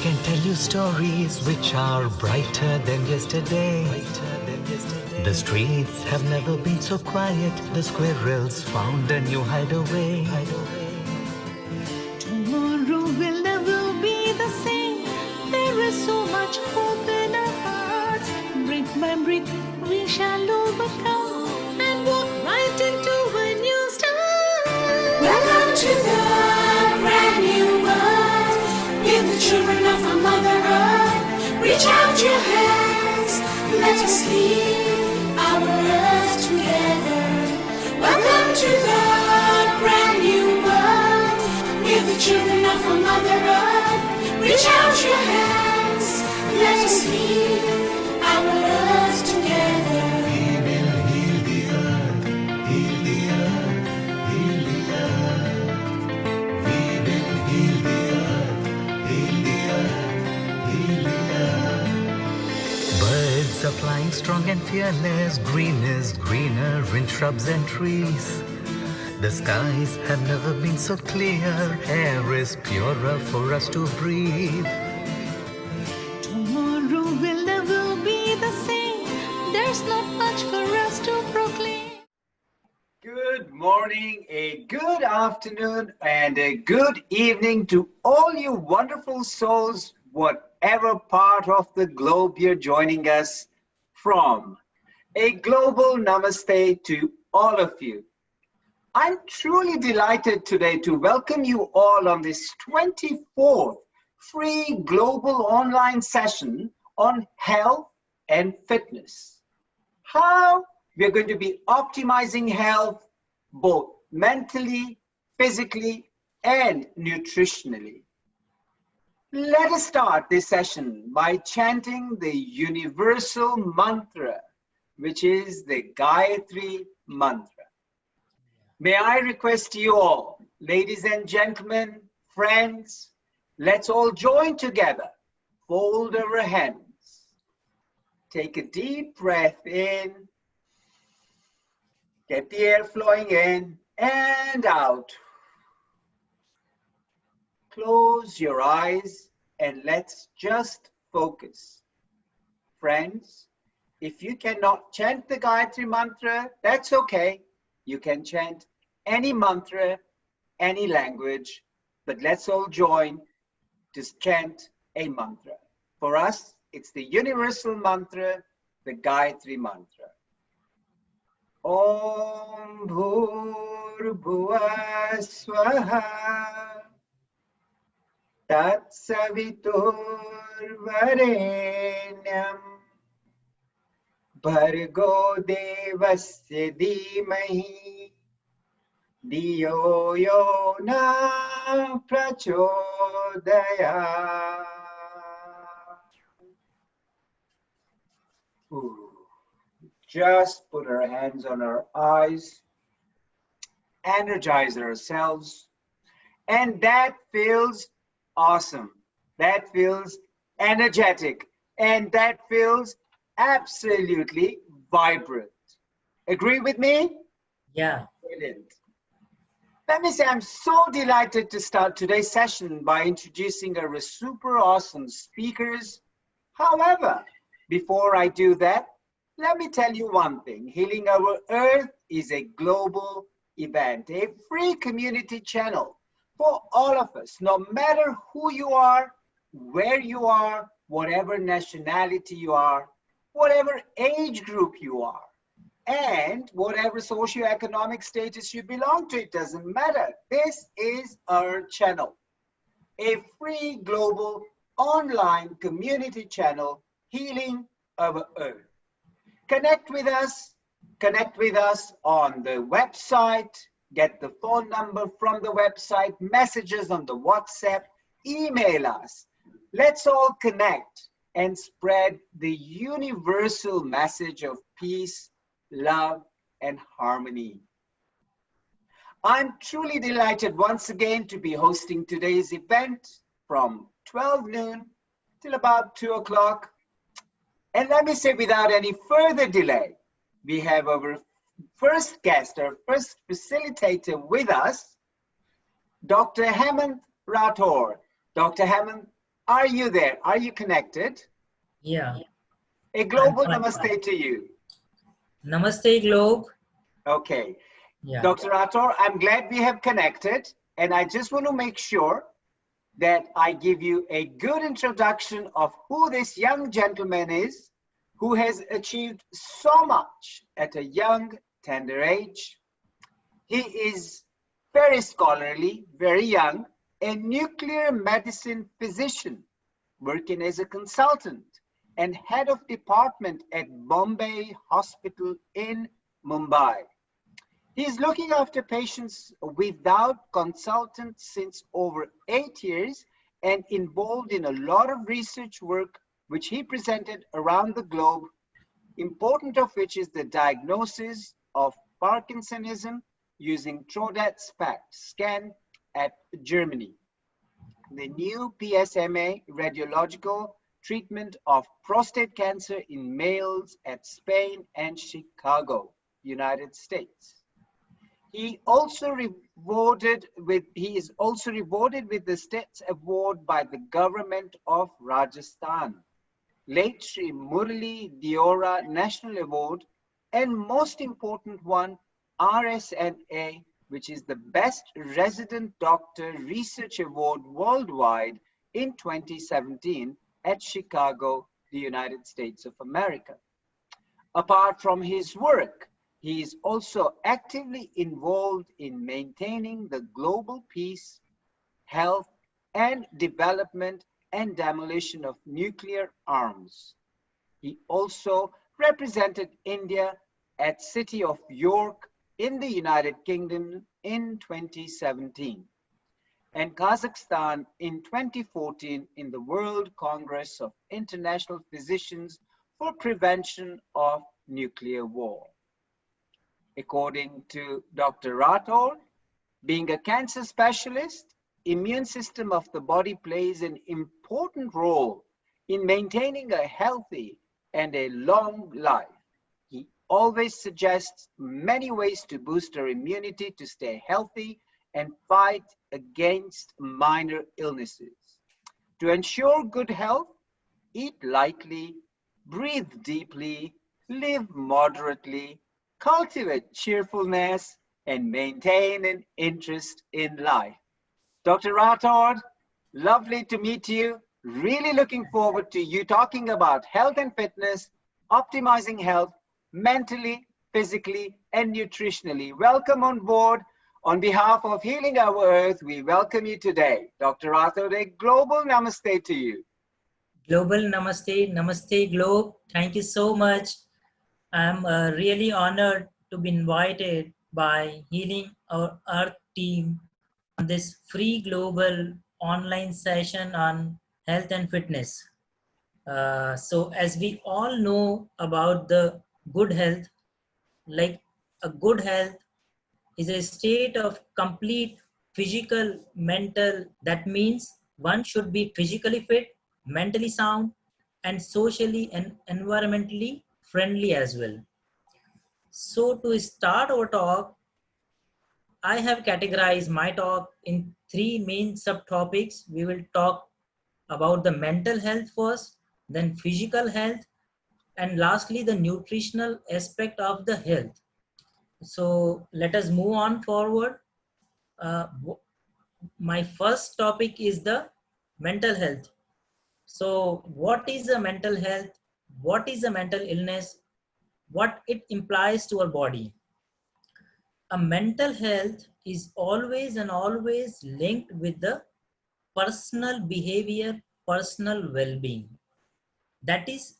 can tell you stories which are brighter than yesterday. The streets have never been so quiet. The squirrels found a new hideaway. Tomorrow will never be the same. There is so much hope in our hearts. Brick by brick, we shall overcome and walk right into a new start. Welcome to the brand new world. With the children of our Mother Earth, reach out your hands. Let us lead our earth together. Welcome to the brand new world. With the children of our Mother Earth, reach out your hands. Let us lead our earth together. We will heal the earth, heal the earth, heal the earth. We will heal the earth, heal the earth, heal the earth. Birds are flying strong and fearless. Green is greener in shrubs and trees. The skies have never been so clear. Air is purer for us to breathe. Tomorrow will never be the same. There's not much for us to proclaim. Good morning, a good afternoon, and a good evening to all you wonderful souls, whatever part of the globe you're joining us from. A global namaste to all of you. I'm truly delighted today to welcome you all on this 24th free global online session on health and fitness. How we're going to be optimizing health both mentally, physically, and nutritionally. Let us start this session by chanting the universal mantra, which is the Gayatri Mantra. May I request you all, ladies and gentlemen, friends, let's all join together, fold our hands, take a deep breath in, get the air flowing in and out. Close your eyes and let's just focus. Friends, if you cannot chant the Gayatri Mantra, that's okay. You can chant any mantra, any language, but let's all join to chant a mantra. For us, it's the universal mantra, the Gayatri Mantra. Om Bhur Bhuva Swaha Tat Savitur Varenyam Bhargo Devasya Dhimahi Diyo Yo Na Prachodaya. Just put our hands on our eyes, energize ourselves, and that feels awesome. That feels energetic, and that feels absolutely vibrant. Agree with me? Yeah. Brilliant. Let me say, I'm so delighted to start today's session by introducing our super awesome speakers. However, before I do that, let me tell you one thing. Healing Our Earth is a global event, a free community channel for all of us, no matter who you are, where you are, whatever nationality you are, whatever age group you are, and whatever socioeconomic status you belong to. It doesn't matter. This is our channel, a free global online community channel, Healing Our Earth. Connect with us on the website, get the phone number from the website, messages on the WhatsApp, email us. Let's all connect and spread the universal message of peace, love, and harmony. I'm truly delighted once again to be hosting today's event from 12 noon till about 2 o'clock. And let me say, without any further delay, we have our first guest, our first facilitator with us, Dr. Hemant Rathore. Dr. Hemant, Are you there? Are you connected? Yeah, A I'm global connected. namaste to you. Namaste, Globe. Okay. Yeah. Dr. Rathore, I'm glad we have connected, and I just want to make sure that I give you a good introduction of who this young gentleman is, who has achieved so much at a young, tender age. He is very scholarly, very young, a nuclear medicine physician working as a consultant and head of department at Bombay Hospital in Mumbai. He is looking after patients without consultants since over 8 years and involved in a lot of research work which he presented around the globe, important of which is the diagnosis of Parkinsonism using Trodat SPECT scan at Germany, the new PSMA radiological treatment of prostate cancer in males at Spain and Chicago, United States. He is also rewarded with the States Award by the government of Rajasthan, late Sri Murali Deora National Award, and most important one, RSNA, which is the Best Resident Doctor Research Award worldwide in 2017 at Chicago, the United States of America. Apart from his work, he is also actively involved in maintaining the global peace, health, and development and demolition of nuclear arms. He also represented India at City of York in the United Kingdom in 2017 and Kazakhstan in 2014 in the World Congress of International Physicians for Prevention of Nuclear War. According to Dr. Rathore, being a cancer specialist, immune system of the body plays an important role in maintaining a healthy and a long life. He always suggests many ways to boost our immunity to stay healthy and fight against minor illnesses. To ensure good health, eat lightly, breathe deeply, live moderately, cultivate cheerfulness, and maintain an interest in life. Dr. Rathore, lovely to meet you. Really looking forward to you talking about health and fitness, optimizing health, mentally, physically, and nutritionally. Welcome on board. On behalf of Healing Our Earth, we welcome you today. Dr. Rathore, a global namaste to you. Global Namaste. Namaste, Globe. Thank you so much. I'm really honored to be invited by Healing Our Earth team on this free global online session on health and fitness. So as we all know about the good health, like a good health is a state of complete physical, mental. That means one should be physically fit, mentally sound, and socially and environmentally friendly as well. So to start our talk, I have categorized my talk in three main subtopics. We will talk about the mental health first, then physical health, and lastly the nutritional aspect of the health. So let us move on forward. Uh, my first topic is the mental health. So what is the mental health? What is the mental illness? What it implies to our body? A mental health is always and always linked with the personal behavior, personal well-being. That is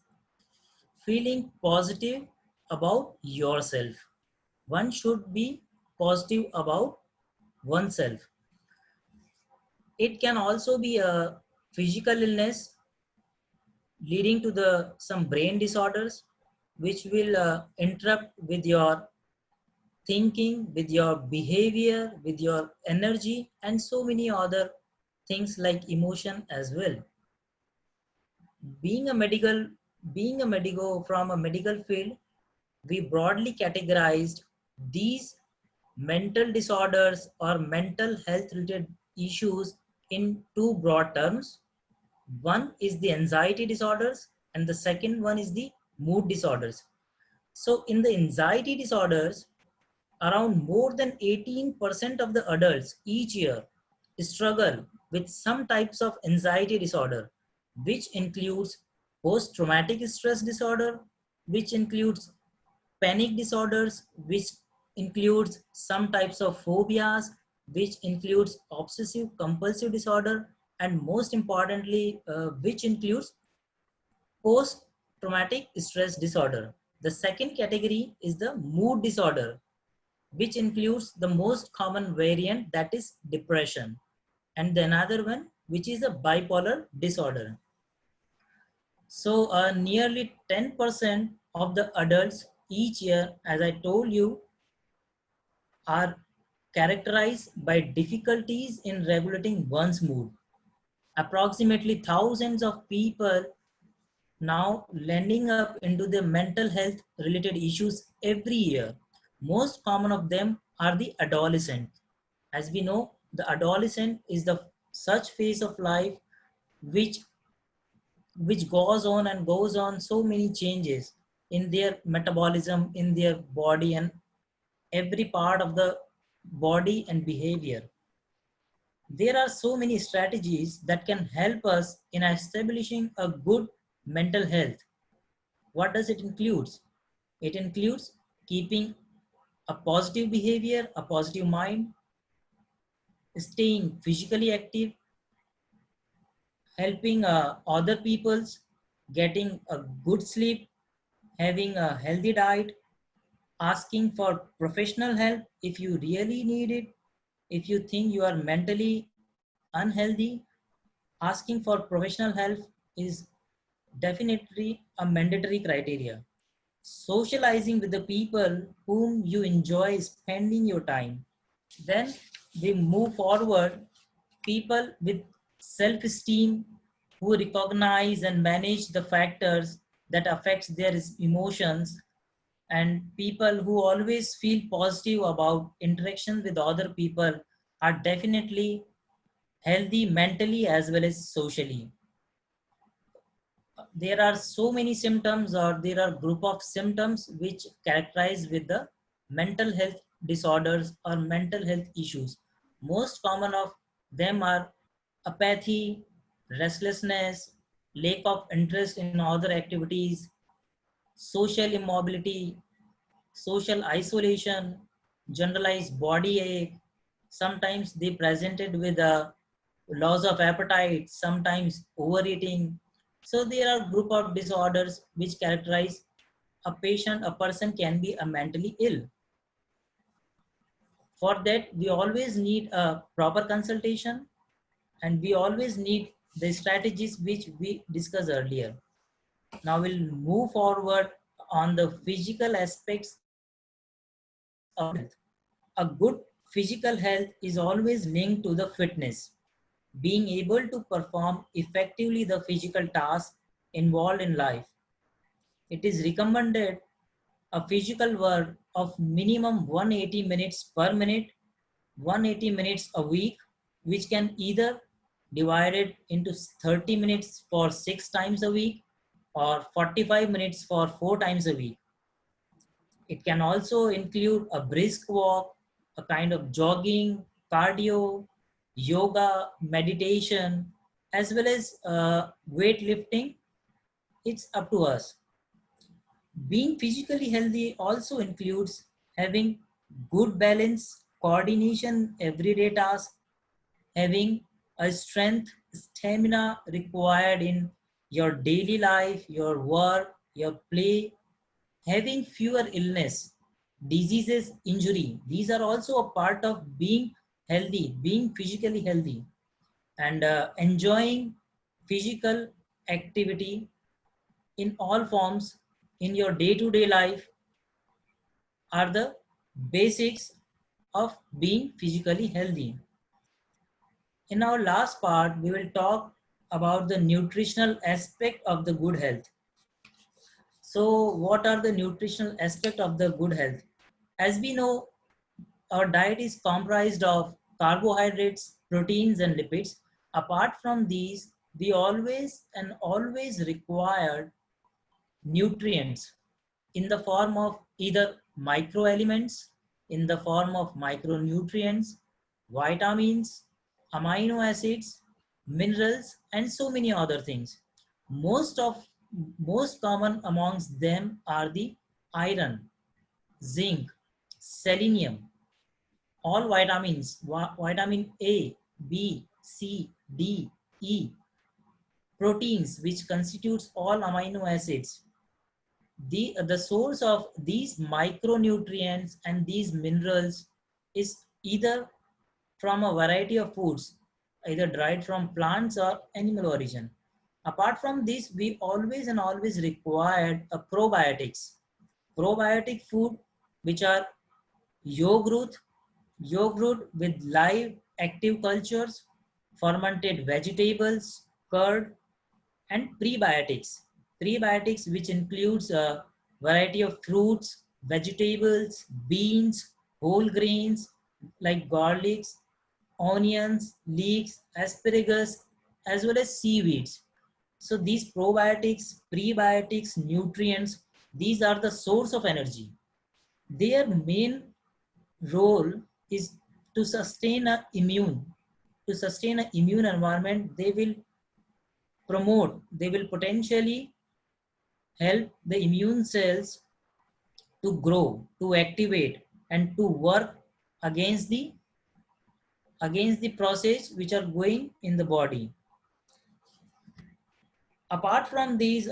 feeling positive about yourself. One should be positive about oneself. It can also be a physical illness leading to the some brain disorders which will interrupt with your thinking, with your behavior, with your energy, and so many other things like emotion as well. Being a medical, from a medical field, we broadly categorized these mental disorders or mental health related issues in two broad terms. One is the anxiety disorders and the second one is the mood disorders. So in the anxiety disorders, around more than 18% of the adults each year struggle with some types of anxiety disorder, which includes post-traumatic stress disorder, which includes panic disorders, which includes some types of phobias, which includes obsessive compulsive disorder, and most importantly, which includes post traumatic stress disorder. The second category is the mood disorder, which includes the most common variant, that is depression, and the another one which is a bipolar disorder. So nearly 10% of the adults each year, as I told you, are characterized by difficulties in regulating one's mood. Approximately thousands of people now landing up into the mental health related issues every year. Most common of them are the adolescent. As we know, the adolescent is the such phase of life which goes on and goes on so many changes in their metabolism, in their body, and every part of the body and behavior. There are so many strategies that can help us in establishing a good mental health. What does it include? It includes keeping a positive behavior, a positive mind, staying physically active, helping other people's, getting a good sleep, having a healthy diet, asking for professional help if you really need it. If you think you are mentally unhealthy, asking for professional help is definitely a mandatory criteria. Socializing with the people whom you enjoy spending your time. Then we move forward, people with self-esteem who recognize and manage the factors that affects their emotions, and people who always feel positive about interaction with other people are definitely healthy mentally as well as socially. There are so many symptoms, or there are group of symptoms which characterize with the mental health disorders or mental health issues. Most common of them are apathy, restlessness, lack of interest in other activities, social immobility, social isolation, generalized body ache. Sometimes they presented with a loss of appetite, sometimes overeating. So there are group of disorders which characterize a person can be a mentally ill. For that, we always need a proper consultation, and we always need the strategies which we discussed earlier. Now we'll move forward on the physical aspects of health. A good physical health is always linked to the fitness, being able to perform effectively the physical tasks involved in life. It is recommended a physical work of minimum 180 minutes per minute, 180 minutes a week, which can either divided into 30 minutes for 6 times a week or 45 minutes for 4 times a week. It can also include a brisk walk, a kind of jogging, cardio, yoga, meditation, as well as weightlifting. It's up to us. Being physically healthy also includes having good balance, coordination, everyday tasks, having a strength, stamina required in your daily life, your work, your play, having fewer illness, diseases, injury. These are also a part of being healthy, being physically healthy, and enjoying physical activity in all forms in your day-to-day life are the basics of being physically healthy. In our last part, we will talk about the nutritional aspect of the good health. So what are the nutritional aspect of the good health? As we know, our diet is comprised of carbohydrates, proteins, and lipids. Apart from these, we always require nutrients in the form of either microelements, in the form of micronutrients, vitamins, amino acids, minerals, and so many other things. Most common amongst them are the iron, zinc, selenium, all vitamins, vitamin A, B, C, D, E, proteins which constitutes all amino acids. The source of these micronutrients and these minerals is either from a variety of foods, either derived from plants or animal origin. Apart from this, we always required a probiotics. Probiotic food, which are yogurt, yogurt with live active cultures, fermented vegetables, curd, and prebiotics. Prebiotics, which includes a variety of fruits, vegetables, beans, whole grains like garlics, onions, leeks, asparagus, as well as seaweeds. So these probiotics, prebiotics, nutrients, these are the source of energy. Their main role is to sustain an immune environment. They will potentially help the immune cells to grow, to activate, and to work against the process which are going in the body. Apart from these,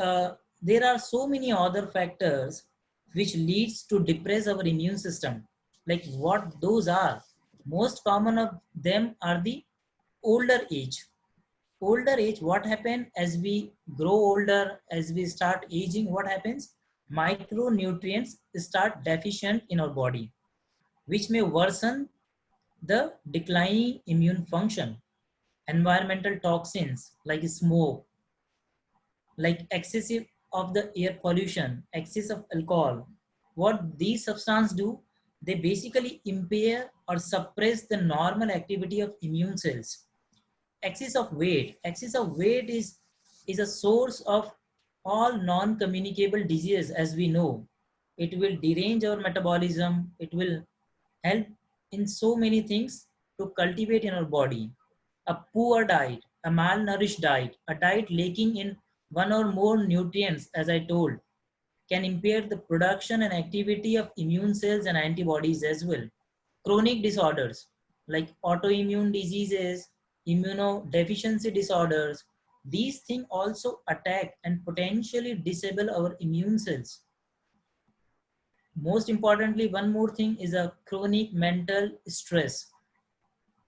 there are so many other factors which leads to depress our immune system. Like what those are? Most common of them are the older age. Older age, what happens as we grow older, as we start aging, what happens? Micronutrients start deficient in our body, which may worsen the declining immune function. Environmental toxins like smoke, like excessive of the air pollution, excess of alcohol. What these substances do, they basically impair or suppress the normal activity of immune cells. Excess of weight is a source of all non-communicable diseases, as we know. It will derange our metabolism. It will help in so many things to cultivate in our body. A poor diet, a malnourished diet, a diet lacking in one or more nutrients, as I told, can impair the production and activity of immune cells and antibodies as well. Chronic disorders like autoimmune diseases, immunodeficiency disorders, these things also attack and potentially disable our immune cells. Most importantly, one more thing is a chronic mental stress.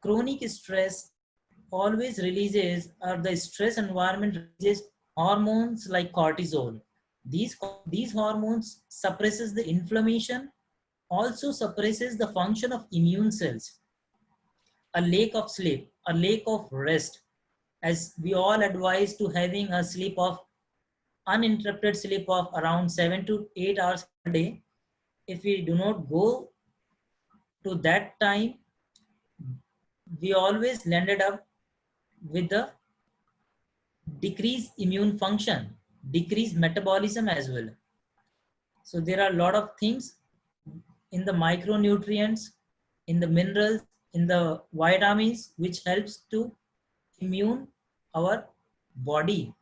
Chronic stress always releases, or the stress environment releases hormones like cortisol. These hormones suppresses the inflammation, also suppresses the function of immune cells. A lack of sleep, a lack of rest, as we all advise to having a sleep of uninterrupted sleep of around 7 to 8 hours per day. If we do not go to that time, we always landed up with the decreased immune function, decreased metabolism as well. So there are a lot of things in the micronutrients, in the minerals, in the vitamins, which helps to immune our body.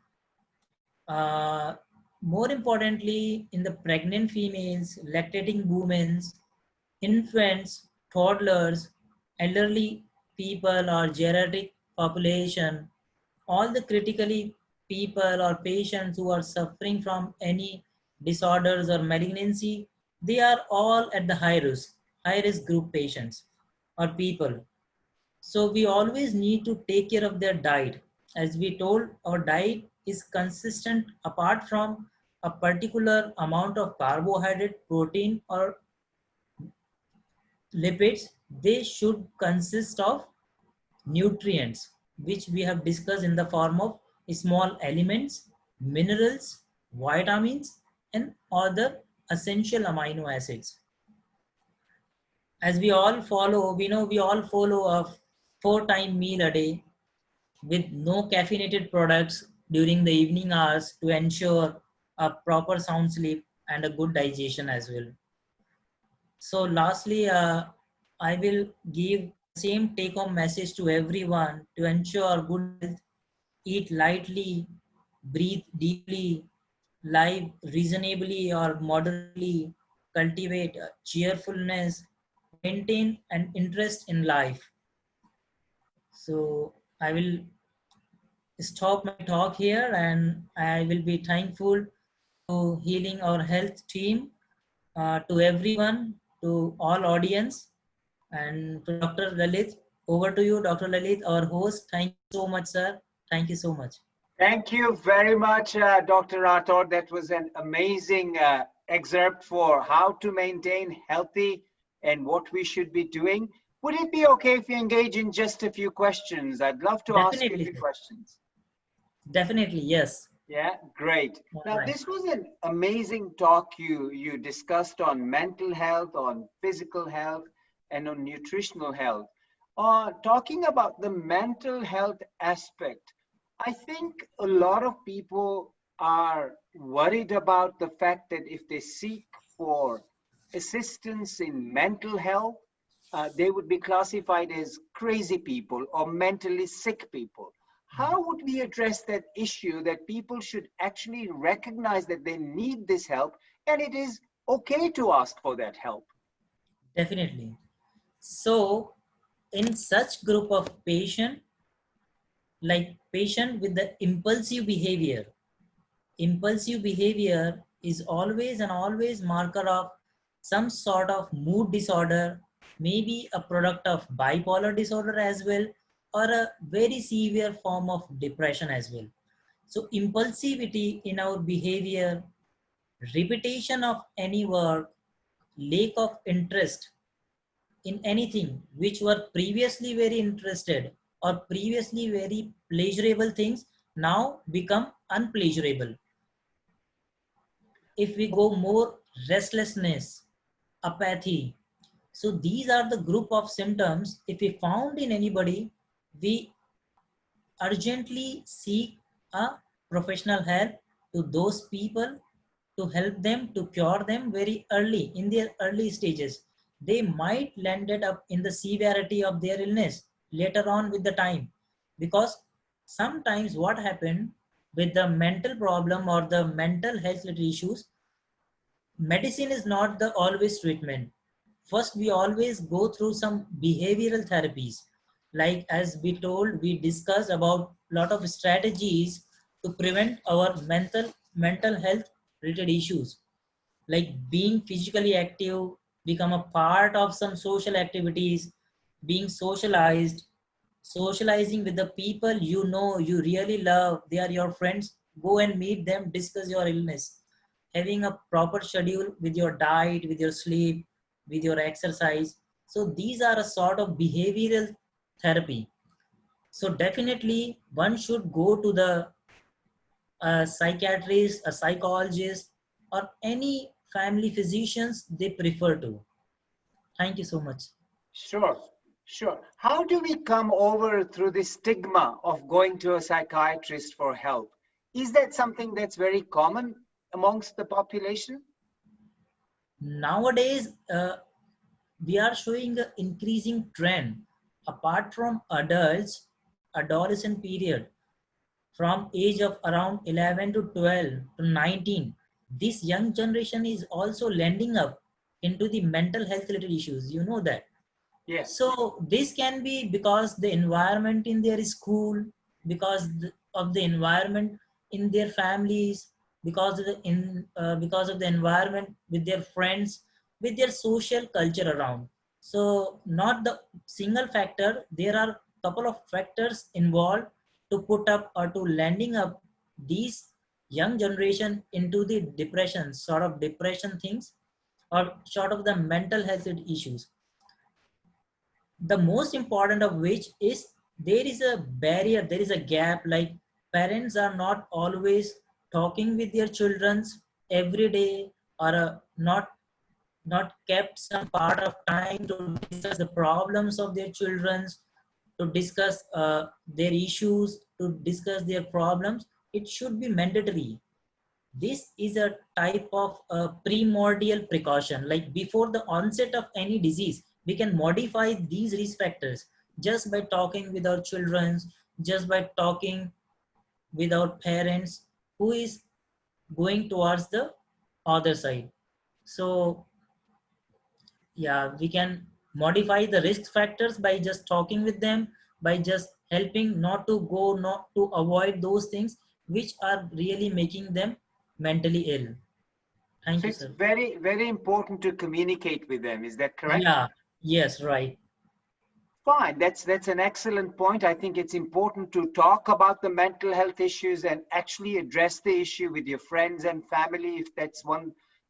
More importantly, in the pregnant females, lactating women, infants, toddlers, elderly people or geriatric population, all the critically people or patients who are suffering from any disorders or malignancy, they are all at the high risk group patients or people. So we always need to take care of their diet. As we told, our diet is consistent apart from a particular amount of carbohydrate, protein, or lipids. They should consist of nutrients, which we have discussed in the form of small elements, minerals, vitamins, and other essential amino acids. As we all follow, we know we all follow a 4-time meal a day. with no caffeinated products during the evening hours to ensure a proper sound sleep and a good digestion as well. So lastly, I will give same take-home message to everyone to ensure good health, eat lightly, breathe deeply, live reasonably or moderately, cultivate cheerfulness, maintain an interest in life. So I will stop my talk here and I will be thankful to Healing Our Health team, to everyone, to all audience, and to Dr. Lalit. Over to you, Dr. Lalit, our host. Thank you so much, sir. Thank you so much. Thank you very much, Dr. Rathod. That was an amazing excerpt for how to maintain healthy and what we should be doing. Would it be okay if we engage in just a few questions? I'd love to ask you a Definitely, few sir. questions. Definitely, yes. Yeah, great. All Now, right. this was an amazing talk you discussed on mental health, on physical health, and on nutritional health. Talking about the mental health aspect, I think a lot of people are worried about the fact that if they seek for assistance in mental health, they would be classified as crazy people or mentally sick people. How would we address that issue that people should actually recognize that they need this help and it is okay to ask for that help? Definitely. So, in such group of patient, like patient with the impulsive behavior is always and always marker of some sort of mood disorder, maybe a product of bipolar disorder as well, or a very severe form of depression as well. So impulsivity in our behavior, repetition of any work, lack of interest in anything which were previously very interested or previously very pleasurable things now become unpleasurable. If we go more, restlessness, apathy. So these are the group of symptoms. If we found in anybody, we urgently seek a professional help to those people to help them to cure them very early in their early stages. They might land it up in the severity of their illness later on with the time, because sometimes what happened with the mental problem or the mental health issues, medicine is not the always treatment. First, we always go through some behavioral therapies. Like as we told, we discussed about lot of strategies to prevent our mental health related issues, like being physically active, become a part of some social activities, being socializing with the people you know you really love, they are your friends, go and meet them, discuss your illness, having a proper schedule with your diet, with your sleep, with your exercise. So these are a sort of behavioral therapy. So definitely one should go to the psychiatrist, a psychologist, or any family physicians they prefer to. Thank you so much. Sure, sure. How do we come over through the stigma of going to a psychiatrist for help? Is that something that's very common amongst the population? Nowadays, we are showing an increasing trend. Apart from adults, adolescent period, from age of around 11 to 12 to 19, this young generation is also landing up into the mental health related issues. You know that. Yes. So this can be because the environment in their school, because of the environment in their families, because of the environment with their friends, with their social culture around. So not the single factor. There are couple of factors involved to put up or to landing up these young generation into the depression, sort of depression things, or sort of the mental health issues. The most important of which is there is a barrier, there is a gap, like parents are not always talking with their children every day, or not kept some part of time to discuss the problems of their children, to discuss their issues, to discuss their problems, it should be mandatory. This is a type of primordial precaution. Like before the onset of any disease, we can modify these risk factors just by talking with our children, just by talking with our parents who is going towards the other side. So yeah, we can modify the risk factors by just talking with them, by just helping not to go, not to avoid those things which are really making them mentally ill. Thank So you, it's sir. very, very important to communicate with them. Is that correct? Yeah, yes, right. Fine. That's an excellent point. I think it's important to talk about the mental health issues and actually address the issue with your friends and family if that's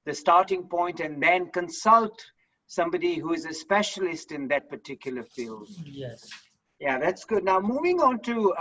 the starting point, and then consult somebody who is a specialist in that particular field. Yes, Yeah, that's good. Now, moving on to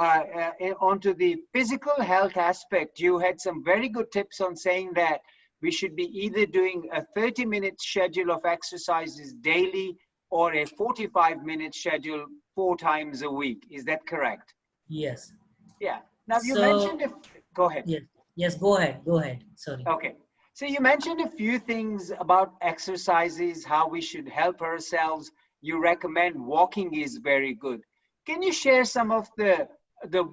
onto the physical health aspect, you had some very good tips on saying that we should be either doing a 30-minute schedule of exercises daily or a 45-minute schedule 4 times a week. Is that correct? yes. Yeah. Now, you So mentioned go ahead. yes, yes. Go ahead. Go ahead. Sorry. Okay. So you mentioned a few things about exercises, how we should help ourselves. You recommend walking is very good. Can you share some of the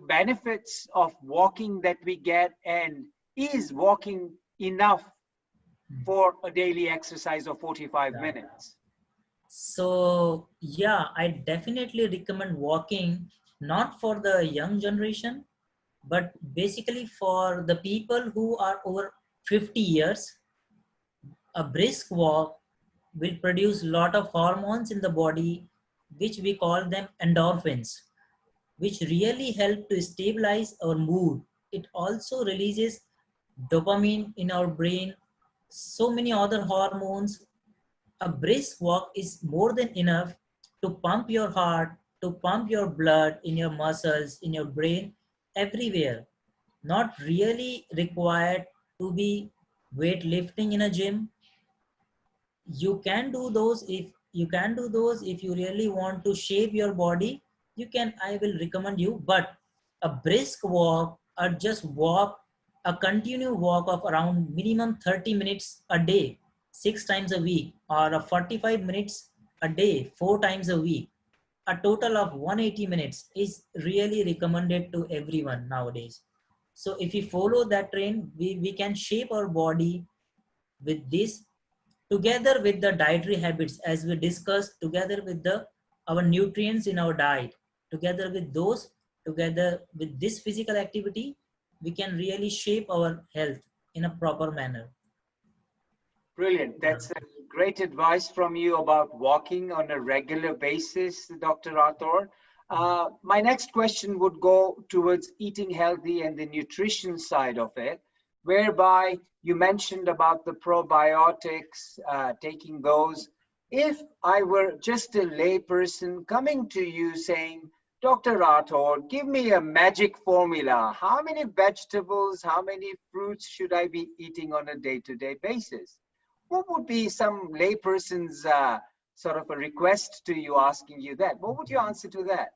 benefits of walking that we get, and is walking enough for a daily exercise of 45 Yeah. minutes? So yeah, I definitely recommend walking, not for the young generation, but basically for the people who are over 50 years. A brisk walk will produce lot of hormones in the body, which we call them endorphins, which really help to stabilize our mood. It also releases dopamine in our brain, so many other hormones. A brisk walk is more than enough to pump your heart, to pump your blood in your muscles, in your brain, everywhere. Not really required to be weightlifting in a gym. You can do those if you really want to shape your body. You can, I will recommend you, but a brisk walk or just walk, a continued walk of around minimum 30 minutes a day 6 times a week, or a 45 minutes a day 4 times a week, a total of 180 minutes is really recommended to everyone nowadays. So if we follow that trend, we can shape our body with this, together with the dietary habits as we discussed, together with the our nutrients in our diet, together with those, together with this physical activity, we can really shape our health in a proper manner. Brilliant. Yeah. That's a great advice from you about walking on a regular basis, Dr. Rathore. My next question would go towards eating healthy and the nutrition side of it, whereby you mentioned about the probiotics, taking those. If I were just a layperson coming to you saying, Dr. Rathore, give me a magic formula. How many vegetables, how many fruits should I be eating on a day-to-day basis? What would be some layperson's sort of a request to you, asking you that? What would you answer to that?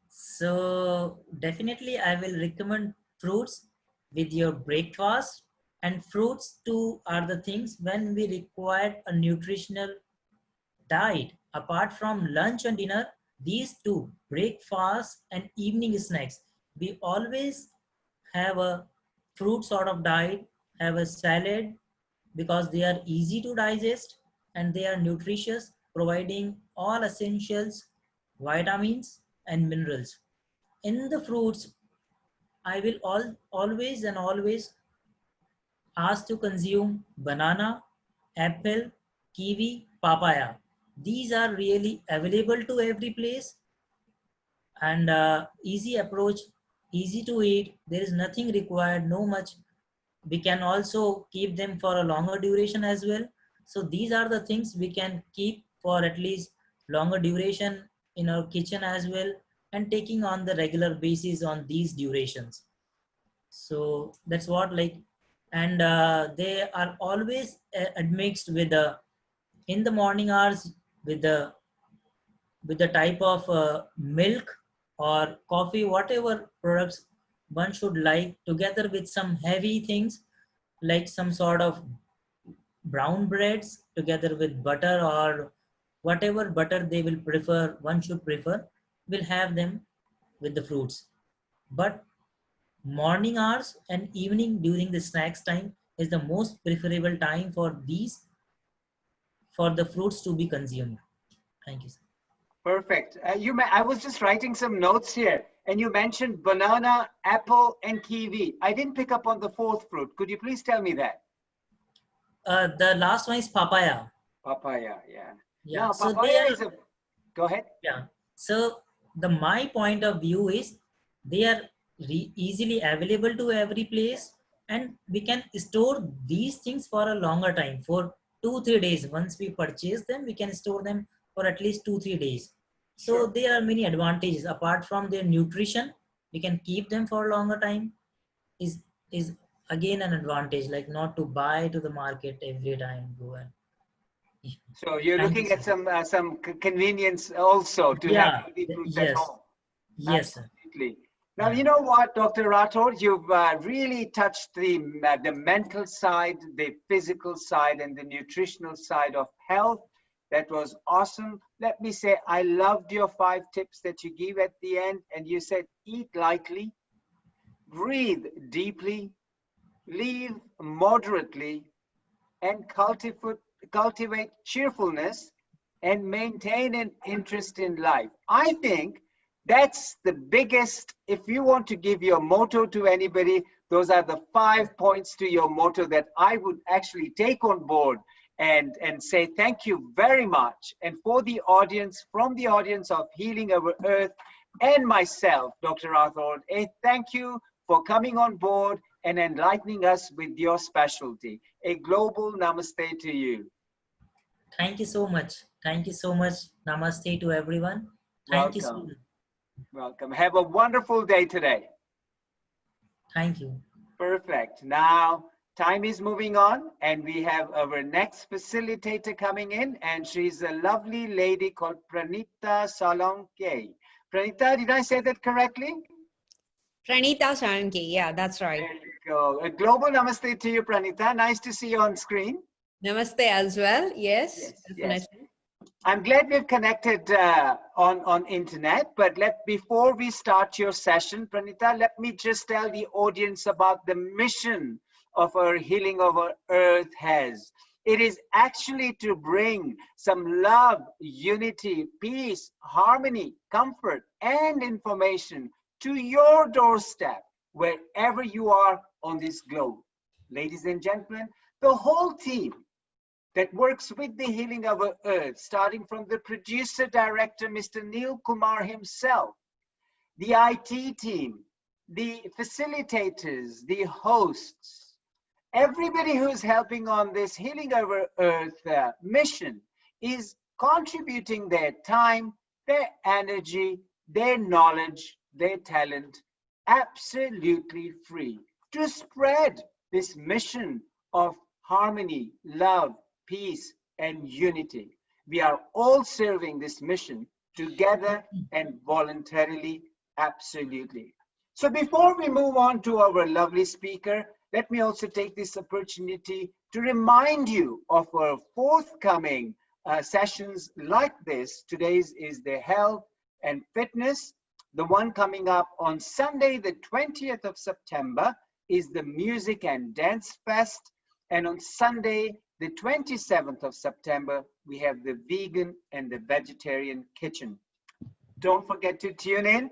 So definitely I will recommend fruits with your breakfast, and fruits too are the things when we require a nutritional diet. Apart from lunch and dinner, these two, breakfast and evening snacks, we always have a fruit sort of diet, have a salad, because they are easy to digest and they are nutritious, providing all essentials, vitamins and minerals. In the fruits, I will always and always ask to consume banana, apple, kiwi, papaya. These are really available to every place, and easy approach, easy to eat. There is nothing required, no much. We can also keep them for a longer duration as well. So these are the things we can keep for at least longer duration in our kitchen as well, and taking on the regular basis on these durations. So that's what, like, and they are always admixed with the in the morning hours with the with the type of milk or coffee, whatever products one should like, together with some heavy things like some sort of brown breads together with butter or whatever butter they will prefer, one should prefer, will have them with the fruits. But morning hours and evening during the snacks time is the most preferable time for these, for the fruits to be consumed. Thank you, sir. Perfect. I was just writing some notes here, and you mentioned banana, apple, and kiwi. I didn't pick up on the fourth fruit. Could you please tell me that? The last one is papaya. Papaya, yeah. Yeah, Now, so they papaya are, is a. Go ahead. yeah. So the my point of view is they are easily available to every place, and we can store these things for a longer time, for 2-3 days. Once we purchase them, we can store them for at least 2-3 days. So Sure. there are many advantages apart from their nutrition. We can keep them for a longer time. Is again an advantage, like not to buy to the market every time go and. So you're Thank you, looking sir. at some convenience also to have Yeah. healthy fruits at Yes. home. Yes, sir. Absolutely. Now, Yeah. you know what, Dr. Rathod, you've really touched the mental side, the physical side, and the nutritional side of health. That was awesome. Let me say, I loved your 5 tips that you gave at the end. And you said, eat lightly, breathe deeply, live moderately, and cultivate cheerfulness and maintain an interest in life. I think that's the biggest, if you want to give your motto to anybody, those are the 5 points to your motto that I would actually take on board and say thank you very much. And for the audience, from the audience of Healing Our Earth and myself, Dr. Rathod, a thank you for coming on board and enlightening us with your specialty. A global namaste to you. Thank you so much. Thank you so much. Namaste to everyone. Thank you so Welcome. much. Welcome. Have a wonderful day today. Thank you. Perfect. Now, time is moving on, and we have our next facilitator coming in, and she's a lovely lady called Pranita Salonke. Pranita, did I say that correctly? Pranita Sarangi, yeah, that's right. There you go. A global namaste to you, Pranita. Nice to see you on screen. Namaste as well. Yes, Yes. definitely. I'm glad we've connected on internet, but before we start your session, Pranita, let me just tell the audience about the mission of our Healing Our Earth has. It is actually to bring some love, unity, peace, harmony, comfort, and information to your doorstep, wherever you are on this globe. Ladies and gentlemen, the whole team that works with the Healing Our Earth, starting from the producer director, Mr. Neil Kumar himself, the IT team, the facilitators, the hosts, everybody who's helping on this Healing Our Earth mission is contributing their time, their energy, their knowledge, their talent, absolutely free to spread this mission of harmony, love, peace, and unity. We are all serving this mission together and voluntarily, absolutely. So before we move on to our lovely speaker, let me also take this opportunity to remind you of our forthcoming sessions like this. Today's is the health and fitness. The one coming up on Sunday, the 20th of September, is the Music and Dance Fest. And on Sunday, the 27th of September, we have the Vegan and the Vegetarian Kitchen. Don't forget to tune in.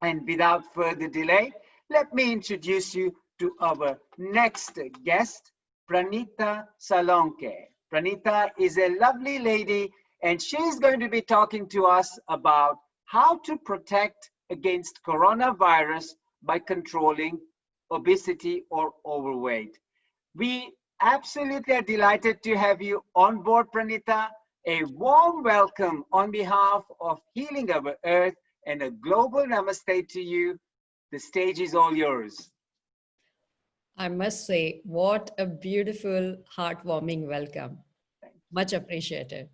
And without further delay, let me introduce you to our next guest, Pranita Salonke. Pranita is a lovely lady, and she's going to be talking to us about how to protect against coronavirus by controlling obesity or overweight. We absolutely are delighted to have you on board, Pranita. A warm welcome on behalf of Healing Our Earth and a global namaste to you. The stage is all yours. I must say, what a beautiful, heartwarming welcome. Much appreciated.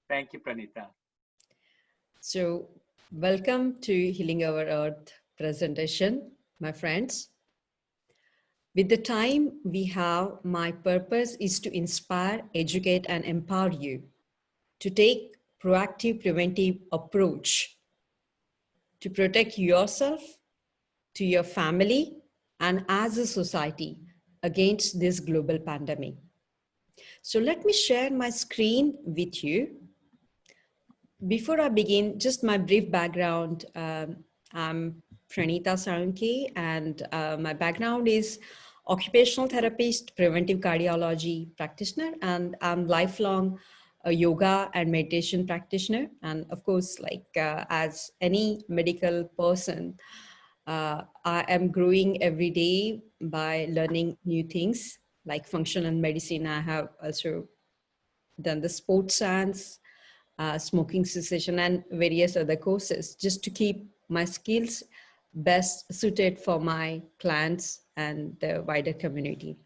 Thank you, Pranita. So, welcome to Healing Our Earth presentation, my friends. With the time we have, my purpose is to inspire, educate, and empower you to take proactive, preventive approach to protect yourself, to your family, and as a society against this global pandemic. So let me share my screen with you. Before I begin, just my brief background. I'm Pranita Saranki, and my background is occupational therapist, preventive cardiology practitioner, and I'm lifelong yoga and meditation practitioner. And of course, like as any medical person, I am growing every day by learning new things like functional medicine. I have also done the sports science, smoking cessation, and various other courses just to keep my skills best suited for my clients and the wider community.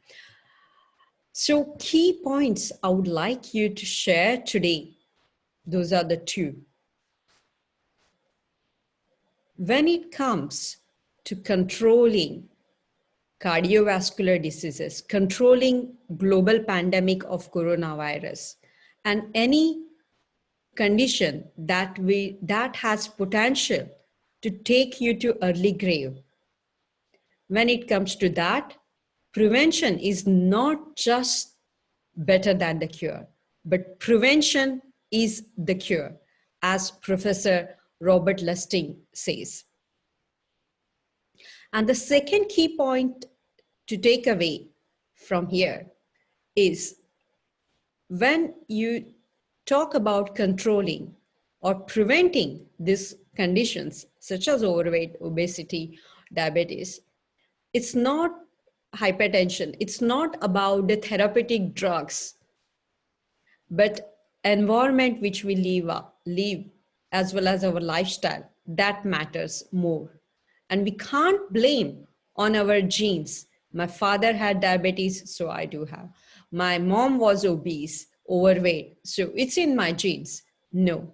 So key points I would like you to share today, those are the two. When it comes to controlling cardiovascular diseases, controlling global pandemic of coronavirus, and any condition that has potential to take you to early grave. When it comes to that, prevention is not just better than the cure, but prevention is the cure, as Professor Robert Lustig says. And the second key point to take away from here is when you talk about controlling or preventing these conditions such as overweight, obesity, diabetes, it's not hypertension. It's not about the therapeutic drugs, but environment which we live as well as our lifestyle, that matters more. And we can't blame on our genes. My father had diabetes, so I do have. My mom was obese, overweight, so it's in my genes. No.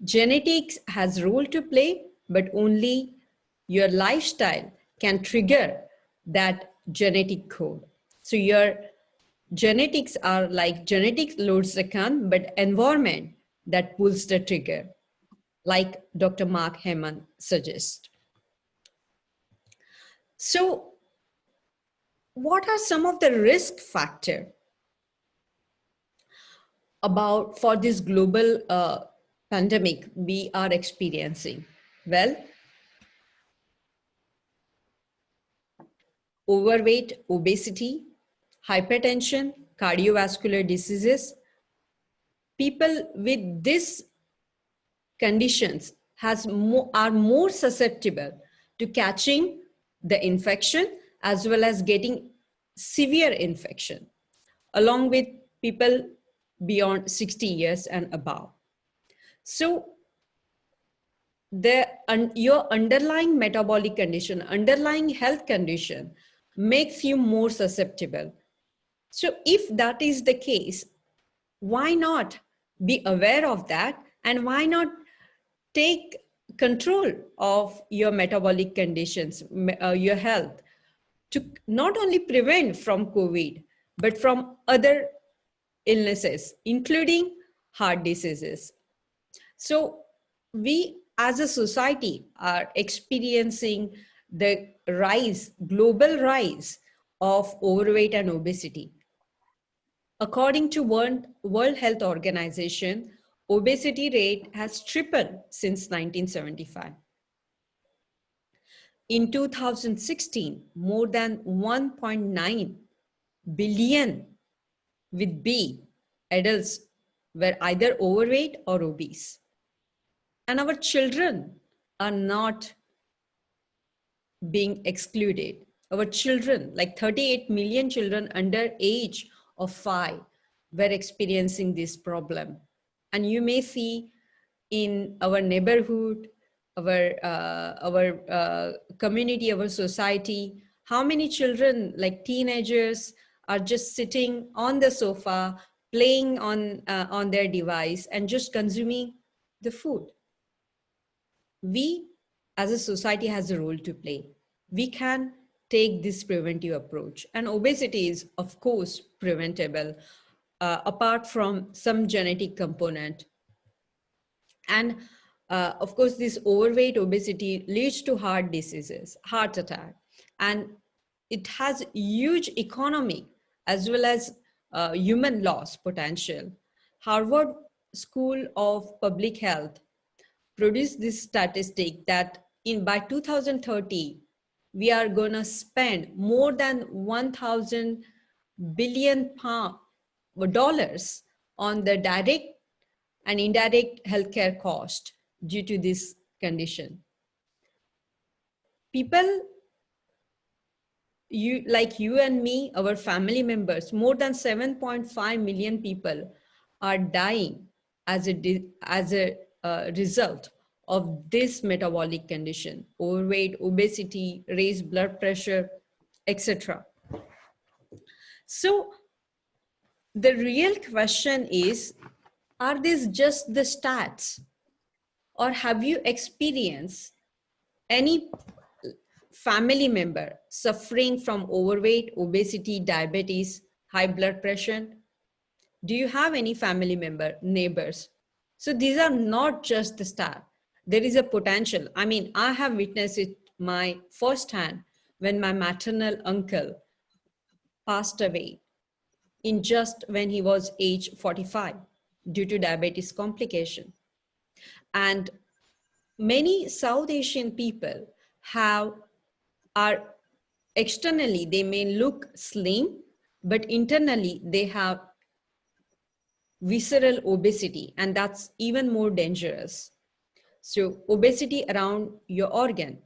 Genetics has role to play, but only your lifestyle can trigger that genetic code. So your genetics are like genetics loads the gun, but environment that pulls the trigger, like Dr. Mark Hyman suggests. So what are some of the risk factors for this global pandemic we are experiencing? Well, overweight, obesity, hypertension, cardiovascular diseases. People with these conditions are more susceptible to catching the infection as well as getting severe infection, along with people beyond 60 years and above. So your underlying metabolic condition, underlying health condition makes you more susceptible. So if that is the case, why not be aware of that, and why not take control of your metabolic conditions, your health, to not only prevent from COVID, but from other illnesses, including heart diseases. So we as a society are experiencing the global rise of overweight and obesity. According to World Health Organization, obesity rate has tripled since 1975. In 2016, more than 1.9 billion with B adults were either overweight or obese. And our children are not being excluded. Our children, like 38 million children under age of 5, were experiencing this problem. And you may see in our neighborhood, our community, our society, how many children, like teenagers, are just sitting on the sofa, playing on their device and just consuming the food. We as a society has a role to play. We can take this preventive approach, and obesity is of course preventable apart from some genetic component. And of course, this overweight obesity leads to heart diseases, heart attack, and it has huge economic as well as human loss potential. Harvard School of Public Health produced this statistic that by 2030, we are going to spend more than 1,000 billion dollars on the direct and indirect healthcare cost due to this condition. People like you and me, our family members, more than 7.5 million people are dying as a result of this metabolic condition: overweight, obesity, raised blood pressure, etc. So the real question is, are these just the stats, or have you experienced any family member suffering from overweight, obesity, diabetes, high blood pressure? Do you have any family member, neighbors? So these are not just the stat. There is a potential. I mean, I have witnessed it my firsthand when my maternal uncle passed away in just when he was age 45 due to diabetes complication. And many South Asian people are externally, they may look slim, but internally they have visceral obesity, and that's even more dangerous. So obesity around your organ,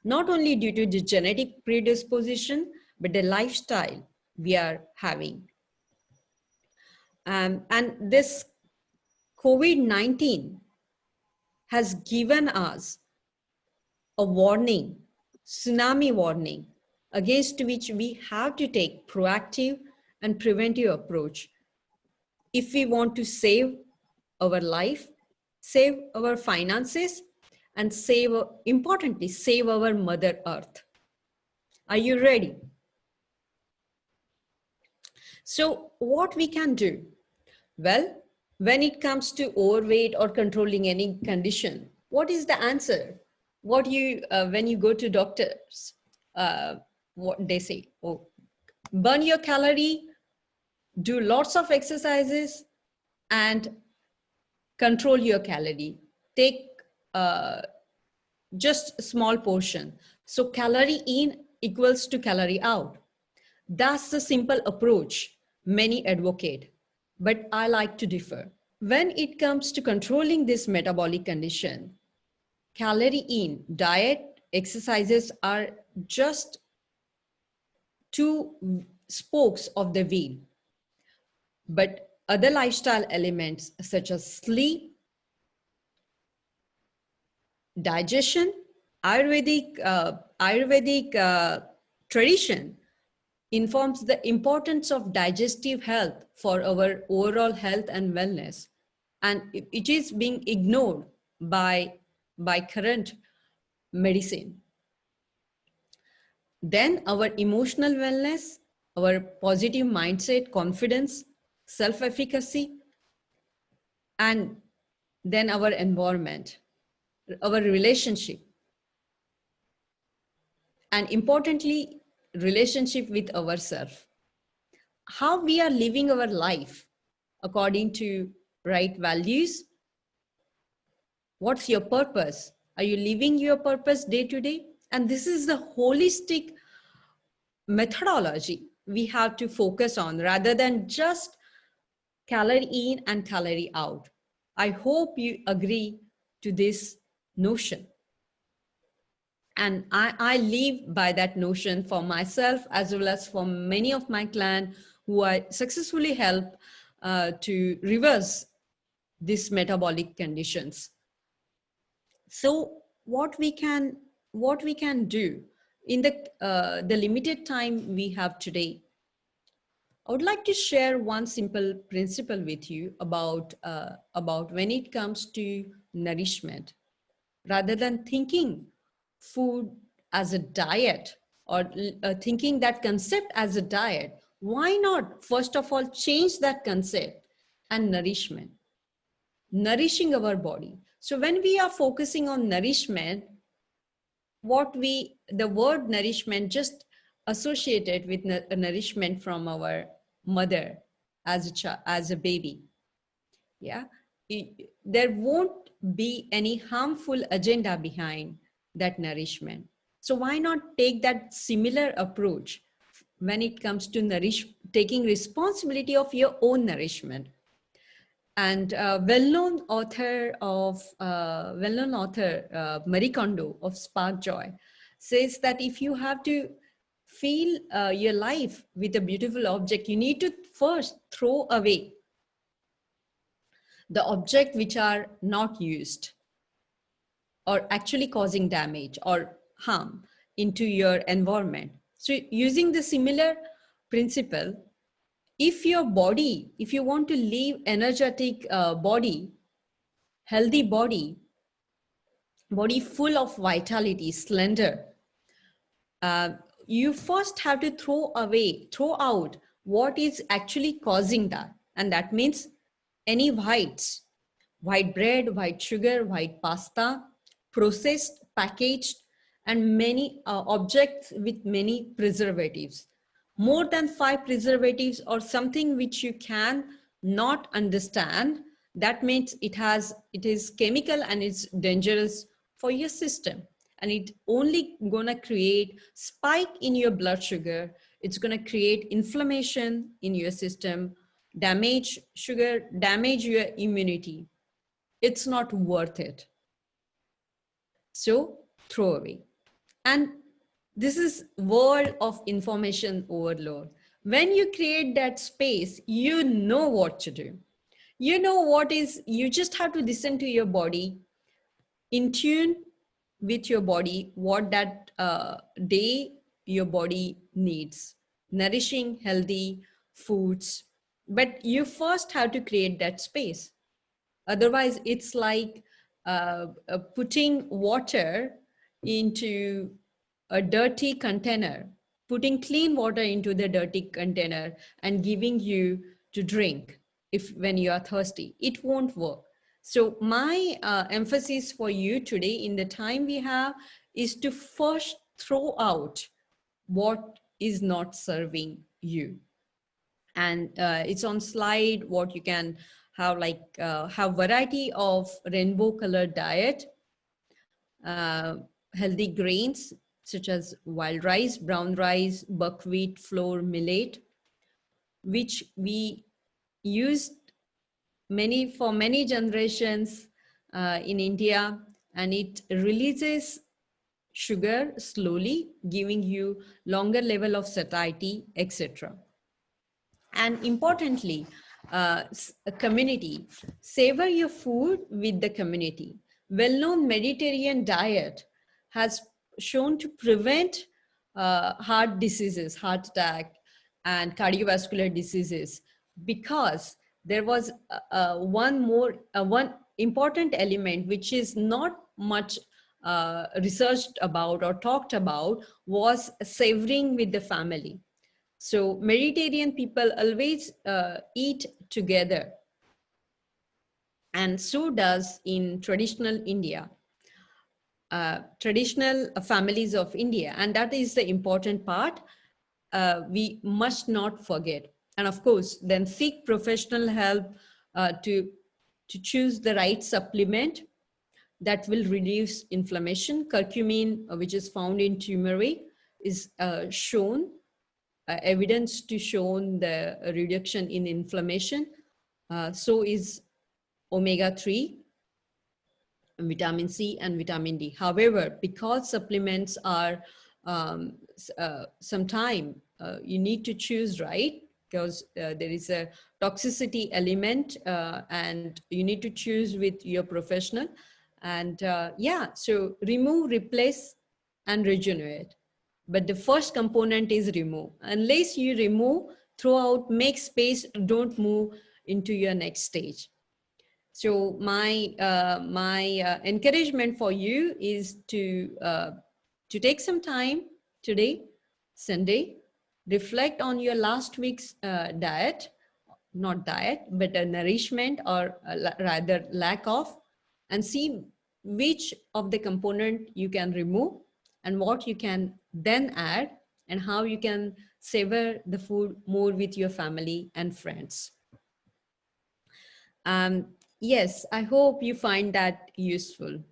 not only due to the genetic predisposition, but the lifestyle we are having. And this COVID-19 has given us a warning, tsunami warning, against which we have to take proactive and preventive approach if we want to save our life, save our finances, and importantly, save our Mother Earth. Are you ready? So what we can do? Well, when it comes to overweight or controlling any condition, what is the answer? What when you go to doctors, what they say? Oh, burn your calorie, do lots of exercises, and control your calorie. Take just a small portion. So calorie in equals to calorie out. That's the simple approach many advocate, but I like to differ. When it comes to controlling this metabolic condition, calorie in, diet, exercises are just two spokes of the wheel. But other lifestyle elements such as sleep, digestion, Ayurvedic tradition informs the importance of digestive health for our overall health and wellness. And it is being ignored by current medicine. Then our emotional wellness, our positive mindset, confidence, self-efficacy, and then our environment, our relationship, and importantly, relationship with ourselves. How we are living our life according to right values. What's your purpose? Are you living your purpose day to day? And this is the holistic methodology we have to focus on rather than just calorie in and calorie out. I hope you agree to this notion. And I live by that notion for myself as well as for many of my clients who I successfully help to reverse these metabolic conditions. So what we can do in the limited time we have today, I would like to share one simple principle with you about when it comes to nourishment. Rather than thinking food as a diet or thinking that concept as a diet, why not first of all change that concept and nourishment, nourishing our body. So when we are focusing on nourishment, the word nourishment just associated with nourishment from our mother as as a baby. Yeah, there won't be any harmful agenda behind that nourishment. So why not take that similar approach when it comes to taking responsibility of your own nourishment? And well-known author Marie Kondo of Spark Joy says that if you have to fill your life with a beautiful object, you need to first throw away the object which are not used or actually causing damage or harm into your environment. So using the similar principle, if you want to live energetic body, healthy body full of vitality, slender, you first have to throw out what is actually causing that. And that means any white bread, white sugar, white pasta, processed, packaged, and many objects with many preservatives. More than 5 preservatives or something which you can not understand, that means it is chemical and it's dangerous for your system. And it only gonna create spike in your blood sugar. It's gonna create inflammation in your system, damage your immunity. It's not worth it. So throw away. And this is world of information overload. When you create that space, you know what to do. You just have to listen to your body, in tune with your body, what that day your body needs. Nourishing, healthy foods. But you first have to create that space. Otherwise, it's like putting water into a dirty container, putting clean water into the dirty container and giving you to drink when you are thirsty. It won't work. So my emphasis for you today in the time we have is to first throw out what is not serving you. And it's on slide what you can have, like have variety of rainbow colored diet, healthy grains such as wild rice, brown rice, buckwheat, flour, millet, which we used for many generations in India, and it releases sugar slowly, giving you longer level of satiety, etc. And importantly, community. Savor your food with the community. Well-known Mediterranean diet has shown to prevent heart diseases, heart attack, and cardiovascular diseases, because there was one important element which is not much researched about or talked about, was savoring with the family. So Mediterranean people always eat together, and so does in traditional India, traditional families of India, and that is the important part we must not forget. And of course, then seek professional help to choose the right supplement that will reduce inflammation. Curcumin, which is found in turmeric, is shown evidence to show the reduction in inflammation. So is omega-3, vitamin C, and vitamin D. However, because supplements are sometime you need to choose right, because there is a toxicity element, and you need to choose with your professional. And yeah, so remove, replace, and regenerate. But the first component is remove. Unless you remove, throw out, make space, don't move into your next stage. So my encouragement for you is to take some time today, Sunday, reflect on your last week's diet, not diet, but a nourishment, or rather lack of, and see which of the component you can remove and what you can then add, and how you can savor the food more with your family and friends. Yes, I hope you find that useful.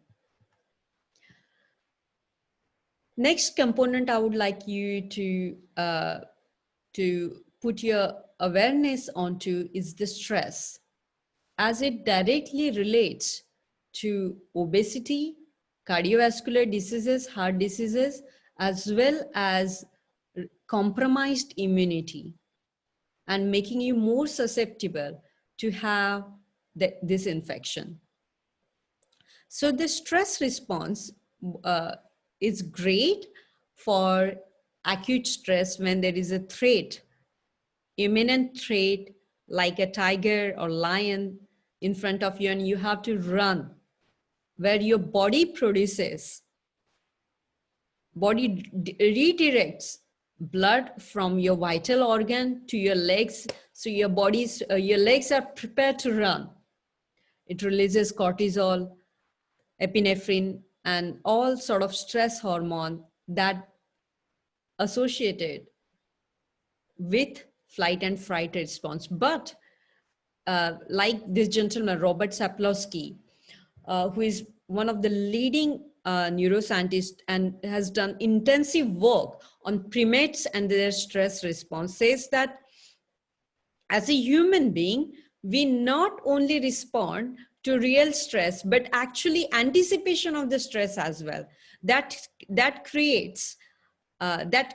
Next component I would like you to put your awareness onto is the stress, as it directly relates to obesity, cardiovascular diseases, heart diseases, as well as compromised immunity, and making you more susceptible to have this infection. So the stress response is great for acute stress when there is a threat, imminent threat, like a tiger or lion in front of you, and you have to run, where your body redirects blood from your vital organ to your legs. So your legs are prepared to run. It releases cortisol, epinephrine, and all sort of stress hormone that associated with flight and fright response. But like this gentleman, Robert Sapolsky, who is one of the leading neuroscientists and has done intensive work on primates and their stress response, says that as a human being, we not only respond to real stress, but actually anticipation of the stress as well. That creates the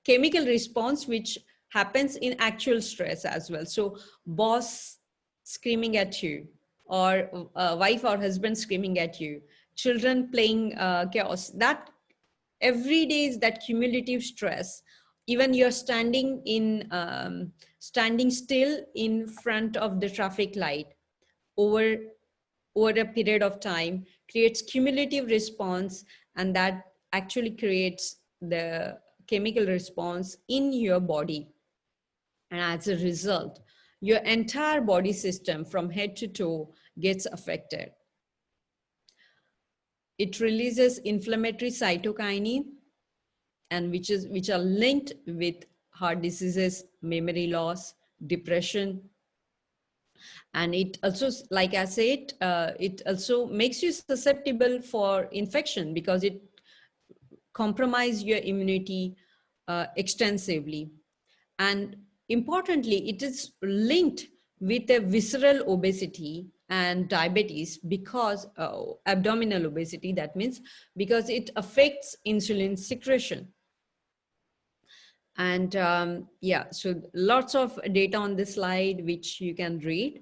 chemical response which happens in actual stress as well. So boss screaming at you, or wife or husband screaming at you, children playing chaos, that every day is that cumulative stress. Even you're standing still in front of the traffic light over a period of time creates cumulative response, and that actually creates the chemical response in your body. And as a result, your entire body system from head to toe gets affected. It releases inflammatory cytokinin, and which are linked with heart diseases, memory loss, depression. And it also, like I said, it also makes you susceptible for infection because it compromises your immunity extensively. And importantly, it is linked with a visceral obesity and diabetes, because abdominal obesity, that means, because it affects insulin secretion. And yeah, so lots of data on this slide, which you can read.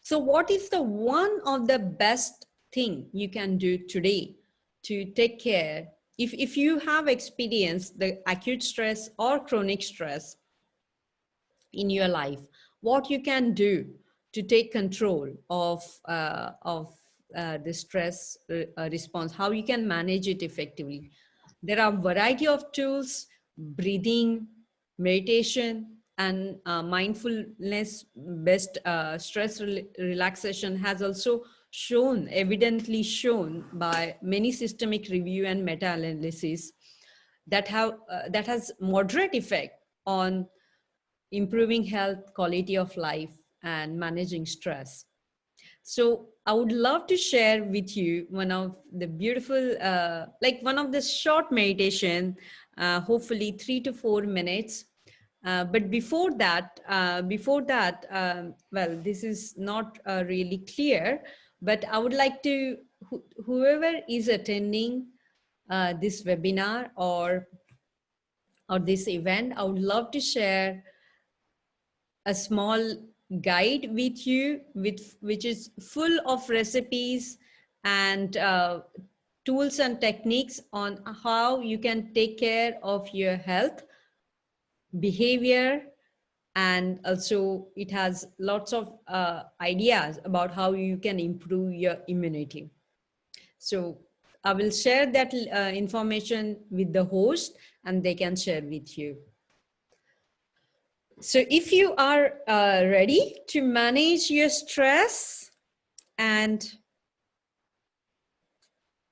So what is the one of the best thing you can do today to take care, if you have experienced the acute stress or chronic stress in your life, what you can do to take control of the stress response, how you can manage it effectively? There are a variety of tools: breathing, meditation, and mindfulness based stress relaxation has also evidently shown by many systemic review and meta-analysis that has moderate effect on improving health, quality of life, and managing stress. So I would love to share with you one of the beautiful, one of the short meditation, hopefully 3 to 4 minutes. But before that, well, this is not really clear, but I would like to, whoever is attending this webinar or this event, I would love to share a small guide with you, which is full of recipes and tools and techniques on how you can take care of your health behavior, and also it has lots of ideas about how you can improve your immunity. So I will share that information with the host and they can share with you. So if you are ready to manage your stress and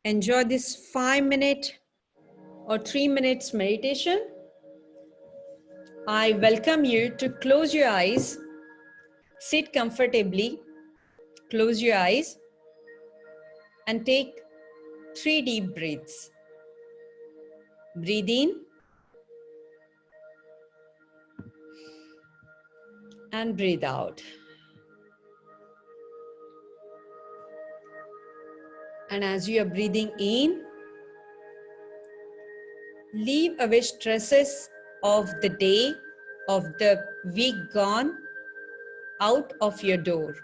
enjoy this 5-minute or 3 minutes meditation, I welcome you to close your eyes, sit comfortably, close your eyes, and take 3 deep breaths. Breathe in and breathe out. And as you are breathing in, leave away stresses of the day, of the week gone, out of your door.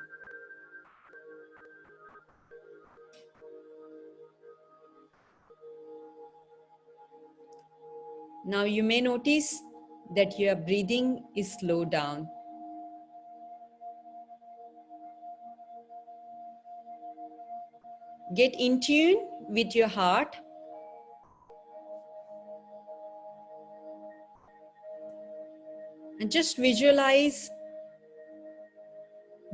Now you may notice that your breathing is slowed down. Get in tune with your heart. And just visualize,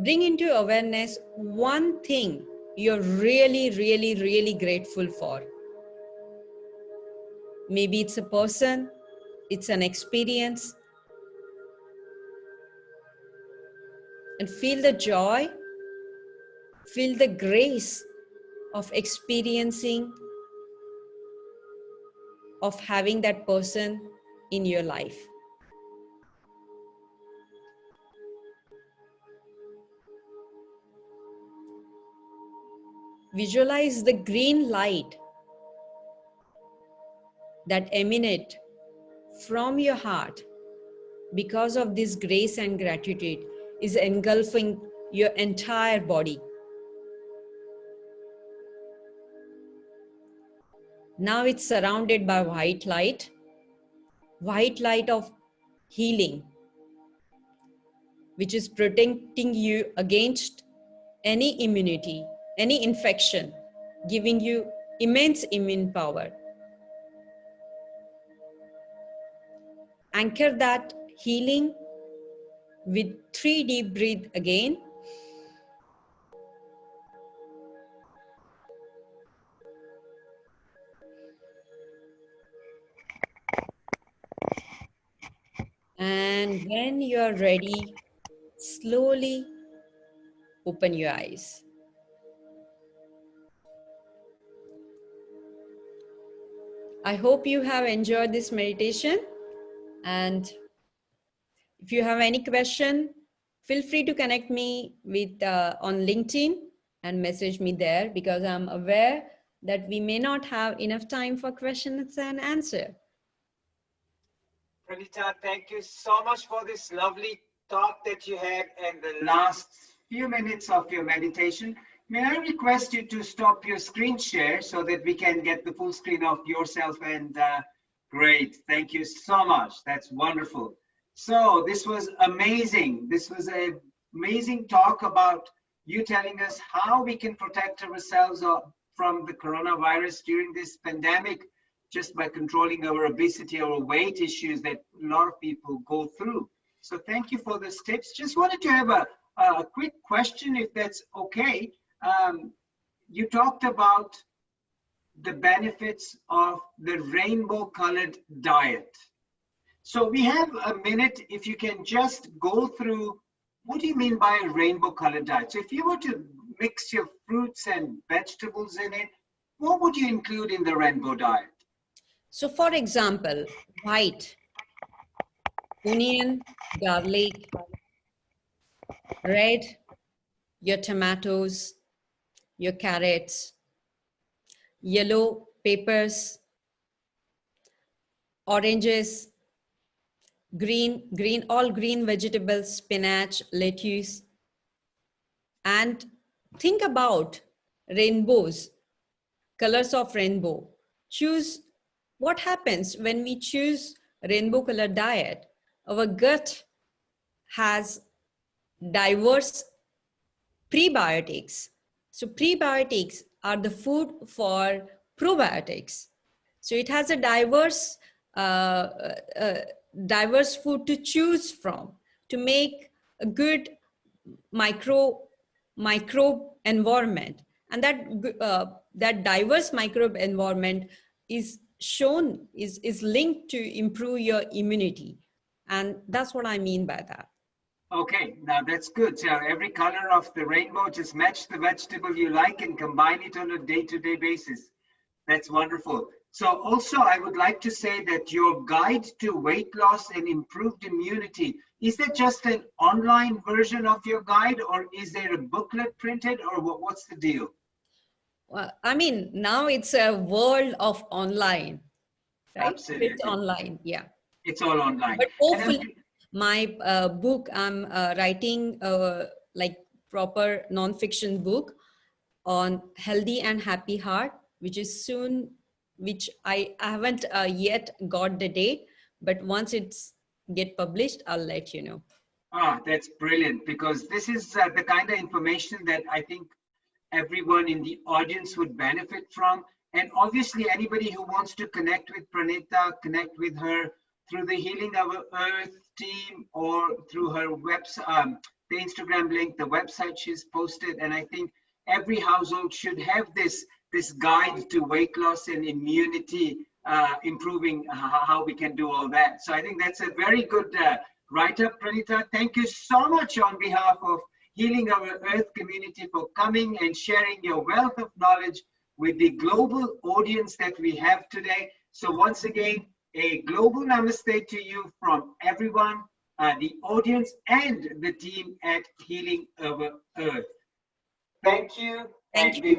bring into awareness one thing you're really, really, really grateful for. Maybe it's a person, it's an experience. And feel the joy, feel the grace of experiencing, of having that person in your life. Visualize the green light that emanates from your heart because of this grace and gratitude is engulfing your entire body. Now it's surrounded by white light of healing, which is protecting you against any immunity, any infection, giving you immense immune power. Anchor that healing with 3 deep breaths again. And when you are ready, slowly open your eyes. I hope you have enjoyed this meditation, and if you have any question, feel free to connect me with on LinkedIn and message me there, because I'm aware that we may not have enough time for questions and answer. Pranita, thank you so much for this lovely talk that you had and the last few minutes of your meditation. May I request you to stop your screen share so that we can get the full screen of yourself? And great, thank you so much. That's wonderful. So this was amazing. This was an amazing talk about you telling us how we can protect ourselves from the coronavirus during this pandemic, just by controlling our obesity, our weight issues that a lot of people go through. So thank you for those tips. Just wanted to have a quick question, if that's okay. You talked about the benefits of the rainbow colored diet. So we have a minute, if you can just go through, what do you mean by a rainbow colored diet? So if you were to mix your fruits and vegetables in it, what would you include in the rainbow diet? So for example, white, onion, garlic; red, your tomatoes, your carrots; yellow, peppers; oranges; green, all green vegetables, spinach, lettuce. And think about rainbows, colors of rainbow. Choose what happens when we choose rainbow color diet. our gut has diverse prebiotics. So prebiotics are the food for probiotics. So it has a diverse food to choose from to make a good microbe environment, and that diverse microbe environment is linked to improve your immunity, and that's what I mean by that. Okay, now that's good. So every color of the rainbow, just match the vegetable you like and combine it on a day-to-day basis. That's wonderful. So also I would like to say that your guide to weight loss and improved immunity, is that just an online version of your guide, or is there a booklet printed, or what's the deal? Well, I mean, now it's a world of online, right? Absolutely. It's online, yeah. It's all online. But hopefully, my book, I'm writing like proper non-fiction book on healthy and happy heart, which is soon, which I haven't yet got the date, but once it's get published, I'll let you know. Ah, that's brilliant, because this is the kind of information that I think everyone in the audience would benefit from. And obviously anybody who wants to connect with Pranita, connect with her through the Healing Our Earth team or through her website, the Instagram link, the website she's posted. And I think every household should have this guide to weight loss and immunity, improving how we can do all that. So I think that's a very good write-up, Pranita. Thank you so much on behalf of Healing Our Earth community for coming and sharing your wealth of knowledge with the global audience that we have today. So once again, a global namaste to you from everyone, the audience and the team at Healing Our Earth. Thank you. Thank and you.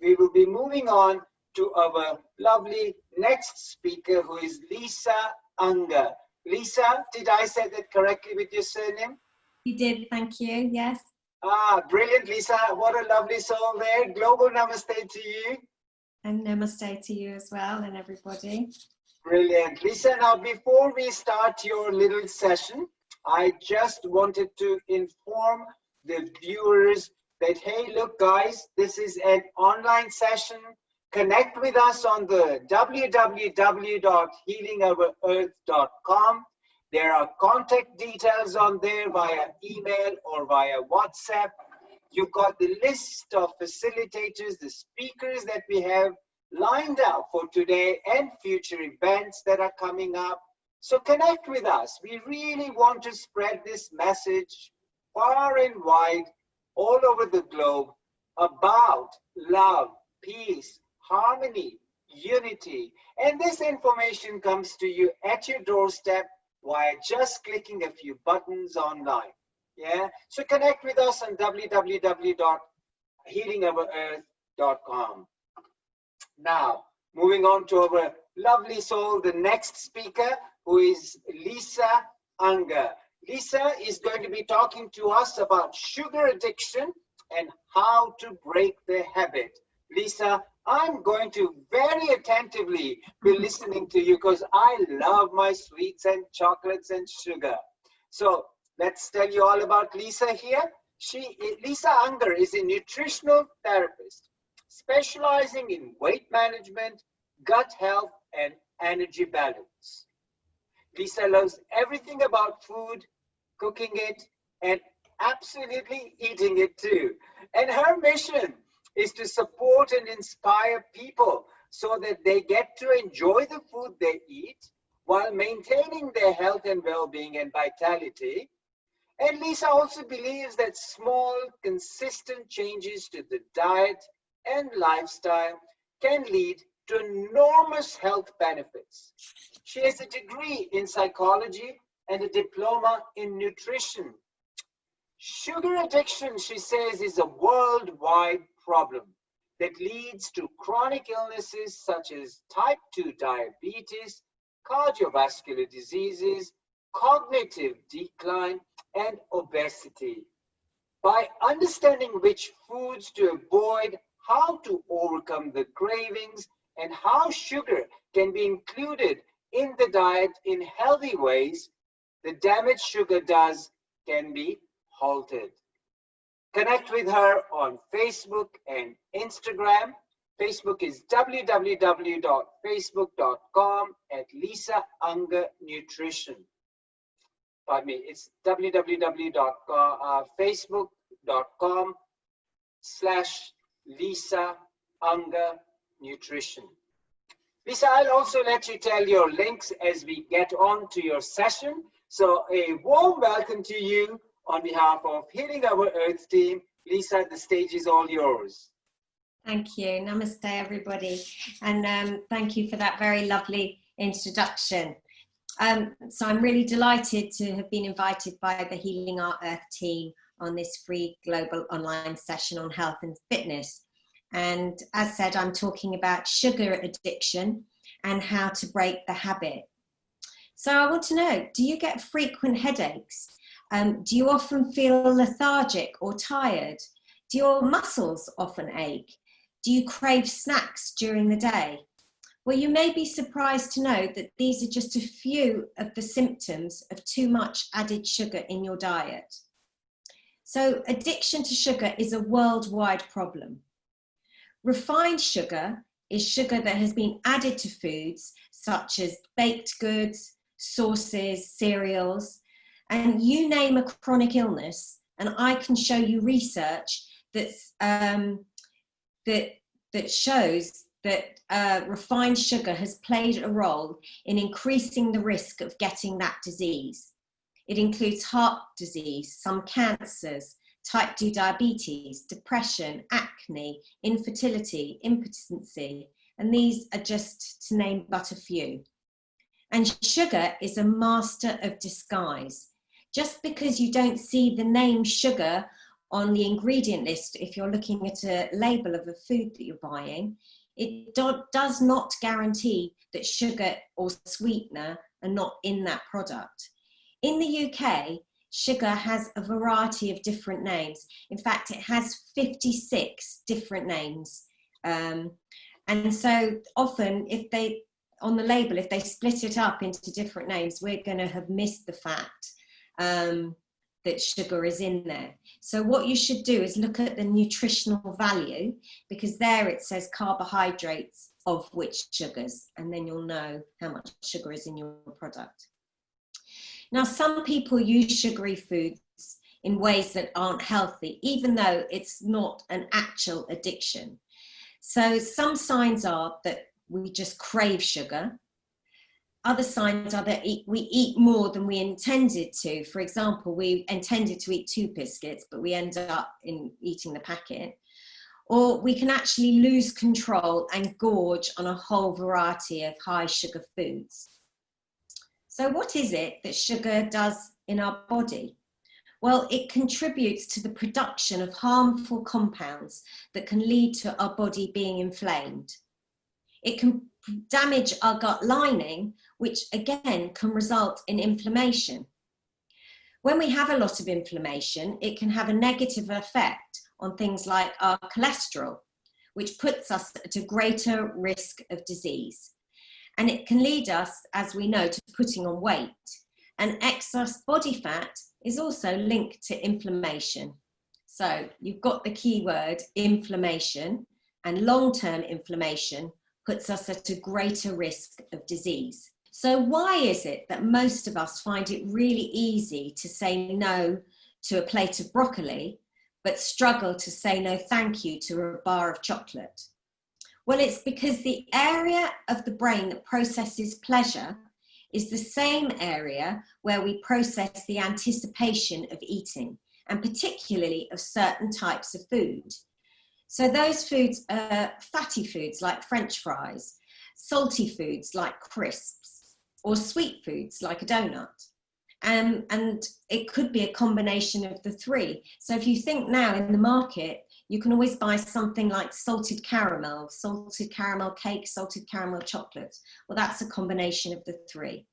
we will be moving on to our lovely next speaker, who is Lisa Unger. Lisa, did I say that correctly with your surname? You did, thank you, yes. Ah, brilliant, Lisa. What a lovely soul there. Global namaste to you. And namaste to you as well and everybody. Brilliant. Lisa, now before we start your little session, I just wanted to inform the viewers that, hey, look, guys, this is an online session. Connect with us on the www.healingourearth.com. There are contact details on there via email or via WhatsApp. You've got the list of facilitators, the speakers that we have lined up for today and future events that are coming up. So connect with us. We really want to spread this message far and wide all over the globe about love, peace, harmony, unity. And this information comes to you at your doorstep via just clicking a few buttons online. Yeah, so connect with us on www.healingourearth.com. Now, moving on to our lovely soul, the next speaker, who is Lisa Unger. Lisa is going to be talking to us about sugar addiction and how to break the habit. Lisa, I'm going to very attentively be listening to you because I love my sweets and chocolates and sugar. So let's tell you all about Lisa here. Lisa Unger is a nutritional therapist specializing in weight management, gut health, and energy balance. Lisa loves everything about food, cooking it, and absolutely eating it too. And her mission is to support and inspire people so that they get to enjoy the food they eat while maintaining their health and well-being and vitality. And Lisa also believes that small, consistent changes to the diet and lifestyle can lead to enormous health benefits. She has a degree in psychology and a diploma in nutrition. Sugar addiction, she says, is a worldwide problem that leads to chronic illnesses such as type 2 diabetes, cardiovascular diseases, cognitive decline, and obesity. By understanding which foods to avoid, how to overcome the cravings, and how sugar can be included in the diet in healthy ways, the damage sugar does can be halted. Connect with her on Facebook and Instagram. Facebook is www.facebook.com/Lisa Unger Nutrition. Pardon me, it's www.facebook.com/Lisa Unger Nutrition. Lisa, I'll also let you tell your links as we get on to your session. So a warm welcome to you on behalf of Healing Our Earth team. Lisa, the stage is all yours. Thank you. Namaste, everybody. And thank you for that very lovely introduction. So I'm really delighted to have been invited by the Healing Our Earth team on this free global online session on health and fitness. And as said, I'm talking about sugar addiction and how to break the habit. So I want to know, do you get frequent headaches? Do you often feel lethargic or tired? Do your muscles often ache? Do you crave snacks during the day? Well, you may be surprised to know that these are just a few of the symptoms of too much added sugar in your diet. So addiction to sugar is a worldwide problem. Refined sugar is sugar that has been added to foods such as baked goods, sauces, cereals, and you name a chronic illness, and I can show you research that's, that shows that refined sugar has played a role in increasing the risk of getting that disease. It includes heart disease, some cancers, type 2 diabetes, depression, acne, infertility, impotency, and these are just to name but a few. And sugar is a master of disguise. Just because you don't see the name sugar on the ingredient list, if you're looking at a label of a food that you're buying, it does not guarantee that sugar or sweetener are not in that product. In the UK, sugar has a variety of different names. In fact, it has 56 different names. And so often, if they, on the label, if they split it up into different names, we're going to have missed the fact that sugar is in there. So what you should do is look at the nutritional value, because there it says carbohydrates of which sugars, and then you'll know how much sugar is in your product. Now, some people use sugary foods in ways that aren't healthy, even though it's not an actual addiction. So some signs are that we just crave sugar. Other signs are that we eat more than we intended to. For example, we intended to eat 2 biscuits, but we end up eating the packet. Or we can actually lose control and gorge on a whole variety of high sugar foods. So what is it that sugar does in our body? Well, it contributes to the production of harmful compounds that can lead to our body being inflamed. It can damage our gut lining, which again can result in inflammation. When we have a lot of inflammation, it can have a negative effect on things like our cholesterol, which puts us at a greater risk of disease. And it can lead us, as we know, to putting on weight. And excess body fat is also linked to inflammation. So you've got the key word inflammation, and long-term inflammation puts us at a greater risk of disease. So why is it that most of us find it really easy to say no to a plate of broccoli, but struggle to say no thank you to a bar of chocolate? Well, it's because the area of the brain that processes pleasure is the same area where we process the anticipation of eating, and particularly of certain types of food. So those foods are fatty foods like French fries, salty foods like crisps, or sweet foods like a donut. And it could be a combination of the three. So if you think now in the market, you can always buy something like salted caramel cake, salted caramel chocolate. Well, that's a combination of the three.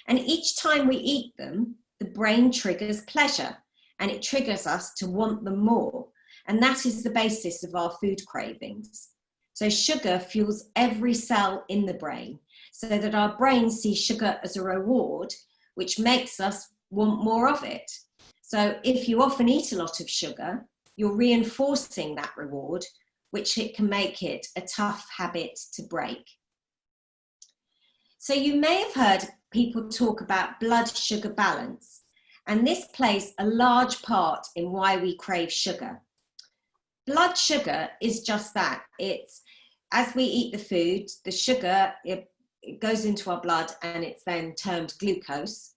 And each time we eat them, the brain triggers pleasure, and it triggers us to want them more. And that is the basis of our food cravings. So sugar fuels every cell in the brain, so that our brain sees sugar as a reward, which makes us want more of it. So if you often eat a lot of sugar, you're reinforcing that reward, which it can make it a tough habit to break. So you may have heard people talk about blood sugar balance, and this plays a large part in why we crave sugar. Blood sugar is just that. It's, as we eat the food, the sugar, it goes into our blood and it's then termed glucose.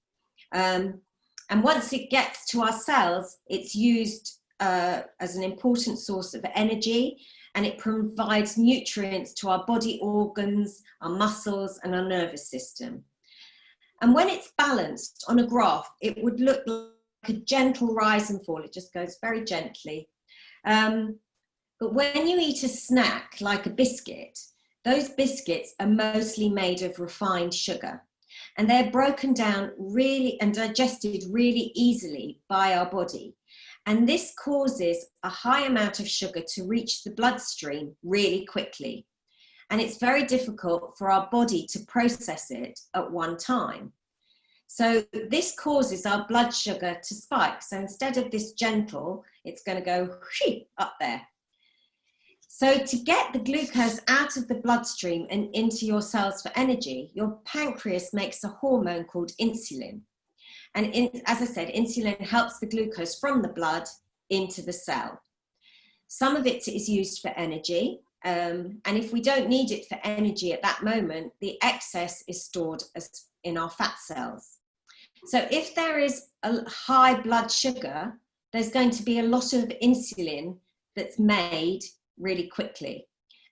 And once it gets to our cells, it's used as an important source of energy, and it provides nutrients to our body organs, our muscles, and our nervous system. And when it's balanced on a graph, it would look like a gentle rise and fall. It just goes very gently. But when you eat a snack like a biscuit, those biscuits are mostly made of refined sugar, and they're broken down really and digested really easily by our body. And this causes a high amount of sugar to reach the bloodstream really quickly. And it's very difficult for our body to process it at one time. So this causes our blood sugar to spike. So instead of this gentle, it's going to go up there. So to get the glucose out of the bloodstream and into your cells for energy, your pancreas makes a hormone called insulin. And as I said, insulin helps the glucose from the blood into the cell. Some of it is used for energy. And if we don't need it for energy at that moment, the excess is stored as in our fat cells. So if there is a high blood sugar, there's going to be a lot of insulin that's made really quickly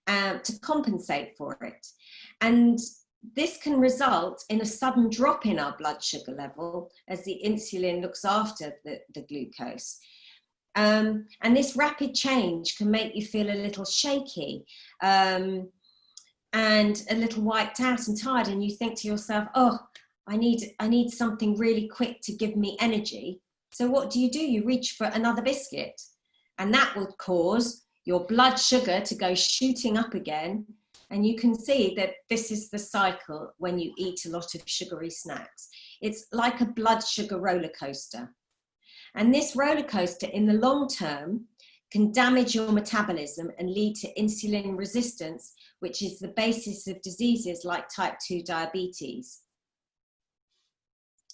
to compensate for it. And this can result in a sudden drop in our blood sugar level as the insulin looks after the glucose. And this rapid change can make you feel a little shaky and a little wiped out and tired, and you think to yourself, oh, I need something really quick to give me energy. So what do? You reach for another biscuit, and that will cause your blood sugar to go shooting up again. And you can see that this is the cycle when you eat a lot of sugary snacks. It's like a blood sugar roller coaster. And this roller coaster in the long term can damage your metabolism and lead to insulin resistance, which is the basis of diseases like type 2 diabetes.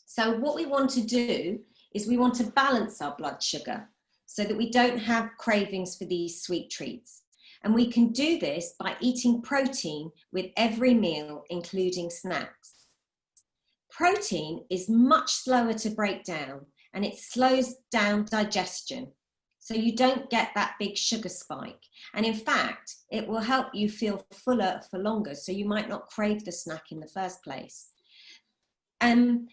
So what we want to do is we want to balance our blood sugar so that we don't have cravings for these sweet treats. And we can do this by eating protein with every meal, including snacks. Protein is much slower to break down, and it slows down digestion. So you don't get that big sugar spike. And in fact, it will help you feel fuller for longer, so you might not crave the snack in the first place. And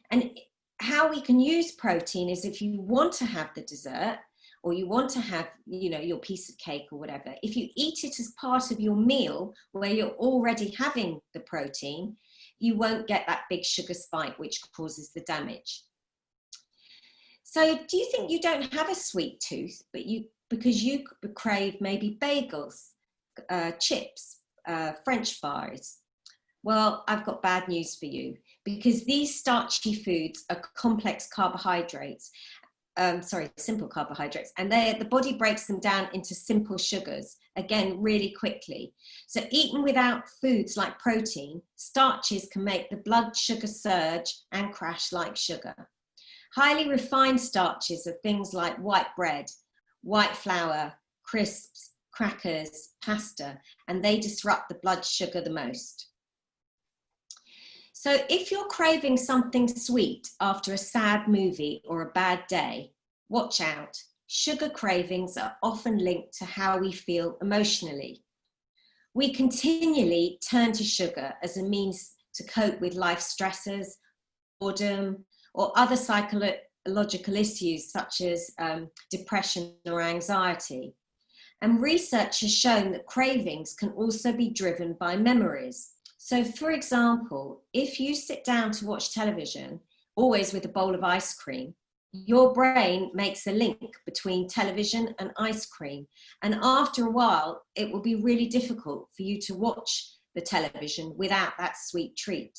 how we can use protein is if you want to have the dessert, or you want to have, your piece of cake or whatever, if you eat it as part of your meal where you're already having the protein, you won't get that big sugar spike, which causes the damage. So do you think you don't have a sweet tooth, because you crave maybe bagels, chips, French fries? Well, I've got bad news for you, because these starchy foods are complex carbohydrates. Simple carbohydrates, and the body breaks them down into simple sugars, again, really quickly. So eaten without foods like protein, starches can make the blood sugar surge and crash like sugar. Highly refined starches are things like white bread, white flour, crisps, crackers, pasta, and they disrupt the blood sugar the most. So if you're craving something sweet after a sad movie or a bad day, watch out. Sugar cravings are often linked to how we feel emotionally. We continually turn to sugar as a means to cope with life stresses, boredom, or other psychological issues such as depression or anxiety. And research has shown that cravings can also be driven by memories. So for example, if you sit down to watch television, always with a bowl of ice cream, your brain makes a link between television and ice cream. And after a while, it will be really difficult for you to watch the television without that sweet treat.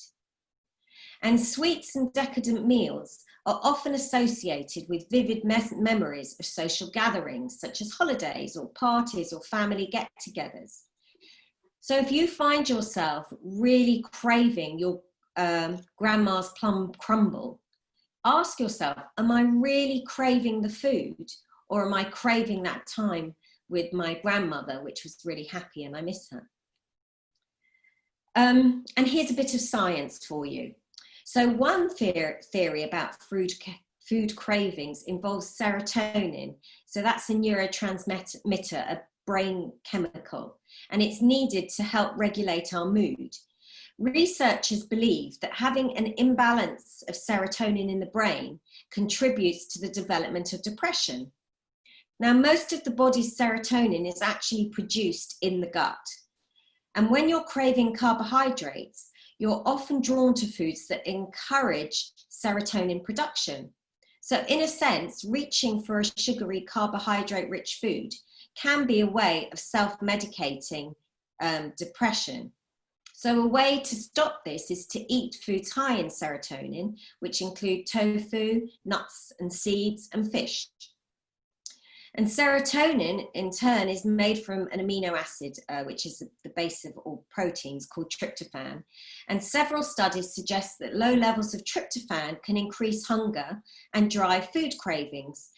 And sweets and decadent meals are often associated with vivid memories of social gatherings, such as holidays or parties or family get-togethers. So if you find yourself really craving your grandma's plum crumble, ask yourself, am I really craving the food, or am I craving that time with my grandmother, which was really happy and I miss her? And here's a bit of science for you. So one theory about food cravings involves serotonin. So that's a neurotransmitter, a brain chemical, and it's needed to help regulate our mood. Researchers believe that having an imbalance of serotonin in the brain contributes to the development of depression. Now, most of the body's serotonin is actually produced in the gut. And when you're craving carbohydrates, you're often drawn to foods that encourage serotonin production. So in a sense, reaching for a sugary, carbohydrate-rich food can be a way of self-medicating depression. So a way to stop this is to eat foods high in serotonin, which include tofu, nuts and seeds, and fish. And serotonin, in turn, is made from an amino acid, which is the base of all proteins, called tryptophan. And several studies suggest that low levels of tryptophan can increase hunger and drive food cravings,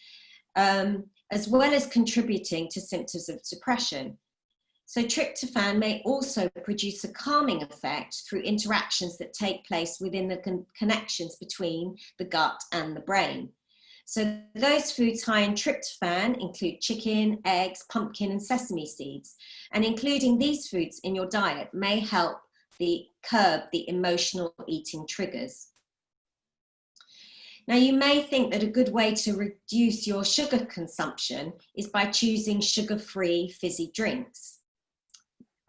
as well as contributing to symptoms of depression. So tryptophan may also produce a calming effect through interactions that take place within the connections between the gut and the brain. So those foods high in tryptophan include chicken, eggs, pumpkin, and sesame seeds. And including these foods in your diet may help curb the emotional eating triggers. Now, you may think that a good way to reduce your sugar consumption is by choosing sugar-free fizzy drinks.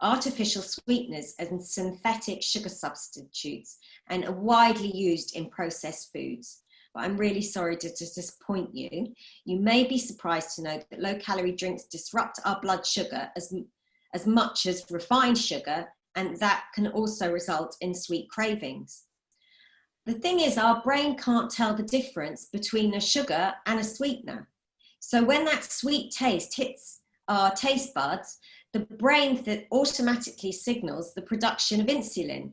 Artificial sweeteners and synthetic sugar substitutes and are widely used in processed foods. But I'm really sorry to disappoint you. You may be surprised to know that low-calorie drinks disrupt our blood sugar as much as refined sugar, and that can also result in sweet cravings. The thing is, our brain can't tell the difference between a sugar and a sweetener. So when that sweet taste hits our taste buds, the brain that automatically signals the production of insulin.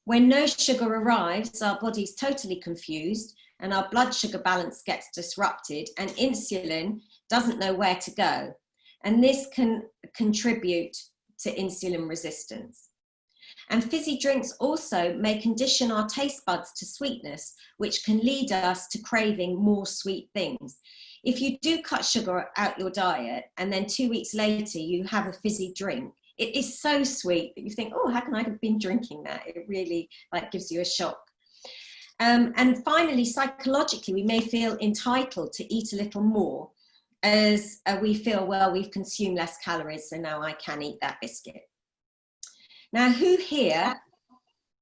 When no sugar arrives, our body's totally confused and our blood sugar balance gets disrupted and insulin doesn't know where to go. And this can contribute to insulin resistance. And fizzy drinks also may condition our taste buds to sweetness, which can lead us to craving more sweet things. If you do cut sugar out your diet and then 2 weeks later you have a fizzy drink, it is so sweet that you think, oh, how can I have been drinking that? It really gives you a shock. And finally, psychologically, we may feel entitled to eat a little more as we feel, well, we've consumed less calories, so now I can eat that biscuit. Now, who here,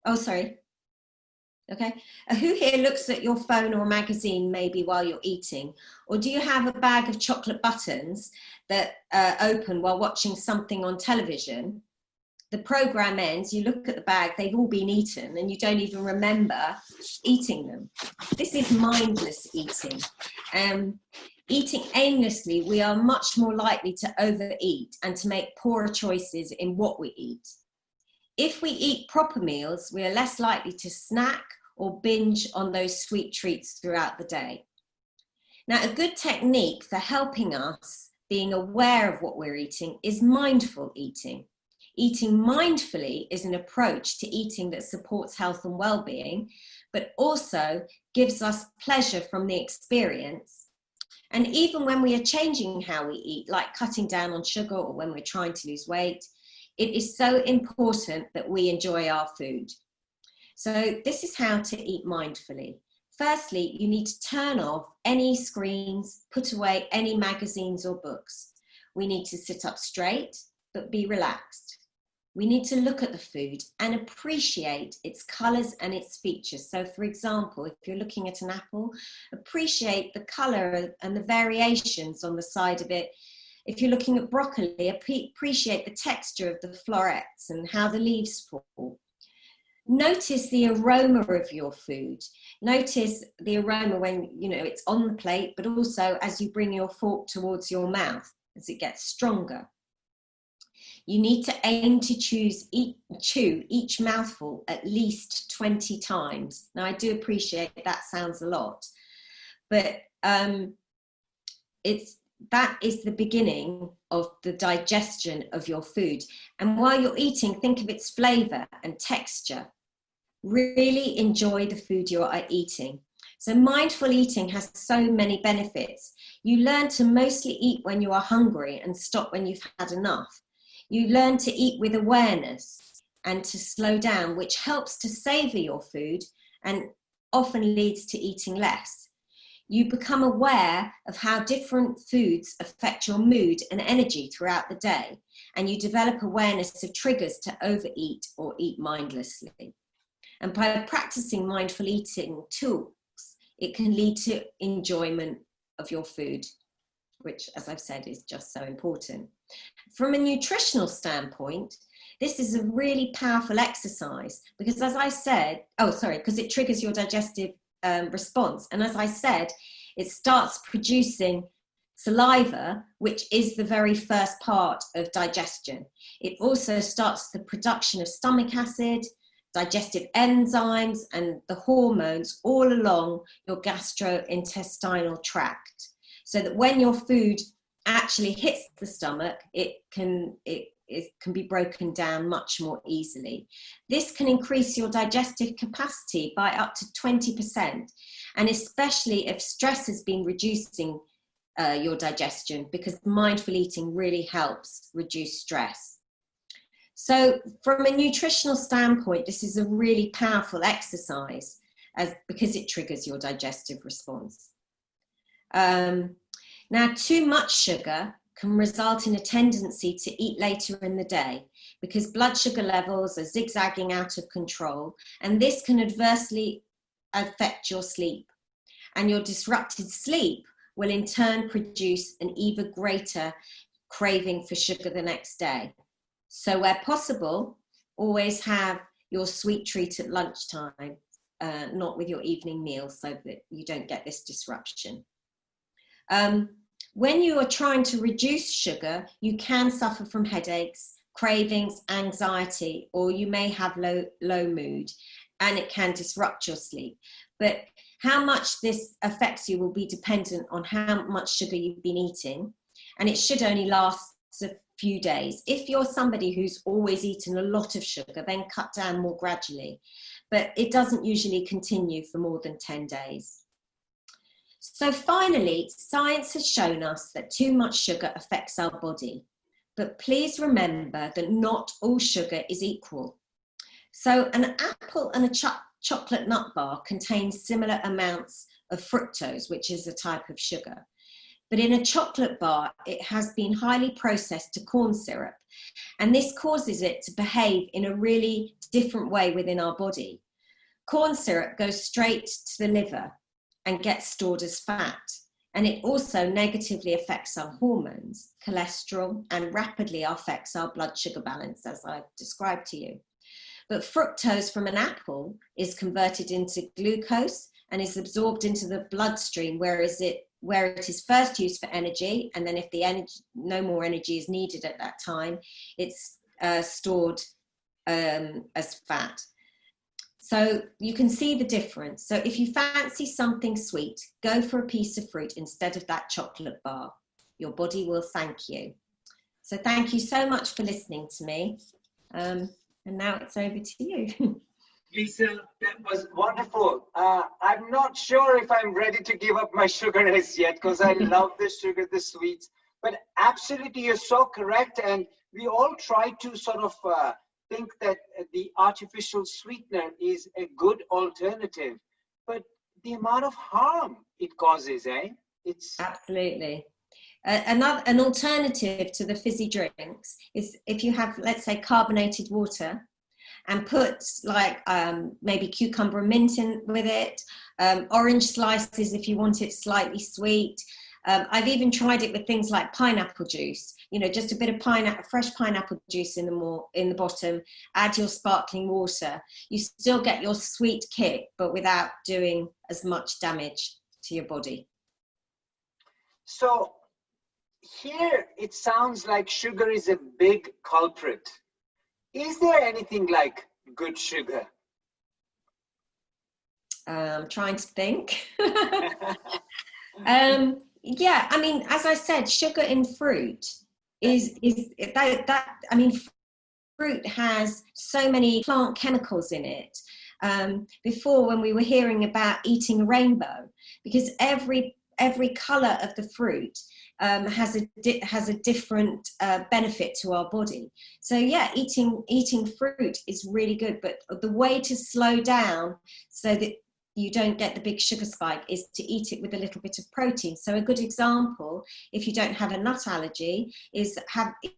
oh, sorry. Okay, who here looks at your phone or magazine maybe while you're eating? Or do you have a bag of chocolate buttons that open while watching something on television? The program ends, you look at the bag, they've all been eaten and you don't even remember eating them. This is mindless eating. Eating aimlessly, we are much more likely to overeat and to make poorer choices in what we eat. If we eat proper meals, we are less likely to snack or binge on those sweet treats throughout the day. Now, a good technique for helping us being aware of what we're eating is mindful eating. Eating mindfully is an approach to eating that supports health and well-being, but also gives us pleasure from the experience. And even when we are changing how we eat, like cutting down on sugar or when we're trying to lose weight, it is so important that we enjoy our food. So this is how to eat mindfully. Firstly, you need to turn off any screens, put away any magazines or books. We need to sit up straight, but be relaxed. We need to look at the food and appreciate its colors and its features. So for example, if you're looking at an apple, appreciate the color and the variations on the side of it. If you're looking at broccoli, appreciate the texture of the florets and how the leaves fall. Notice the aroma of your food. Notice the aroma when, you know, it's on the plate, but also as you bring your fork towards your mouth, as it gets stronger. You need to aim to chew each mouthful at least 20 times. Now, I do appreciate that sounds a lot, but that is the beginning of the digestion of your food. And while you're eating, think of its flavor and texture. Really enjoy the food you are eating. So mindful eating has so many benefits. You learn to mostly eat when you are hungry and stop when you've had enough. You learn to eat with awareness and to slow down, which helps to savor your food and often leads to eating less. You become aware of how different foods affect your mood and energy throughout the day, and you develop awareness of triggers to overeat or eat mindlessly. And by practicing mindful eating tools, it can lead to enjoyment of your food, which, as I've said, is just so important. From a nutritional standpoint, this is a really powerful exercise because, as I said, because it triggers your digestive response. And as I said, it starts producing saliva, which is the very first part of digestion. It also starts the production of stomach acid, digestive enzymes, and the hormones all along your gastrointestinal tract, so that when your food actually hits the stomach, it can be broken down much more easily. This can increase your digestive capacity by up to 20%, and especially if stress has been reducing your digestion, because mindful eating really helps reduce stress. So from a nutritional standpoint, this is a really powerful exercise because it triggers your digestive response. Now, too much sugar can result in a tendency to eat later in the day because blood sugar levels are zigzagging out of control, and this can adversely affect your sleep. And your disrupted sleep will in turn produce an even greater craving for sugar the next day. So where possible, always have your sweet treat at lunchtime, not with your evening meal, so that you don't get this disruption. When you are trying to reduce sugar, you can suffer from headaches, cravings, anxiety, or you may have low mood, and it can disrupt your sleep. But how much this affects you will be dependent on how much sugar you've been eating, and it should only last a few days. If you're somebody who's always eaten a lot of sugar, then cut down more gradually, but it doesn't usually continue for more than 10 days. So finally, science has shown us that too much sugar affects our body, but please remember that not all sugar is equal. So an apple and a chocolate nut bar contain similar amounts of fructose, which is a type of sugar. But in a chocolate bar, it has been highly processed to corn syrup, and this causes it to behave in a really different way within our body. Corn syrup goes straight to the liver and gets stored as fat, and it also negatively affects our hormones, cholesterol, and rapidly affects our blood sugar balance, as I've described to you. But fructose from an apple is converted into glucose and is absorbed into the bloodstream, where it is first used for energy, and then if no more energy is needed at that time, it's stored as fat. So you can see the difference. So if you fancy something sweet, go for a piece of fruit instead of that chocolate bar. Your body will thank you. So thank you so much for listening to me. And now it's over to you. Lisa, that was wonderful. I'm not sure if I'm ready to give up my sugar as yet, because I love the sugar, the sweets. But absolutely, you're so correct. And we all try to sort of think that the artificial sweetener is a good alternative. But the amount of harm it causes, It's absolutely. An alternative to the fizzy drinks is if you have, let's say, carbonated water, and put like maybe cucumber and mint in with it, orange slices if you want it slightly sweet, I've even tried it with things like pineapple juice, you know, just a bit of fresh pineapple juice in the bottom, add your sparkling water. You still get your sweet kick, but without doing as much damage to your body. So here it sounds like sugar is a big culprit. Is there anything like good sugar? I'm trying to think. Yeah, I mean, as I said, sugar in fruit is that. I mean, fruit has so many plant chemicals in it. Before, when we were hearing about eating a rainbow, because every color of the fruit has a different benefit to our body. So yeah, eating fruit is really good, but the way to slow down so that you don't get the big sugar spike is to eat it with a little bit of protein. So a good example, if you don't have a nut allergy, is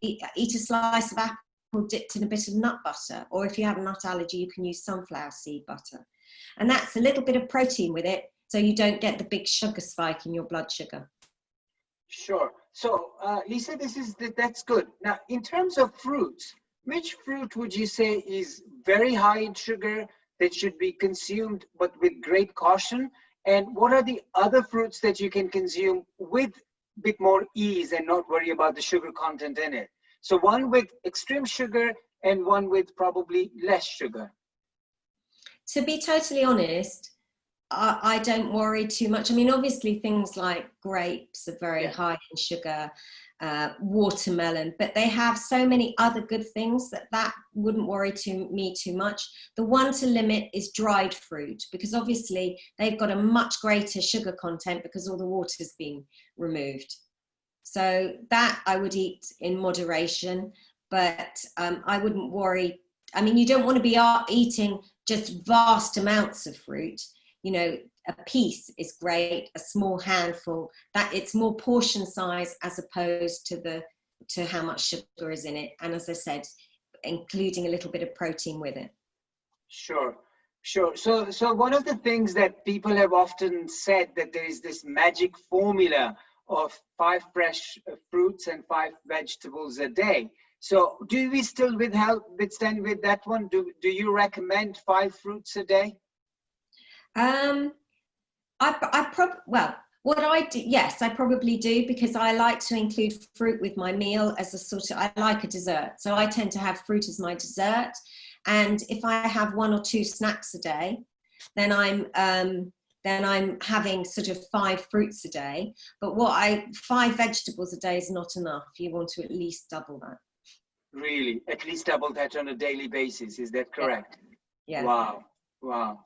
eat a slice of apple dipped in a bit of nut butter, or if you have a nut allergy, you can use sunflower seed butter. And that's a little bit of protein with it, so you don't get the big sugar spike in your blood sugar. Sure. So Lisa, that's good. Now, in terms of fruits, which fruit would you say is very high in sugar that should be consumed but with great caution? And what are the other fruits that you can consume with a bit more ease and not worry about the sugar content in it? So one with extreme sugar and one with probably less sugar. To be totally honest, I don't worry too much. I mean, obviously things like grapes are very high in sugar, watermelon, but they have so many other good things that wouldn't worry me too much. The one to limit is dried fruit, because obviously they've got a much greater sugar content because all the water's been removed. So that I would eat in moderation, but I wouldn't worry. I mean, you don't want to be eating just vast amounts of fruit. You know, a piece is great, a small handful, that it's more portion size as opposed to how much sugar is in it. And as I said, including a little bit of protein with it. Sure. So one of the things that people have often said, that there is this magic formula of 5 fresh fruits and 5 vegetables a day. So do we still withstand with that one? Do you recommend 5 fruits a day? What I do, yes, I probably do, because I like to include fruit with my meal as a sort of, I like a dessert. So I tend to have fruit as my dessert. And if I have 1 or 2 snacks a day, then I'm having sort of 5 fruits a day. But 5 vegetables a day is not enough. You want to at least double that. Really? At least double that on a daily basis. Is that correct? Yeah. Wow.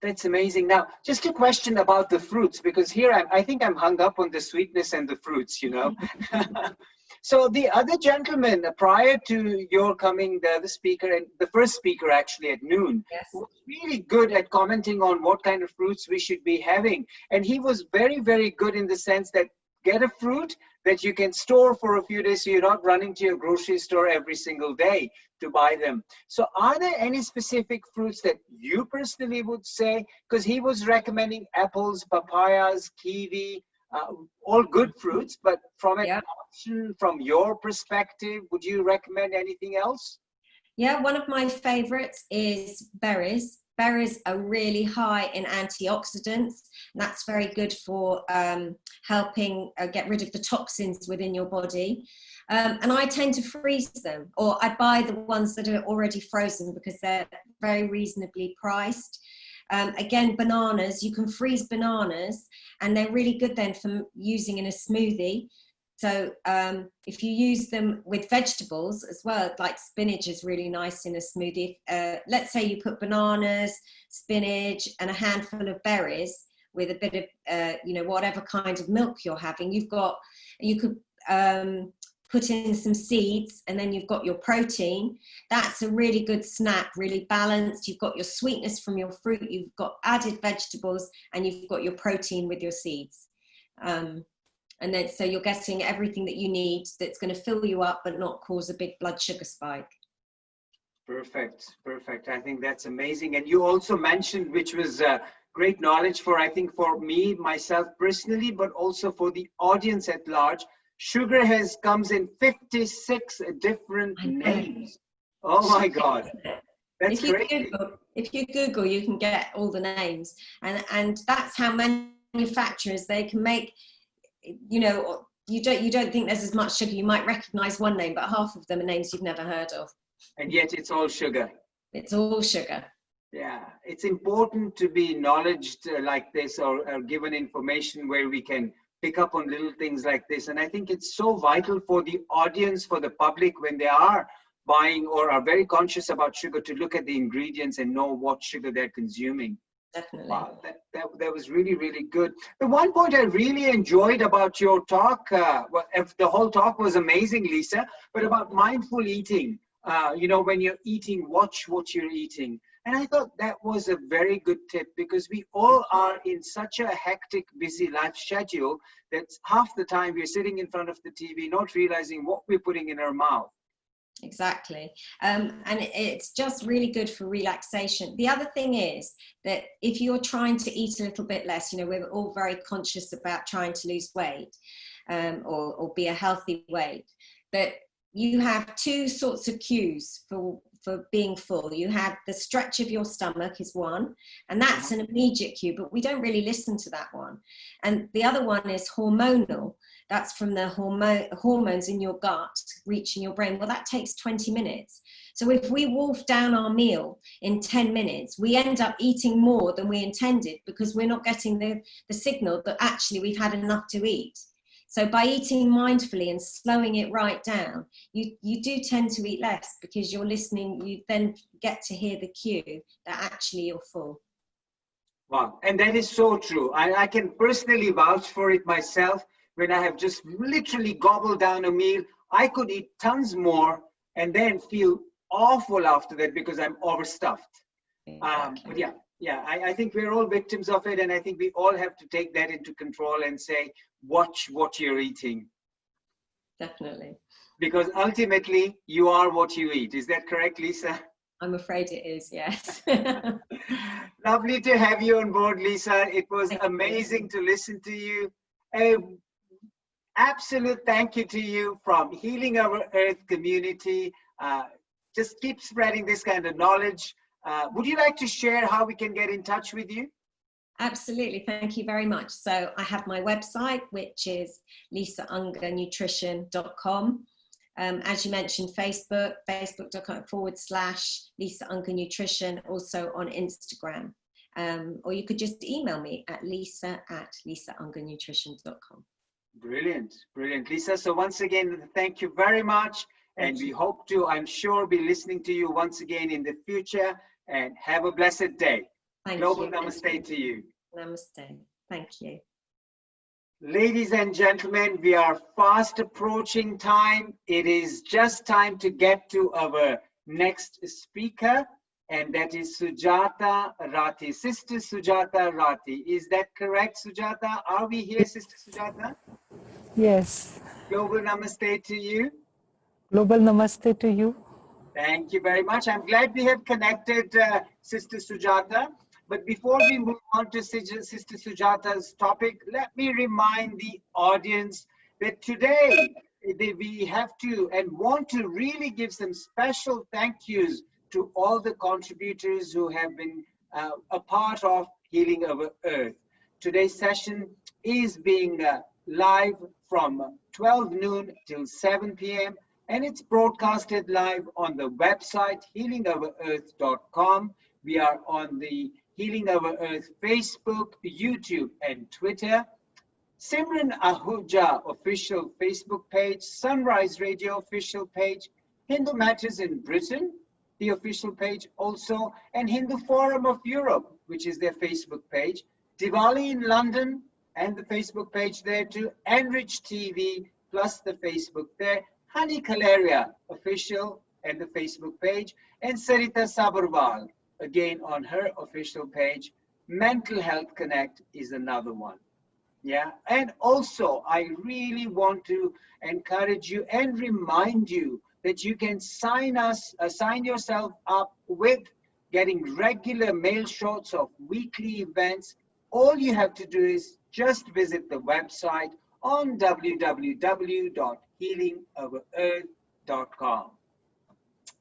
That's amazing. Now, just a question about the fruits, because here I think I'm hung up on the sweetness and the fruits, you know. So the other gentleman, prior to your coming, the other speaker, and the first speaker actually at noon, was really good at commenting on what kind of fruits we should be having. And he was very, very good in the sense that get a fruit that you can store for a few days, so you're not running to your grocery store every single day to buy them. So are there any specific fruits that you personally would say, because he was recommending apples, papayas, kiwi, all good fruits, but from an option, from your perspective, would you recommend anything else? Yeah, one of my favorites is berries. Berries are really high in antioxidants, and that's very good for helping get rid of the toxins within your body. And I tend to freeze them, or I buy the ones that are already frozen because they're very reasonably priced. Again, bananas, you can freeze bananas, and they're really good then for using in a smoothie. So if you use them with vegetables as well, like spinach is really nice in a smoothie. Let's say you put bananas, spinach, and a handful of berries with a bit of, whatever kind of milk you're having. You could put in some seeds, and then you've got your protein. That's a really good snack, really balanced. You've got your sweetness from your fruit, you've got added vegetables, and you've got your protein with your seeds. And then, so you're getting everything that you need that's going to fill you up but not cause a big blood sugar spike. Perfect. I think that's amazing. And you also mentioned, which was great knowledge for, I think, for me, myself personally, but also for the audience at large. Sugar comes in 56 different I know. names. Oh my God. That's If you Google, you can get all the names, and that's how manufacturers, they can make, you know, you don't think there's as much sugar. You might recognize one name, but half of them are names you've never heard of. And yet it's all sugar. It's all sugar. Yeah, it's important to be acknowledged like this, or given information where we can pick up on little things like this. And I think it's so vital for the audience, for the public, when they are buying or are very conscious about sugar, to look at the ingredients and know what sugar they're consuming. Definitely. Wow, that was really, really good. The one point I really enjoyed about your talk, well, the whole talk was amazing, Lisa, but about mindful eating. You know, when you're eating, watch what you're eating. And I thought that was a very good tip, because we all are in such a hectic, busy life schedule that half the time we're sitting in front of the TV, not realizing what we're putting in our mouth. Exactly. And it's just really good for relaxation. The other thing is that if you're trying to eat a little bit less, you know, we're all very conscious about trying to lose weight, or be a healthy weight, that you have two sorts of cues for being full. You have the stretch of your stomach is one, and that's an immediate cue, but we don't really listen to that one. And the other one is hormonal. That's from the hormones in your gut reaching your brain. Well, that takes 20 minutes. So if we wolf down our meal in 10 minutes, we end up eating more than we intended, because we're not getting the signal that actually we've had enough to eat. So by eating mindfully and slowing it right down, you do tend to eat less, because you're listening. You then get to hear the cue that actually you're full. Wow, and that is so true. I can personally vouch for it myself. When I have just literally gobbled down a meal, I could eat tons more and then feel awful after that because I'm overstuffed. But yeah, I think we're all victims of it, and I think we all have to take that into control and say, watch what you're eating. Definitely. Because ultimately, you are what you eat. Is that correct, Lisa? I'm afraid it is, yes. Lovely to have you on board, Lisa. It was amazing to listen to you. Absolute thank you to you from Healing Our Earth community. Just keep spreading this kind of knowledge. Would you like to share how we can get in touch with you? Absolutely, thank you very much. So I have my website, which is lisaunger.nutrition.com. As you mentioned, Facebook, facebook.com/Lisa Unger Nutrition, also on Instagram. Or you could just email me at lisa@lisaunger.nutrition.com. Brilliant, brilliant, Lisa. So once again, thank you very much. And we hope to, I'm sure, be listening to you once again in the future. And have a blessed day. Global namaste to you. Namaste. Thank you. Ladies and gentlemen, we are fast approaching time. It is just time to get to our next speaker, and that is Sujata Rathi. Sister Sujata Rathi. Is that correct, Sujata? Are we here, Sister Sujata? Yes. Global namaste to you. Global namaste to you. Thank you very much. I'm glad we have connected, Sister Sujata. But before we move on to Sister Sujata's topic, let me remind the audience that today we have to and want to really give some special thank yous to all the contributors who have been a part of Healing Our Earth. Today's session is being live from 12 noon till 7 p.m. and it's broadcasted live on the website healingourearth.com. We are on the Healing Our Earth Facebook, YouTube, and Twitter. Simran Ahuja official Facebook page, Sunrise Radio official page, Hindu Matters in Britain, the official page also, and Hindu Forum of Europe, which is their Facebook page, Diwali in London, and the Facebook page there too, Enrich TV, plus the Facebook there, Honey Kalaria official and the Facebook page, and Sarita Sabarwal, again on her official page. Mental Health Connect is another one. Yeah, and also I really want to encourage you and remind you that you can sign yourself up with getting regular mail shots of weekly events, all you have to do is just visit the website on www.healingoverearth.com.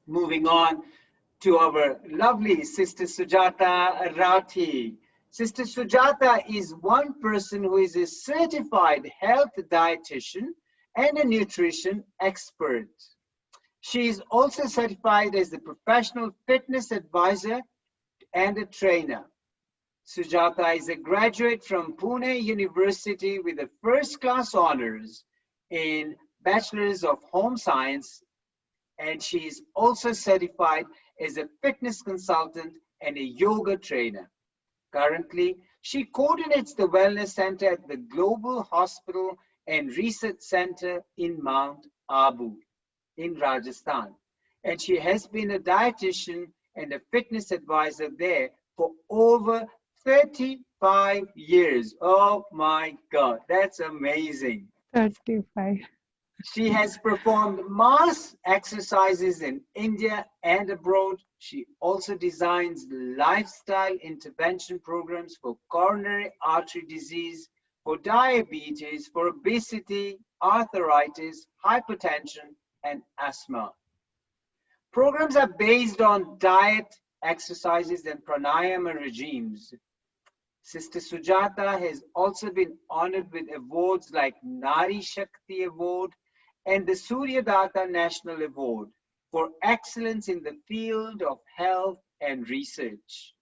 Moving on to our lovely Sister Sujata Rathi. Sister Sujata is one person who is a certified health dietitian and a nutrition expert. She is also certified as a professional fitness advisor and a trainer. Sujata is a graduate from Pune University with a first-class honors in Bachelor's of Home Science, and she is also certified as a fitness consultant and a yoga trainer. Currently, she coordinates the Wellness Center at the Global Hospital and Research Center in Mount Abu in Rajasthan. And she has been a dietitian and a fitness advisor there for over 35 years. Oh my God, that's amazing. 35. She has performed mass exercises in India and abroad. She also designs lifestyle intervention programs for coronary artery disease, for diabetes, for obesity, arthritis, hypertension, and asthma. Programs are based on diet, exercises, and pranayama regimes. Sister Sujata has also been honored with awards like Nari Shakti Award and the Surya Datta National Award for excellence in the field of health and research.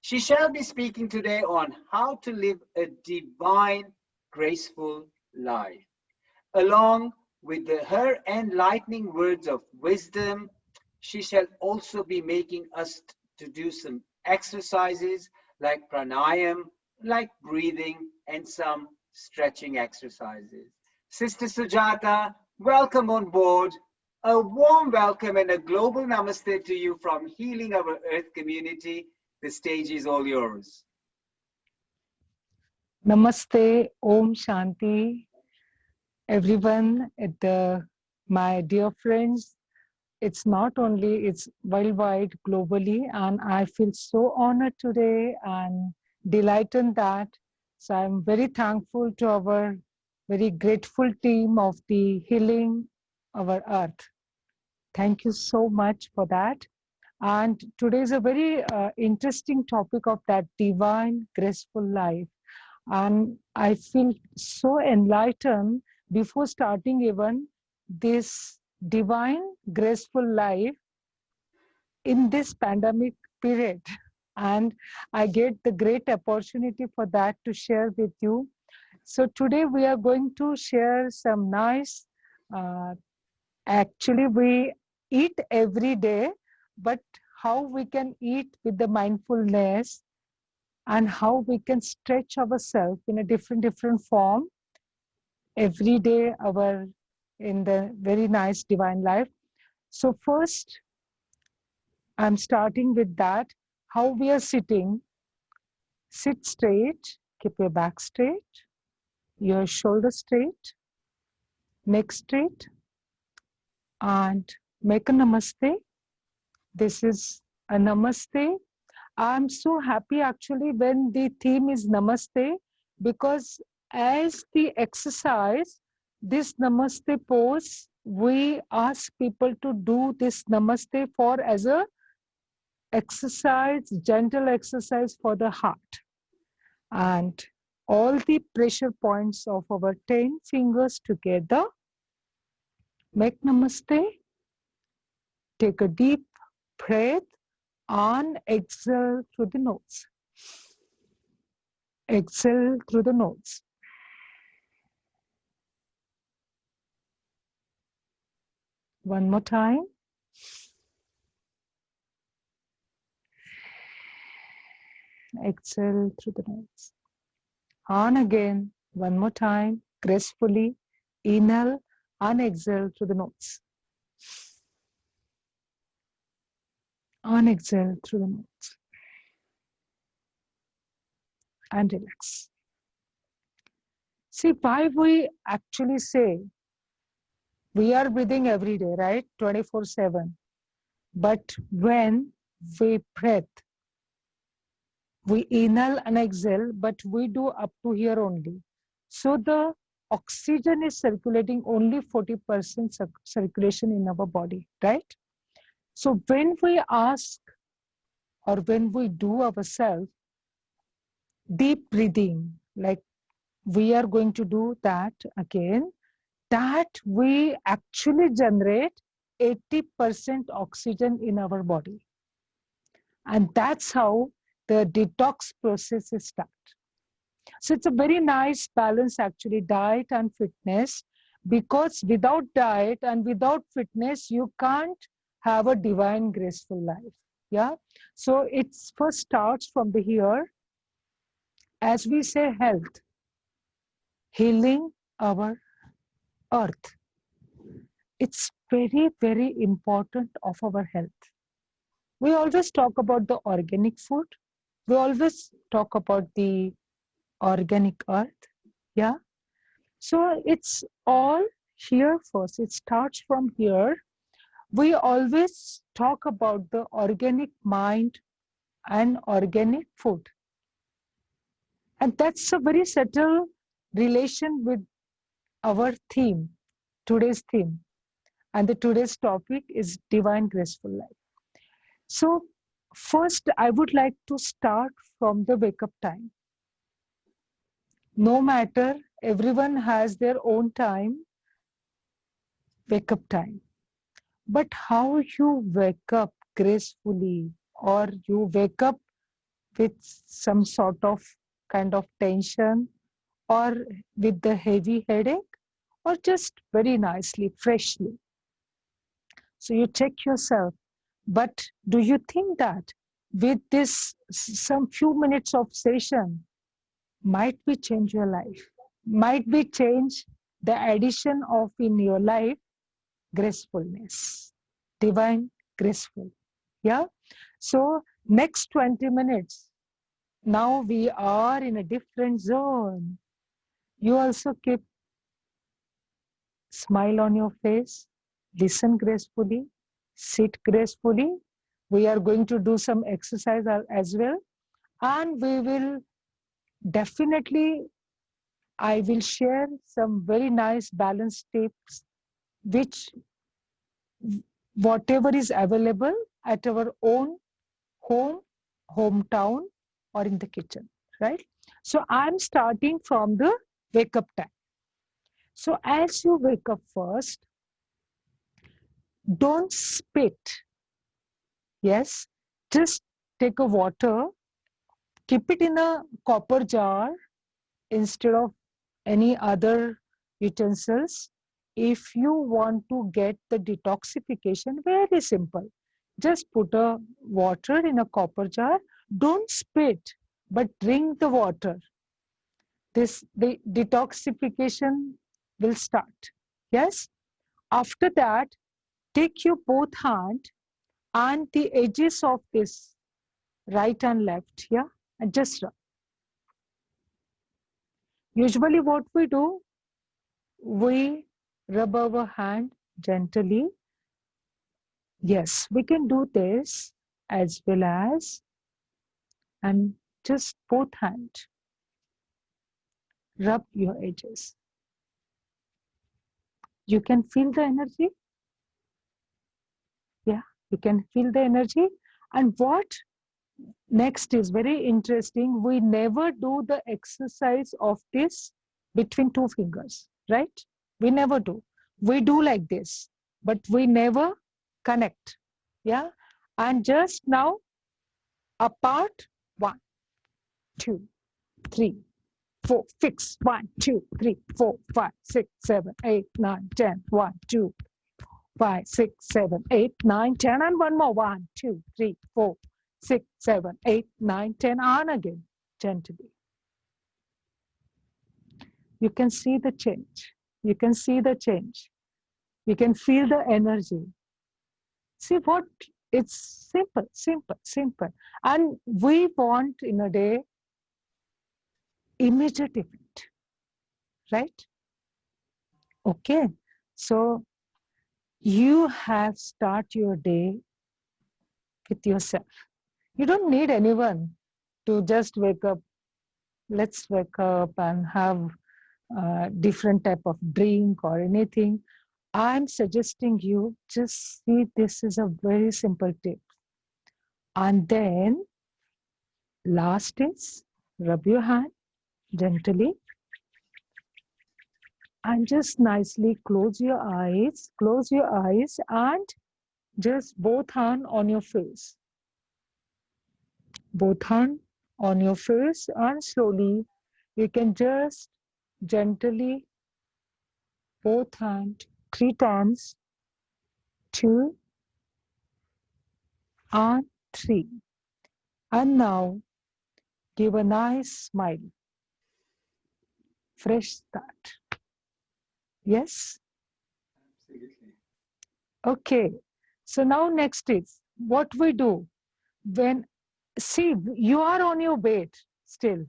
She shall be speaking today on how to live a divine, graceful life. Along with her enlightening words of wisdom, she shall also be making us to do some exercises like pranayam, like breathing, and some stretching exercises. Sister Sujata, welcome on board. A warm welcome and a global namaste to you from Healing Our Earth community. The stage is all yours. Namaste, Om Shanti, everyone, my dear friends. It's not only, it's worldwide, globally, and I feel so honored today and delighted that. So I'm very thankful to our very grateful team of the Healing Our Earth. Thank you so much for that. And today is a very interesting topic of that divine, graceful life. And I feel so enlightened before starting even this divine, graceful life in this pandemic period. And I get the great opportunity for that to share with you. So today we are going to share some nice, actually we eat every day, but how we can eat with the mindfulness and how we can stretch ourselves in a different form every day in the very nice divine life. So first, I'm starting with that, how we are sitting. Sit straight, keep your back straight, your shoulder straight, neck straight, and make a namaste. This is a namaste. I'm so happy actually when the theme is namaste, because as the exercise, this namaste pose, we ask people to do this namaste for as a exercise, gentle exercise for the heart. And all the pressure points of our 10 fingers together, make namaste, take a deep breath and exhale through the nose. Exhale through the nose. One more time. Exhale through the nose. And again, one more time, gracefully, inhale and exhale through the nose. And exhale through the nose. And relax. See, why we actually say we are breathing every day, right? 24/7. But when we breathe. We inhale and exhale, but we do up to here only. So the oxygen is circulating only 40% circulation in our body, right? So when we ask or when we do ourselves deep breathing, like we are going to do that again, that we actually generate 80% oxygen in our body. And that's how the detox process is started. So it's a very nice balance, actually, diet and fitness, because without diet and without fitness, you can't have a divine, graceful life. Yeah. So it first starts from the here. As we say, health, healing our earth. It's very, very important of our health. We always talk about the organic food. We always talk about the organic earth. Yeah. So it's all here first. It starts from here. We always talk about the organic mind and organic food. And that's a very subtle relation with our theme, today's theme. And the today's topic is divine graceful life. So first, I would like to start from the wake-up time. No matter, everyone has their own time, wake-up time. But how you wake up gracefully, or you wake up with some sort of kind of tension, or with the heavy headache, or just very nicely, freshly. So you check yourself. But do you think that with this some few minutes of session might be change your life? Might be change the addition of in your life gracefulness, divine graceful. Yeah. So next 20 minutes, now we are in a different zone. You also keep smile on your face, listen gracefully, sit gracefully. We are going to do some exercise as well. And we will definitely, I will share some very nice balance tips, which whatever is available at our own home, hometown, or in the kitchen, right? So I'm starting from the wake up time. So as you wake up first, don't spit. Yes, just take a water, keep it in a copper jar instead of any other utensils. If you want to get the detoxification, very simple. Just put a water in a copper jar. Don't spit, but drink the water. The detoxification will start. Yes. After that, take your both hand and the edges of this right and left, yeah, and just rub. Usually what we do, we rub our hand gently. Yes, we can do this as well as, and just both hands. Rub your edges. You can feel the energy. Yeah, you can feel the energy. And what next is very interesting. We never do the exercise of this between two fingers, right? We never do. We do like this, but we never connect. Yeah. And just now, apart, 1, 2, 3, 4, fix, 1, 2, 3, 4, 5, 6, 7, 8, 9, 10, 1, 2, 5, 6, 7, 8, 9, 10, and one more, 1, 2, 3, 4, 6, 7, 8, 9, 10, and again, gently. You can see the change. You can see the change. You can feel the energy. See what? It's simple, simple, simple. And we want in a day immediate effect, right? Okay. So you have start your day with yourself. You don't need anyone to just wake up. Let's wake up and have a different type of drink or anything. I'm suggesting you just see this is a very simple tip. And then last is rub your hand gently and just nicely close your eyes and just both hand on your face. Both hand on your face and slowly you can just gently both hand 3 times, 2 and 3. And now give a nice smile. Fresh start. Yes? Absolutely. Okay. So now next is what we do when, see, you are on your bed still,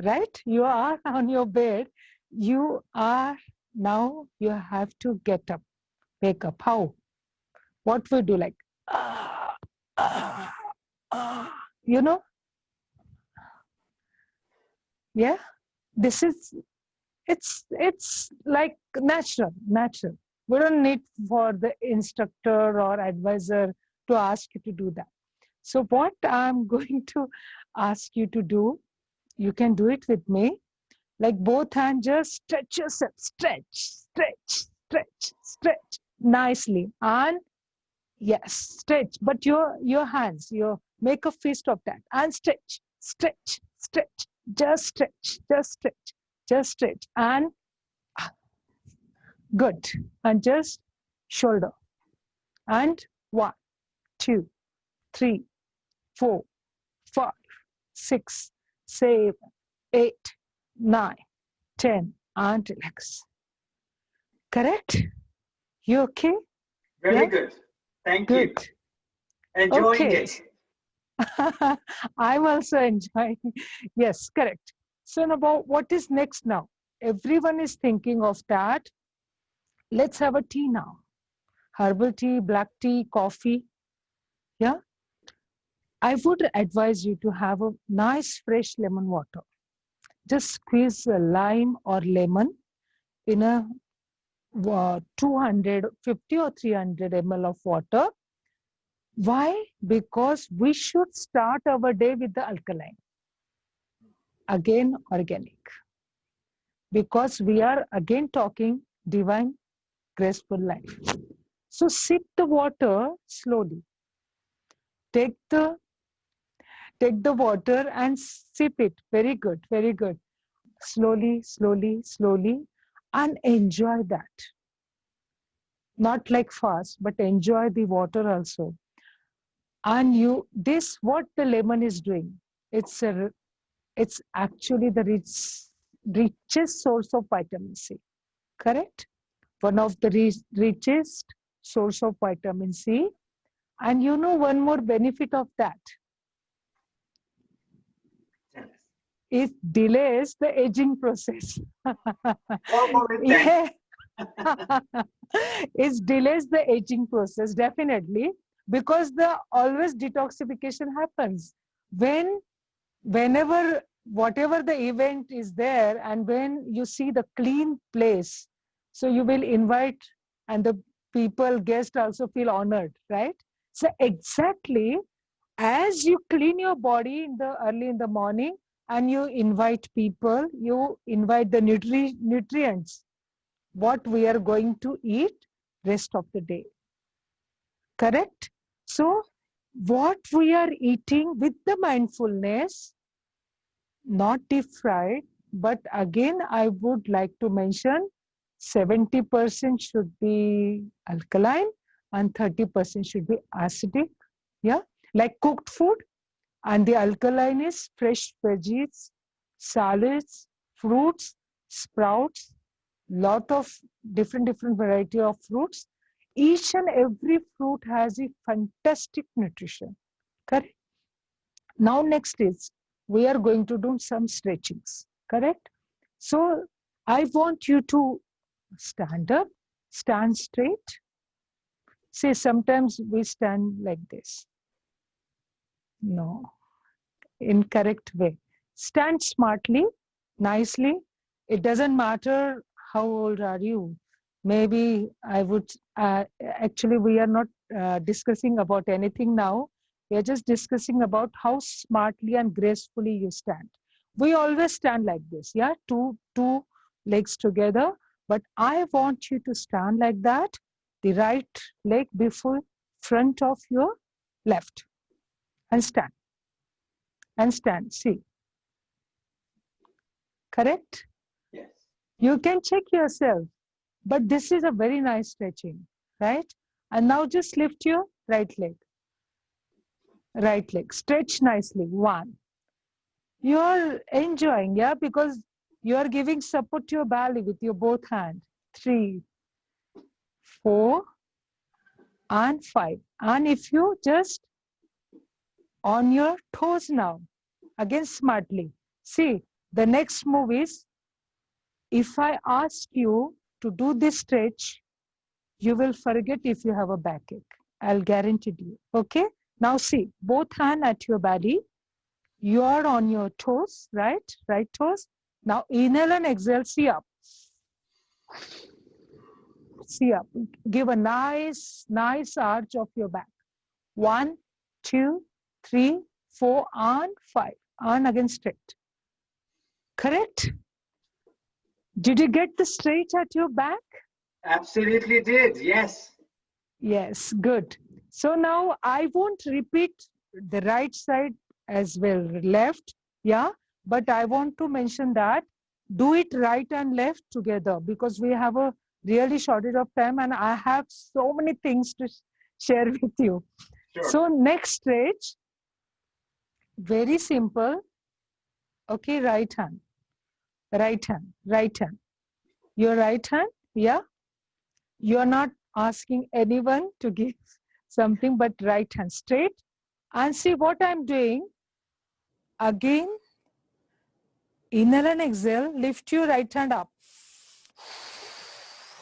right? You are on your bed. You are now, you have to get up, wake up. How? What we do, like, you know? Yeah? This is, it's like natural. We don't need for the instructor or advisor to ask you to do that. So what I'm going to ask you to do, you can do it with me. Like both hands, just stretch yourself, stretch nicely. And yes, stretch, but your hands, you make a fist of that and stretch, just stretch. And good. And just shoulder. And 1, 2, 3, 4, 5, 6, 7, 8, 9, 10, and relax. Correct? You okay? Very Yeah? good. Thank Good. you. Enjoying Okay. it. I'm also enjoying. Yes, correct. So now what is next now? Everyone is thinking of that. Let's have a tea now. Herbal tea, black tea, coffee. Yeah. I would advise you to have a nice fresh lemon water. Just squeeze a lime or lemon in a 250 or 300 ml of water. Why? Because we should start our day with the alkaline. Again, organic. Because we are again talking divine, graceful life. So sip the water slowly. Take the water and sip it. Very good, very good. Slowly, and enjoy that. Not like fast, but enjoy the water also. And what the lemon is doing, it's actually the richest source of vitamin C. Correct? One of the richest source of vitamin C. And one more benefit of that. It delays the aging process. Yeah. It delays the aging process, definitely, because the always detoxification happens whenever whatever the event is there, and when you see the clean place, so you will invite, and the guests also feel honored, right? So exactly as you clean your body early in the morning, and you invite people, you invite the nutrients, what we are going to eat rest of the day. Correct? So what we are eating with the mindfulness, not deep fried, but again, I would like to mention 70% should be alkaline and 30% should be acidic. Yeah, like cooked food. And the alkaline is fresh veggies, salads, fruits, sprouts, lot of different variety of fruits. Each and every fruit has a fantastic nutrition. Correct? Now next is, we are going to do some stretchings. Correct? So I want you to stand up, stand straight. See, sometimes we stand like this. No, in correct way. Stand smartly, nicely. It doesn't matter how old are you. Maybe I would, actually we are not discussing about anything now. We are just discussing about how smartly and gracefully you stand. We always stand like this, yeah, two legs together. But I want you to stand like that, the right leg before front of your left, and stand. And stand, see. Correct? Yes. You can check yourself, but this is a very nice stretching, right? And now just lift your right leg. Right leg, stretch nicely, 1. You're enjoying, yeah, because you are giving support to your belly with your both hands. 3, 4, and 5. And if you just on your toes now, again smartly. See, the next move is, if I ask you to do this stretch, you will forget if you have a backache. I'll guarantee you, okay? Now see, both hands at your belly. You are on your toes, right? Right toes. Now inhale and exhale, see up. See up. Give a nice arch of your back. 1, 2, 3, 4, and 5. And again straight. Correct? Did you get the straight at your back? Absolutely did, yes. Yes, good. So now I won't repeat the right side as well, left, yeah, but I want to mention that do it right and left together, because we have a really shortage of time and I have so many things to share with you. Sure. So next stretch, very simple. Okay, right hand, right hand, right hand. Your right hand, yeah. You're not asking anyone to give something, but right hand straight. And see what I'm doing. Again, inhale and exhale, lift your right hand up.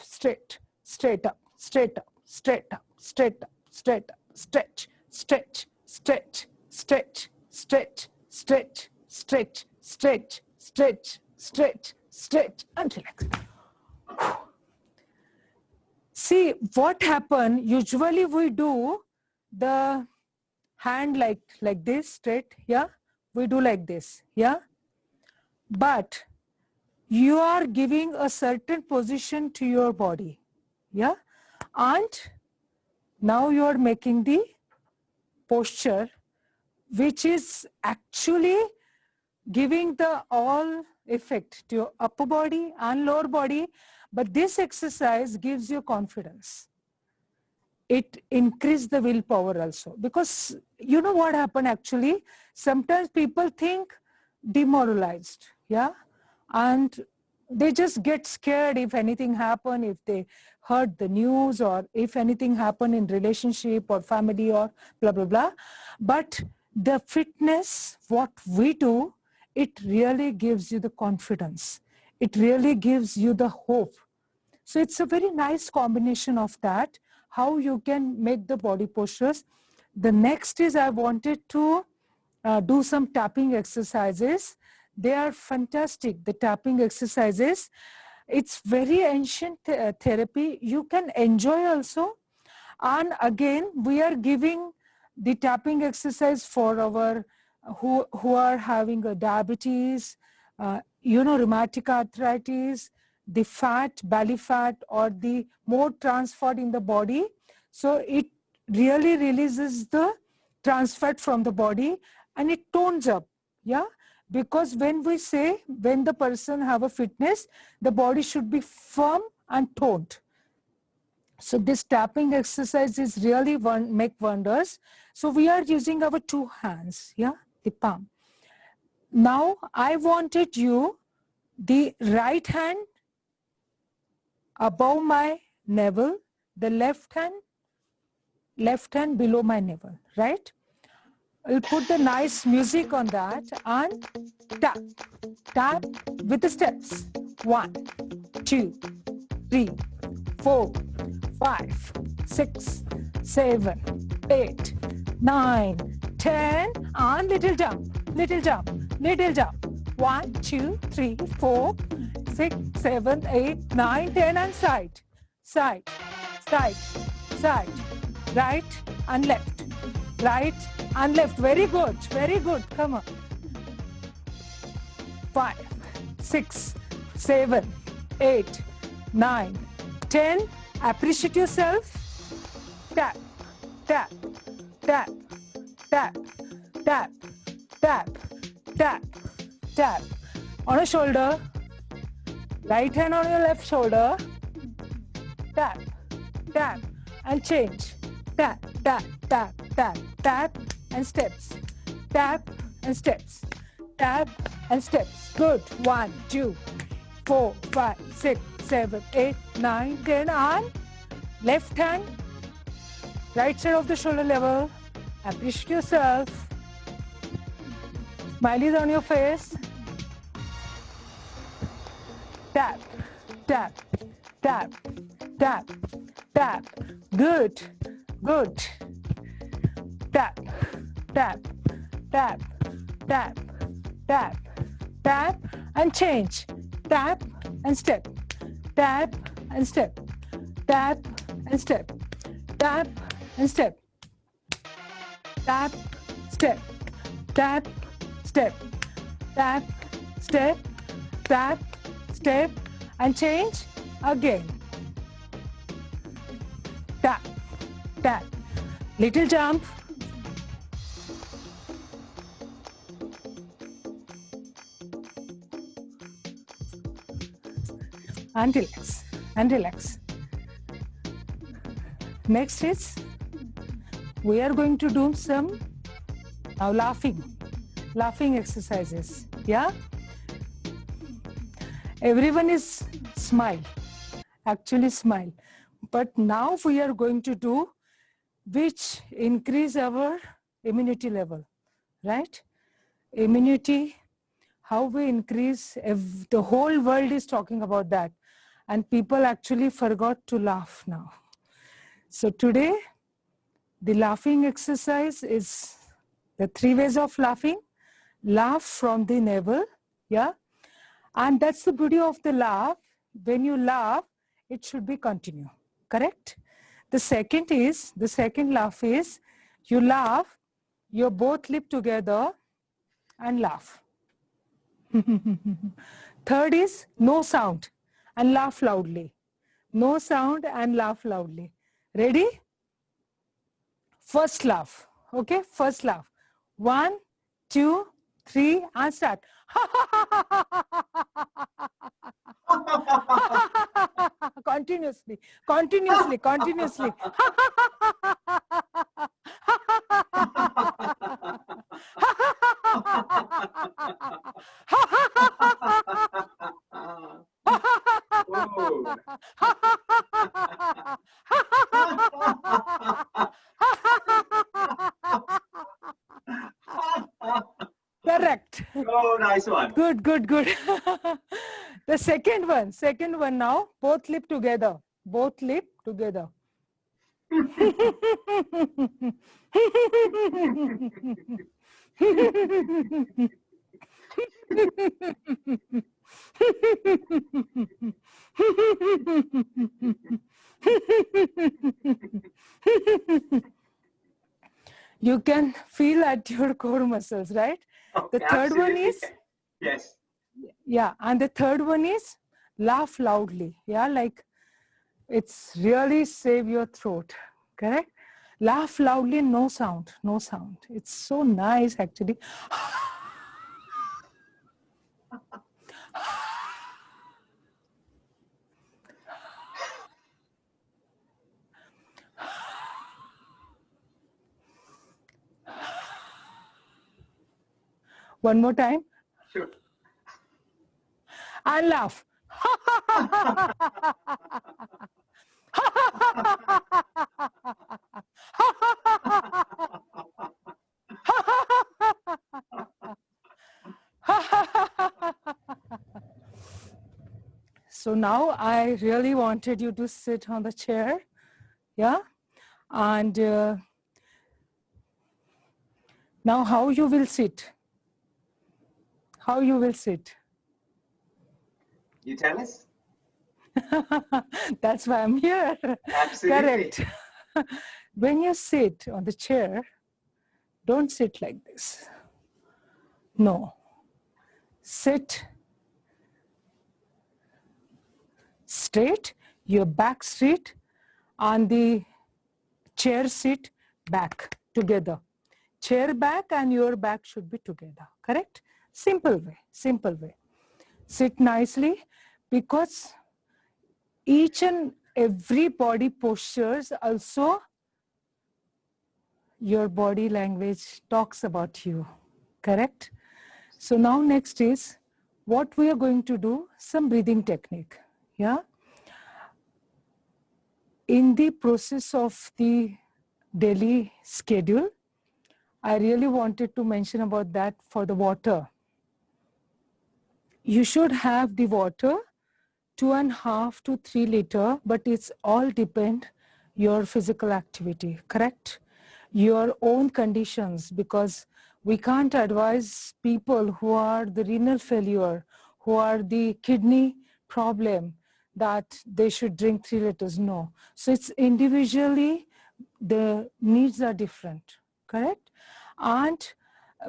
Straight, straight up, straight up, straight up, straight up, straight up, stretch, stretch, stretch, stretch, stretch, stretch, stretch, stretch, stretch, stretch, stretch, and relax. See what happened, usually we do the hand like this, straight, yeah? We do like this, yeah? But you are giving a certain position to your body, yeah? And now you are making the posture, which is actually giving the all effect to your upper body and lower body. But this exercise gives you confidence. It increases the willpower also, because you know what happened actually, sometimes people think demoralized, yeah, and they just get scared if anything happen, if they heard the news, or if anything happen in relationship or family or blah blah blah. But the fitness, what we do, it really gives you the confidence, it really gives you the hope. So it's a very nice combination of that, how you can make the body postures. The next is I wanted to do some tapping exercises. They are fantastic, the tapping exercises. It's very ancient therapy. You can enjoy also. And again, we are giving the tapping exercise for our who are having a diabetes, rheumatic arthritis, the fat, belly fat, or the more trans fat in the body. So it really releases the trans fat from the body and it tones up, yeah? Because when we say, when the person have a fitness, the body should be firm and toned. So this tapping exercise is really make wonders. So we are using our 2 hands, yeah, the palm. Now I wanted you, the right hand above my navel, the left hand below my navel, right? I'll put the nice music on that and tap with the steps. 1, 2, 3, 4, 5, 6, 7, 8, 9, 10, and little jump, little jump, little jump. 1, 2, 3, 4, 6, 7, 8, 9, 10, and side, side, side, side, right and left, right and left. Very good, very good. Come on. 5, 6, 7, 8, 9, 10. Appreciate yourself. Tap, tap, tap, tap, tap, tap, tap, tap. On a shoulder. Right hand on your left shoulder. Tap, tap, and change. Tap, tap, tap, tap, tap, and steps. Tap and steps. Tap and steps. Good. 1, 2, 4, 5, 6, 7, 8, 9, 10, and left hand, right side of the shoulder level. Appreciate yourself. Smileys on your face. Tap, tap, tap, tap, tap. Good, good. Tap, tap, tap, tap, tap, tap, and change. Tap and step. Tap and step. Tap and step. Tap and step. Tap, step. Tap, step. Tap, step. Tap, step, and change again. Tap, tap. Little jump. And relax, and relax. Next is, we are going to do some now laughing exercises. Yeah? Everyone is smile, actually smile. But now we are going to do which increase our immunity level, right? Immunity, how we increase, the whole world is talking about that. And people actually forgot to laugh now. So today, the laughing exercise is the 3 ways of laughing. Laugh from the navel, yeah? And that's the beauty of the laugh. When you laugh, it should be continue, correct? The second laugh is, you laugh, your both lip together and laugh. Third is no sound and laugh loudly. No sound and laugh loudly. Ready? First laugh, okay? First laugh. 1, 2, 3, and start. Continuously, continuously, continuously. Correct. Oh, nice one. Good, good, good. The second one now, both lip together. Both lip together. You can feel at your core muscles, right? The third one is, yes. Yeah, and the third one is laugh loudly. Yeah, like it's really save your throat, correct? Laugh loudly, no sound, no sound. It's so nice actually. One more time. Sure. And laugh. So now I really wanted you to sit on the chair, yeah? And Now, how you will sit? How you will sit? You tell us. That's why I'm here. Absolutely. Correct. When you sit on the chair, don't sit like this. No. Sit straight, your back straight, and the chair sit back together. Chair back and your back should be together. Correct? Simple way. Simple way. Sit nicely, because each and every body postures also your body language talks about you. Correct? So now next is what we are going to do, some breathing technique. Yeah. In the process of the daily schedule, I really wanted to mention about that for the water. You should have the water 2.5 to 3 liter, but it's all depend your physical activity, correct? Your own conditions, because we can't advise people who are the renal failure, who are the kidney problem, that they should drink 3 liters, no. So it's individually, the needs are different, correct?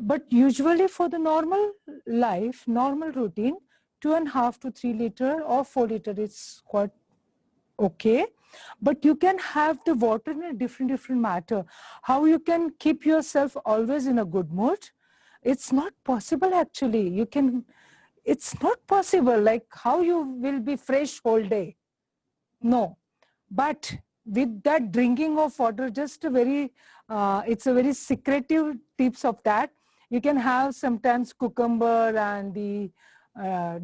But usually for the normal life, normal routine, 2.5 to 3 liter or 4 liter is quite okay. But you can have the water in a different matter. How you can keep yourself always in a good mood? It's not possible actually. It's not possible, like how you will be fresh whole day. No. But with that drinking of water, just a very, it's a very secretive tips of that. You can have sometimes cucumber and the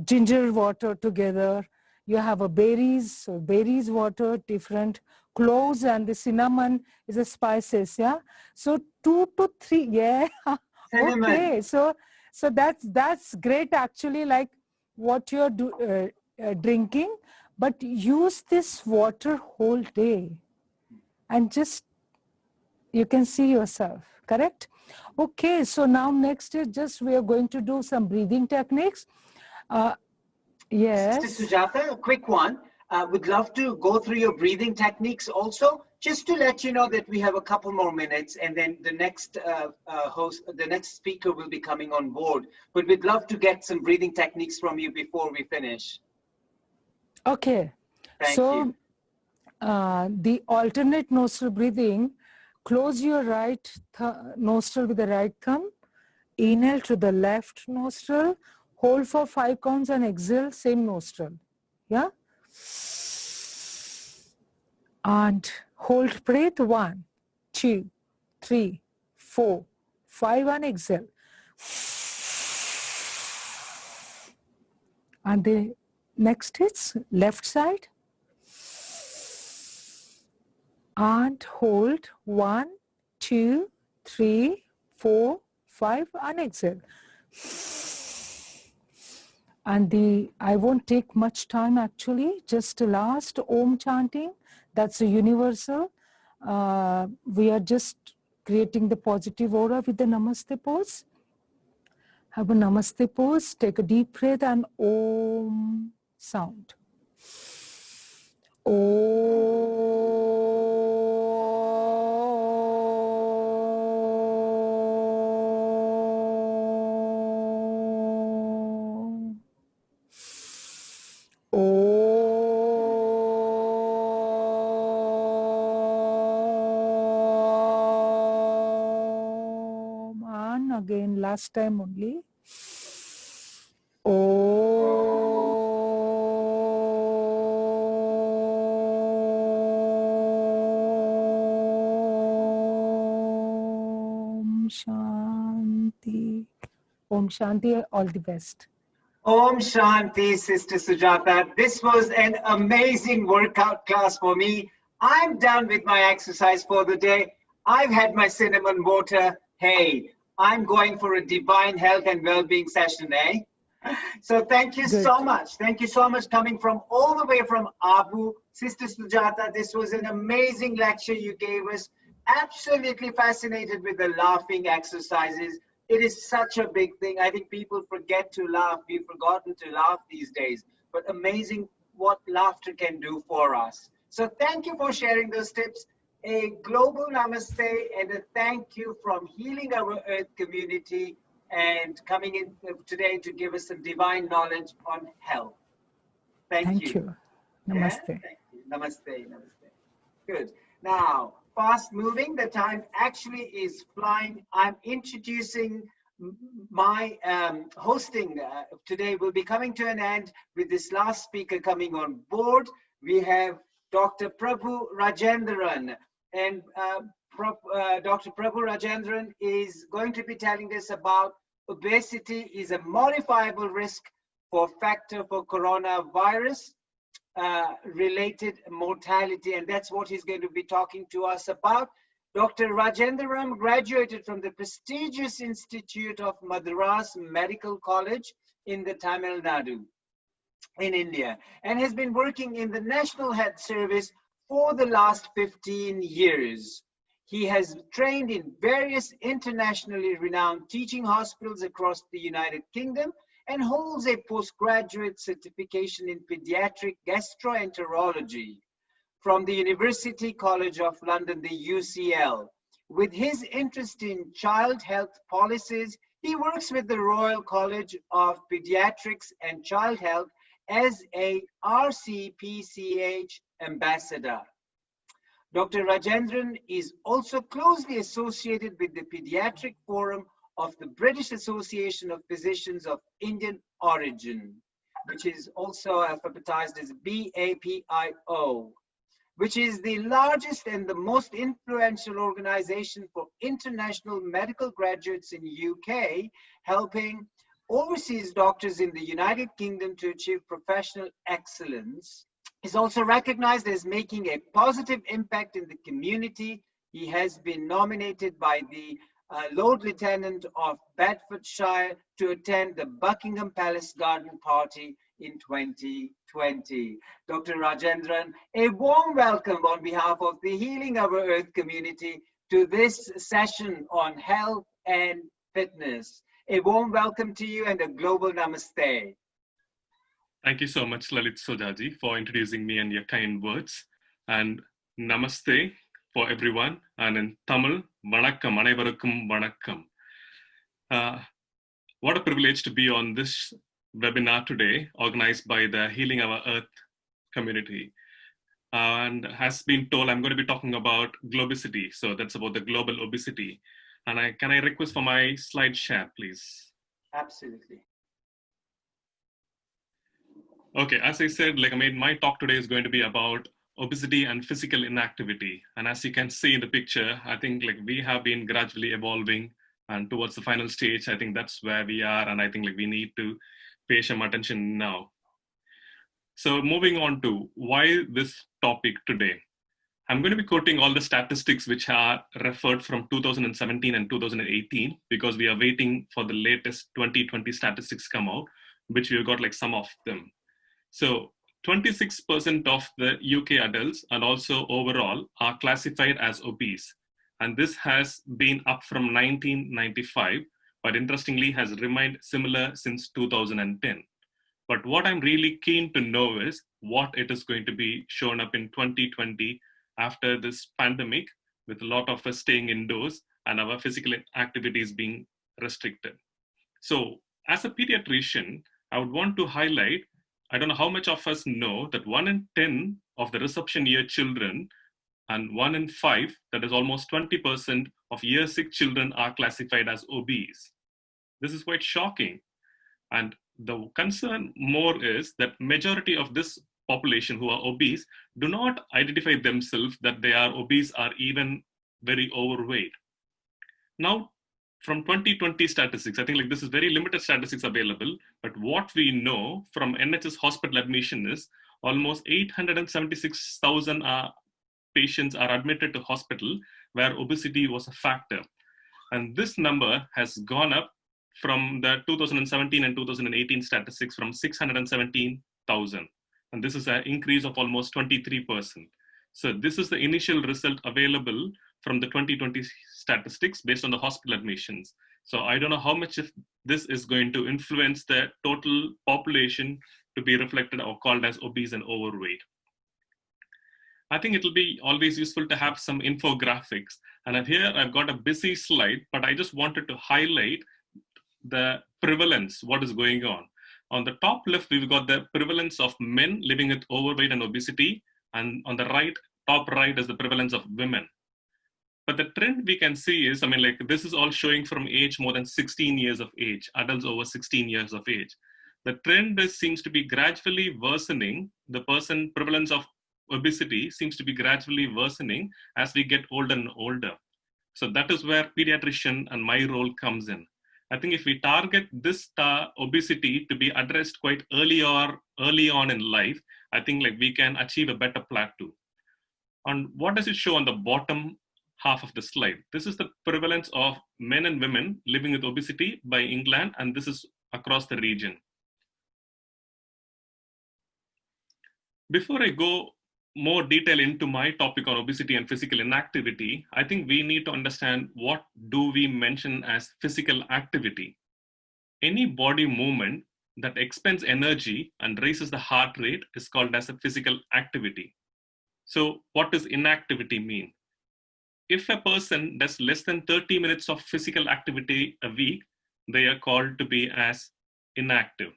ginger water together. You have a berries, so berries water, different cloves, and the cinnamon is a spices, yeah. So 2 to 3, yeah. Cinnamon. Okay, so that's great actually, like what you're drinking. But use this water whole day and just, you can see yourself, correct? Okay, so now next is just, we are going to do some breathing techniques. Yes. Sister Sujata, a quick one. Would love to go through your breathing techniques also, just to let you know that we have a couple more minutes, and then the next the next speaker will be coming on board. But we'd love to get some breathing techniques from you before we finish. Okay. Thank so, you. The alternate nostril breathing, close your right nostril with the right thumb, inhale to the left nostril, hold for 5 counts and exhale, same nostril. Yeah? And hold breath, 1, 2, 3, 4, 5, and exhale. And the next is left side. And hold 1, 2, 3, 4, 5, and exhale. And I won't take much time actually, just the last Om chanting, that's a universal. We are just creating the positive aura with the Namaste pose. Have a Namaste pose, take a deep breath and Om sound. And again, last time only. Om Shanti. Om Shanti, all the best. Om Shanti, Sister Sujata. This was an amazing workout class for me. I'm done with my exercise for the day. I've had my cinnamon water. Hey, I'm going for a divine health and well-being session, eh? So thank you so much. Thank you so much coming from all the way from Abu. Sister Sujata, this was an amazing lecture you gave us. absolutely fascinated with the laughing exercises. It is such a big thing. I think people forget to laugh. We've forgotten to laugh these days, but amazing what laughter can do for us. So thank you for sharing those tips. A global namaste and a thank you from Healing Our Earth community and coming in today to give us some divine knowledge on health. Thank you. Namaste. Yeah? Thank you. Namaste. Namaste. Good. Now, fast moving, the time actually is flying. I'm introducing my hosting today will be coming to an end with this last speaker coming on board. We have Dr. Prabhu Rajendran, and Dr. Prabhu Rajendran is going to be telling us about obesity is a modifiable risk for factor for coronavirus related mortality, and that's what he's going to be talking to us about. Dr. Rajendran graduated from the prestigious Institute of Madras Medical College in the Tamil Nadu in India, and has been working in the National Health Service for the last 15 years. He has trained in various internationally renowned teaching hospitals across the United Kingdom and holds a postgraduate certification in pediatric gastroenterology from the University College of London, the UCL. With his interest in child health policies, he works with the Royal College of Pediatrics and Child Health as a RCPCH ambassador. Dr. Rajendran is also closely associated with the Pediatric Forum of the British Association of Physicians of Indian Origin, which is also alphabetized as BAPIO, which is the largest and the most influential organization for international medical graduates in UK, helping overseas doctors in the United Kingdom to achieve professional excellence. Is also recognized as making a positive impact in the community. He has been nominated by the Lord Lieutenant of Bedfordshire to attend the Buckingham Palace Garden Party in 2020. Dr. Rajendran, a warm welcome on behalf of the Healing Our Earth community to this session on health and fitness. A warm welcome to you and a global namaste. Thank you so much, Lalit Sojaji, for introducing me and your kind words. And namaste for everyone. And in Tamil, vanakkam, anaivarukkum vanakkam. What a privilege to be on this webinar today, organized by the Healing Our Earth community. And as been told, I'm going to be talking about globicity. So that's about the global obesity. And can I request for my slide share, please? Absolutely. Okay, as I said, my talk today is going to be about obesity and physical inactivity. And as you can see in the picture, I think we have been gradually evolving, and towards the final stage, I think that's where we are. And I think we need to pay some attention now. So moving on to why this topic today. I'm going to be quoting all the statistics which are referred from 2017 and 2018, because we are waiting for the latest 2020 statistics come out, which we've got some of them. So 26% of the UK adults and also overall are classified as obese. And this has been up from 1995, but interestingly has remained similar since 2010. But what I'm really keen to know is what it is going to be shown up in 2020 after this pandemic, with a lot of us staying indoors and our physical activities being restricted. So as a pediatrician, I would want to highlight, I don't know how much of us know that 1 in 10 of the reception year children and 1 in 5, that is almost 20% of year 6 children are classified as obese. This is quite shocking. And the concern more is that majority of this population who are obese do not identify themselves that they are obese or even very overweight. Now, from 2020 statistics, I think this is very limited statistics available, but what we know from NHS hospital admission is almost 876,000 patients are admitted to hospital where obesity was a factor. And this number has gone up from the 2017 and 2018 statistics from 617,000. And this is an increase of almost 23%. So this is the initial result available from the 2020 statistics based on the hospital admissions. So I don't know how much of this is going to influence the total population to be reflected or called as obese and overweight. I think it'll be always useful to have some infographics. And here I've got a busy slide, but I just wanted to highlight the prevalence, what is going on. On the top left, we've got the prevalence of men living with overweight and obesity. And on the right, top right is the prevalence of women. But the trend we can see is, this is all showing from age more than 16 years of age, adults over 16 years of age. The trend seems to be gradually worsening. The prevalence of obesity seems to be gradually worsening as we get older and older. So that is where pediatrician and my role comes in. I think if we target this obesity to be addressed quite early on in life, I think we can achieve a better plateau. And what does it show on the bottom half of the slide? This is the prevalence of men and women living with obesity by England, and this is across the region. Before I go more detail into my topic on obesity and physical inactivity, I think we need to understand what do we mention as physical activity. Any body movement that expends energy and raises the heart rate is called as a physical activity. So what does inactivity mean? If a person does less than 30 minutes of physical activity a week, they are called to be as inactive.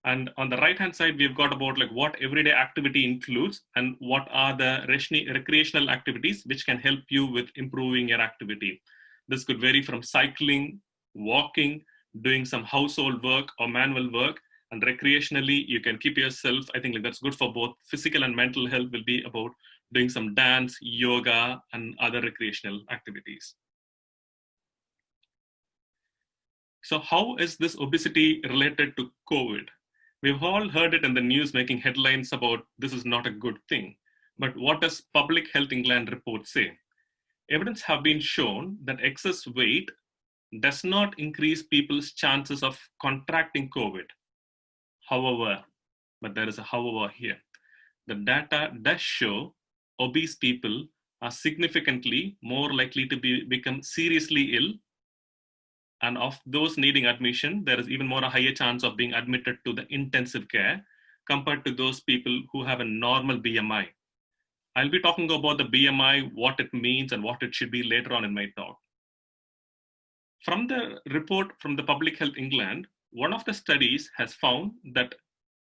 And on the right-hand side, we've got about what everyday activity includes and what are the recreational activities which can help you with improving your activity. This could vary from cycling, walking, doing some household work or manual work. And recreationally, you can keep yourself, I think that's good for both physical and mental health, will be about doing some dance, yoga, and other recreational activities. So how is this obesity related to COVID? We've all heard it in the news making headlines about this is not a good thing. But what does Public Health England report say? Evidence have been shown that excess weight does not increase people's chances of contracting COVID. However, but there is a however here, the data does show obese people are significantly more likely to become seriously ill. And of those needing admission, there is even more a higher chance of being admitted to the intensive care compared to those people who have a normal BMI. I'll be talking about the BMI, what it means and what it should be later on in my talk. From the report from the Public Health England, one of the studies has found that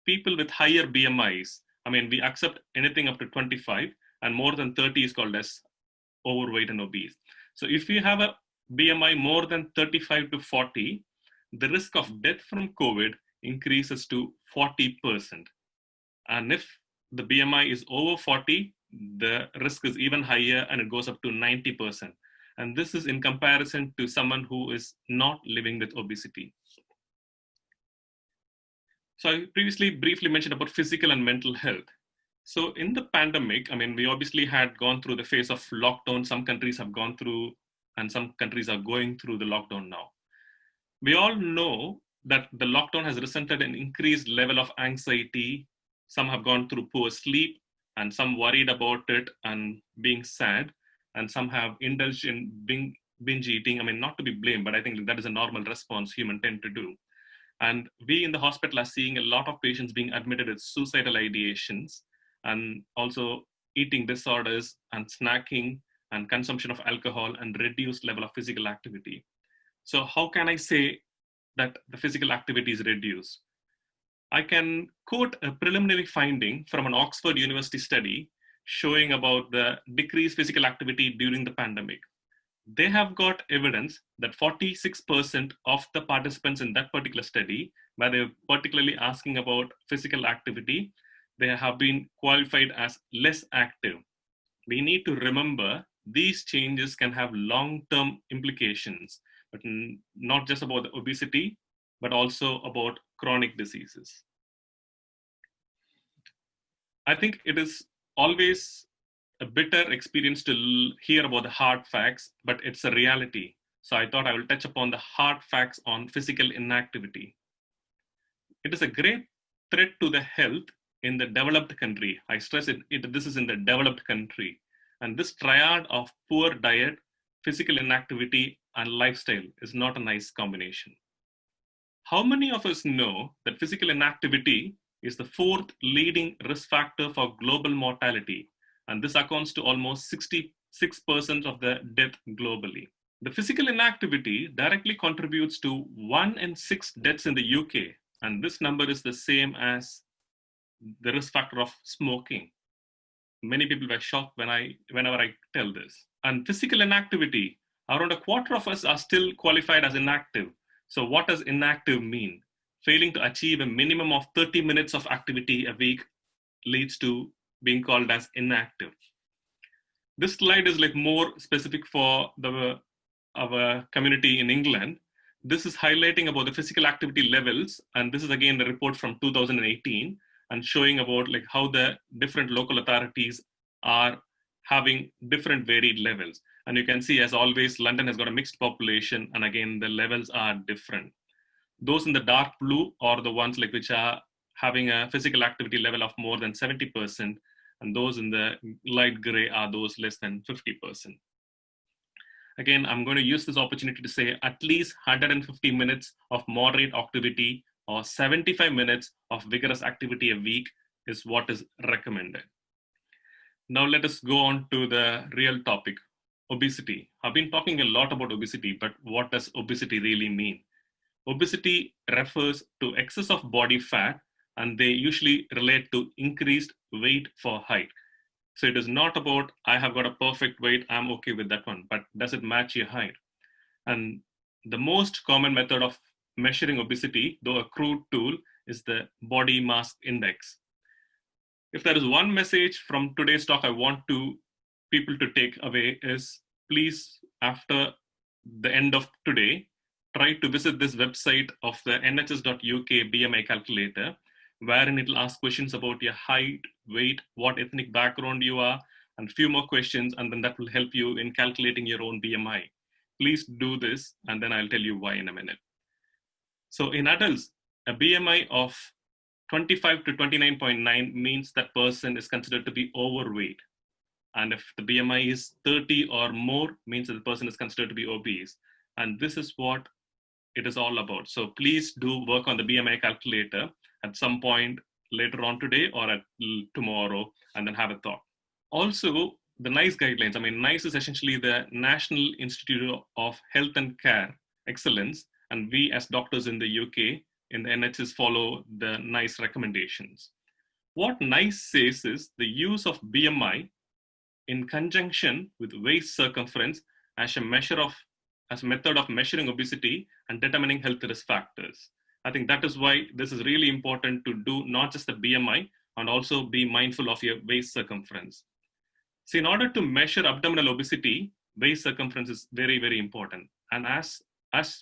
people with higher BMIs, we accept anything up to 25 and more than 30 is called as overweight and obese. So if you have a BMI more than 35 to 40, the risk of death from COVID increases to 40%. And if the BMI is over 40, the risk is even higher and it goes up to 90%. And this is in comparison to someone who is not living with obesity. So I previously briefly mentioned about physical and mental health. So in the pandemic, we obviously had gone through the phase of lockdown. Some countries have gone through and some countries are going through the lockdown now. We all know that the lockdown has resulted in increased level of anxiety. Some have gone through poor sleep and some worried about it and being sad. And some have indulged in binge eating. Not to be blamed, but I think that is a normal response humans tend to do. And we in the hospital are seeing a lot of patients being admitted with suicidal ideations and also eating disorders and snacking and consumption of alcohol and reduced level of physical activity. So how can I say that the physical activity is reduced? I can quote a preliminary finding from an Oxford University study showing about the decreased physical activity during the pandemic. They have got evidence that 46% of the participants in that particular study, where they were particularly asking about physical activity, they have been qualified as less active. We need to remember these changes can have long-term implications, but not just about the obesity, but also about chronic diseases. I think it is always a bitter experience to hear about the hard facts, but it's a reality. So I thought I will touch upon the hard facts on physical inactivity. It is a great threat to the health in the developed country. I stress it, this is in the developed country. And this triad of poor diet, physical inactivity, and lifestyle is not a nice combination. How many of us know that physical inactivity is the fourth leading risk factor for global mortality? And this accounts to almost 66% of the death globally. The physical inactivity directly contributes to 1 in 6 deaths in the UK. And this number is the same as the risk factor of smoking. Many people were shocked whenever I tell this. And physical inactivity, around a quarter of us are still qualified as inactive. So what does inactive mean? Failing to achieve a minimum of 30 minutes of activity a week leads to being called as inactive. This slide is like more specific for our community in England. This is highlighting about the physical activity levels. And this is again the report from 2018 and showing about like how the different local authorities are having different varied levels. And you can see, as always, London has got a mixed population, and again, the levels are different. Those in the dark blue are the ones like which are having a physical activity level of more than 70%, and those in the light gray are those less than 50%. Again, I'm going to use this opportunity to say at least 150 minutes of moderate activity or 75 minutes of vigorous activity a week is what is recommended. Now let us go on to the real topic, obesity. I've been talking a lot about obesity, but what does obesity really mean? Obesity refers to excess of body fat, and they usually relate to increased weight for height. So it is not about, I have got a perfect weight, I'm okay with that one, but does it match your height? And the most common method of measuring obesity, though a crude tool, is the body mass index. If there is one message from today's talk I want people to take away is, please, after the end of today, try to visit this website of the NHS.UK BMI calculator, wherein it will ask questions about your height, weight, what ethnic background you are, and a few more questions, and then that will help you in calculating your own BMI. Please do this, and then I'll tell you why in a minute. So in adults, a BMI of 25 to 29.9 means that person is considered to be overweight. And if the BMI is 30 or more, means that the person is considered to be obese. And this is what it is all about. So please do work on the BMI calculator at some point later on today or tomorrow, and then have a thought. Also, the NICE guidelines. I mean, NICE is essentially the National Institute of Health and Care Excellence. And we as doctors in the UK, in the NHS, follow the NICE recommendations. What NICE says is the use of BMI in conjunction with waist circumference as a method of measuring obesity and determining health risk factors. I think that is why this is really important to do not just the BMI, and also be mindful of your waist circumference. So in order to measure abdominal obesity, waist circumference is very, very important. And as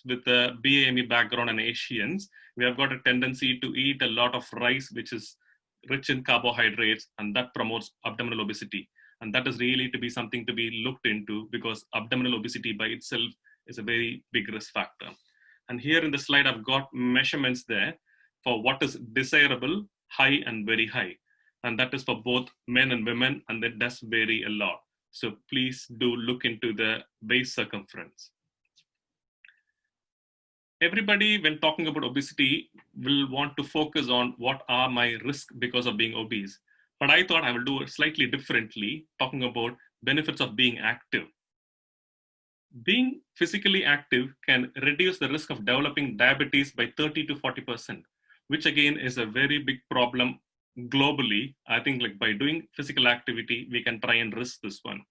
with the BAME background and Asians, we have got a tendency to eat a lot of rice, which is rich in carbohydrates, and that promotes abdominal obesity. And that is really to be something to be looked into, because abdominal obesity by itself is a very big risk factor. And here in the slide, I've got measurements there for what is desirable, high and very high. And that is for both men and women, and that does vary a lot. So please do look into the waist circumference. Everybody, when talking about obesity, will want to focus on what are my risks because of being obese. But I thought I will do it slightly differently, talking about benefits of being active. Being physically active can reduce the risk of developing diabetes by 30 to 40%, which again is a very big problem globally. I think like by doing physical activity, we can try and risk this one.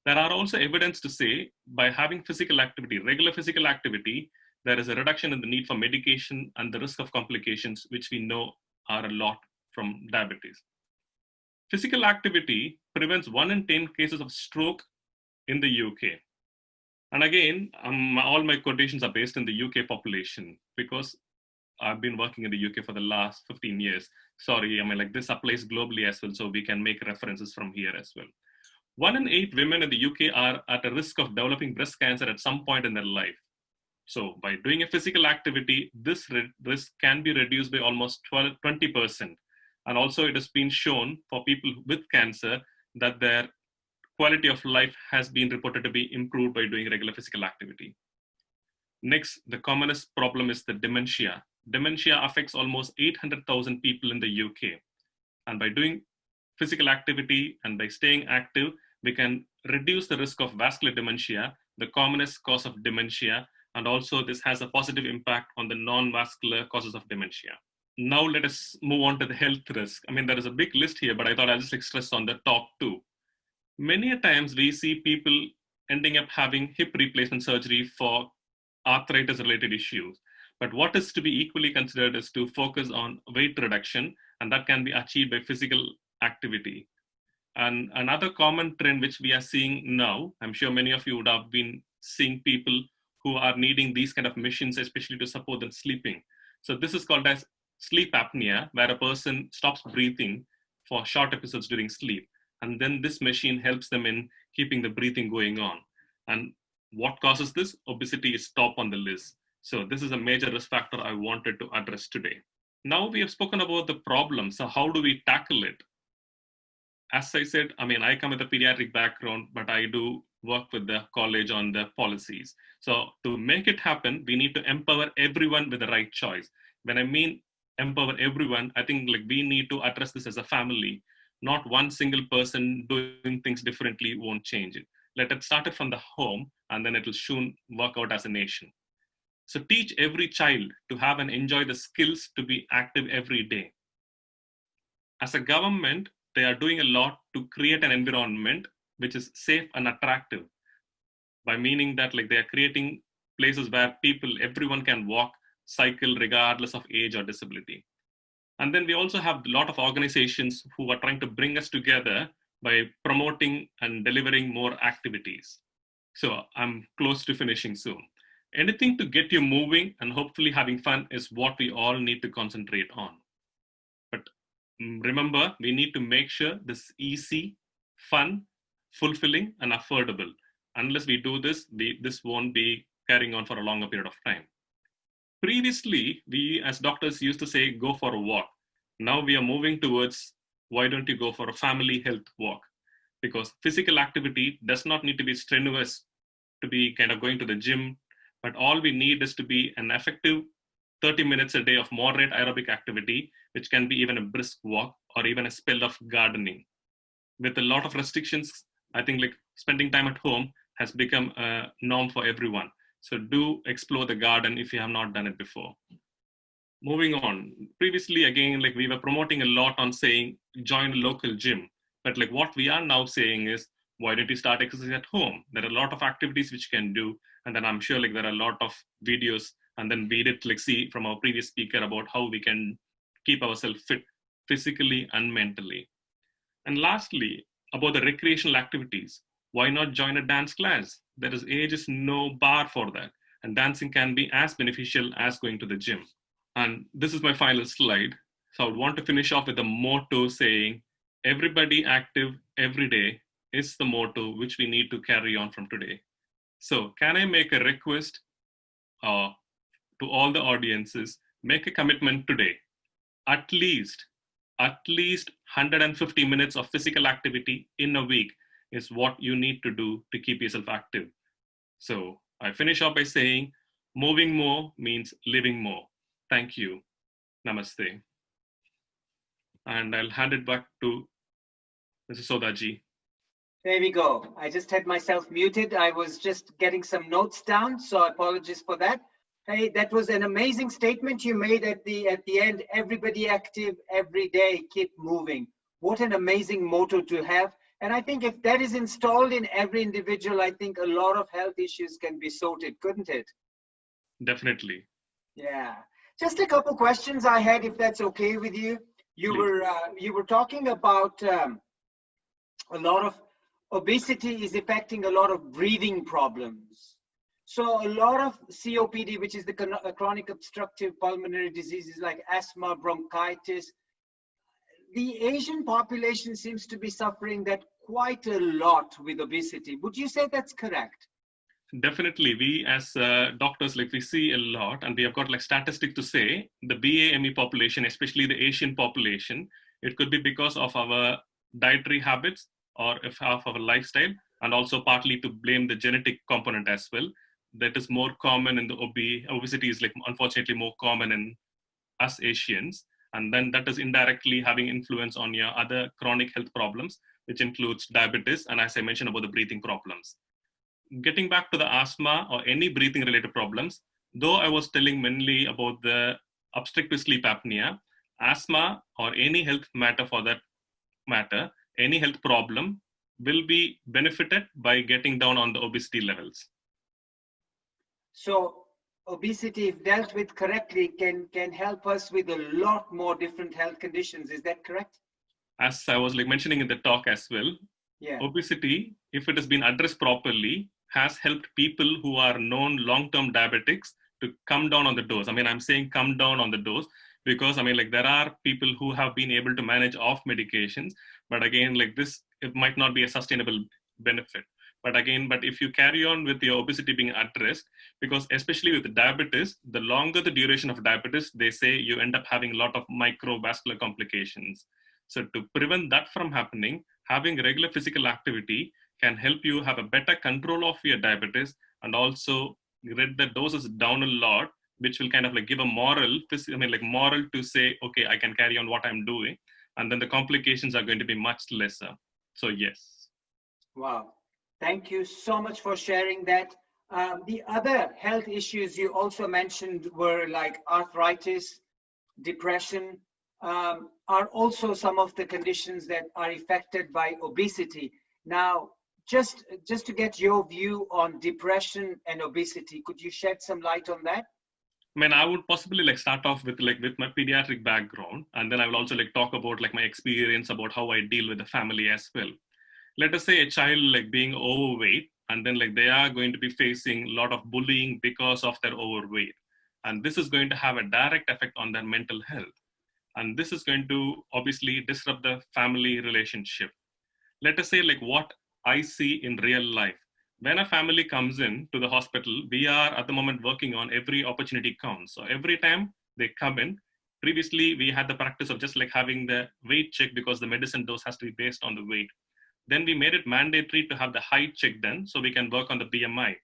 There are also evidence to say by having physical activity, regular physical activity, there is a reduction in the need for medication and the risk of complications, which we know are a lot from diabetes. Physical activity prevents 1 in 10 cases of stroke in the UK. And again, all my quotations are based in the UK population, because I've been working in the UK for the last 15 years. Sorry, I mean, like this applies globally as well, so we can make references from here as well. 1 in 8 women in the UK are at a risk of developing breast cancer at some point in their life. So by doing a physical activity, this risk can be reduced by almost 20%. And also it has been shown for people with cancer that their quality of life has been reported to be improved by doing regular physical activity. Next, the commonest problem is the dementia. Dementia affects almost 800,000 people in the UK. And by doing physical activity and by staying active, we can reduce the risk of vascular dementia, the commonest cause of dementia, and also this has a positive impact on the non-vascular causes of dementia. Now let us move on to the health risk. I mean, there is a big list here, but I thought I'll just stress on the top two. Many a times we see people ending up having hip replacement surgery for arthritis-related issues. But what is to be equally considered is to focus on weight reduction, and that can be achieved by physical activity. And another common trend which we are seeing now, I'm sure many of you would have been seeing people who are needing these kind of machines, especially to support them sleeping. So this is called as sleep apnea, where a person stops breathing for short episodes during sleep. And then this machine helps them in keeping the breathing going on. And what causes this? Obesity is top on the list. So this is a major risk factor I wanted to address today. Now we have spoken about the problem. So how do we tackle it? As I said, I mean, I come with a pediatric background, but I do work with the college on the policies. So to make it happen, we need to empower everyone with the right choice. When I mean empower everyone, I think like we need to address this as a family. Not one single person doing things differently won't change it. Let it start it from the home, and then it will soon work out as a nation. So teach every child to have and enjoy the skills to be active every day. As a government, they are doing a lot to create an environment which is safe and attractive, by meaning that like they are creating places where everyone can walk, cycle regardless of age or disability. And then we also have a lot of organizations who are trying to bring us together by promoting and delivering more activities. So I'm close to finishing soon. Anything to get you moving and hopefully having fun is what we all need to concentrate on. But remember, we need to make sure this is easy, fun, fulfilling, and affordable. Unless we do this, this won't be carrying on for a longer period of time. Previously, we as doctors used to say, go for a walk. Now we are moving towards, why don't you go for a family health walk? Because physical activity does not need to be strenuous to be kind of going to the gym, but all we need is to be an effective 30 minutes a day of moderate aerobic activity, which can be even a brisk walk or even a spell of gardening. With a lot of restrictions, I think like spending time at home has become a norm for everyone. So do explore the garden if you have not done it before. Moving on, previously again, like we were promoting a lot on saying, join a local gym. But like what we are now saying is, why don't you start exercising at home? There are a lot of activities which you can do. And then I'm sure like there are a lot of videos, and then we did like see from our previous speaker about how we can keep ourselves fit physically and mentally. And lastly, about the recreational activities, why not join a dance class? There is age is no bar for that. And dancing can be as beneficial as going to the gym. And this is my final slide. So I would want to finish off with a motto saying, everybody active every day is the motto which we need to carry on from today. So can I make a request to all the audiences, make a commitment today, at least 150 minutes of physical activity in a week is what you need to do to keep yourself active. So I finish up by saying, moving more means living more. Thank you. Namaste. And I'll hand it back to Mr. Sodaji. There we go. I just had myself muted. I was just getting some notes down, so apologies for that. Hey, that was an amazing statement you made at the end. Everybody active every day, keep moving. What an amazing motto to have. And I think if that is installed in every individual, I think a lot of health issues can be sorted, couldn't it? Definitely. Yeah. Just a couple questions I had, if that's okay with you. You were talking about a lot of obesity is affecting a lot of breathing problems. So a lot of COPD, which is the chronic obstructive pulmonary diseases like asthma, bronchitis, the Asian population seems to be suffering that quite a lot with obesity. Would you say that's correct? Definitely. We as doctors, like we see a lot, and we have got like statistics to say the BAME population, especially the Asian population, it could be because of our dietary habits or if half of our lifestyle, and also partly to blame the genetic component as well. That is more common in the obesity is like unfortunately more common in us Asians. And then that is indirectly having influence on your other chronic health problems, which includes diabetes, and as I mentioned about the breathing problems. Getting back to the asthma or any breathing related problems, though I was telling mainly about the obstructive sleep apnea, asthma or any health matter for that matter, any health problem will be benefited by getting down on the obesity levels. So obesity, if dealt with correctly, can help us with a lot more different health conditions. Is that correct? As I was like mentioning in the talk as well, Yeah. obesity, if it has been addressed properly, has helped people who are known long-term diabetics to come down on the dose. I mean, I'm saying come down on the dose because I mean, like there are people who have been able to manage off medications, but again, like this, it might not be a sustainable benefit. But again, but if you carry on with your obesity being addressed, because especially with diabetes, the longer the duration of diabetes, they say you end up having a lot of microvascular complications. So to prevent that from happening, having regular physical activity can help you have a better control of your diabetes and also get the doses down a lot, which will kind of like give a moral to say, okay, I can carry on what I'm doing. And then the complications are going to be much lesser. So yes. Wow. Thank you so much for sharing that. The other health issues you also mentioned were like arthritis, depression, are also some of the conditions that are affected by obesity. Now, just to get your view on depression and obesity, could you shed some light on that? I mean, I would possibly like start off with my pediatric background, and then I will also like talk about like my experience about how I deal with the family as well. Let us say a child like being overweight, and then like they are going to be facing a lot of bullying because of their overweight. And this is going to have a direct effect on their mental health. And this is going to obviously disrupt the family relationship. Let us say like what I see in real life. When a family comes in to the hospital, we are at the moment working on every opportunity counts. So every time they come in, previously we had the practice of just like having the weight check because the medicine dose has to be based on the weight. Then we made it mandatory to have the height check done so we can work on the BMI.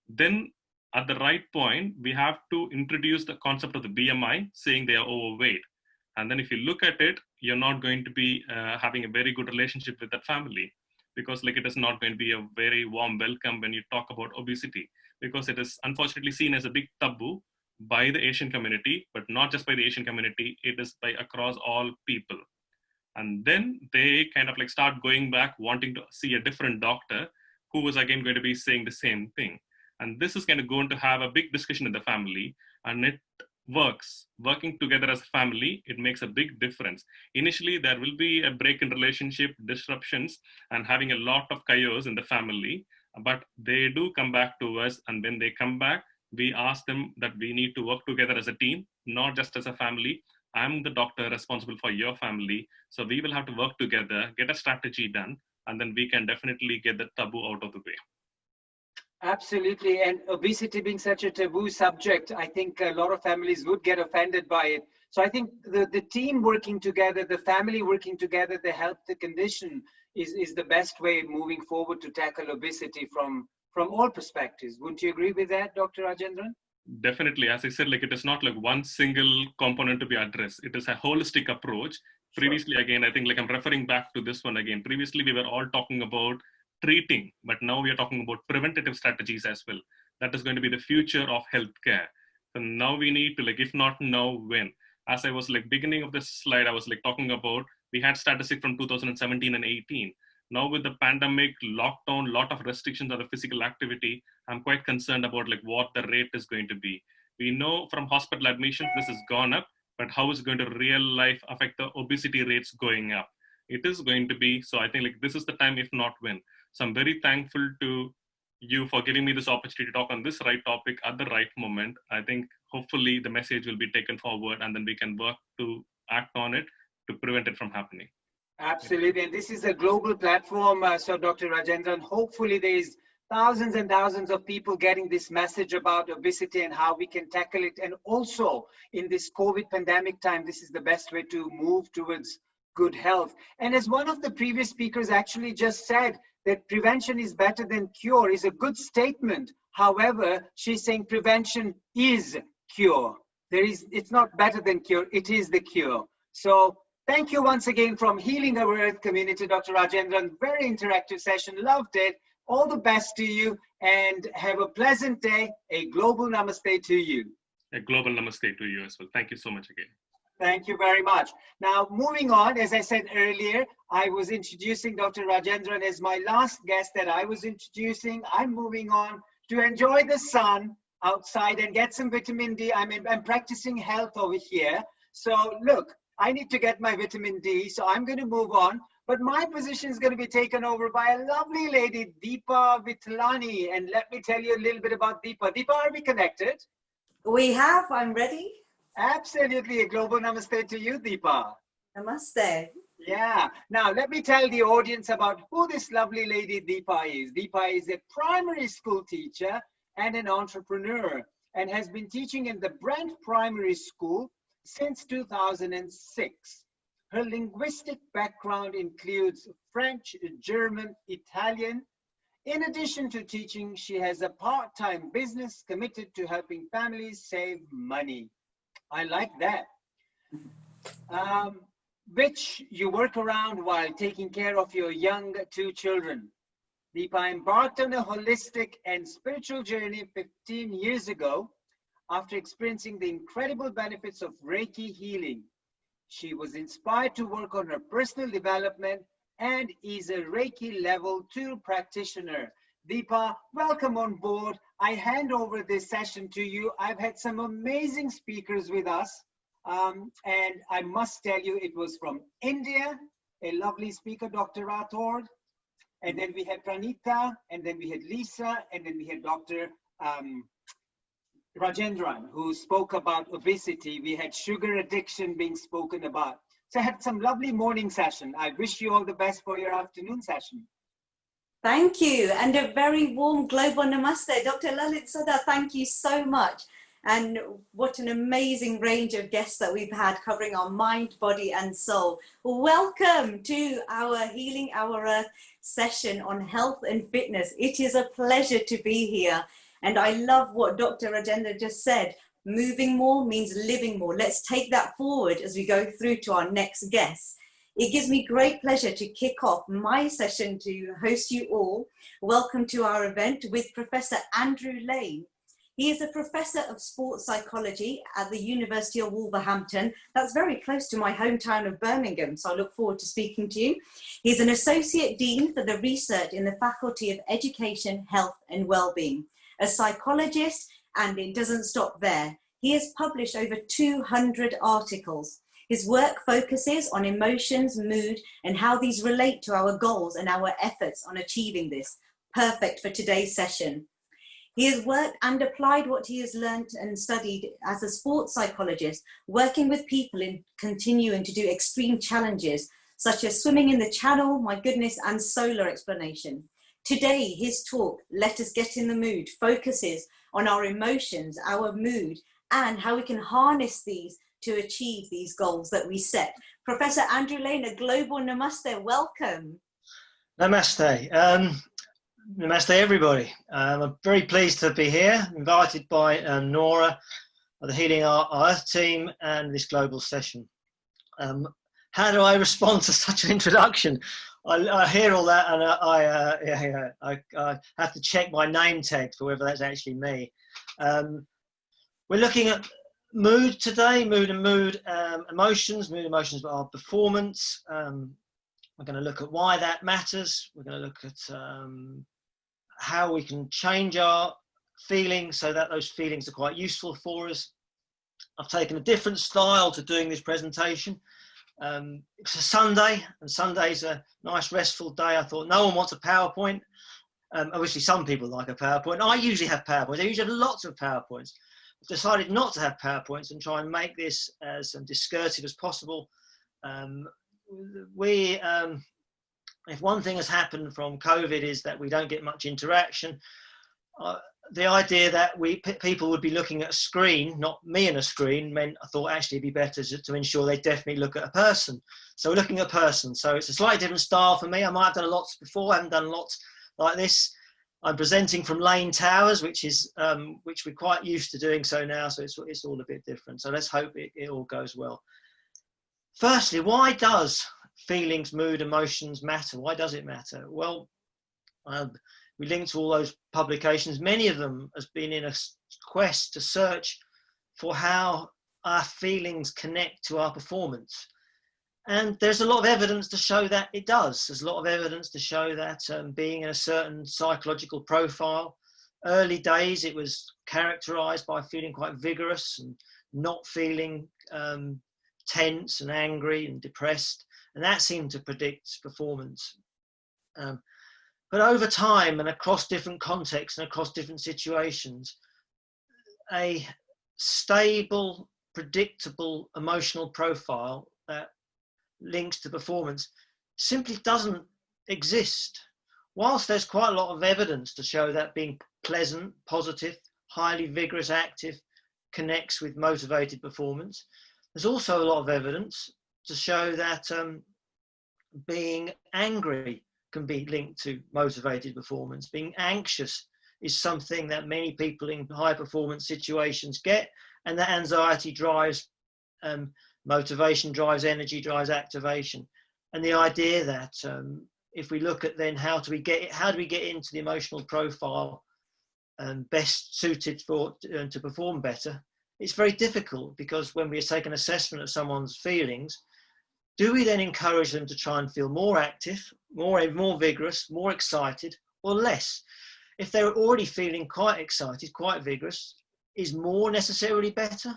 Then at the right point, we have to introduce the concept of the BMI saying they are overweight. And then if you look at it, you're not going to be having a very good relationship with that family because like it is not going to be a very warm welcome when you talk about obesity because it is unfortunately seen as a big taboo by the Asian community, but not just by the Asian community, it is by across all people. And then they kind of like start going back wanting to see a different doctor who was again going to be saying the same thing. And this is going to go on to have a big discussion in the family, and it works. Working together as a family, it makes a big difference. Initially, there will be a break in relationship, disruptions, and having a lot of chaos in the family, but they do come back to us. And when they come back, we ask them that we need to work together as a team, not just as a family. I'm the doctor responsible for your family. So we will have to work together, get a strategy done, and then we can definitely get the taboo out of the way. Absolutely. And obesity being such a taboo subject, I think a lot of families would get offended by it. So I think the team working together, the family working together, the help the condition is the best way moving forward to tackle obesity from all perspectives. Wouldn't you agree with that, Dr. Rajendran? Definitely. As I said, like it is not like one single component to be addressed. It is a holistic approach. Previously, again, I think like I'm referring back to this one again. Previously, we were all talking about treating, but now we are talking about preventative strategies as well. That is going to be the future of healthcare. So now we need to like, if not now, when? As I was like beginning of this slide, I was like talking about, we had statistics from 2017 and 18. Now with the pandemic, lockdown, lot of restrictions on the physical activity, I'm quite concerned about like what the rate is going to be. We know from hospital admissions, this has gone up, but how is going to real life affect the obesity rates going up? It is going to be, so I think like this is the time, if not when. So I'm very thankful to you for giving me this opportunity to talk on this right topic at the right moment. I think hopefully the message will be taken forward and then we can work to act on it to prevent it from happening. Absolutely. And this is a global platform. So Dr. Rajendran, hopefully there's thousands and thousands of people getting this message about obesity and how we can tackle it. And also in this COVID pandemic time, this is the best way to move towards good health. And as one of the previous speakers actually just said, that prevention is better than cure is a good statement. However, she's saying prevention is cure. It's not better than cure, it is the cure. So thank you once again from Healing Our Earth community, Dr. Rajendran. Very interactive session, loved it. All the best to you and have a pleasant day. A global namaste to you. A global namaste to you as well. Thank you so much again. Thank you very much. Now, moving on, as I said earlier, I was introducing Dr. Rajendran as my last guest that I was introducing. I'm moving on to enjoy the sun outside and get some vitamin D. I'm practicing health over here. So look, I need to get my vitamin D, so I'm going to move on. But my position is going to be taken over by a lovely lady, Deepa Vitlani. And let me tell you a little bit about Deepa. Deepa, are we connected? We have, I'm ready. Absolutely. A global namaste to you, Deepa. Namaste. Yeah. Now, let me tell the audience about who this lovely lady Deepa is. Deepa is a primary school teacher and an entrepreneur and has been teaching in the Brent Primary School since 2006. Her linguistic background includes French, German, Italian. In addition to teaching, she has a part-time business committed to helping families save money. I like that. Which you work around while taking care of your young 2 children. Deepa embarked on a holistic and spiritual journey 15 years ago after experiencing the incredible benefits of Reiki healing. She was inspired to work on her personal development and is a Reiki level 2 practitioner. Deepa, welcome on board. I hand over this session to you. I've had some amazing speakers with us. And I must tell you, it was from India, a lovely speaker, Dr. Rathod. And then we had Pranita, and then we had Lisa, and then we had Dr. Rajendran, who spoke about obesity. We had sugar addiction being spoken about. So I had some lovely morning session. I wish you all the best for your afternoon session. Thank you. And a very warm global namaste. Dr. Lalit Sada, thank you so much. And what an amazing range of guests that we've had covering our mind, body and soul. Welcome to our Healing Our Earth session on health and fitness. It is a pleasure to be here. And I love what Dr. Rajendra just said. Moving more means living more. Let's take that forward as we go through to our next guest. It gives me great pleasure to kick off my session to host you all. Welcome to our event with Professor Andrew Lane. He is a professor of sports psychology at the University of Wolverhampton. That's very close to my hometown of Birmingham, so I look forward to speaking to you. He's an associate dean for the research in the Faculty of Education, Health and Wellbeing, a psychologist, and it doesn't stop there. He has published over 200 articles. His work focuses on emotions, mood, and how these relate to our goals and our efforts on achieving this. Perfect for today's session. He has worked and applied what he has learned and studied as a sports psychologist, working with people in continuing to do extreme challenges, such as swimming in the channel, my goodness, and solar explanation. Today, his talk, Let Us Get in the Mood, focuses on our emotions, our mood, and how we can harness these to achieve these goals that we set. Professor Andrew Lane, a global namaste, welcome. Namaste. Namaste, everybody. I'm very pleased to be here, invited by Nora, of the Healing Our Earth team, and this global session. How do I respond to such an introduction? I hear all that, and I have to check my name tag for whether that's actually me. We're looking at mood today, mood, emotions, but our performance. We're going to look at why that matters. We're going to look at how we can change our feelings so that those feelings are quite useful for us. I've taken a different style to doing this presentation. It's a Sunday, and Sunday's a nice restful day. I thought no one wants a PowerPoint. Obviously some people like a PowerPoint. I usually have PowerPoints. I usually have lots of PowerPoints. I've decided not to have PowerPoints and try and make this as discursive as possible. If one thing has happened from COVID is that we don't get much interaction. the idea that people would be looking at a screen, not me and a screen, meant I thought actually it'd be better to ensure they definitely look at a person. So we're looking at a person. So it's a slightly different style for me. I might have done lots before. I haven't done lots like this. I'm presenting from Lane Towers, which we're quite used to doing so now. So it's all a bit different. So let's hope it all goes well. Firstly, why does feelings, mood, emotions matter? Why does it matter? Well, we linked to all those publications. Many of them has been in a quest to search for how our feelings connect to our performance. And there's a lot of evidence to show that it does. There's a lot of evidence to show that being in a certain psychological profile, early days, it was characterized by feeling quite vigorous and not feeling tense and angry and depressed. And that seemed to predict performance. But over time and across different contexts and across different situations, a stable, predictable emotional profile that links to performance simply doesn't exist. Whilst there's quite a lot of evidence to show that being pleasant, positive, highly vigorous, active connects with motivated performance, there's also a lot of evidence to show that being angry can be linked to motivated performance. Being anxious is something that many people in high performance situations get, and that anxiety drives motivation, drives energy, drives activation. And the idea that if we look at then how do we get into the emotional profile best suited to perform better, it's very difficult, because when we take an assessment of someone's feelings, do we then encourage them to try and feel more active, more vigorous, more excited, or less? If they're already feeling quite excited, quite vigorous, is more necessarily better?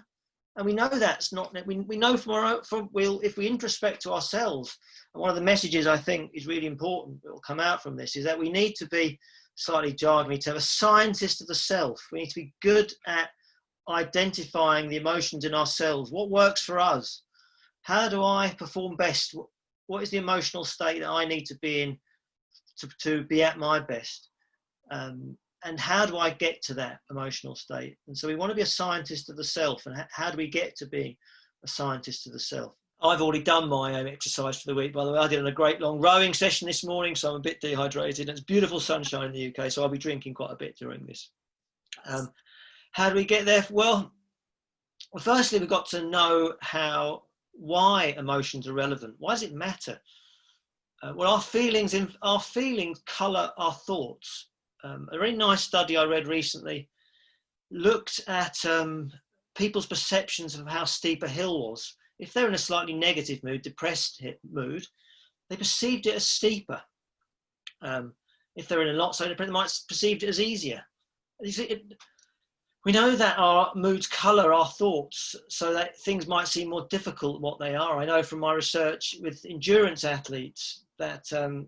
And we know that's not, we know if we introspect to ourselves, and one of the messages I think is really important that will come out from this is that we need to be, slightly jargony term, a scientist of the self. We need to be good at identifying the emotions in ourselves. What works for us? How do I perform best? What is the emotional state that I need to be in to be at my best? And how do I get to that emotional state? And so we want to be a scientist of the self. And how do we get to being a scientist of the self? I've already done my exercise for the week, by the way. I did a great long rowing session this morning, so I'm a bit dehydrated. It's beautiful sunshine in the UK, so I'll be drinking quite a bit during this. How do we get there? Well, firstly, we've got to know why emotions are relevant. Why does it matter? Well, our feelings colour our thoughts. A very nice study I read recently looked at people's perceptions of how steep a hill was. If they're in a slightly negative mood, depressed mood, they perceived it as steeper. If they're in a not so depressed, they might perceive it as easier. We know that our moods colour our thoughts, so that things might seem more difficult than what they are. I know from my research with endurance athletes that the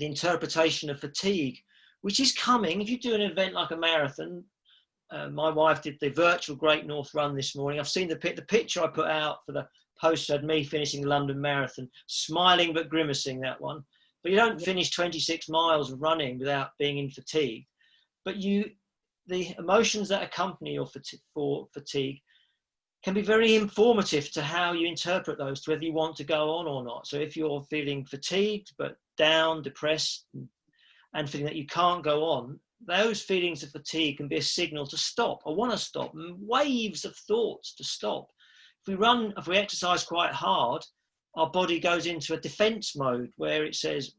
interpretation of fatigue, which is coming, if you do an event like a marathon, my wife did the virtual Great North Run this morning. I've seen the picture I put out for the post had me finishing the London Marathon, smiling but grimacing, that one. But you don't finish 26 miles of running without being in fatigue. But the emotions that accompany your fatigue can be very informative to how you interpret those, to whether you want to go on or not. So if you're feeling fatigued, but down, depressed, and feeling that you can't go on, those feelings of fatigue can be a signal to stop. I want to stop. Waves of thoughts to stop. If we exercise quite hard, our body goes into a defense mode where it says,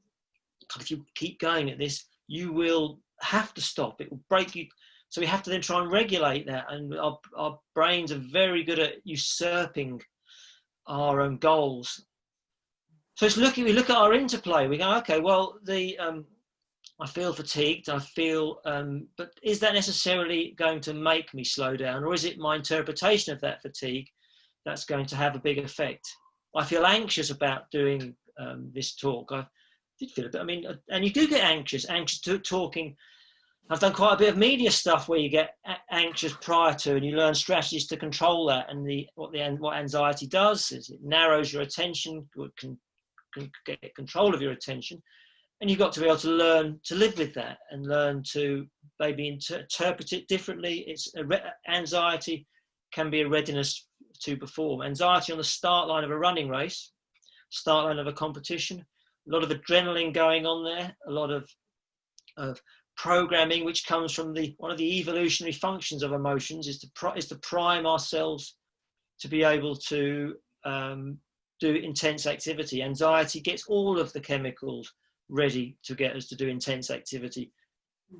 if you keep going at this, you will have to stop. It will break you. So we have to then try and regulate that. And our brains are very good at usurping our own goals. So we look at our interplay. We go, okay, well, I feel fatigued, but is that necessarily going to make me slow down? Or is it my interpretation of that fatigue that's going to have a big effect? I feel anxious about doing this talk. I did feel a bit, and you do get anxious talking. I've done quite a bit of media stuff where you get anxious prior to, and you learn strategies to control that. And what anxiety does is it narrows your attention, can get control of your attention. And you've got to be able to learn to live with that and learn to maybe interpret it differently. Anxiety can be a readiness to perform. Anxiety on the start line of a running race, start line of a competition, a lot of adrenaline going on there, a lot of programming, which comes from one of the evolutionary functions of emotions is to prime ourselves to be able to do intense activity. Anxiety gets all of the chemicals ready to get us to do intense activity.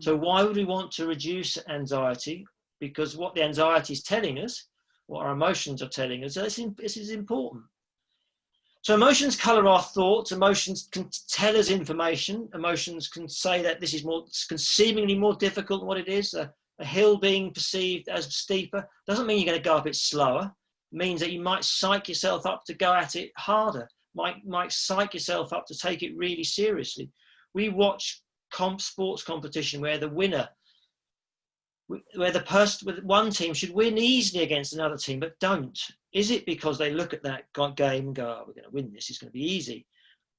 So why would we want to reduce anxiety? Because what the anxiety is telling us, what our emotions are telling us, this is important. So emotions color our thoughts. Emotions can tell us information. Emotions can say that this is seemingly more difficult than what it is. A hill being perceived as steeper doesn't mean you're going to go up it slower. It means that you might psych yourself up to go at it harder. Might psych yourself up to take it really seriously. We watch sports competition where the winner, where the person with one team should win easily against another team, but don't. Is it because they look at that game and go, oh, we're going to win this, it's going to be easy?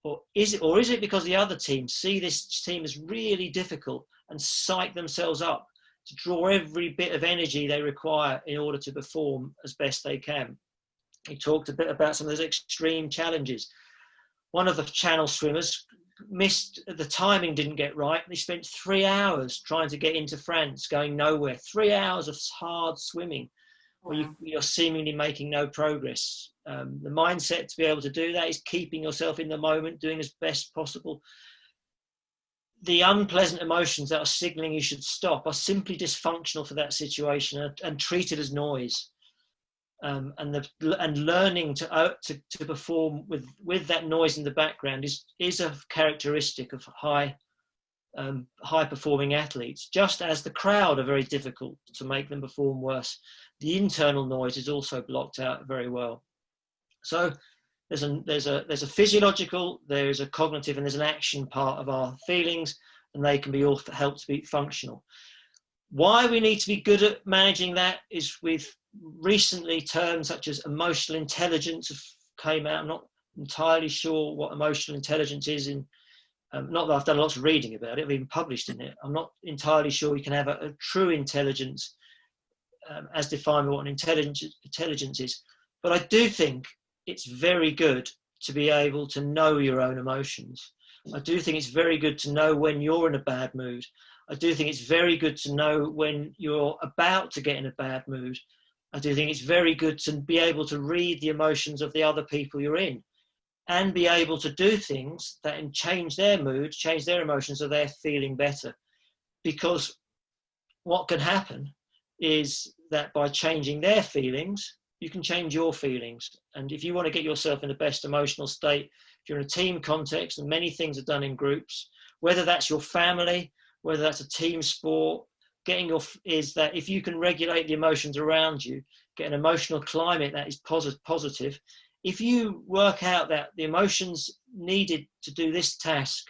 Or is it because the other team see this team as really difficult and psych themselves up to draw every bit of energy they require in order to perform as best they can? He talked a bit about some of those extreme challenges. One of the channel swimmers missed, the timing didn't get right. They spent 3 hours trying to get into France, going nowhere. 3 hours of hard swimming where you're seemingly making no progress. The mindset to be able to do that is keeping yourself in the moment, doing as best possible. The unpleasant emotions that are signaling you should stop are simply dysfunctional for that situation and treated as noise. And learning to perform with that noise in the background is a characteristic of high performing athletes. Just as the crowd are very difficult to make them perform worse, the internal noise is also blocked out very well. So there's a physiological, there is a cognitive, and there's an action part of our feelings, and they can be all helped to be functional. Why we need to be good at managing that is with recently terms such as emotional intelligence have came out. I'm not entirely sure what emotional intelligence is not that I've done lots of reading about it, I've even published in it. I'm not entirely sure you can have a true intelligence as defined by what an intelligence is. But I do think it's very good to be able to know your own emotions. I do think it's very good to know when you're in a bad mood. I do think it's very good to know when you're about to get in a bad mood. I do think it's very good to be able to read the emotions of the other people you're in and be able to do things that change their mood, change their emotions so they're feeling better. Because what can happen is that by changing their feelings, you can change your feelings. And if you want to get yourself in the best emotional state, if you're in a team context, and many things are done in groups, whether that's your family, whether that's a team sport, is that if you can regulate the emotions around you, get an emotional climate that is positive, if you work out that the emotions needed to do this task,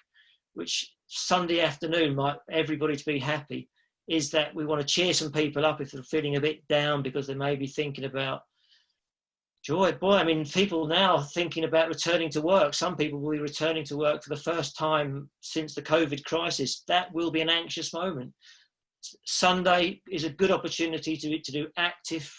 which Sunday afternoon might everybody to be happy, is that we want to cheer some people up if they're feeling a bit down because they may be thinking about joy. Boy, I mean, people now thinking about returning to work. Some people will be returning to work for the first time since the COVID crisis. That will be an anxious moment. Sunday is a good opportunity to do active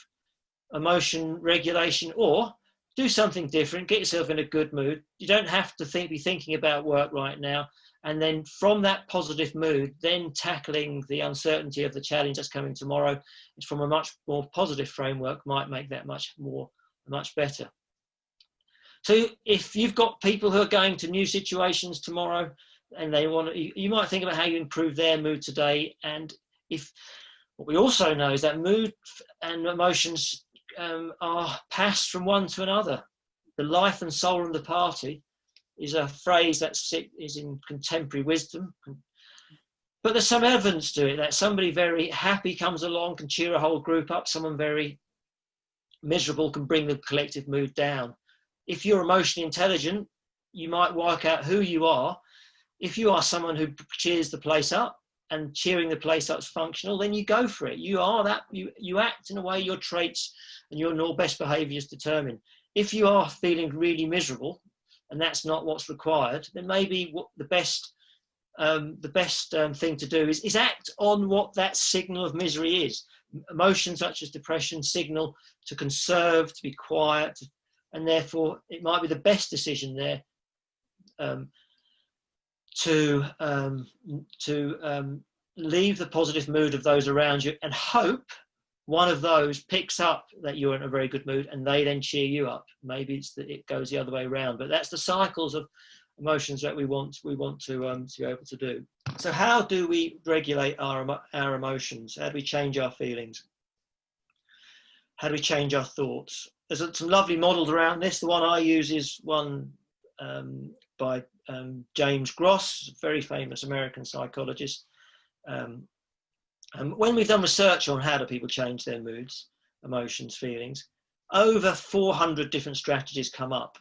emotion regulation or do something different, get yourself in a good mood. You don't have to be thinking about work right now. And then from that positive mood, then tackling the uncertainty of the challenge that's coming tomorrow from a much more positive framework might make that much better. So if you've got people who are going to new situations tomorrow and you might think about how you improve their mood today. And what we also know is that mood and emotions are passed from one to another. The life and soul of the party is a phrase that is in contemporary wisdom. But there's some evidence to it that somebody very happy comes along, can cheer a whole group up. Someone very miserable can bring the collective mood down. If you're emotionally intelligent, you might work out who you are. If you are someone who cheers the place up, and cheering the place up's functional, then you go for it. You are that, you act in a way your traits and your best behaviours determine. If you are feeling really miserable and that's not what's required, then maybe the best the best thing to do is act on what that signal of misery is. Emotions such as depression signal to conserve, to be quiet, and therefore it might be the best decision there to leave the positive mood of those around you and hope one of those picks up that you're in a very good mood and they then cheer you up. Maybe it's that it goes the other way around, but that's the cycles of emotions that we want to be able to do. So how do we regulate our emotions? How do we change our feelings? How do we change our thoughts? There's some lovely models around this. The one I use is one by James Gross, a very famous American psychologist. And when we've done research on how do people change their moods, emotions, feelings, over 400 different strategies come up.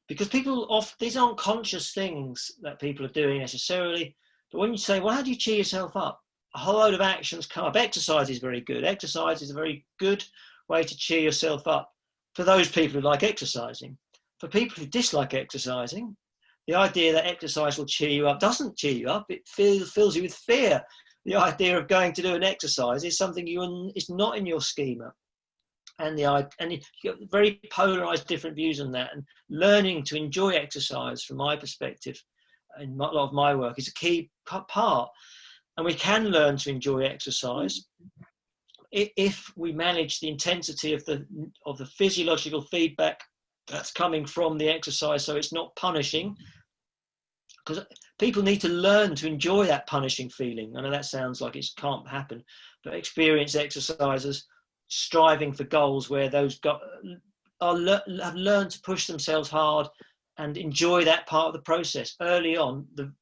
Because these aren't conscious things that people are doing necessarily. But when you say, well, how do you cheer yourself up? A whole load of actions come up. Exercise is very good. Exercise is a very good way to cheer yourself up for those people who like exercising. For people who dislike exercising, the idea that exercise will cheer you up doesn't cheer you up. It fills you with fear. The idea of going to do an exercise is something it's not in your schema. And you get very polarized different views on that. And learning to enjoy exercise, from my perspective, and a lot of my work, is a key part. And we can learn to enjoy exercise if we manage the intensity of the physiological feedback that's coming from the exercise, so it's not punishing. Because people need to learn to enjoy that punishing feeling. I know that sounds like it can't happen, but experienced exercisers striving for goals where those have learned to push themselves hard and enjoy that part of the process. Early on, the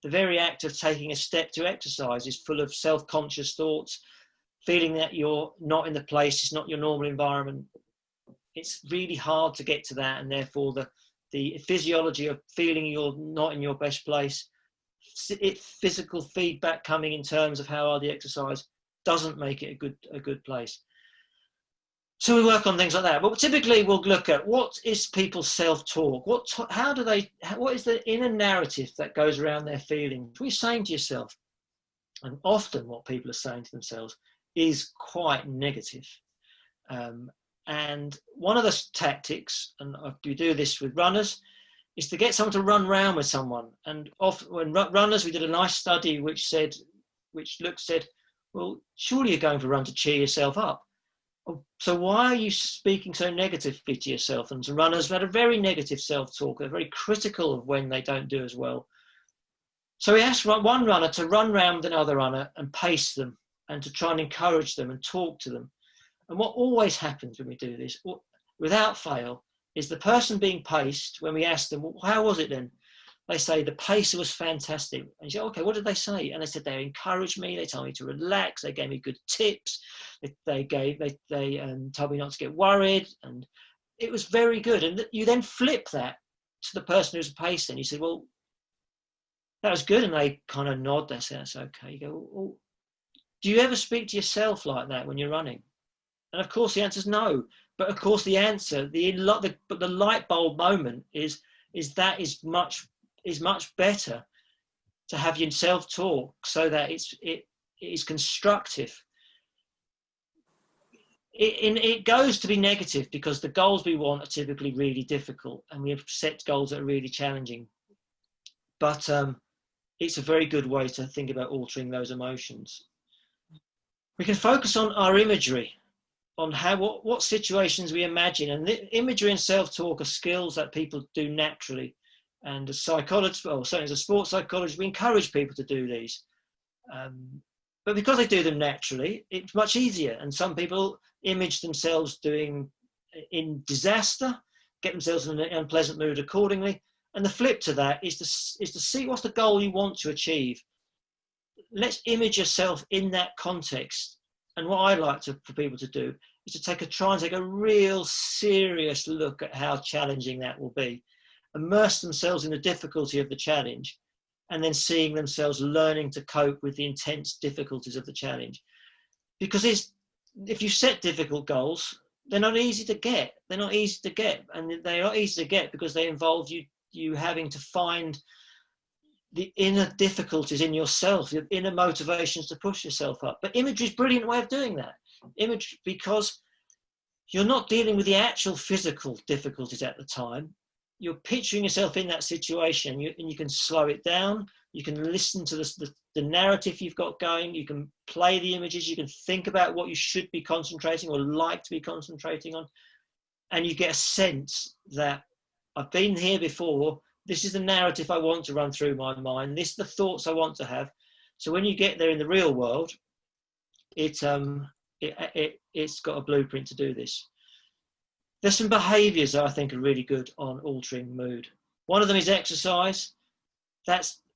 very act of taking a step to exercise is full of self-conscious thoughts, feeling that you're not in the place, it's not your normal environment. It's really hard to get to that, and therefore the physiology of feeling you're not in your best place, physical feedback coming in terms of how hard the exercise doesn't make it a good place. So we work on things like that. But typically we'll look at what is people's self-talk. What is the inner narrative that goes around their feelings? What are you saying to yourself? And often what people are saying to themselves is quite negative. And one of the tactics, and we do this with runners, is to get someone to run around with someone. And often when runners, we did a nice study which said, well, surely you're going for a run to cheer yourself up. So why are you speaking so negatively to yourself? And runners have had a very negative self-talk. They're very critical of when they don't do as well. So we asked one runner to run round another runner and pace them and to try and encourage them and talk to them. And what always happens when we do this, without fail, is the person being paced, when we ask them, well, how was it then? They say, the pacer was fantastic. And you say, okay, what did they say? And they said, they encouraged me, they told me to relax, they gave me good tips, they told me not to get worried, and it was very good. And you then flip that to the person who's pacing. You say, well, that was good. And they kind of nod, they say, that's okay. You go, well, do you ever speak to yourself like that when you're running? And of course the answer is no. But of course the answer, the light bulb moment is much better to have your self-talk so that it is constructive. It goes to be negative because the goals we want are typically really difficult, and we have set goals that are really challenging. But it's a very good way to think about altering those emotions. We can focus on our imagery, on what situations we imagine, and the imagery and self-talk are skills that people do naturally. And as psychologists, well, certainly as a sports psychologist, we encourage people to do these. But because they do them naturally, it's much easier. And some people image themselves doing in disaster, get themselves in an unpleasant mood accordingly. And the flip to that is to see what's the goal you want to achieve. Let's image yourself in that context. And what I like for people to do is to try and take a real serious look at how challenging that will be. Immerse themselves in the difficulty of the challenge, and then seeing themselves learning to cope with the intense difficulties of the challenge. Because if you set difficult goals, they're not easy to get. They're not easy to get, and they're not easy to get because they involve you having to find the inner difficulties in yourself, the inner motivations to push yourself up. But imagery is a brilliant way of doing that. Imagery, because you're not dealing with the actual physical difficulties at the time. You're picturing yourself in that situation, and you can slow it down. You can listen to the narrative you've got going. You can play the images. You can think about what you should be concentrating or like to be concentrating on. And you get a sense that I've been here before. This is the narrative I want to run through my mind. This is the thoughts I want to have. So when you get there in the real world, it's got a blueprint to do this. There's some behaviours that I think are really good on altering mood. One of them is exercise.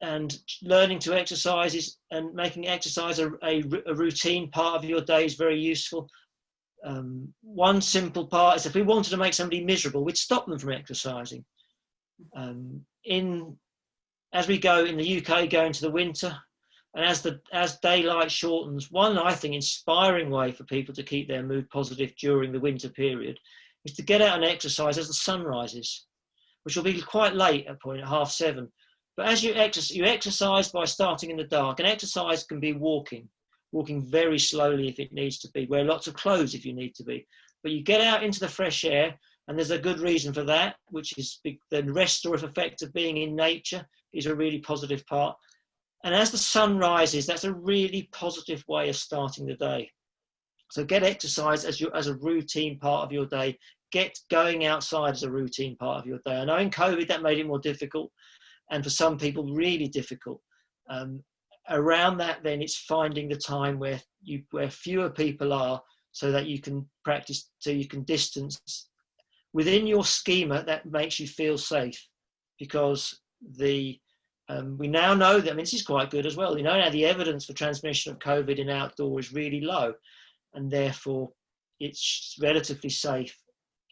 And learning to exercise and making exercise a routine part of your day is very useful. One simple part is if we wanted to make somebody miserable, we'd stop them from exercising. As we go in the UK, go into the winter, and as daylight shortens, one, I think, inspiring way for people to keep their mood positive during the winter period is to get out and exercise as the sun rises, which will be quite late at 7:30. But as you exercise by starting in the dark, and exercise can be walking very slowly if it needs to be, wear lots of clothes if you need to be, but you get out into the fresh air, and there's a good reason for that, which is the restorative effect of being in nature is a really positive part. And as the sun rises, that's a really positive way of starting the day. So get exercise as a routine part of your day. Get going outside as a routine part of your day. I know in COVID that made it more difficult, and for some people really difficult. Around that, then it's finding the time where fewer people are, so that you can practice, so you can distance within your schema that makes you feel safe. Because we now know that, I mean, this is quite good as well. We know now the evidence for transmission of COVID in outdoor is really low, and therefore it's relatively safe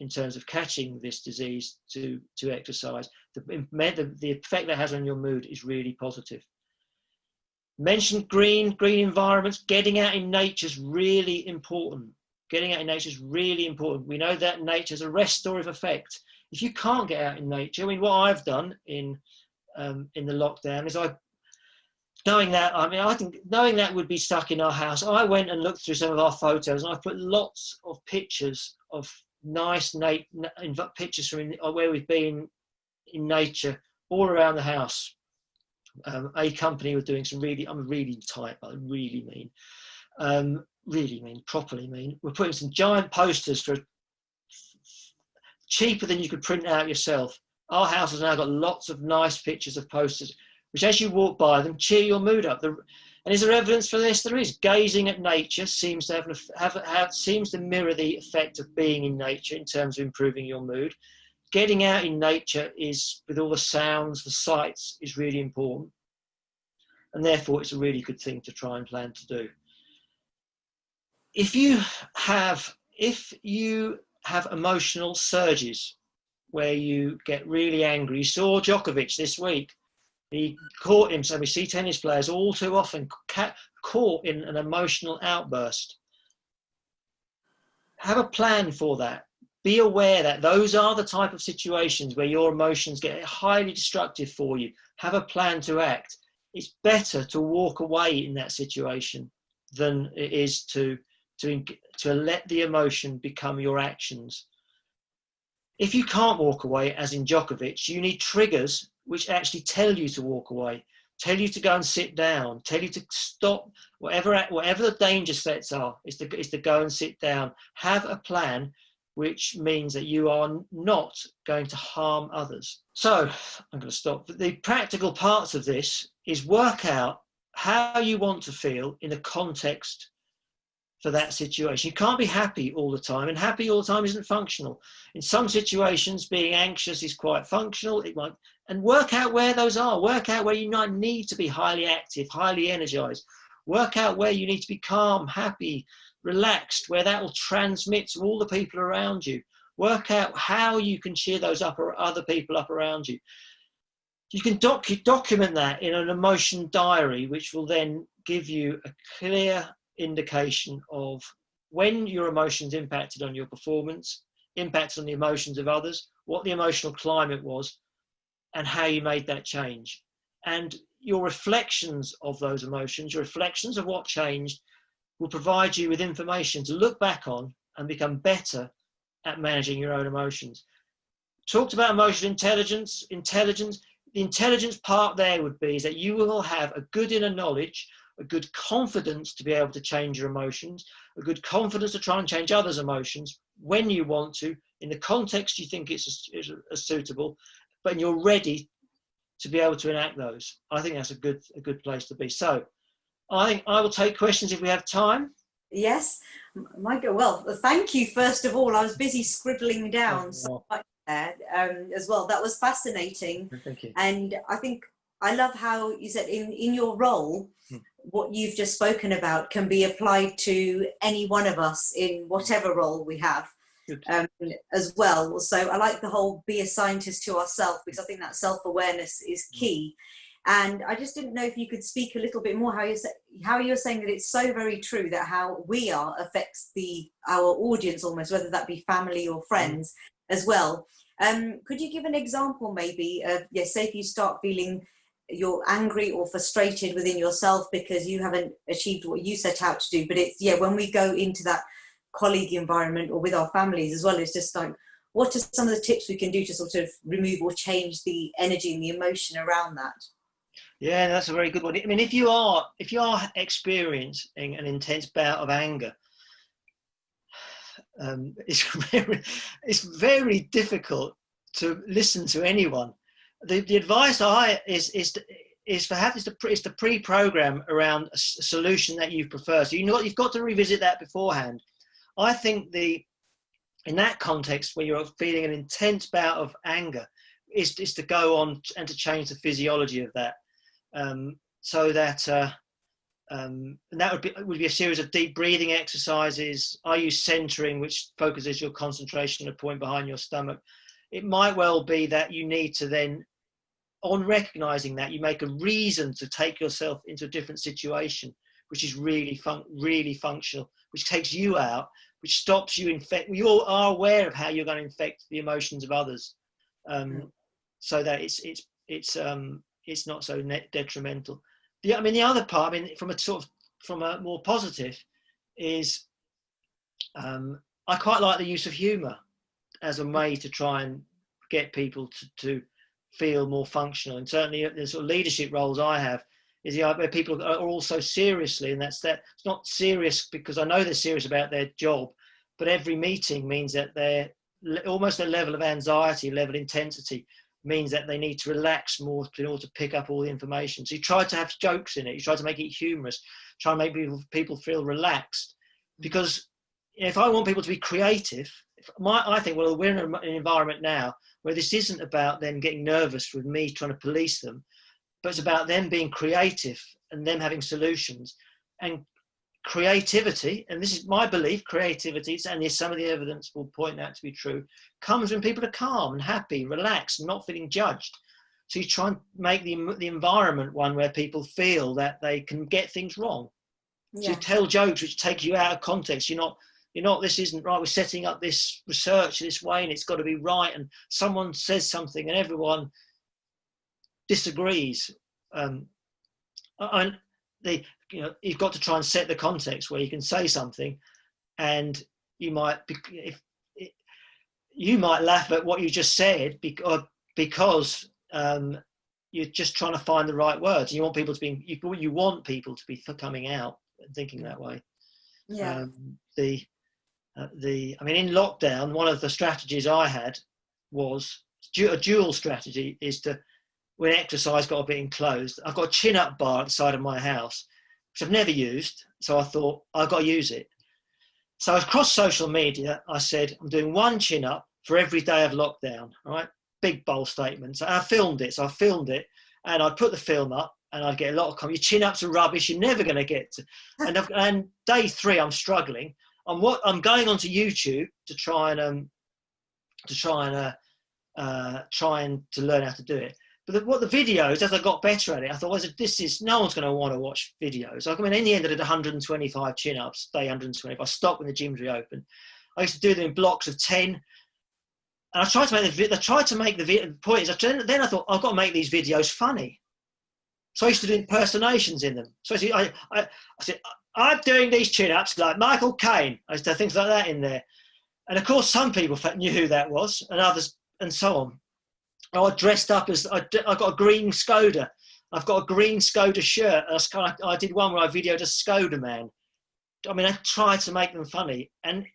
in terms of catching this disease to exercise. The effect that has on your mood is really positive. Mentioned green environments. Getting out in nature is really important. Getting out in nature is really important. We know that nature has a restorative effect. If you can't get out in nature, I mean, what I've done in the lockdown is knowing that would be stuck in our house, I went and looked through some of our photos, and I put lots of pictures of nice pictures from where we've been in nature all around the house. A company were doing some I'm really tight, but I really mean, properly mean. We're putting some giant posters for cheaper than you could print out yourself. Our house has now got lots of nice pictures of posters, which as you walk by them, cheer your mood up. And is there evidence for this? There is. Gazing at nature seems to seems to mirror the effect of being in nature in terms of improving your mood. Getting out in nature is, with all the sounds, the sights, is really important. And therefore, it's a really good thing to try and plan to do. If you have emotional surges where you get really angry, you saw Djokovic this week. He caught himself. We see tennis players all too often caught in an emotional outburst. Have a plan for that. Be aware that those are the type of situations where your emotions get highly destructive for you. Have a plan to act. It's better to walk away in that situation than it is to let the emotion become your actions. If you can't walk away, as in Djokovic, you need triggers which actually tell you to walk away, tell you to go and sit down, tell you to stop, whatever the danger threats are, is to go and sit down. Have a plan which means that you are not going to harm others. So I'm going to stop. But the practical parts of this is work out how you want to feel in the context for that situation. You can't be happy all the time, and happy all the time isn't functional. In some situations, being anxious is quite functional. And work out where those are. Work out where you might need to be highly active, highly energized. Work out where you need to be calm, happy, relaxed, where that will transmit to all the people around you. Work out how you can cheer those up or other people up around you. You can document that in an emotion diary, which will then give you a clear indication of when your emotions impacted on your performance, impacted on the emotions of others, what the emotional climate was, and how you made that change. And your reflections of those emotions, your reflections of what changed, will provide you with information to look back on and become better at managing your own emotions. Talked about emotional intelligence. The intelligence part there would be is that you will have a good inner knowledge, a good confidence to be able to change your emotions, a good confidence to try and change others' emotions when you want to, in the context you think is suitable, but you're ready to be able to enact those. I think that's a good place to be. So I will take questions if we have time. Yes, Michael. Well, thank you first of all. I was busy scribbling down so much there as well. That was fascinating. Thank you. And I think I love how you said in your role, what you've just spoken about can be applied to any one of us in whatever role we have as well. So I like the whole be a scientist to ourselves, because I think that self-awareness is key. And I just didn't know if you could speak a little bit more how you're saying that it's so very true that how we are affects our audience almost, whether that be family or friends as well. Could you give an example maybe of, say if you start feeling you're angry or frustrated within yourself because you haven't achieved what you set out to do, but it's, when we go into that colleague environment or with our families as well, it's just like, what are some of the tips we can do to sort of remove or change the energy and the emotion around that? Yeah, that's a very good one. I mean, if you are experiencing an intense bout of anger, it's very difficult to listen to anyone. The advice is to pre-program around a solution that you prefer. So you've got to revisit that beforehand. I think in that context where you're feeling an intense bout of anger is to go on and to change the physiology of that. So that and that would be a series of deep breathing exercises. I use centering, which focuses your concentration on a point behind your stomach. It might well be that you need to then, on recognizing that, you make a reason to take yourself into a different situation, which is really functional, which takes you out, which stops you you are aware of how you're going to infect the emotions of others, so that it's not so detrimental. The other part, from a more positive, is I quite like the use of humour as a way to try and get people to feel more functional. And certainly the sort of leadership roles I have is where people are all so seriously, and it's not serious because I know they're serious about their job, but every meeting means that their level of anxiety, level of intensity, means that they need to relax more in order to pick up all the information. So you try to have jokes in it, you try to make it humorous, try and make people feel relaxed. Because if I want people to be creative, I think, well, we're in an environment now where this isn't about them getting nervous with me trying to police them, but it's about them being creative and them having solutions. And creativity, and this is my belief, creativity, and some of the evidence will point that to be true, comes when people are calm and happy, relaxed, and not feeling judged. So you try and make the environment one where people feel that they can get things wrong. Yeah. So you tell jokes which take you out of context. You're not, this isn't right, we're setting up this research this way and it's got to be right, and someone says something and everyone disagrees. You've got to try and set the context where you can say something, and you might laugh at what you just said because you're just trying to find the right words. You want people to be coming out and thinking that way. Yeah. In lockdown, one of the strategies I had was a dual strategy. Is to, when exercise got a bit enclosed, I've got a chin-up bar at the side of my house, which I've never used, so I thought I've got to use it. So across social media, I said I'm doing one chin-up for every day of lockdown. All right, big bold statement. So I filmed it. And I'd put the film up, and I'd get a lot of comments. Your chin-ups are rubbish. You're never going to get to. And day 3, I'm struggling. I'm going onto YouTube to try and learn how to do it. But what the videos, as I got better at it, I thought, no one's going to want to watch videos. In the end, I did 125 chin-ups, day 125. I stopped when the gyms reopened. I used to do them in blocks of 10. And I tried to make the point is, then I thought, I've got to make these videos funny. So I used to do impersonations in them. So I said, I'm doing these chin-ups like Michael Caine. I used to have things like that in there. And of course, some people knew who that was, and others, and so on. I dressed up as, I got a green Skoda. I've got a green Skoda shirt. I did one where I videoed a Skoda man. I mean, I tried to make them funny. And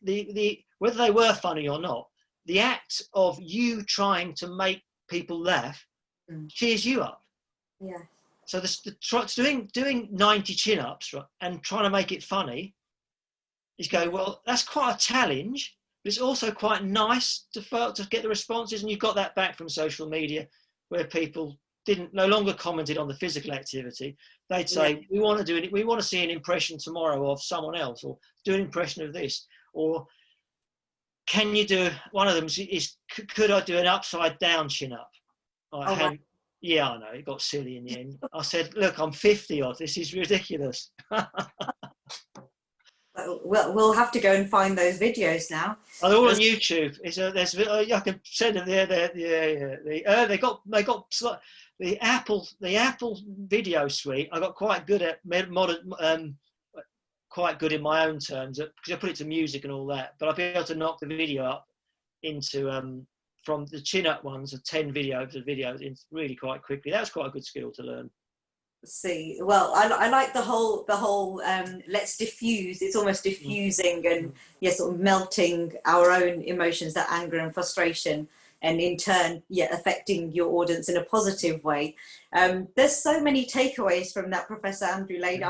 whether they were funny or not, the act of you trying to make people laugh cheers you up. Yeah. So doing 90 chin-ups, right, and trying to make it funny, is go, well, that's quite a challenge, but it's also quite nice to get the responses. And you got that back from social media, where people no longer commented on the physical activity. They'd say, we want to see an impression tomorrow of someone else, or do an impression of this, or can you do, one of them is could I do an upside down chin-up? Yeah, I know, it got silly in the end. I said, look, I'm 50 odd, this is ridiculous. Well, we'll have to go and find those videos now. Oh, they're all on YouTube. I can send them there. They got the Apple video suite. I got quite good at quite good in my own terms, because I put it to music and all that. But I'll be able to knock the video up into from the chin-up ones of 10 videos in really quite quickly. That was quite a good skill to learn. See, well, I like the whole let's diffuse. It's almost diffusing and sort of melting our own emotions, that anger and frustration, and in turn affecting your audience in a positive way. There's so many takeaways from that, Professor Andrew Lane.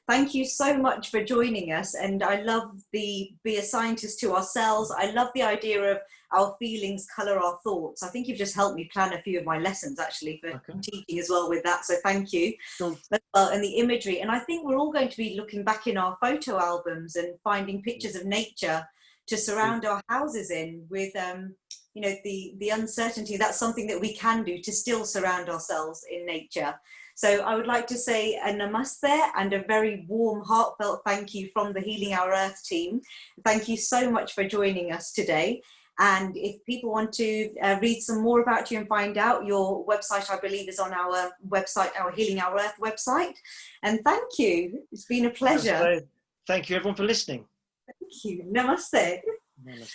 Thank you so much for joining us. And I love be a scientist to ourselves. I love the idea of our feelings colour our thoughts. I think you've just helped me plan a few of my lessons actually for teaching as well with that. So thank you. Sure. And the imagery. And I think we're all going to be looking back in our photo albums and finding pictures of nature to surround our houses in with, the uncertainty. That's something that we can do to still surround ourselves in nature. So I would like to say a namaste and a very warm, heartfelt thank you from the Healing Our Earth team. Thank you so much for joining us today. And if people want to read some more about you and find out, your website, I believe, is on our website, our Healing Our Earth website. And thank you. It's been a pleasure. Thank you, everyone, for listening. Thank you. Namaste. Namaste.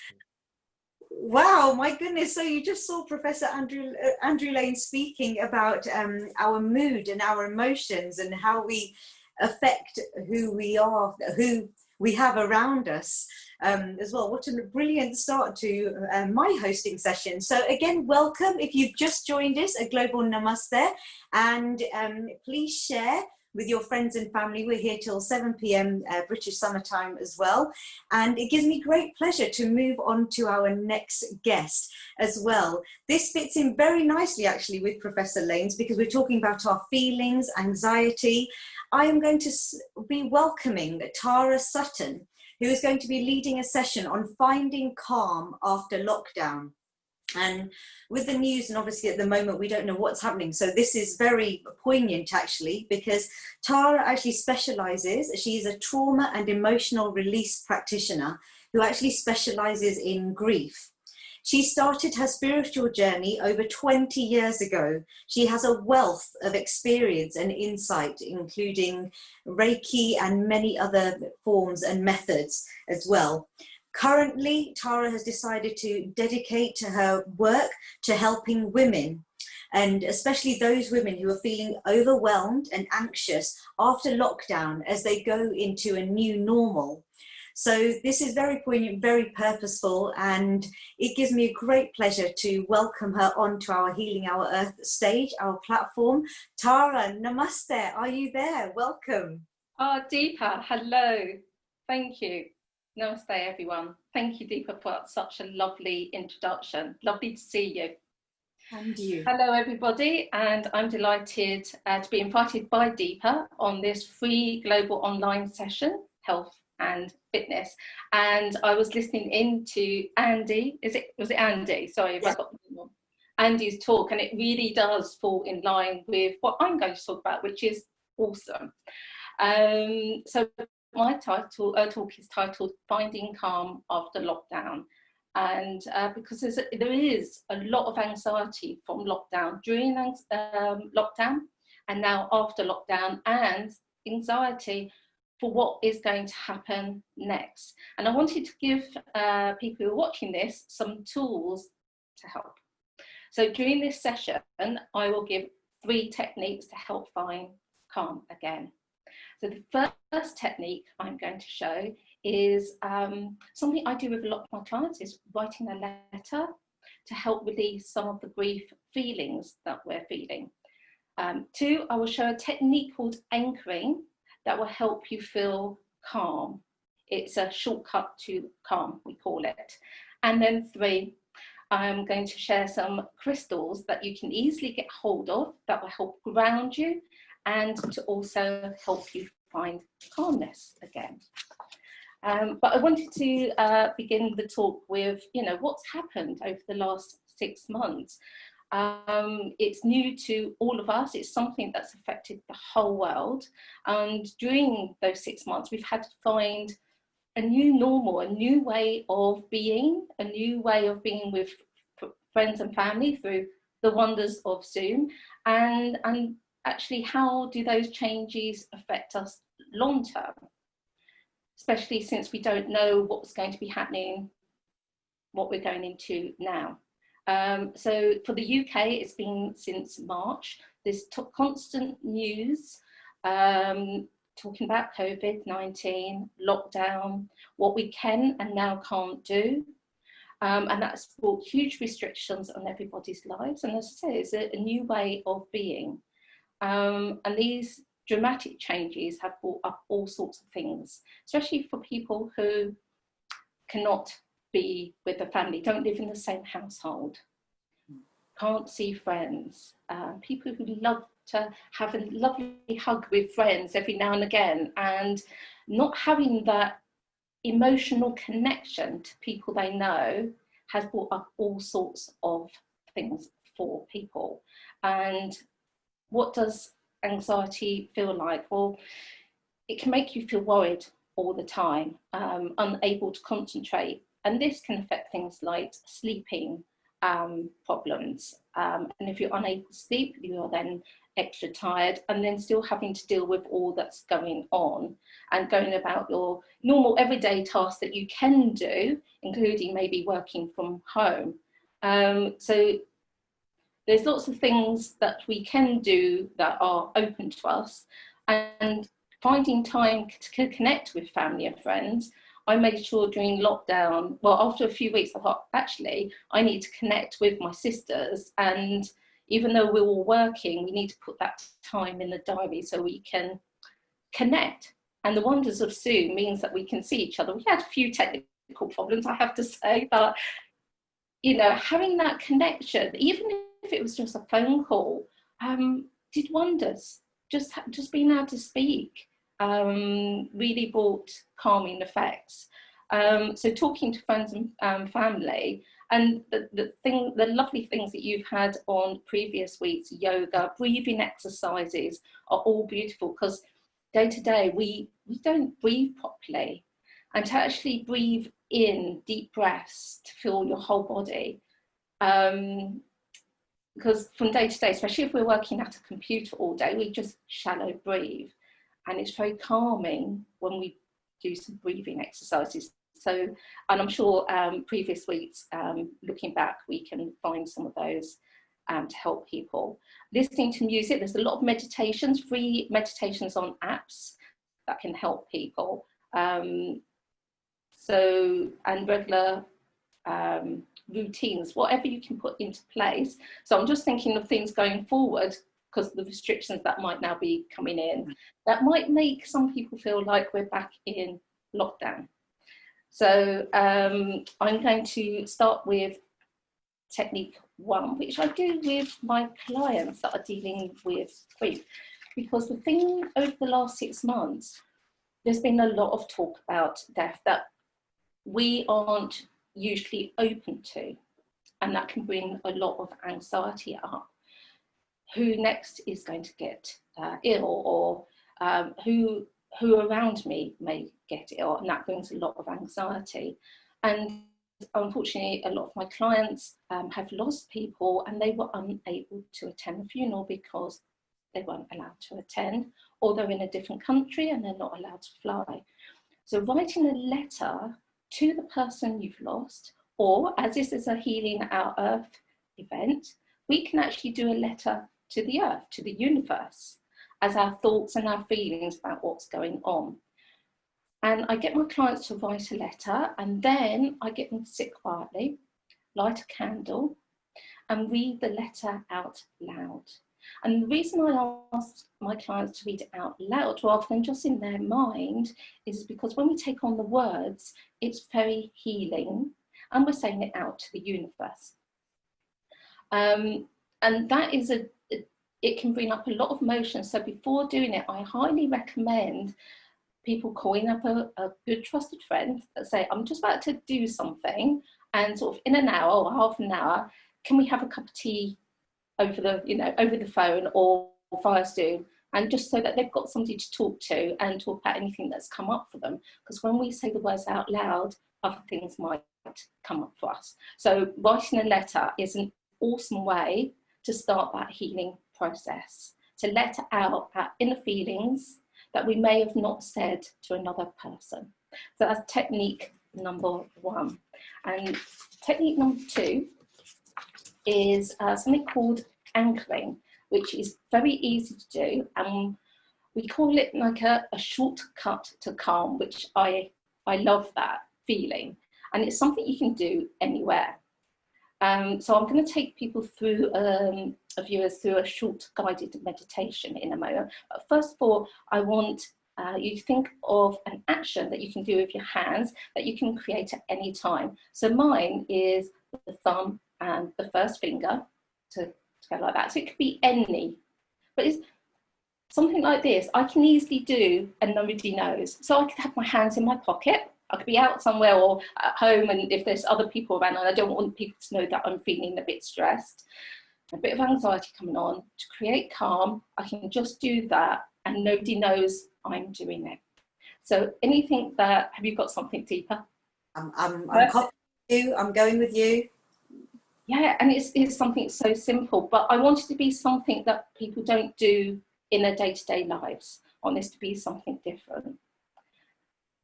Wow, my goodness. So you just saw Professor Andrew Lane speaking about our mood and our emotions and how we affect who we are, who we have around us as well. What a brilliant start to my hosting session. So again, welcome. If you've just joined us, a global namaste, and please share with your friends and family. We're here till 7 p.m. British summertime as well. And it gives me great pleasure to move on to our next guest as well. This fits in very nicely actually with Professor Lane's, because we're talking about our feelings, anxiety. I am going to be welcoming Tara Sutton, who is going to be leading a session on finding calm after lockdown. And with the news, and obviously at the moment we don't know what's happening, so this is very poignant actually, because Tara actually specializes, she's a trauma and emotional release practitioner who actually specializes in grief. She started her spiritual journey over 20 years ago. She has a wealth of experience and insight, including Reiki and many other forms and methods as well. Currently, Tara has decided to dedicate her work to helping women, and especially those women who are feeling overwhelmed and anxious after lockdown as they go into a new normal. So this is very poignant, very purposeful, and it gives me a great pleasure to welcome her onto our Healing Our Earth stage, our platform. Tara, namaste, are you there? Welcome. Oh, Deepa, hello. Thank you. Namaste, everyone. Thank you, Deepa, for such a lovely introduction. Lovely to see you. And you. Hello, everybody, and I'm delighted to be invited by Deepa on this free global online session, Health and Fitness. And I was listening in to Andy. Was it Andy? Sorry if I got the name wrong. Andy's talk, and it really does fall in line with what I'm going to talk about, which is awesome. So my talk is titled Finding Calm After Lockdown. And because there is a lot of anxiety from lockdown, during lockdown and now after lockdown, and anxiety for what is going to happen next. And I wanted to give people who are watching this some tools to help. So during this session, I will give 3 techniques to help find calm again. So the first technique I'm going to show is something I do with a lot of my clients, is writing a letter to help release some of the grief feelings that we're feeling. 2, I will show a technique called anchoring that will help you feel calm. It's a shortcut to calm, we call it. And then 3, I'm going to share some crystals that you can easily get hold of that will help ground you and to also help you find calmness again. But I wanted to begin the talk with, what's happened over the last 6 months. It's new to all of us. It's something that's affected the whole world. And during those 6 months, we've had to find a new normal, a new way of being, a new way of being with friends and family through the wonders of Zoom. And actually, how do those changes affect us long term? Especially since we don't know what's going to be happening, what we're going into now. So for the UK, it's been since March. There's constant news talking about COVID-19, lockdown, what we can and now can't do. And that's brought huge restrictions on everybody's lives. And as I say, it's a new way of being. And these dramatic changes have brought up all sorts of things, especially for people who cannot be with the family, don't live in the same household, can't see friends, people who love to have a lovely hug with friends every now and again, and not having that emotional connection to people they know has brought up all sorts of things for people. And what does anxiety feel like? Well, it can make you feel worried all the time, unable to concentrate. And this can affect things like sleeping problems. And if you're unable to sleep, you are then extra tired, and then still having to deal with all that's going on and going about your normal everyday tasks that you can do, including maybe working from home. So there's lots of things that we can do that are open to us, and finding time to connect with family and friends. I made sure during lockdown, well, after a few weeks, I thought, actually, I need to connect with my sisters. And even though we're all working, we need to put that time in the diary so we can connect. And the wonders of Zoom means that we can see each other. We had a few technical problems, I have to say, but, having that connection, even if it was just a phone call, did wonders. Just being able to speak really brought calming effects. So talking to friends and family, and the lovely things that you've had on previous weeks, yoga, breathing exercises are all beautiful, because day to day we don't breathe properly. And to actually breathe in deep breaths to feel your whole body, because from day to day, especially if we're working at a computer all day, we just shallow breathe, and it's very calming when we do some breathing exercises. So, and I'm sure previous weeks, looking back, we can find some of those to help people. Listening to music, there's a lot of meditations, free meditations on apps that can help people. And regular routines, whatever you can put into place. So I'm just thinking of things going forward, because of the restrictions that might now be coming in, that might make some people feel like we're back in lockdown. So I'm going to start with technique 1, which I do with my clients that are dealing with grief, because the thing over the last 6 months, there's been a lot of talk about death that we aren't usually open to, and that can bring a lot of anxiety up. Who next is going to get ill, or who around me may get ill, and that brings a lot of anxiety. And unfortunately, a lot of my clients have lost people, and they were unable to attend the funeral because they weren't allowed to attend, or they're in a different country and they're not allowed to fly. So writing a letter to the person you've lost, or as this is a Healing Our Earth event, we can actually do a letter to the earth, to the universe, as our thoughts and our feelings about what's going on. And I get my clients to write a letter, and then I get them to sit quietly, light a candle, and read the letter out loud. And the reason I ask my clients to read it out loud rather than just in their mind is because when we take on the words, it's very healing, and we're saying it out to the universe. And that is it can bring up a lot of emotion. So before doing it, I highly recommend people calling up a good trusted friend that say, I'm just about to do something, and sort of in an hour or half an hour, can we have a cup of tea over the phone or via Zoom, and just so that they've got somebody to talk to and talk about anything that's come up for them. Because when we say the words out loud, other things might come up for us. So writing a letter is an awesome way to start that healing process, to let out our inner feelings that we may have not said to another person. So that's technique number 1. And technique number 2 is something called anchoring, which is very easy to do, and we call it like a shortcut to calm, which I love that feeling, and it's something you can do anywhere. So I'm going to take people through viewers through a short guided meditation in a moment. But first of all, I want you to think of an action that you can do with your hands that you can create at any time. So mine is the thumb and the first finger to go like that. So it could be any, but it's something like this. I can easily do and nobody knows. So I could have my hands in my pocket. I could be out somewhere or at home, and if there's other people around and I don't want people to know that I'm feeling a bit stressed, a bit of anxiety coming on, to create calm, I can just do that and nobody knows I'm doing it. So anything that, have you got something deeper? I'm going with you. Yeah, and it's something so simple, but I want it to be something that people don't do in their day-to-day lives. I want this to be something different.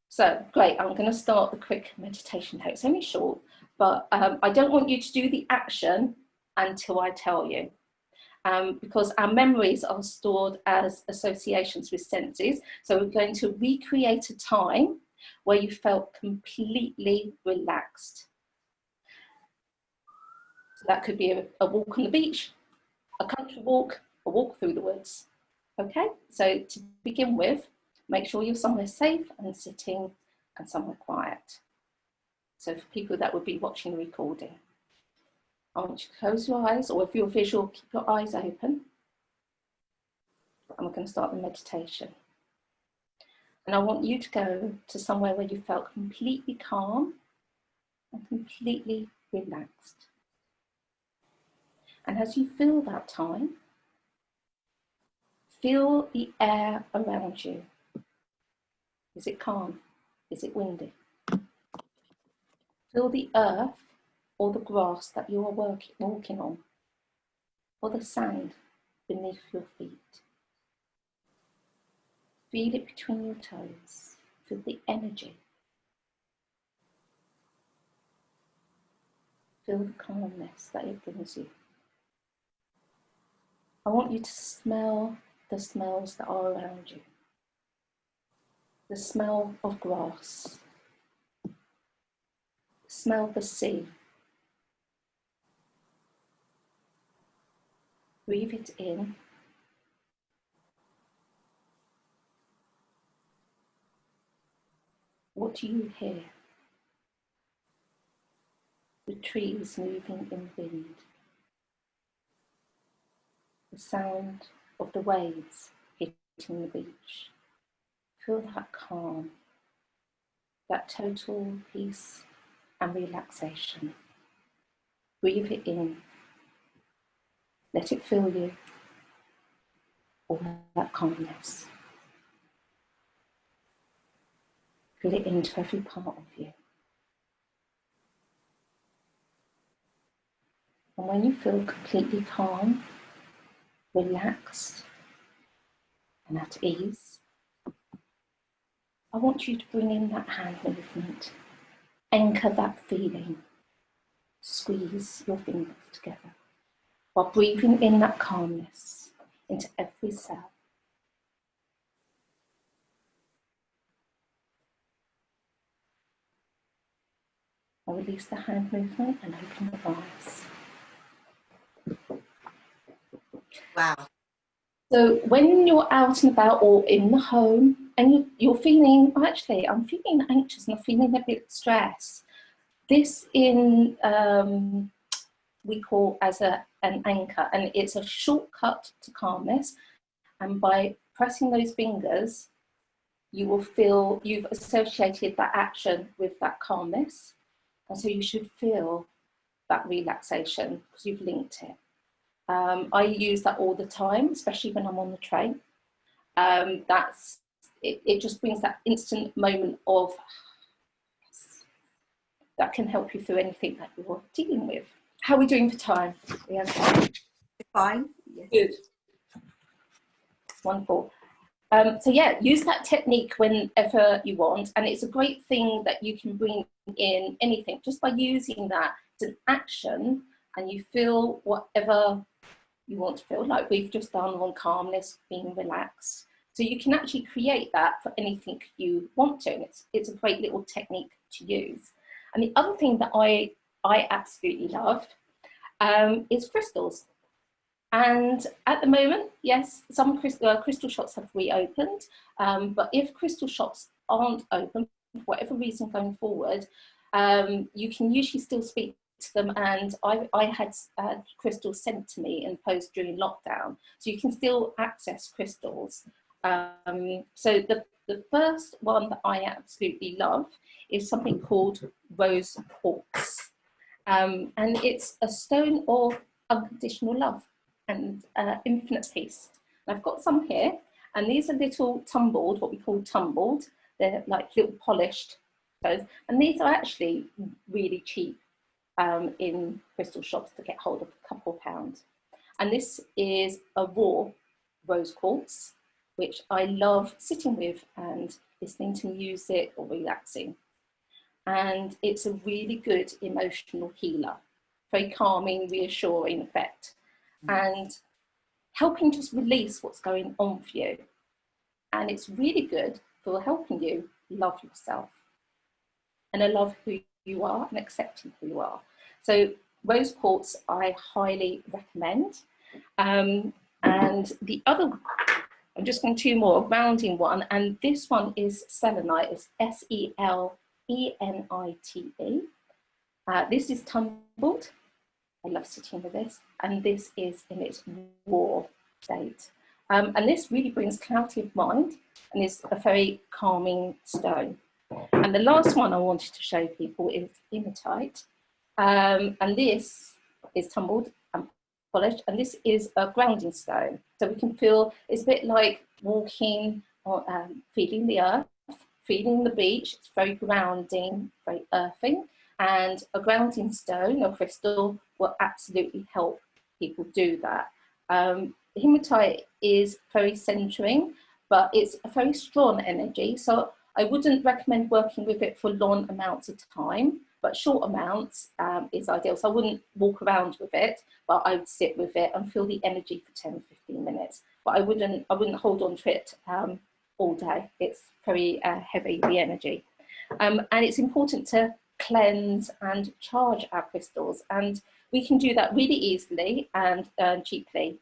So great, I'm going to start the quick meditation now. It's only short, but I don't want you to do the action until I tell you. Because our memories are stored as associations with senses. So we're going to recreate a time where you felt completely relaxed. So that could be a walk on the beach, a country walk, a walk through the woods. Okay, so to begin with, make sure you're somewhere safe and sitting and somewhere quiet. So for people that would be watching the recording, I want you to close your eyes, or if you're visual, keep your eyes open. And we're going to start the meditation. And I want you to go to somewhere where you felt completely calm and completely relaxed. And as you feel that time, feel the air around you. Is it calm? Is it windy? Feel the earth or the grass that you are walking on, or the sand beneath your feet. Feel it between your toes. Feel the energy. Feel the calmness that it brings you. I want you to smell the smells that are around you. The smell of grass. Smell the sea. Breathe it in. What do you hear? The trees moving in wind. The sound of the waves hitting the beach. Feel that calm, that total peace and relaxation. Breathe it in. Let it fill you. All that calmness. Feel it into every part of you. And when you feel completely calm, relaxed, and at ease. I want you to bring in that hand movement, anchor that feeling, squeeze your fingers together while breathing in that calmness into every cell. I'll release the hand movement and open the eyes. Wow. So when you're out and about or in the home and you're feeling, actually, I'm feeling anxious and I'm feeling a bit stressed, this we call as an anchor, and it's a shortcut to calmness. And by pressing those fingers, you will feel you've associated that action with that calmness. And so you should feel that relaxation because you've linked it. I use that all the time, especially when I'm on the train. It just brings that instant moment of that can help you through anything that you're dealing with. How are we doing for time? We have time. Fine. Yes. Good. Wonderful. So yeah, use that technique whenever you want, and it's a great thing that you can bring in anything just by using that. It's an action, and you feel whatever you want to feel, like we've just done on calmness, being relaxed. So you can actually create that for anything you want to, and it's a great little technique to use. And the other thing that I absolutely love is crystals. And at the moment, yes, some crystal shops have reopened, but if crystal shops aren't open, for whatever reason going forward, you can usually still speak to them, and I had crystals sent to me in the post during lockdown, so you can still access crystals. So the first one that I absolutely love is something called rose quartz, and it's a stone of unconditional love and infinite peace. And I've got some here, and these are little tumbled, what we call tumbled. They're like little polished stones, and these are actually really cheap in crystal shops to get hold of, a couple of pounds. And this is a raw rose quartz, which I love sitting with and listening to music or relaxing. And it's a really good emotional healer, very calming, reassuring effect, and helping just release what's going on for you. And it's really good for helping you love yourself and love who you are and accepting who you are. So rose quartz I highly recommend. And the other, I'm just going two more, a rounding one, and this one is selenite. It's Selenite. This is tumbled. I love sitting with this, and this is in its raw state. And this really brings clarity of mind and is a very calming stone. And the last one I wanted to show people is hematite. And this is tumbled and polished, and this is a grounding stone. So we can feel, it's a bit like walking or feeling the earth, feeling the beach. It's very grounding, very earthing. And a grounding stone or crystal will absolutely help people do that. Hematite is very centering, but it's a very strong energy. So I wouldn't recommend working with it for long amounts of time, but short amounts is ideal. So I wouldn't walk around with it, but I would sit with it and feel the energy for 10, 15 minutes. But I wouldn't hold on to it all day. It's very heavy, the energy. And it's important to cleanse and charge our crystals, and we can do that really easily and cheaply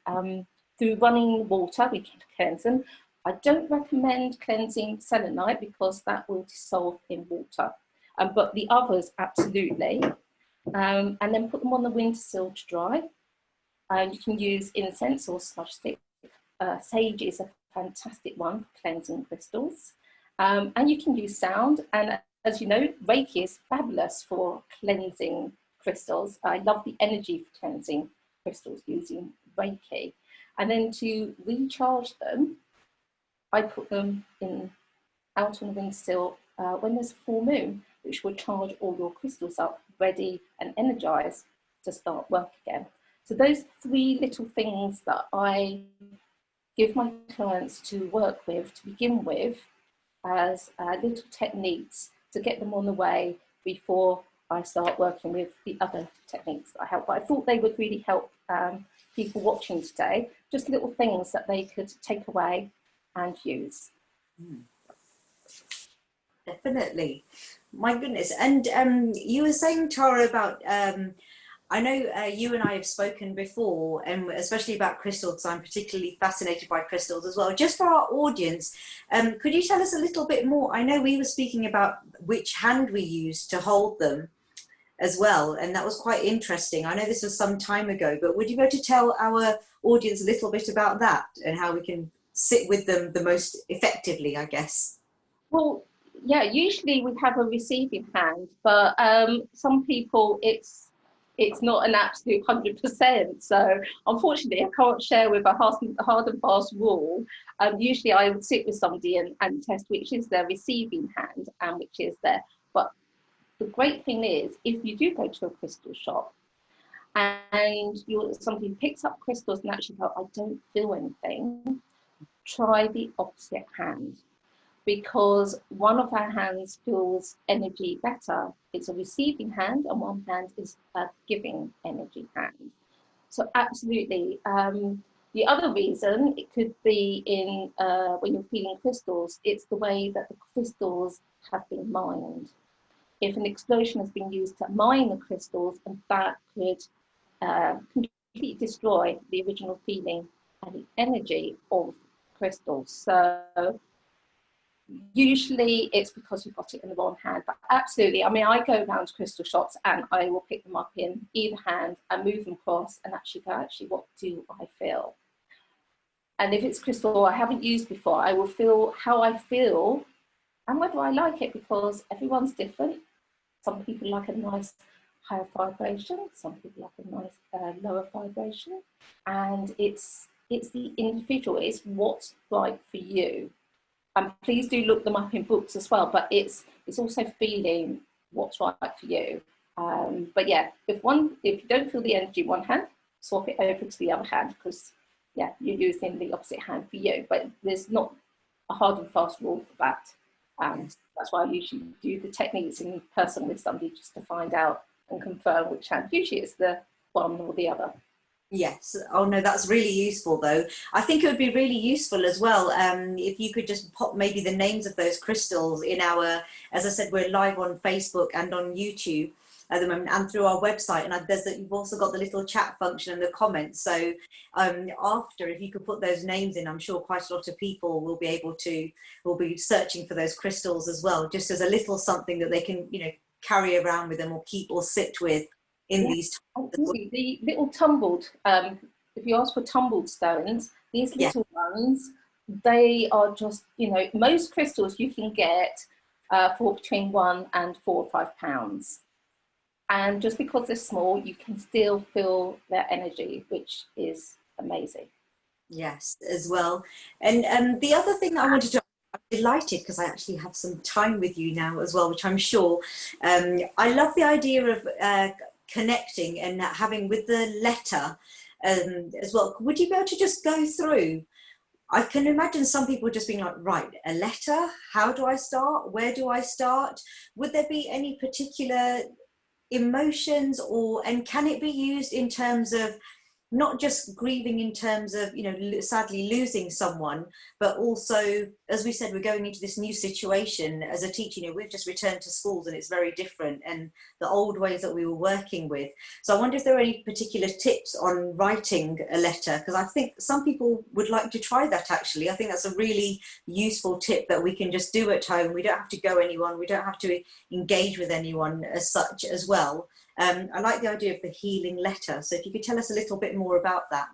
through running water. We can cleanse them. I don't recommend cleansing selenite because that will dissolve in water, but the others absolutely. And then put them on the windowsill to dry. You can use incense or smudge stick. Sage is a fantastic one for cleansing crystals, and you can use sound. And as you know, Reiki is fabulous for cleansing crystals. I love the energy for cleansing crystals using Reiki. And then to recharge them, I put them out on the windowsill when there's a full moon, which will charge all your crystals up, ready and energized to start work again. So those three little things that I give my clients to work with, to begin with, as little techniques to get them on the way before I start working with the other techniques that I help. But I thought they would really help people watching today, just little things that they could take away and use. Definitely. My goodness. And you were saying, Tara, about, I know you and I have spoken before, and especially about crystals, because I'm particularly fascinated by crystals as well. Just for our audience, could you tell us a little bit more? I know we were speaking about which hand we use to hold them as well, and that was quite interesting. I know this was some time ago, but would you be able to tell our audience a little bit about that and how we can sit with them the most effectively, I guess? Well, yeah, usually we have a receiving hand, but some people it's not an absolute 100%. So unfortunately, I can't share with a hard and fast rule. Usually I would sit with somebody and test which is their receiving hand and which is their, but the great thing is, if you do go to a crystal shop and somebody picks up crystals and actually go, I don't feel anything, try the opposite hand, because one of our hands feels energy better. It's a receiving hand and one hand is a giving energy hand. So absolutely. The other reason it could be in when you're feeling crystals, it's the way that the crystals have been mined. If an explosion has been used to mine the crystals, and that could completely destroy the original feeling and the energy of crystals. So usually it's because we've got it in the wrong hand, but absolutely, I mean, I go around to crystal shops and I will pick them up in either hand and move them across and actually go, actually, what do I feel? And if it's crystal I haven't used before, I will feel how I feel and whether I like it, because everyone's different. Some people like a nice higher vibration, some people like a nice lower vibration, and it's the individual, it's what's right for you. And please do look them up in books as well, but it's also feeling what's right for you. But yeah, if you don't feel the energy in one hand, swap it over to the other hand, because yeah, you're using the opposite hand for you. But there's not a hard and fast rule for that. That's why I usually do the techniques in person with somebody, just to find out and confirm which hand. Usually it's the one or the other. Yes. Oh no, that's really useful though. I think it would be really useful as well if you could just pop maybe the names of those crystals in our, as I said, we're live on Facebook and on YouTube at the moment and through our website, and you've also got the little chat function in the comments. So after, if you could put those names in, I'm sure quite a lot of people will be searching for those crystals as well, just as a little something that they can, you know, carry around with them or keep or sit with in these times. The little tumbled, if you ask for tumbled stones, these little ones, they are just, you know, most crystals you can get for between £1 and £4 or £5. And just because they're small, you can still feel their energy, which is amazing. Yes, as well. And the other thing that I wanted to, I'm delighted because I actually have some time with you now as well, which I'm sure, I love the idea of connecting and having with the letter as well. Would you be able to just go through? I can imagine some people just being like, right, a letter, how do I start? Where do I start? Would there be any particular emotions, and can it be used in terms of not just grieving in terms of, you know, sadly losing someone, but also, as we said, we're going into this new situation as a teacher. You know, we've just returned to schools and it's very different, and the old ways that we were working with. So I wonder if there are any particular tips on writing a letter, because I think some people would like to try that actually. I think that's a really useful tip that we can just do at home. We don't have to go anyone, we don't have to engage with anyone as such as well. I like the idea of the healing letter. So if you could tell us a little bit more about that.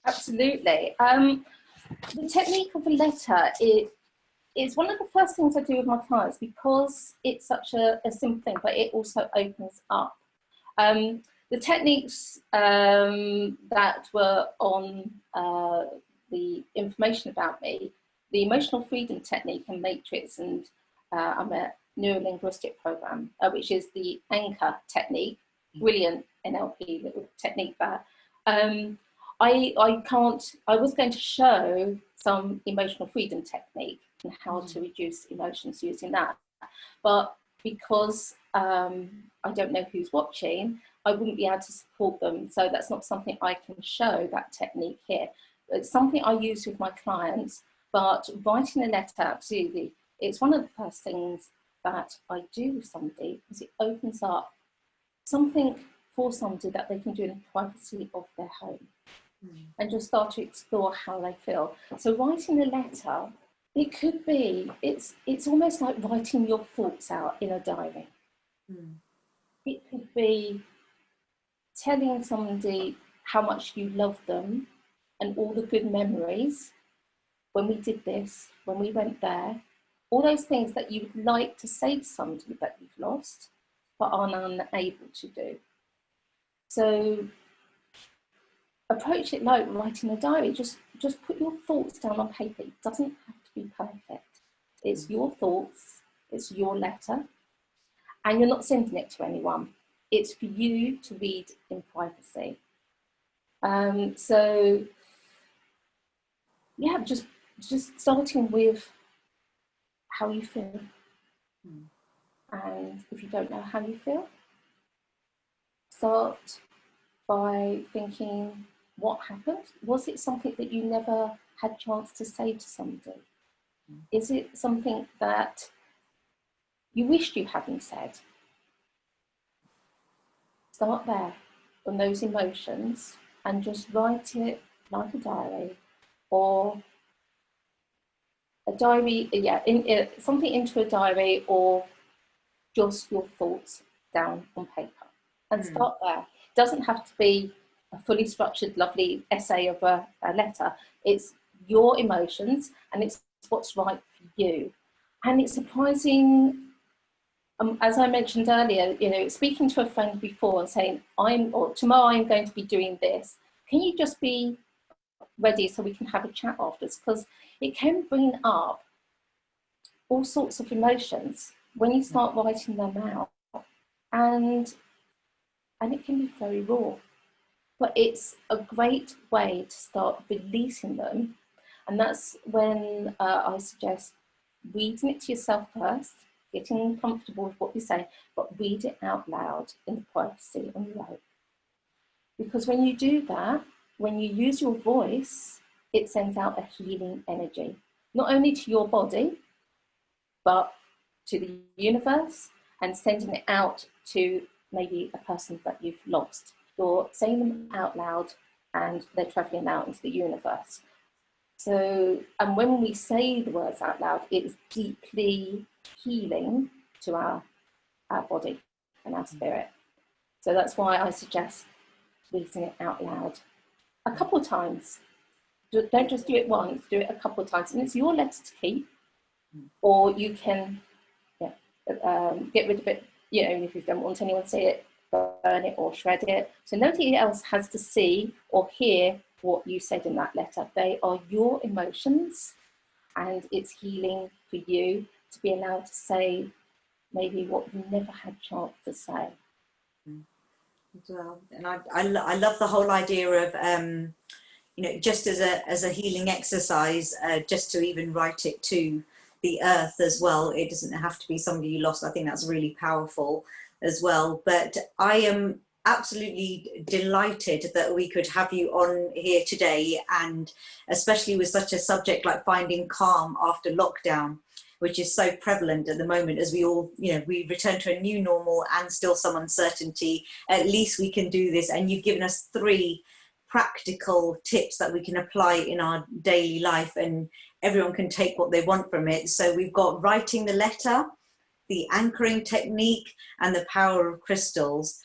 Absolutely. The technique of a letter is one of the first things I do with my clients, because it's such a simple thing, but it also opens up. The techniques that were on the information about me, the emotional freedom technique and matrix, and I'm a neuro-linguistic program, which is the anchor technique, brilliant NLP little technique that I was going to show some emotional freedom technique and how to reduce emotions using that. But because I don't know who's watching, I wouldn't be able to support them. So that's not something I can show, that technique here. It's something I use with my clients, but writing a letter, absolutely. It's one of the first things that I do with somebody, because it opens up something for somebody that they can do in the privacy of their home and just start to explore how they feel. So writing a letter, it could be, it's almost like writing your thoughts out in a diary. It could be telling somebody how much you love them and all the good memories, when we did this, when we went there, all those things that you would like to say to somebody that you've lost, but are unable to do. So approach it like writing a diary. Just put your thoughts down on paper. It doesn't have to be perfect. It's your thoughts, it's your letter, and you're not sending it to anyone. It's for you to read in privacy. So yeah, just starting with how you feel. And if you don't know how you feel, start by thinking, what happened? Was it something that you never had chance to say to somebody? Is it something that you wished you hadn't said? Start there on those emotions and just write it like a diary, or a diary, something into a diary, or just your thoughts down on paper, and start there. It doesn't have to be a fully structured, lovely essay of a letter. It's your emotions, and it's what's right for you. And it's surprising, as I mentioned earlier, speaking to a friend before and saying, tomorrow I'm going to be doing this. Can you just be ready so we can have a chat afterwards? Because it can bring up all sorts of emotions when you start writing them out, and it can be very raw. But it's a great way to start releasing them, and that's when I suggest reading it to yourself first, getting comfortable with what you say, but read it out loud in the privacy on your own. Because when you do that, when you use your voice, it sends out a healing energy, not only to your body, but to the universe, and sending it out to maybe a person that you've lost. You're saying them out loud and they're traveling out into the universe. So, and when we say the words out loud, it's deeply healing to our body and our spirit. So that's why I suggest reading it out loud a couple of times. Don't just do it once, do it a couple of times. And it's your letter to keep, or you can get rid of it, if you don't want anyone to see it, burn it or shred it. So nobody else has to see or hear what you said in that letter. They are your emotions, and it's healing for you to be allowed to say maybe what you never had a chance to say. Well, and I love the whole idea of just as a healing exercise, just to even write it to the earth as well. It doesn't have to be somebody you lost. I think that's really powerful as well. But I am absolutely delighted that we could have you on here today, and especially with such a subject like finding calm after lockdown, which is so prevalent at the moment, as we all, we return to a new normal and still some uncertainty. At least we can do this. And you've given us 3 practical tips that we can apply in our daily life, and everyone can take what they want from it. So we've got writing the letter, the anchoring technique, and the power of crystals.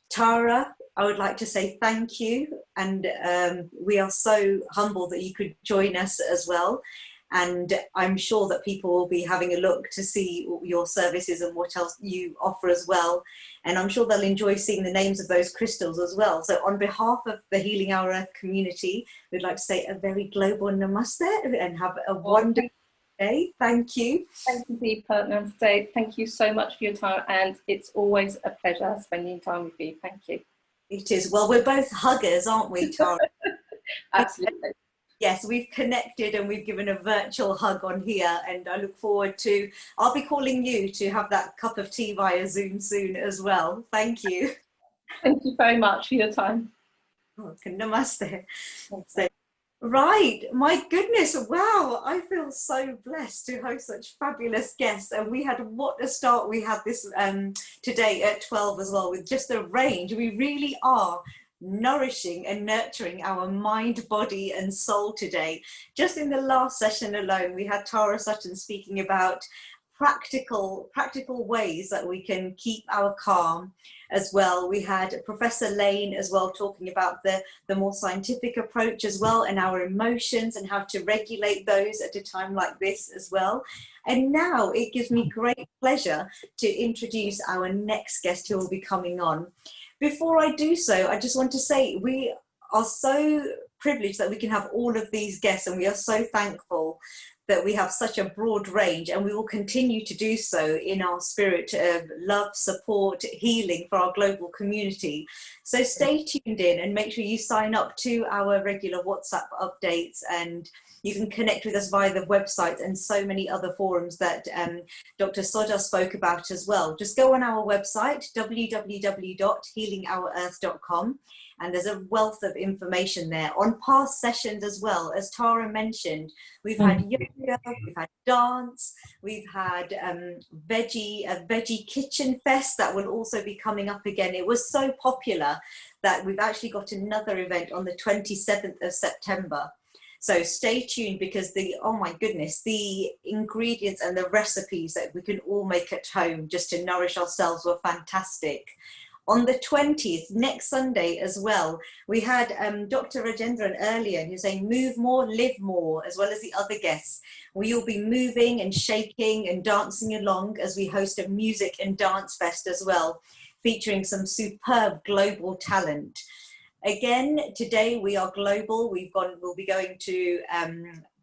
Tara, I would like to say thank you, and we are so humbled that you could join us as well. And I'm sure that people will be having a look to see your services and what else you offer as well. And I'm sure they'll enjoy seeing the names of those crystals as well. So on behalf of the Healing Our Earth community, we'd like to say a very global namaste and have a wonderful day. Thank you. Thank you, Deepa. Namaste. Thank you so much for your time. And it's always a pleasure spending time with you. Thank you. It is. Well, we're both huggers, aren't we, Tara? Absolutely. Yes, we've connected and we've given a virtual hug on here, and I look forward to, I'll be calling you to have that cup of tea via Zoom soon as well. Thank you. Thank you very much for your time. Okay, namaste. So, right, my goodness, wow, I feel so blessed to host such fabulous guests, and we had, what a start we had this today at 12 as well, with just a range. We really are nourishing and nurturing our mind, body and soul today. Just in the last session alone, we had Tara Sutton speaking about practical ways that we can keep our calm as well. We had Professor Lane as well talking about the more scientific approach as well, and our emotions and how to regulate those at a time like this as well. And now it gives me great pleasure to introduce our next guest who will be coming on. Before I do so, I just want to say we are so privileged that we can have all of these guests, and we are so thankful that we have such a broad range, and we will continue to do so in our spirit of love, support, healing for our global community. So stay tuned in and make sure you sign up to our regular WhatsApp updates, and you can connect with us via the website and so many other forums that Dr. Sodha spoke about as well. Just go on our website, www.healingourearth.com, and there's a wealth of information there on past sessions as well. As Tara mentioned, we've had yoga, we've had dance, we've had a veggie kitchen fest that will also be coming up again. It was so popular that we've actually got another event on the 27th of September. So stay tuned, because oh my goodness, the ingredients and the recipes that we can all make at home just to nourish ourselves were fantastic. On the 20th, next Sunday as well, we had Dr. Rajendran earlier, who's saying move more, live more, as well as the other guests. We'll be moving and shaking and dancing along as we host a music and dance fest as well, featuring some superb global talent. Again, today we are global. We'll be going to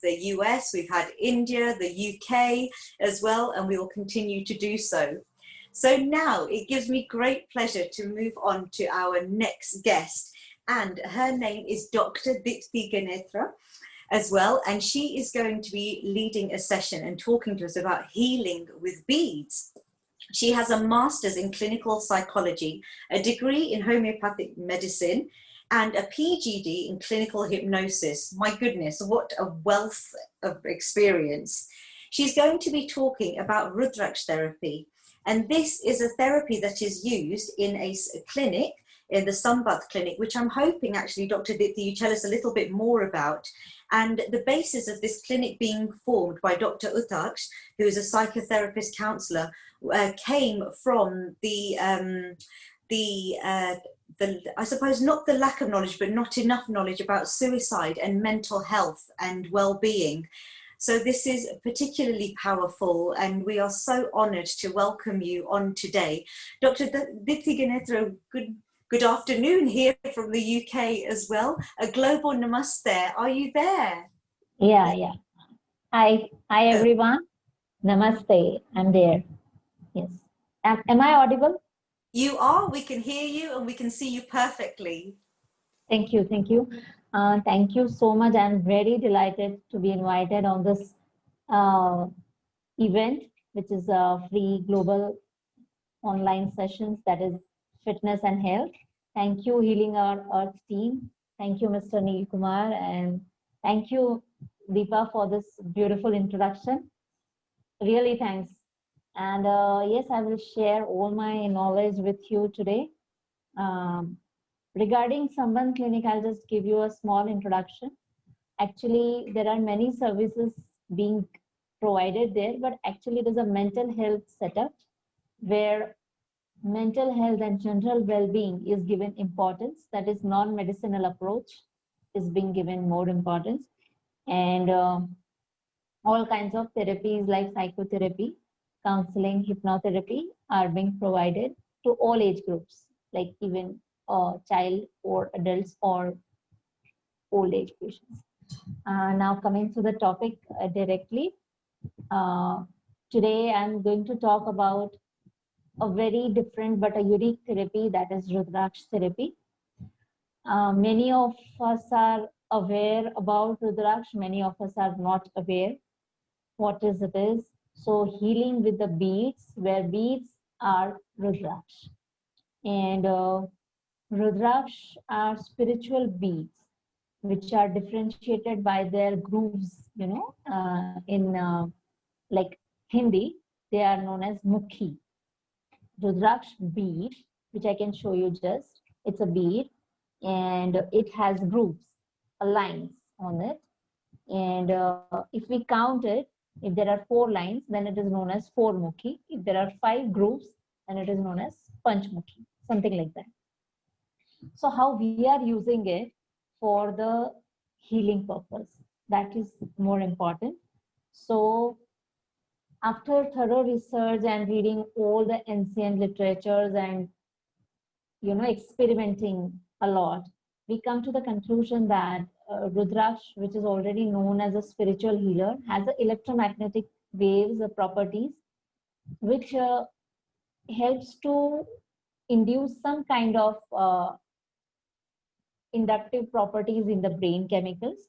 the US, we've had India, the UK as well, and we will continue to do so. So now it gives me great pleasure to move on to our next guest, and her name is Dr. Dipti Ganetra as well, and she is going to be leading a session and talking to us about healing with beads. She has a master's in clinical psychology, a degree in homeopathic medicine, and a PGD in clinical hypnosis. My goodness, what a wealth of experience. She's going to be talking about Rudraksh therapy. And this is a therapy that is used in a clinic, in the Sambath clinic, which I'm hoping actually, Dr. Dipti, you tell us a little bit more about. And the basis of this clinic being formed by Dr. Utaksh, who is a psychotherapist counselor, came from I suppose not the lack of knowledge, but not enough knowledge about suicide and mental health and well-being. So this is particularly powerful, and we are so honoured to welcome you on today. Dr. Dipti Ganetra, good afternoon here from the UK as well. A global namaste. Are you there? Yeah. Hi everyone. Namaste. I'm there. Yes. Am I audible? You are. We can hear you and we can see you perfectly. Thank you. Thank you so much. I'm very delighted to be invited on this event, which is a free global online sessions, that is fitness and health. Thank you, Healing Our Earth team. Thank you, Mr. Neil Kumar, and thank you, Deepa, for this beautiful introduction. Really thanks. And yes, I will share all my knowledge with you today. Regarding Sambandh Clinic, I'll just give you a small introduction. Actually, there are many services being provided there, but actually it is a mental health setup where mental health and general well-being is given importance. That is non-medicinal approach is being given more importance. And all kinds of therapies like psychotherapy, counseling, hypnotherapy are being provided to all age groups, like even child or adults or old age patients. Now coming to the topic directly, today I'm going to talk about a very different but a unique therapy, that is Rudraksh therapy. Many of us are aware about Rudraksh. Many of us are not aware what is it is. So healing with the beads, where beads are Rudraksh. And Rudraksh are spiritual beads, which are differentiated by their grooves, you know, in like Hindi, they are known as Mukhi. Rudraksh bead, which I can show you just, it's a bead and it has grooves, lines on it. And if we count it, if there are 4 lines, then it is known as 4 Mukhi. If there are 5 grooves, then it is known as Panchmukhi, something like that. So how we are using it for the healing purpose, that is more important. So after thorough research and reading all the ancient literatures and, you know, experimenting a lot, we come to the conclusion that Rudraksh, which is already known as a spiritual healer, has the electromagnetic waves properties, which helps to induce some kind of inductive properties in the brain chemicals,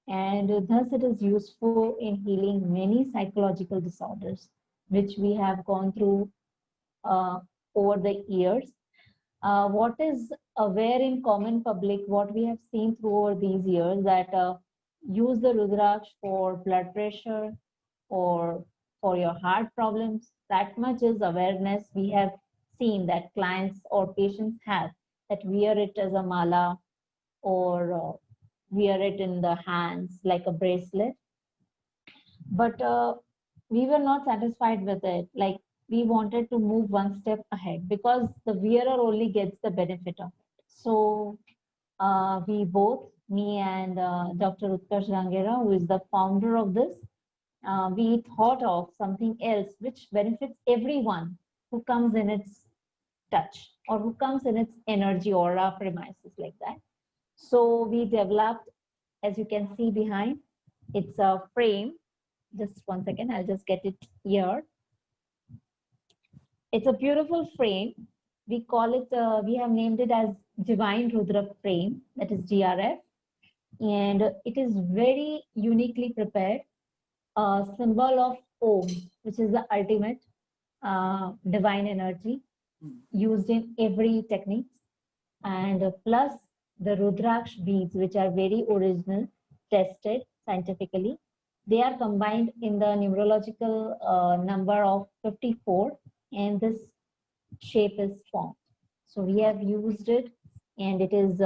and thus it is useful in healing many psychological disorders, which we have gone through over the years. What is aware in common public, what we have seen through over these years, that use the Rudraksh for blood pressure or for your heart problems, that much is awareness we have seen that clients or patients have, that wear it as a mala or wear it in the hands like a bracelet. But we were not satisfied with it. Like, we wanted to move one step ahead because the wearer only gets the benefit of it. So we both, me and Dr. Utkarsh Rangera, who is the founder of this, we thought of something else which benefits everyone who comes in its touch or who comes in its energy aura premises like that. So we developed, as you can see behind, it's a frame. Just one second, I'll just get it here. It's a beautiful frame. We call it, we have named it as Divine Rudra Frame, that is GRF. And it is very uniquely prepared, a symbol of Om, which is the ultimate divine energy used in every technique. And plus the Rudraksh beads, which are very original, tested scientifically. They are combined in the numerological number of 54, and this shape is formed. So we have used it, and it is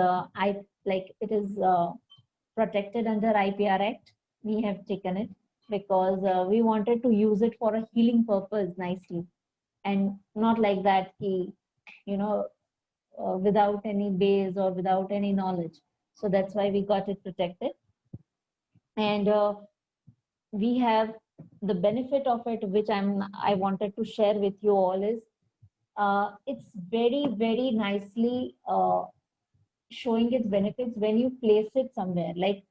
protected under IPR Act. We have taken it because we wanted to use it for a healing purpose nicely, and not like that, you know, without any base or without any knowledge. So that's why we got it protected. And we have the benefit of it, which I wanted to share with you all, is it's very, very nicely showing its benefits when you place it somewhere. Like,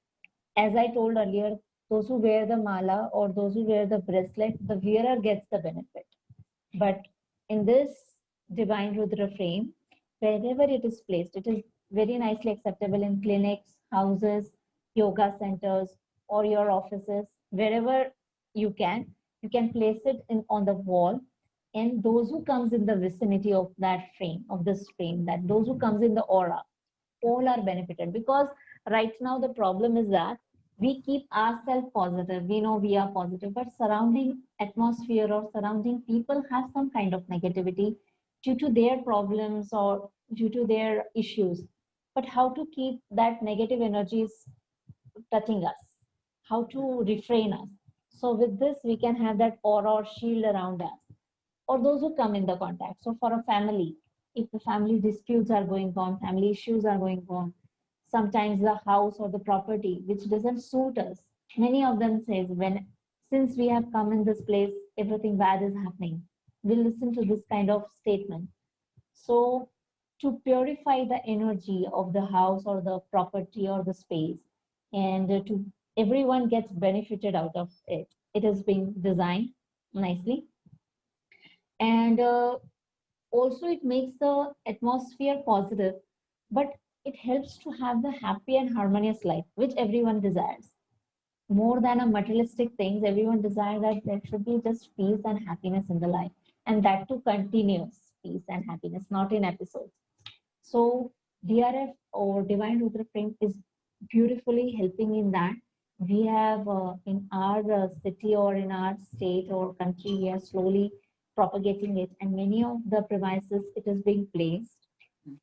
as I told earlier, those who wear the mala or those who wear the bracelet, the wearer gets the benefit. But in this Divine Rudra frame, wherever it is placed, it is very nicely acceptable in clinics, houses, yoga centers, or your offices, wherever you can place it on the wall. And those who comes in the vicinity of that frame, of this frame, that those who comes in the aura, all are benefited. Because right now the problem is that we keep ourselves positive. We know we are positive, but surrounding atmosphere or surrounding people have some kind of negativity due to their problems or due to their issues. But how to keep that negative energies touching us? How to refrain us? So with this, we can have that aura or shield around us, or those who come in the contact. So for a family, if the family disputes are going on, family issues are going on, sometimes the house or the property which doesn't suit us, many of them says, since we have come in this place, everything bad is happening. We'll listen to this kind of statement. So to purify the energy of the house or the property or the space, and to everyone gets benefited out of it, it has been designed nicely. And also it makes the atmosphere positive, but it helps to have the happy and harmonious life, which everyone desires. More than a materialistic things, everyone desires that there should be just peace and happiness in the life, and that too continuous peace and happiness, not in episodes. So DRF or Divine Rudra Frame is beautifully helping in that. We have in our city or in our state or country, we are slowly propagating it, and many of the premises it is being placed.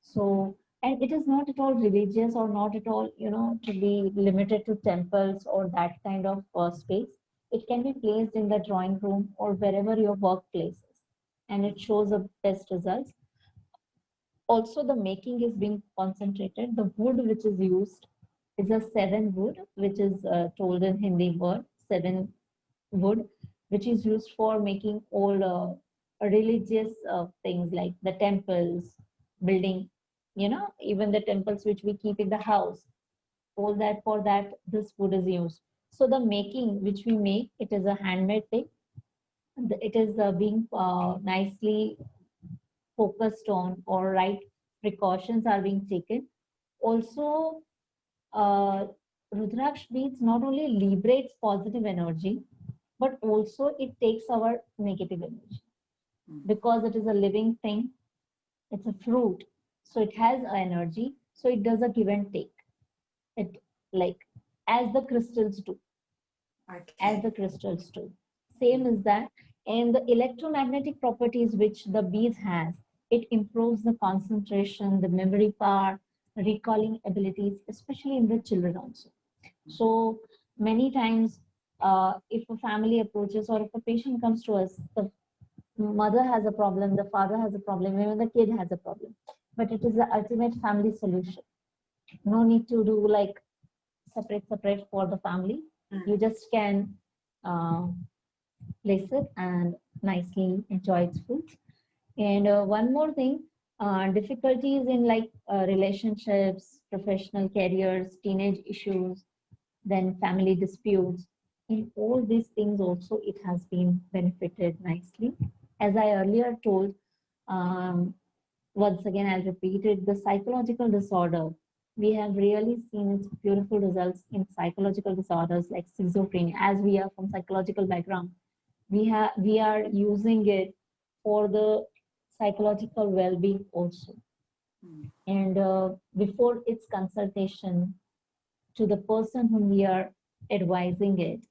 So, and it is not at all religious or not at all, to be limited to temples or that kind of space. It can be placed in the drawing room or wherever your workplace is, and it shows the best results. Also, the making is being concentrated. The wood which is used is a 7 wood, which is told in Hindi word, 7 wood, which is used for making all religious things like the temples, building, even the temples which we keep in the house. All that, for that, this wood is used. So the making which we make, it is a handmade thing. It is being nicely focused on, or right precautions are being taken. Also, Rudraksh beads not only liberates positive energy, but also it takes our negative energy, because it is a living thing. It's a fruit, so it has energy. So it does a give and take. It, like, as the crystals do. As the crystals do. Same is that. And the electromagnetic properties which the beads has, it improves the concentration, the memory power, recalling abilities, especially in the children also. So many times, if a family approaches or if a patient comes to us, the mother has a problem, the father has a problem, even the kid has a problem. But it is the ultimate family solution. No need to do like separate for the family. You just can place it and nicely enjoy its fruits. And one more thing, difficulties in like relationships, professional careers, teenage issues, then family disputes. In all these things also, it has been benefited nicely. As I earlier told, once again, I'll repeat it, the psychological disorder, we have really seen its beautiful results in psychological disorders like schizophrenia. As we are from psychological background, we are using it for the psychological well-being also. And before its consultation to the person whom we are advising it,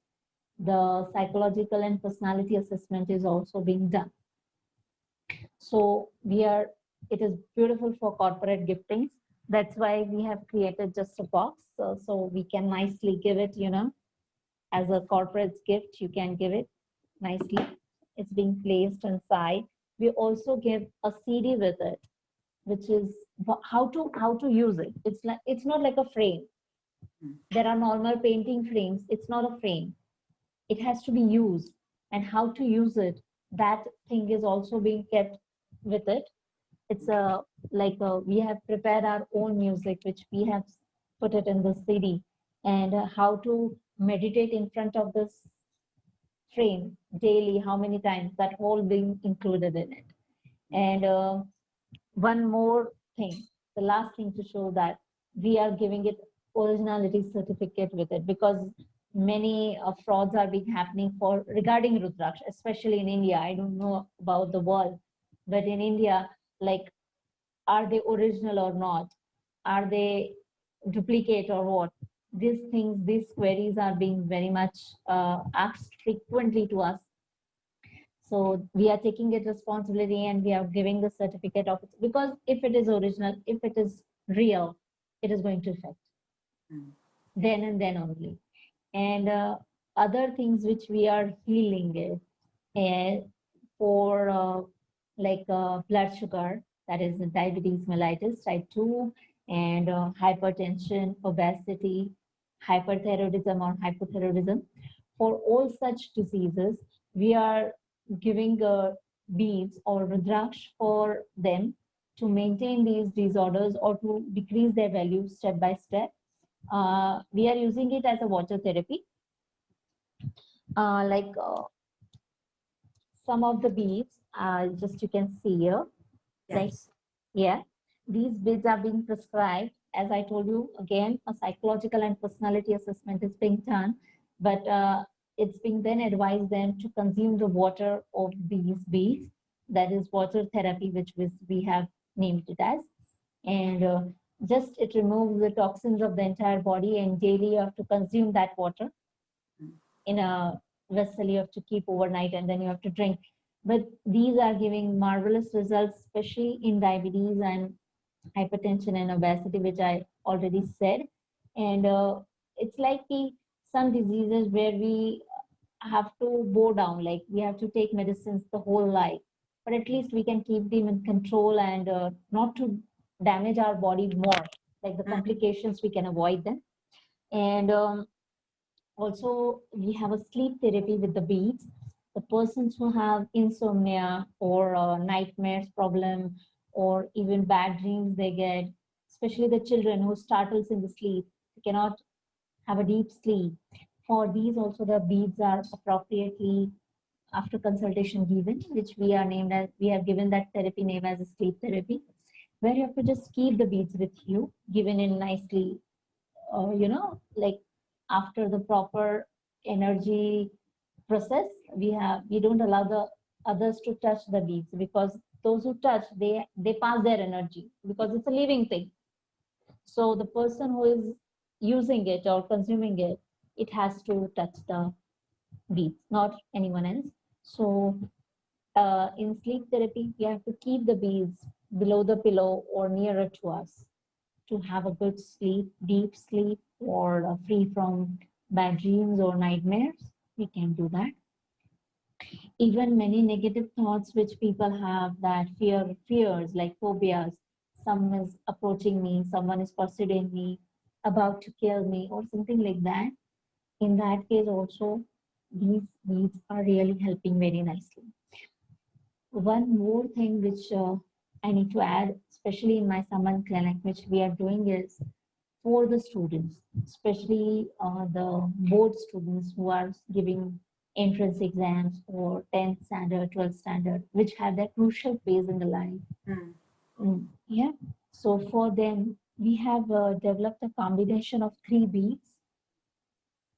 the psychological and personality assessment is also being done. So it is beautiful for corporate giftings. That's why we have created just a box. So we can nicely give it, as a corporate gift, you can give it nicely. It's being placed inside. We also give a CD with it, which is how to use it. It's not like a frame. There are normal painting frames. It's not a frame. It has to be used, and how to use it, that thing is also being kept with it. It's we have prepared our own music, which we have put it in the CD, and how to meditate in front of this frame daily, how many times, that all being included in it. And one more thing, the last thing to show that we are giving it originality certificate with it, because many frauds are being happening regarding Rudraksh, especially in India. I don't know about the world, but in India, like, are they original or not? Are they duplicate or what? These things, these queries are being very much asked frequently to us. So we are taking it responsibility and we are giving the certificate of it, because if it is original, if it is real, it is going to affect then and then only. And other things which we are healing it, and for blood sugar, that is diabetes mellitus type 2, and hypertension, obesity, hyperthyroidism or hypothyroidism. For all such diseases, we are giving beads or Rudraksh for them to maintain these disorders or to decrease their value step by step. We are using it as a water therapy. Some of the beads, just you can see here. Yes. Yeah, these beads are being prescribed as I told you, again, a psychological and personality assessment is being done, but it's being then advised them to consume the water of these beads. That is water therapy, which we have named it as. And just it removes the toxins of the entire body, and daily you have to consume that water in a vessel you have to keep overnight, and then you have to drink. But these are giving marvelous results, especially in diabetes and hypertension and obesity, which I already said. And it's like some diseases where we have to bow down, like we have to take medicines the whole life, but at least we can keep them in control and not to damage our body more, like the complications, we can avoid them. And also we have a sleep therapy with the beads. The persons who have insomnia or nightmares problem, or even bad dreams they get, especially the children who startles in the sleep, cannot have a deep sleep. For these also the beads are appropriately after consultation given, which we have given that therapy name as a sleep therapy, where you have to just keep the beads with you, given in nicely, like after the proper energy process, we don't allow the others to touch the beads, because those who touch, they pass their energy, because it's a living thing. So the person who is using it or consuming it, it has to touch the beads, not anyone else. So in sleep therapy, we have to keep the beads below the pillow or nearer to us to have a good sleep, deep sleep, or free from bad dreams or nightmares. We can do that. Even many negative thoughts which people have, that fears like phobias, someone is approaching me, someone is pursuing me, about to kill me, or something like that. In that case also, these beads are really helping very nicely. One more thing which I need to add, especially in my summer clinic, which we are doing, is for the students, especially the board students who are giving entrance exams or 10th standard, 12th standard, which have that crucial phase in the life. Yeah. So for them, we have developed a combination of 3 beads.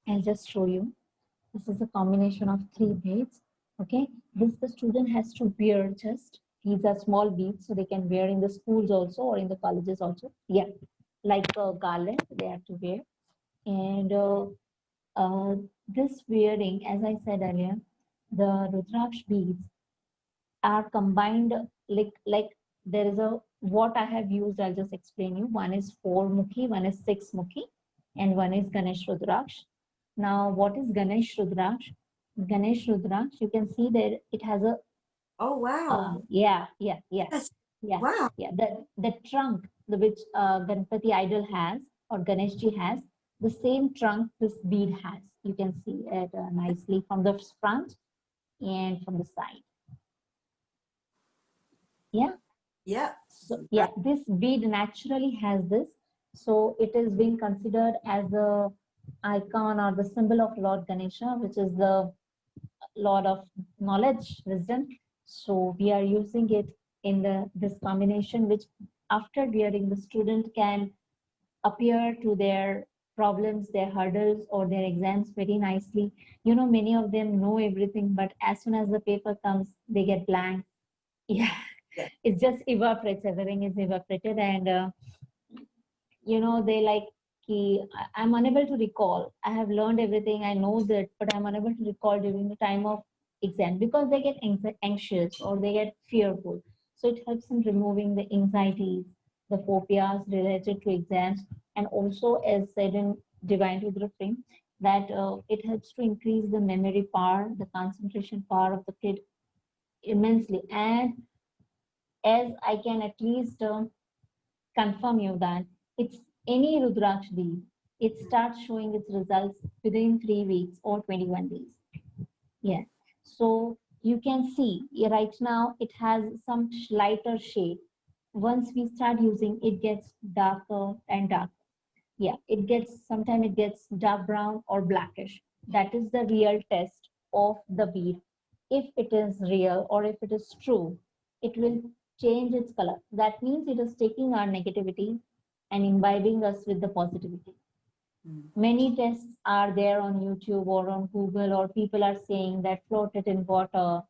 I'll just show you. This is a combination of 3 beads. Okay. This the student has to wear just. These are small beads, so they can wear in the schools also or in the colleges also. Yeah. Like a garland, they have to wear. And this wearing, as I said earlier, the Rudraksh beads are combined, like there is what I have used, I'll just explain you. One is 4-mukhi, one is 6-mukhi, and one is Ganesh Rudraksh. Now, what is Ganesh Rudraksh? Ganesh Rudraksh, you can see there it has a... Oh, wow. Yeah. Wow. Yeah, the trunk which Ganpati idol has, or Ganeshji has, the same trunk this bead has. You can see it nicely from the front and from the side. Yeah. Yeah. So yeah, this bead naturally has this. So it is being considered as the icon or the symbol of Lord Ganesha, which is the Lord of knowledge, wisdom. So we are using it in this combination, which after wearing, the student can appear to their problems, their hurdles, or their exams very nicely. You know, many of them know everything, but as soon as the paper comes, they get blank. Yeah, it just evaporates. Everything is evaporated, and they like, I'm unable to recall. I have learned everything, I know that, but I'm unable to recall during the time of exam, because they get anxious or they get fearful. So it helps in removing the anxieties, the phobias related to exams, and also, as said in Divine Rudraprem, that it helps to increase the memory power, the concentration power of the kid immensely. And as I can at least confirm you that it's any Rudraksh bead, it starts showing its results within 3 weeks or 21 days. Yeah. So you can see right now it has some lighter shade. Once we start using, it gets darker and darker. Yeah, sometimes it gets dark brown or blackish. That is the real test of the bead. If it is real or if it is true, it will change its color. That means it is taking our negativity and imbibing us with the positivity. Many tests are there on YouTube or on Google, or people are saying that float it in water.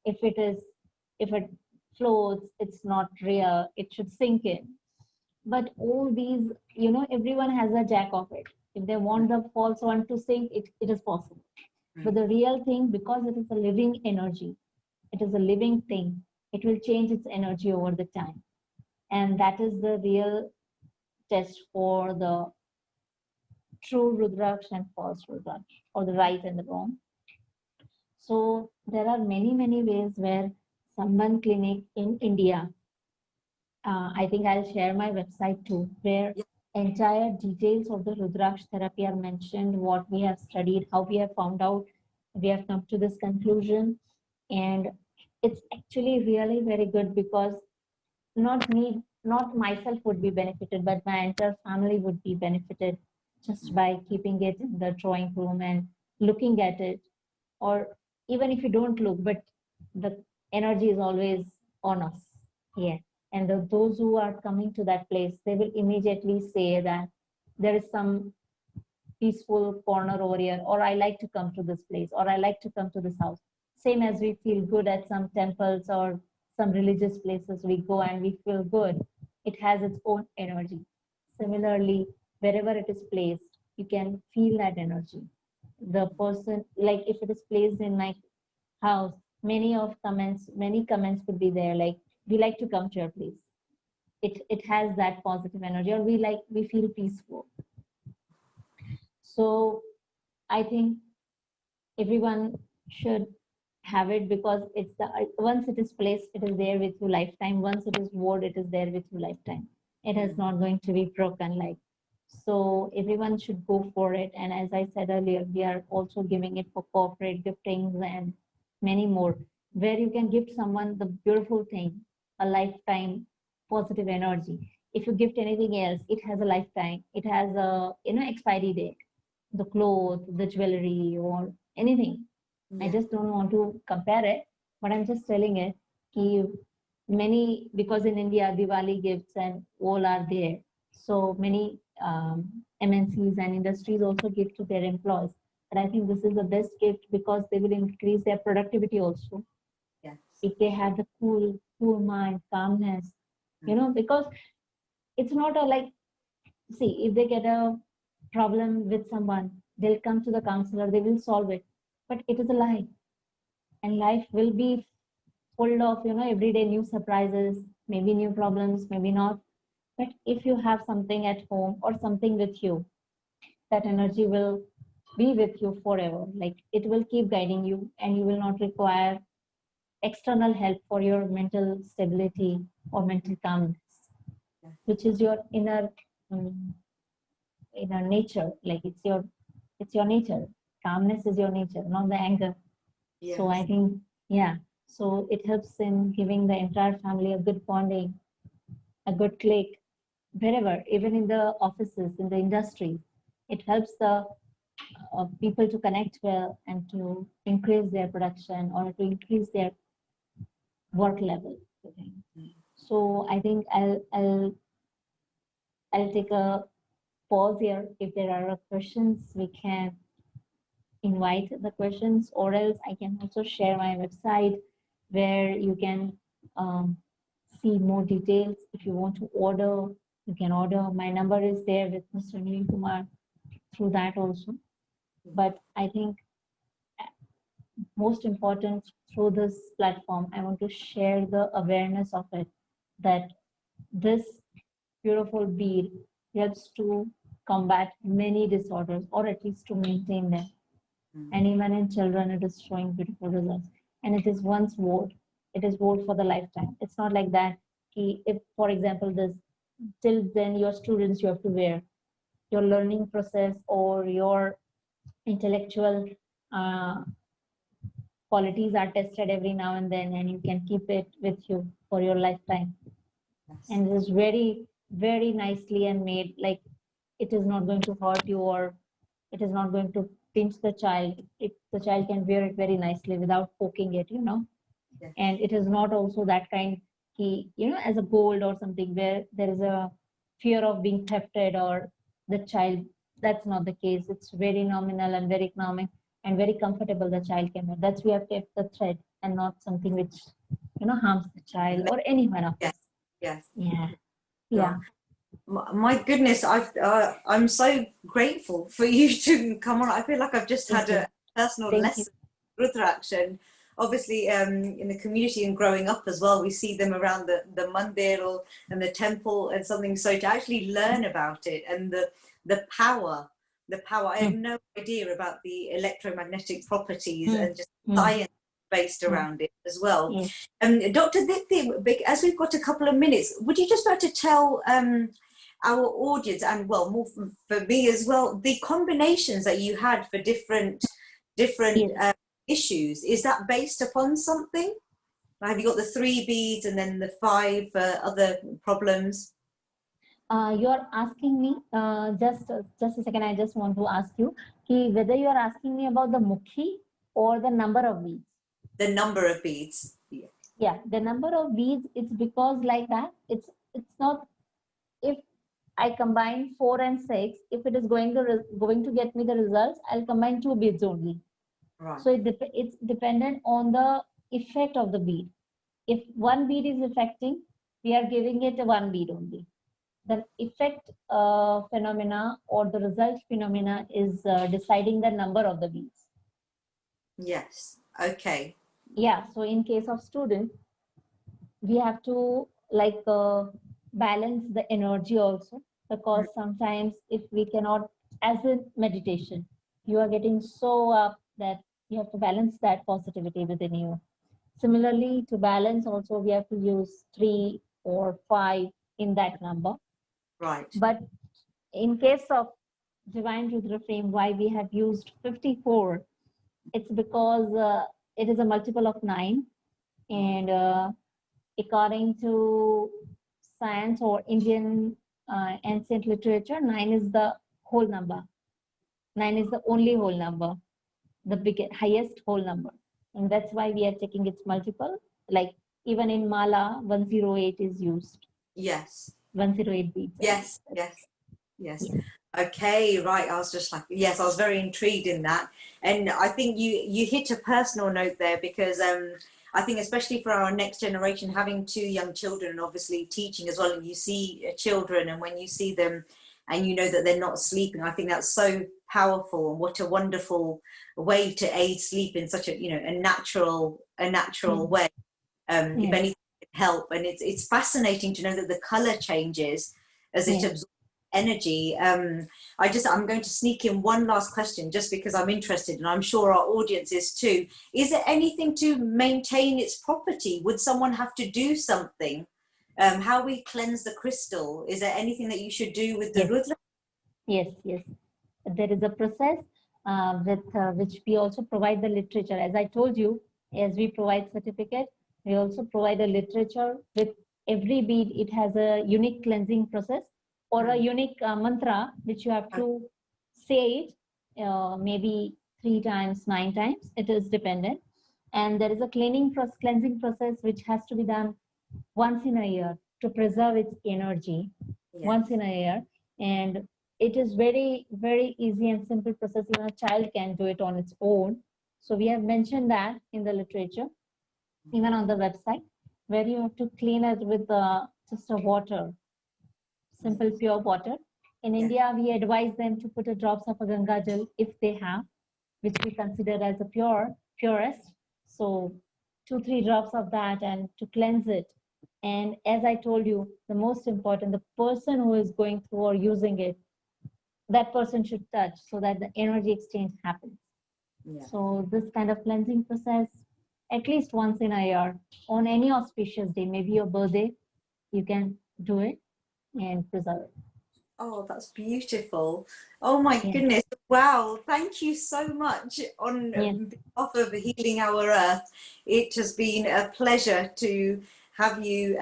If it floats, it's not real. It should sink in. But all these, everyone has a jack of it. If they want the false one to sink, it is possible. But the real thing, because it is a living energy, it is a living thing, it will change its energy over the time. And that is the real test for the true Rudraksh and false Rudraksh, or the right and the wrong. So there are many, many ways where Samban Clinic in India, I think I'll share my website too, where entire details of the Rudraksh therapy are mentioned, what we have studied, how we have found out, we have come to this conclusion. And it's actually really very good, because not myself would be benefited, but my entire family would be benefited just by keeping it in the drawing room and looking at it. Or even if you don't look, but the energy is always on us. Yeah. And those who are coming to that place, they will immediately say that there is some peaceful corner over here, or I like to come to this place, or I like to come to this house. Same as we feel good at some temples or some religious places, we go and we feel good. It has its own energy. Similarly, wherever it is placed, you can feel that energy. The person, like if it is placed in my house, many comments would be there, like, we like to come to your place. It has that positive energy, or we feel peaceful. So I think everyone should have it, because it's once it is placed, it is there with you lifetime. Once it is wore, it is there with you lifetime. It is not going to be broken. So everyone should go for it. And as I said earlier, we are also giving it for corporate giftings and many more, where you can gift someone the beautiful thing, a lifetime positive energy. If you gift anything else, it has a lifetime. It has a expiry date. The clothes, the jewelry, or anything. I just don't want to compare it, but I'm just telling it. Because in India, Diwali gifts and all are there. So many MNCs and industries also give to their employees. But I think this is the best gift, because they will increase their productivity also. Yes. If they have the cool mind, calmness, because it's not if they get a problem with someone, they'll come to the counselor, they will solve it. But it is a life, and life will be full of every day new surprises, maybe new problems, maybe not. But if you have something at home or something with you, that energy will be with you forever. It will keep guiding you, and you will not require external help for your mental stability or mental calmness, which is your inner nature. It's your nature. Calmness is your nature, not the anger. Yes. So I think, so it helps in giving the entire family a good bonding, a good click, wherever, even in the offices, in the industry. It helps the people to connect well and to increase their production, or to increase their work level. So I think I'll take a pause here. If there are questions, we can invite the questions, or else I can also share my website, where you can see more details. If you want to order, you can order. My number is there with Mr. Neil Kumar through that also. But I think most important, through this platform, I want to share the awareness of it, that this beautiful bead helps to combat many disorders, or at least to maintain them. And even in children, it is showing beautiful results. And it is once worn, it is worn for the lifetime. It's not like that. If, for example, till then your students, you have to wear. Your learning process or your intellectual qualities are tested every now and then, and you can keep it with you for your lifetime. And it is very, very nicely and made. It is not going to hurt you, or it is not going to pinch the child. The child can wear it very nicely without poking it, Yes. And it is not also that kind, as a gold or something, where there is a fear of being thefted or the child. That's not the case. It's very nominal and very economic and very comfortable the child can wear. That's we have kept the thread and not something which harms the child or anyone of us. Yes. Yeah. My goodness, I'm so grateful for you to come on. I feel like I've just had a personal lesson, Rudraksh, and obviously in the community and growing up as well, we see them around the mandir and the temple and something. So to actually learn about it and the power, I had no idea about the electromagnetic properties and just science based around it as well. Dr. Dipti, as we've got a couple of minutes, would you just like to tell our audience, and well, more for me as well, the combinations that you had for different issues? Is that based upon something? Have you got the 3 beads and then the 5 other problems? You're asking me, just a second, I just want to ask you whether you're asking me about the mukhi or the number of beads. The number of beads. Yeah, the number of beads, it's because like that, it's not, if I combine 4 and 6, if it is going to get me the results, I'll combine 2 beads only. Right. So it's dependent on the effect of the bead. If 1 bead is affecting, we are giving it a 1 bead only. The effect phenomena or the result phenomena is deciding the number of the beads. Yes. Okay. Yeah. So in case of student, we have to balance the energy also, because sometimes if we cannot, as in meditation, you are getting so up that you have to balance that positivity within you. Similarly, to balance also, we have to use 3 or 5 in that number. Right. But in case of Divine Rudra Frame, why we have used 54, it's because it is a multiple of 9. And according to science or Indian ancient literature, 9 is the whole number. 9 is the only whole number, the biggest, highest whole number. And that's why we are taking its multiple. Like even in Mala, 108 is used. Yes. 108 beads. Yes. Okay, right. I was just like, yes, I was very intrigued in that. And I think you hit a personal note there, because I think especially for our next generation, having 2 young children and obviously teaching as well, and you see children, and when you see them and you know that they're not sleeping, I think that's so powerful, and what a wonderful way to aid sleep in such a natural way. If anything can help. And it's fascinating to know that the color changes as it absorbs energy. I'm going to sneak in one last question, just because I'm interested, and I'm sure our audience is too. Is there anything to maintain its property? Would someone have to do something? How we cleanse the crystal? Is there anything that you should do with the Rudra? Yes. There is a process with which we also provide the literature. As I told you, as we provide certificate, we also provide a literature. With every bead, it has a unique cleansing process or a unique mantra, which you have to say it maybe 3 times, 9 times. It is dependent. And there is a cleansing process which has to be done once in a year to preserve its energy. Once in a year. And it is very, very easy and simple process. Even a child can do it on its own. So we have mentioned that in the literature, even on the website, where you have to clean it with just a water, simple pure water. In India, we advise them to put a drops of a Ganga Jal if they have, which we consider as a purest. So 2-3 drops of that, and to cleanse it. And as I told you, the most important, the person who is going through or using it, that person should touch so that the energy exchange happens. So this kind of cleansing process, at least once in a year, on any auspicious day, maybe your birthday, you can do it and preserve it. Oh, that's beautiful. Oh my goodness. Wow. Thank you so much on behalf of Healing Our Earth. It has been a pleasure to have you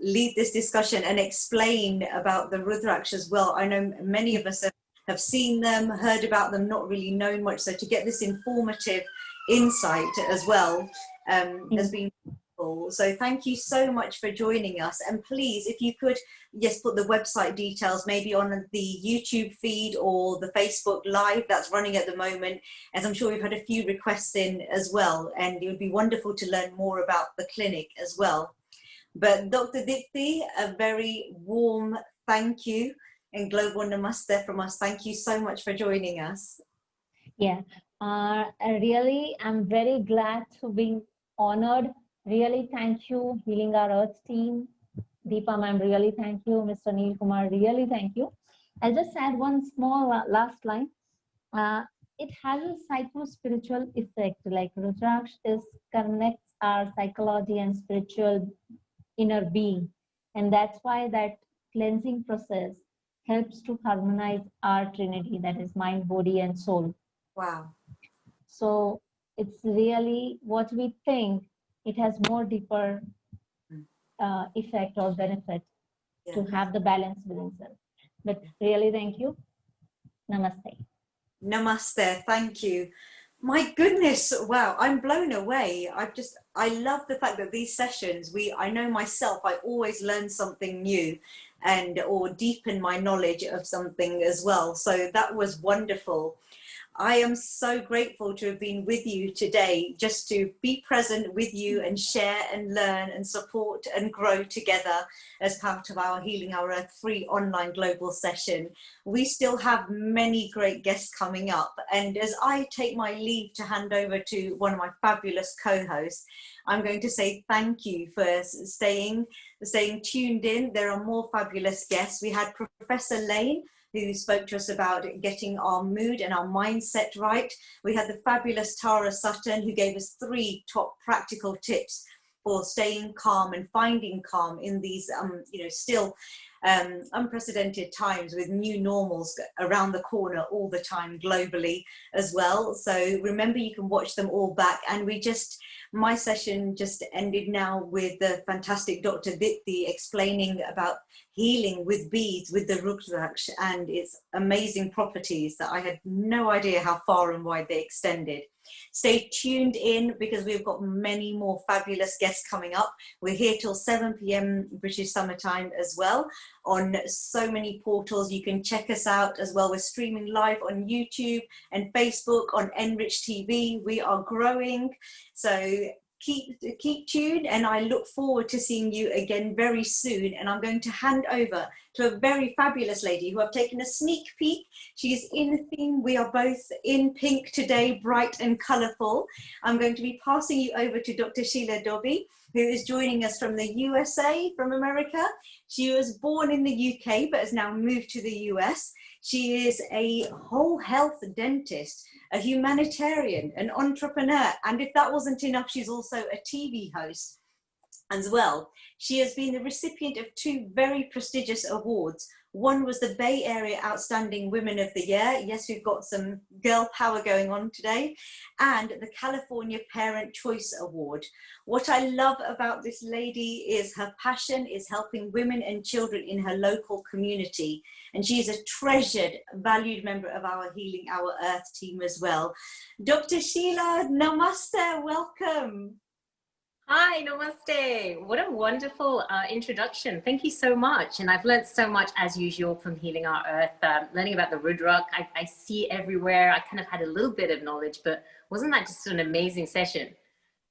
lead this discussion and explain about the Rudraksh as well. I know many of us have seen them, heard about them, not really known much. So to get this informative insight as well has been wonderful. So thank you so much for joining us. And please, if you could, yes, put the website details maybe on the YouTube feed or the Facebook Live that's running at the moment, as I'm sure we've had a few requests in as well. And it would be wonderful to learn more about the clinic as well. But Dr. Dipti, a very warm thank you and global namaste from us. Thank you so much for joining us. Yeah, really, I'm very glad to be honored. Really, thank you, Healing Our Earth team. Deepa ma'am, really thank you. Mr. Neil Kumar, really thank you. I'll just add one small last line. It has a psycho-spiritual effect, like Rudraksh connects our psychology and spiritual inner being. And that's why that cleansing process helps to harmonize our trinity, that is mind, body, and soul. Wow. So it's really what we think, it has more deeper effect or benefit to have the balance within self. But really, thank you. Namaste. Namaste. Thank you. My goodness, wow, I'm blown away. I love the fact that these sessions, I know myself, I always learn something new or deepen my knowledge of something as well. So that was wonderful. I am so grateful to have been with you today, just to be present with you and share and learn and support and grow together as part of our Healing Our Earth free online global session. We still have many great guests coming up. And as I take my leave to hand over to one of my fabulous co-hosts, I'm going to say thank you for staying tuned in. There are more fabulous guests. We had Professor Lane, who spoke to us about getting our mood and our mindset right. We had the fabulous Tara Sutton, who gave us 3 top practical tips for staying calm and finding calm in these, still unprecedented times with new normals around the corner all the time globally as well. So remember, you can watch them all back. And my session just ended now with the fantastic Dr. Dipti explaining about healing with beads, with the Rudraksh, and its amazing properties that I had no idea how far and wide they extended. Stay tuned in because we've got many more fabulous guests coming up. We're here till 7 p.m. British Summer Time as well on so many portals. You can check us out as well. We're streaming live on YouTube and Facebook, on Enrich TV. We are growing. So keep tuned, and I look forward to seeing you again very soon. And I'm going to hand over to a very fabulous lady who I've taken a sneak peek. She is in theme. We are both in pink today, bright and colourful. I'm going to be passing you over to Dr. Sheila Dobby, who is joining us from the USA, from America. She was born in the UK, but has now moved to the US. She is a whole health dentist, a humanitarian, an entrepreneur, and if that wasn't enough, she's also a TV host as well. She has been the recipient of 2 very prestigious awards. One was the Bay Area Outstanding Women of the Year. Yes, we've got some girl power going on today. And the California Parent Choice Award. What I love about this lady is her passion is helping women and children in her local community. And she is a treasured, valued member of our Healing Our Earth team as well. Dr. Sheila, namaste, welcome. Hi, namaste. What a wonderful introduction. Thank you so much. And I've learned so much as usual from Healing Our Earth, learning about the Rudraksh. I see everywhere. I kind of had a little bit of knowledge, but wasn't that just an amazing session?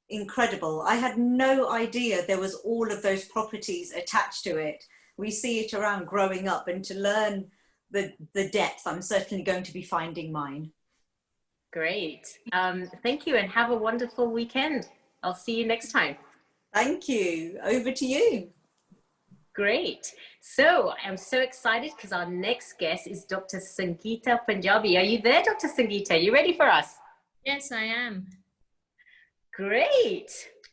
Incredible. I had no idea there was all of those properties attached to it. We see it around growing up, and to learn the depth, I'm certainly going to be finding mine. Great. Thank you, and have a wonderful weekend. I'll see you next time. Thank you. Over to you. Great. So I'm so excited because our next guest is Dr. Sangeeta Punjabi. Are you there, Dr. Sangeeta? You ready for us? Yes, I am. Great.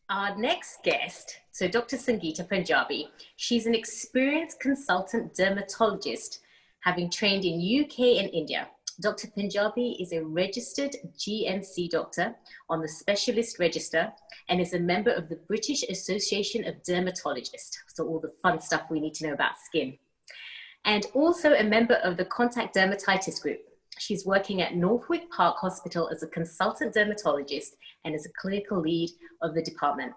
Our next guest, so Dr. Sangeeta Punjabi, she's an experienced consultant dermatologist, having trained in UK and India. Dr. Punjabi is a registered GMC doctor on the Specialist Register and is a member of the British Association of Dermatologists. So all the fun stuff we need to know about skin. And also a member of the Contact Dermatitis Group. She's working at Northwick Park Hospital as a consultant dermatologist and as a clinical lead of the department.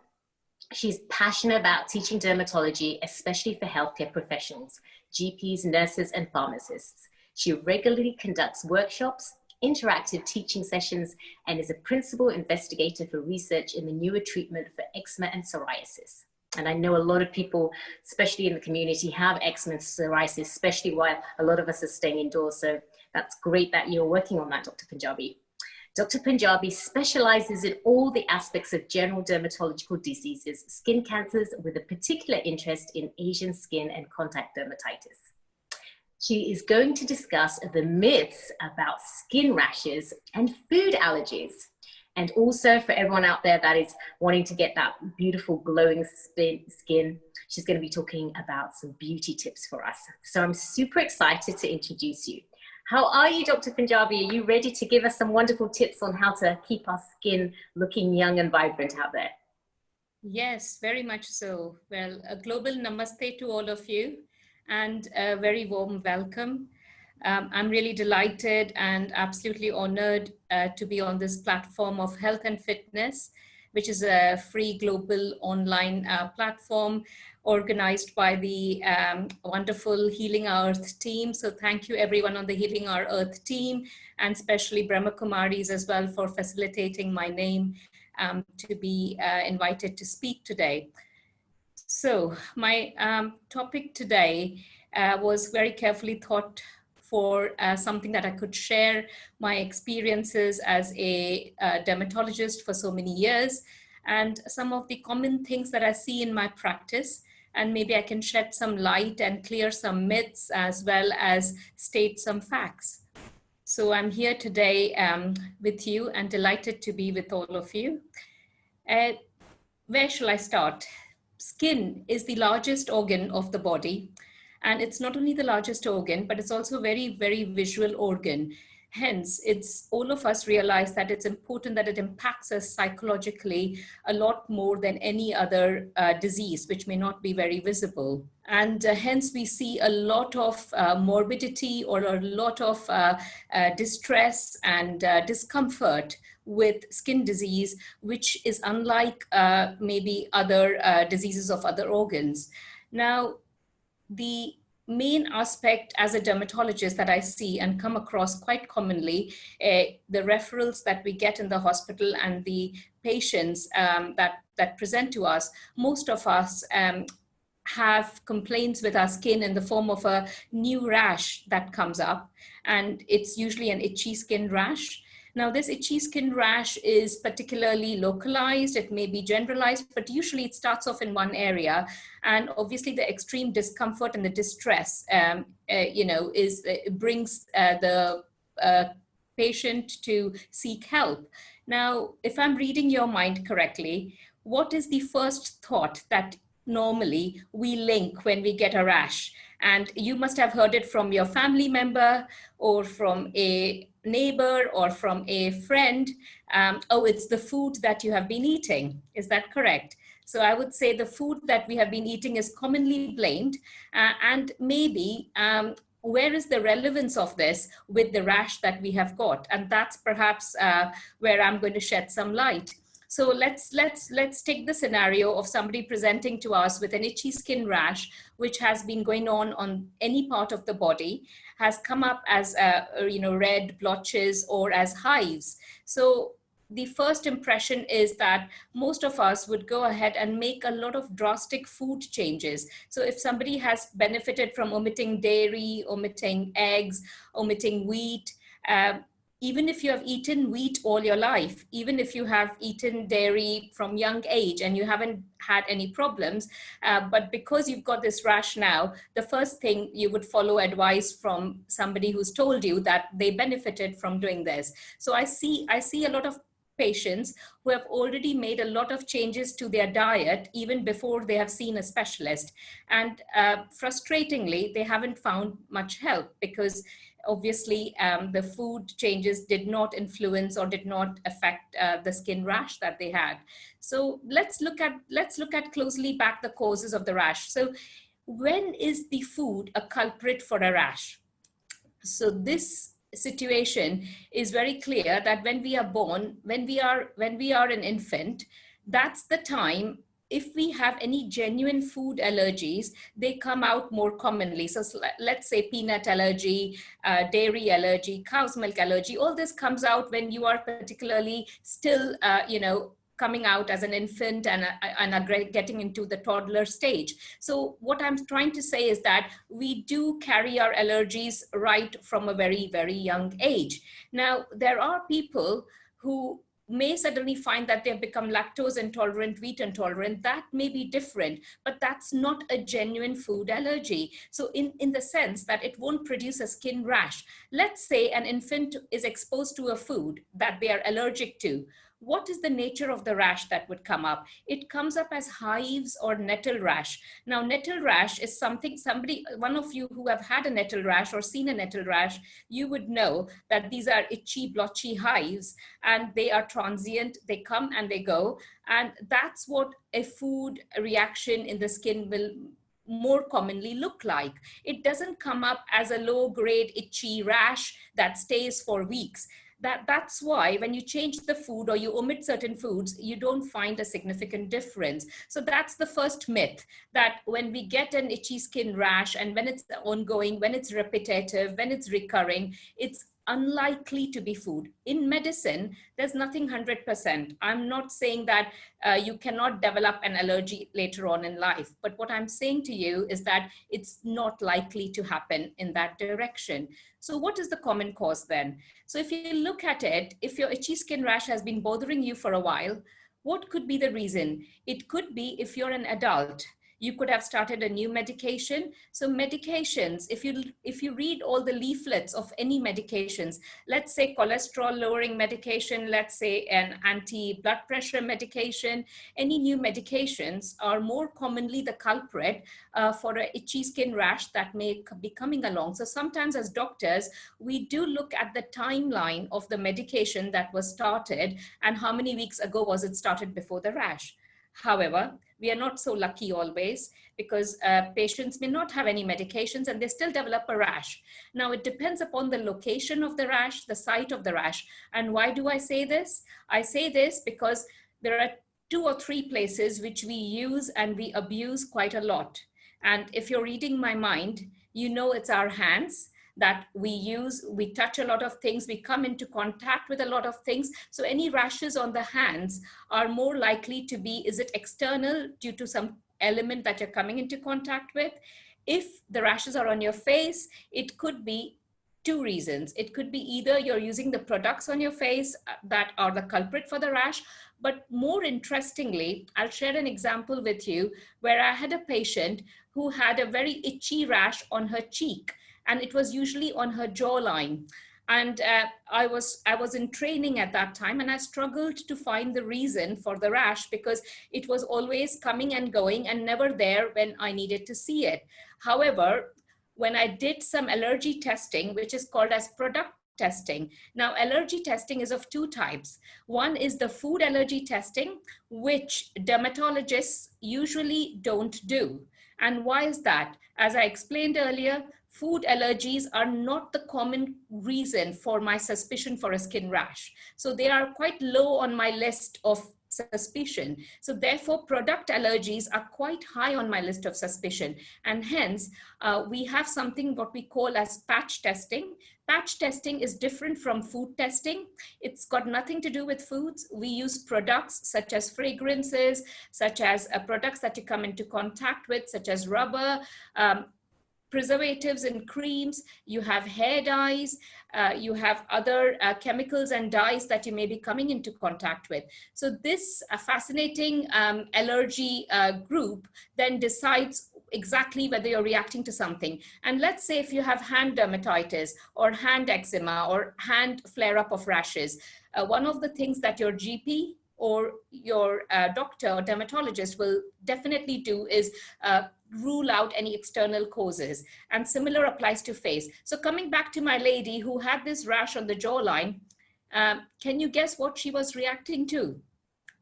She's passionate about teaching dermatology, especially for healthcare professionals, GPs, nurses, and pharmacists. She regularly conducts workshops, interactive teaching sessions, and is a principal investigator for research in the newer treatment for eczema and psoriasis. And I know a lot of people, especially in the community, have eczema and psoriasis, especially while a lot of us are staying indoors. So that's great that you're working on that, Dr. Punjabi. Dr. Punjabi specializes in all the aspects of general dermatological diseases, skin cancers, with a particular interest in Asian skin and contact dermatitis. She is going to discuss the myths about skin rashes and food allergies. And also for everyone out there that is wanting to get that beautiful glowing skin, she's going to be talking about some beauty tips for us. So I'm super excited to introduce you. How are you, Dr. Punjabi? Are you ready to give us some wonderful tips on how to keep our skin looking young and vibrant out there? Yes, very much so. Well, a global namaste to all of you and a very warm welcome. I'm really delighted and absolutely honored to be on this platform of health and fitness, which is a free global online platform organized by the wonderful Healing Our Earth team. So thank you everyone on the Healing Our Earth team, and especially Brahma Kumaris as well for facilitating my name to be invited to speak today. So my topic today was very carefully thought for something that I could share my experiences as a dermatologist for so many years, and some of the common things that I see in my practice, and maybe I can shed some light and clear some myths as well as state some facts. So I'm here today with you and delighted to be with all of you. Where shall I start? Skin is the largest organ of the body. And it's not only the largest organ, but it's also a very, very visual organ. Hence, it's all of us realize that it's important that it impacts us psychologically a lot more than any other disease, which may not be very visible. And hence, we see a lot of morbidity or a lot of distress and discomfort with skin disease, which is unlike maybe other diseases of other organs. Now, the main aspect as a dermatologist that I see and come across quite commonly, the referrals that we get in the hospital and the patients that present to us, most of us have complaints with our skin in the form of a new rash that comes up, and it's usually an itchy skin rash. Now, this itchy skin rash is particularly localized, it may be generalized, but usually it starts off in one area. And obviously the extreme discomfort and the distress, brings the patient to seek help. Now, if I'm reading your mind correctly, what is the first thought that normally we link when we get a rash? And you must have heard it from your family member or from a neighbor or from a friend. Oh, it's the food that you have been eating. Is that correct? So I would say the food that we have been eating is commonly blamed, and maybe where is the relevance of this with the rash that we have got? And that's perhaps where I'm going to shed some light. So let's take the scenario of somebody presenting to us with an itchy skin rash, which has been going on any part of the body, has come up as red blotches or as hives. So the first impression is that most of us would go ahead and make a lot of drastic food changes. So if somebody has benefited from omitting dairy, omitting eggs, omitting wheat, even if you have eaten wheat all your life, even if you have eaten dairy from young age and you haven't had any problems, but because you've got this rash now, the first thing you would follow advice from somebody who's told you that they benefited from doing this. So I see a lot of patients who have already made a lot of changes to their diet even before they have seen a specialist. And frustratingly, they haven't found much help because obviously the food changes did not influence or did not affect the skin rash that they had. So let's look at closely back the causes of the rash. So when is the food a culprit for a rash? So this situation is very clear that when we are born, when we are an infant, that's the time if we have any genuine food allergies, they come out more commonly. So let's say peanut allergy, dairy allergy, cow's milk allergy, all this comes out when you are particularly still, coming out as an infant and getting into the toddler stage. So what I'm trying to say is that we do carry our allergies right from a very, very young age. Now, there are people who may suddenly find that they've become lactose intolerant, wheat intolerant. That may be different, but that's not a genuine food allergy. So in the sense that it won't produce a skin rash. Let's say an infant is exposed to a food that they are allergic to. What is the nature of the rash that would come up? It comes up as hives or nettle rash. Now, nettle rash is one of you who have had a nettle rash or seen a nettle rash, you would know that these are itchy, blotchy hives, and they are transient. They come and they go. And that's what a food reaction in the skin will more commonly look like. It doesn't come up as a low-grade itchy rash that stays for weeks. That's why when you change the food or you omit certain foods, you don't find a significant difference. So that's the first myth, that when we get an itchy skin rash and when it's ongoing, when it's repetitive, when it's recurring, it's unlikely to be food. In medicine, there's nothing 100%. I'm not saying that you cannot develop an allergy later on in life, but what I'm saying to you is that it's not likely to happen in that direction. So what is the common cause then? So if you look at it, if your itchy skin rash has been bothering you for a while, what could be the reason? It could be if you're an adult. You could have started a new medication. So medications, if you read all the leaflets of any medications, let's say cholesterol lowering medication, let's say an anti-blood pressure medication, any new medications are more commonly the culprit for an itchy skin rash that may be coming along. So sometimes as doctors, we do look at the timeline of the medication that was started and how many weeks ago was it started before the rash. However, we are not so lucky always, because patients may not have any medications and they still develop a rash. Now, it depends upon the location of the rash, the site of the rash. And why do I say this? I say this because there are 2 or 3 places which we use and we abuse quite a lot. And if you're reading my mind, you know it's our hands that we use, we touch a lot of things, we come into contact with a lot of things. So any rashes on the hands are more likely to be, is it external due to some element that you're coming into contact with? If the rashes are on your face, it could be 2 reasons. It could be either you're using the products on your face that are the culprit for the rash, but more interestingly, I'll share an example with you where I had a patient who had a very itchy rash on her cheek, and it was usually on her jawline. And I was in training at that time, and I struggled to find the reason for the rash because it was always coming and going and never there when I needed to see it. However, when I did some allergy testing, which is called as product testing. Now, allergy testing is of 2 types. One is the food allergy testing, which dermatologists usually don't do. And why is that? As I explained earlier, food allergies are not the common reason for my suspicion for a skin rash. So they are quite low on my list of suspicion. So therefore, product allergies are quite high on my list of suspicion. And hence, we have something what we call as patch testing. Patch testing is different from food testing. It's got nothing to do with foods. We use products such as fragrances, such as products that you come into contact with, such as rubber, preservatives and creams, you have hair dyes, you have other chemicals and dyes that you may be coming into contact with. So this fascinating allergy group then decides exactly whether you're reacting to something. And let's say if you have hand dermatitis or hand eczema or hand flare-up of rashes, one of the things that your GP or your doctor or dermatologist will definitely do is rule out any external causes. And similar applies to face. So coming back to my lady who had this rash on the jawline, can you guess what she was reacting to?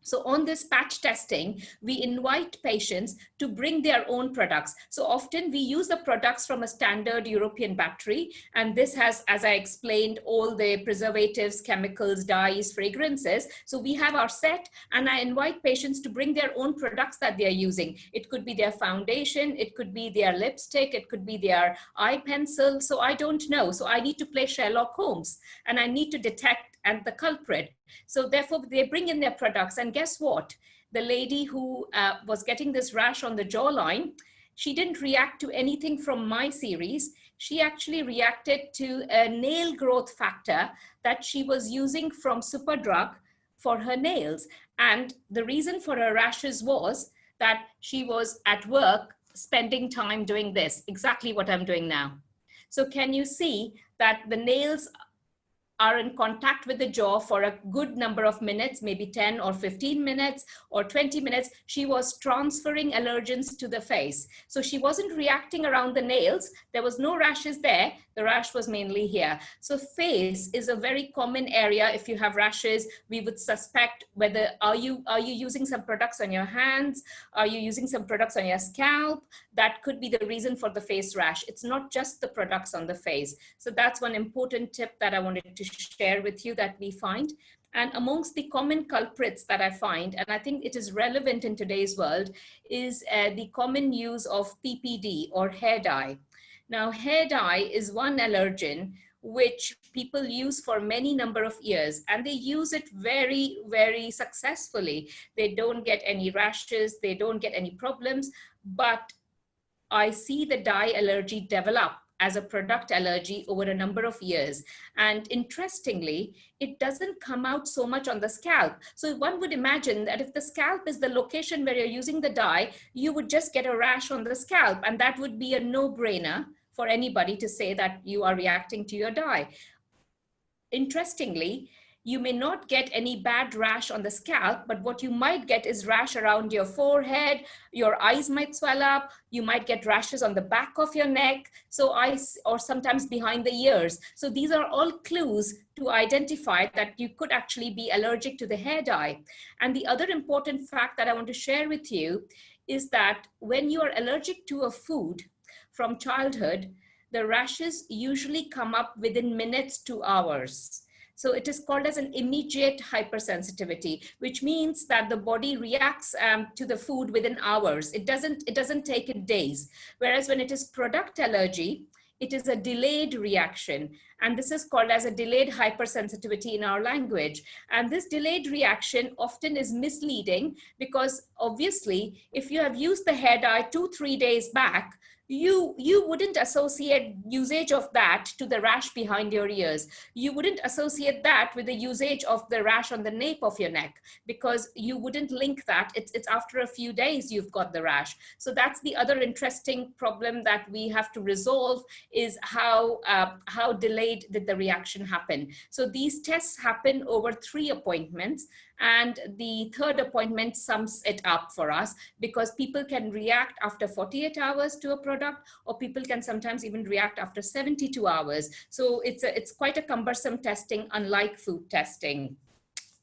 So on this patch testing, we invite patients to bring their own products. So often we use the products from a standard European battery. And this has, as I explained, all the preservatives, chemicals, dyes, fragrances. So we have our set, and I invite patients to bring their own products that they're using. It could be their foundation, it could be their lipstick, it could be their eye pencil. So I don't know. So I need to play Sherlock Holmes, and I need to detect and the culprit. So therefore they bring in their products, and guess what? The lady who was getting this rash on the jawline, she didn't react to anything from my series. She actually reacted to a nail growth factor that she was using from Superdrug for her nails. And the reason for her rashes was that she was at work spending time doing this, exactly what I'm doing now. So can you see that the nails are in contact with the jaw for a good number of minutes, maybe 10 or 15 minutes or 20 minutes, she was transferring allergens to the face. So she wasn't reacting around the nails. There was no rashes there. The rash was mainly here. So face is a very common area. If you have rashes, we would suspect whether are you using some products on your hands? Are you using some products on your scalp? That could be the reason for the face rash. It's not just the products on the face. So that's one important tip that I wanted to share with you that we find. And amongst the common culprits that I find, and I think it is relevant in today's world, is the common use of PPD or hair dye. Now, hair dye is one allergen which people use for many number of years, and they use it very, very successfully. They don't get any rashes, they don't get any problems, but I see the dye allergy develop as a product allergy over a number of years. And interestingly, it doesn't come out so much on the scalp. So one would imagine that if the scalp is the location where you're using the dye, you would just get a rash on the scalp. And that would be a no-brainer for anybody to say that you are reacting to your dye. Interestingly, you may not get any bad rash on the scalp, but what you might get is rash around your forehead, your eyes might swell up, you might get rashes on the back of your neck, or sometimes behind the ears. So these are all clues to identify that you could actually be allergic to the hair dye. And the other important fact that I want to share with you is that when you are allergic to a food from childhood, the rashes usually come up within minutes to hours. So it is called as an immediate hypersensitivity, which means that the body reacts to the food within hours. It doesn't take it days. Whereas when it is product allergy, it is a delayed reaction. And this is called as a delayed hypersensitivity in our language. And this delayed reaction often is misleading because obviously, if you have used the hair dye 2-3 days back, you wouldn't associate usage of that to the rash behind your ears. You wouldn't associate that with the usage of the rash on the nape of your neck because you wouldn't link that. It's after a few days you've got the rash. So that's the other interesting problem that we have to resolve is how delayed did the reaction happen. So these tests happen over 3 appointments. And the third appointment sums it up for us because people can react after 48 hours to a product, or people can sometimes even react after 72 hours. So it's quite a cumbersome testing, unlike food testing.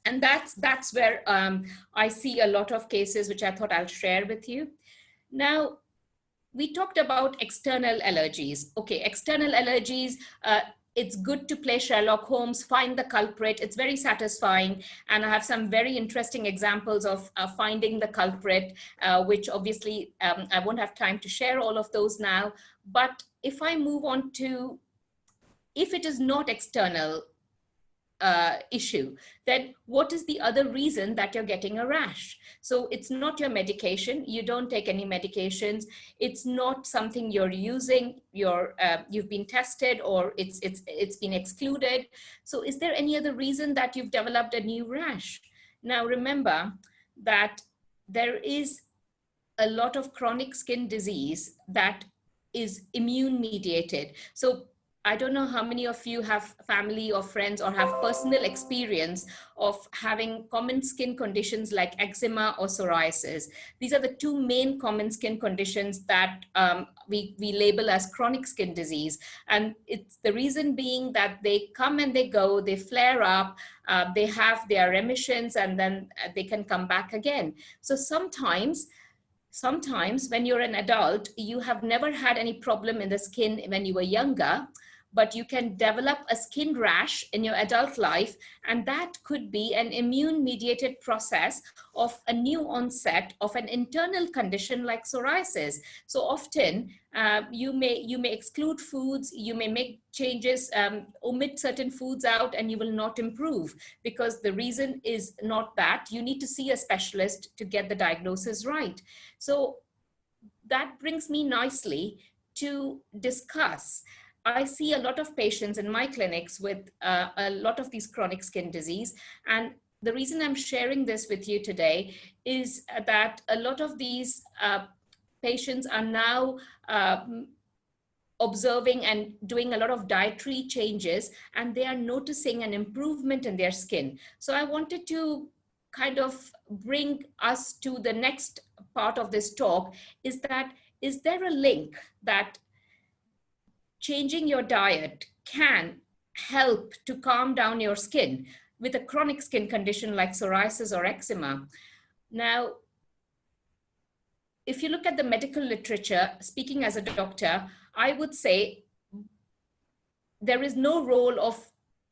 And that's where I see a lot of cases, which I thought I'll share with you. Now, we talked about external allergies. Okay, external allergies, it's good to play Sherlock Holmes, find the culprit. It's very satisfying. And I have some very interesting examples of finding the culprit, which obviously I won't have time to share all of those now. But if I move on to, if it is not external issue, then what is the other reason that you're getting a rash? So it's not your medication. You don't take any medications. It's not something you're using. You've been tested or it's been excluded. So is there any other reason that you've developed a new rash? Now remember that there is a lot of chronic skin disease that is immune mediated. So I don't know how many of you have family or friends or have personal experience of having common skin conditions like eczema or psoriasis. These are the two main common skin conditions that we label as chronic skin disease. And it's the reason being that they come and they go, they flare up, they have their remissions, and then they can come back again. So sometimes when you're an adult, you have never had any problem in the skin when you were younger, but you can develop a skin rash in your adult life, and that could be an immune-mediated process of a new onset of an internal condition like psoriasis. So often you may exclude foods, you may make changes, omit certain foods out, and you will not improve, because the reason is not that. You need to see a specialist to get the diagnosis right. So that brings me nicely to discuss. I see a lot of patients in my clinics with a lot of these chronic skin disease. And the reason I'm sharing this with you today is that a lot of these patients are now observing and doing a lot of dietary changes, and they are noticing an improvement in their skin. So I wanted to kind of bring us to the next part of this talk, is there a link that changing your diet can help to calm down your skin with a chronic skin condition like psoriasis or eczema? Now, if you look at the medical literature, speaking as a doctor, I would say there is no role of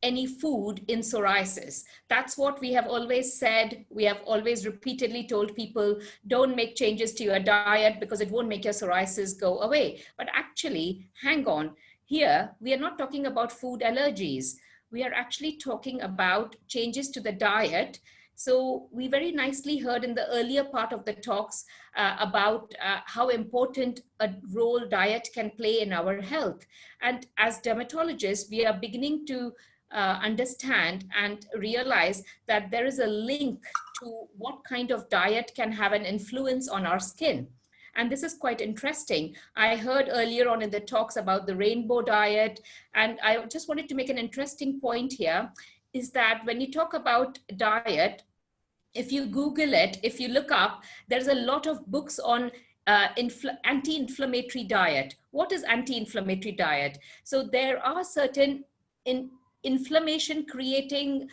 any food in psoriasis. That's what we have always said. We have always repeatedly told people, don't make changes to your diet because it won't make your psoriasis go away. But actually, hang on, here we are not talking about food allergies. We are actually talking about changes to the diet. So we very nicely heard in the earlier part of the talks about how important a role diet can play in our health. And as dermatologists, we are beginning to understand and realize that there is a link to what kind of diet can have an influence on our skin. And this is quite interesting. I heard earlier on in the talks about the rainbow diet, and I just wanted to make an interesting point here, is that when you talk about diet, if you Google it, if you look up, there's a lot of books on anti-inflammatory diet. What is anti-inflammatory diet? So there are certain inflammation creating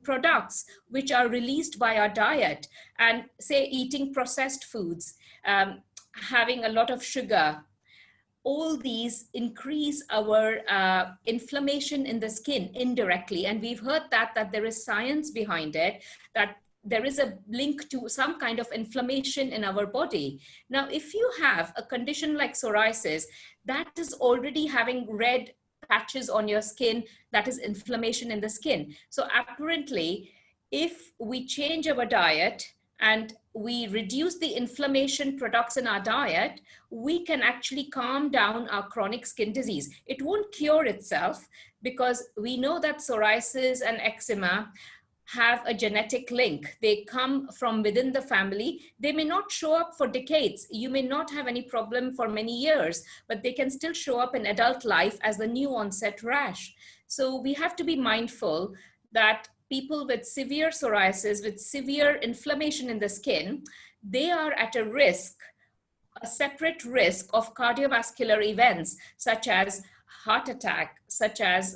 products which are released by our diet, and say eating processed foods, having a lot of sugar, all these increase our inflammation in the skin indirectly. And we've heard that there is science behind it, that there is a link to some kind of inflammation in our body. Now, if you have a condition like psoriasis, that is already having red patches on your skin, that is inflammation in the skin. So apparently, if we change our diet and we reduce the inflammation products in our diet, we can actually calm down our chronic skin disease. It won't cure itself, because we know that psoriasis and eczema have a genetic link. They come from within the family. They may not show up for decades. You may not have any problem for many years, but they can still show up in adult life as the new onset rash. So we have to be mindful that people with severe psoriasis, with severe inflammation in the skin, they are at a risk, a separate risk of cardiovascular events, such as heart attack, such as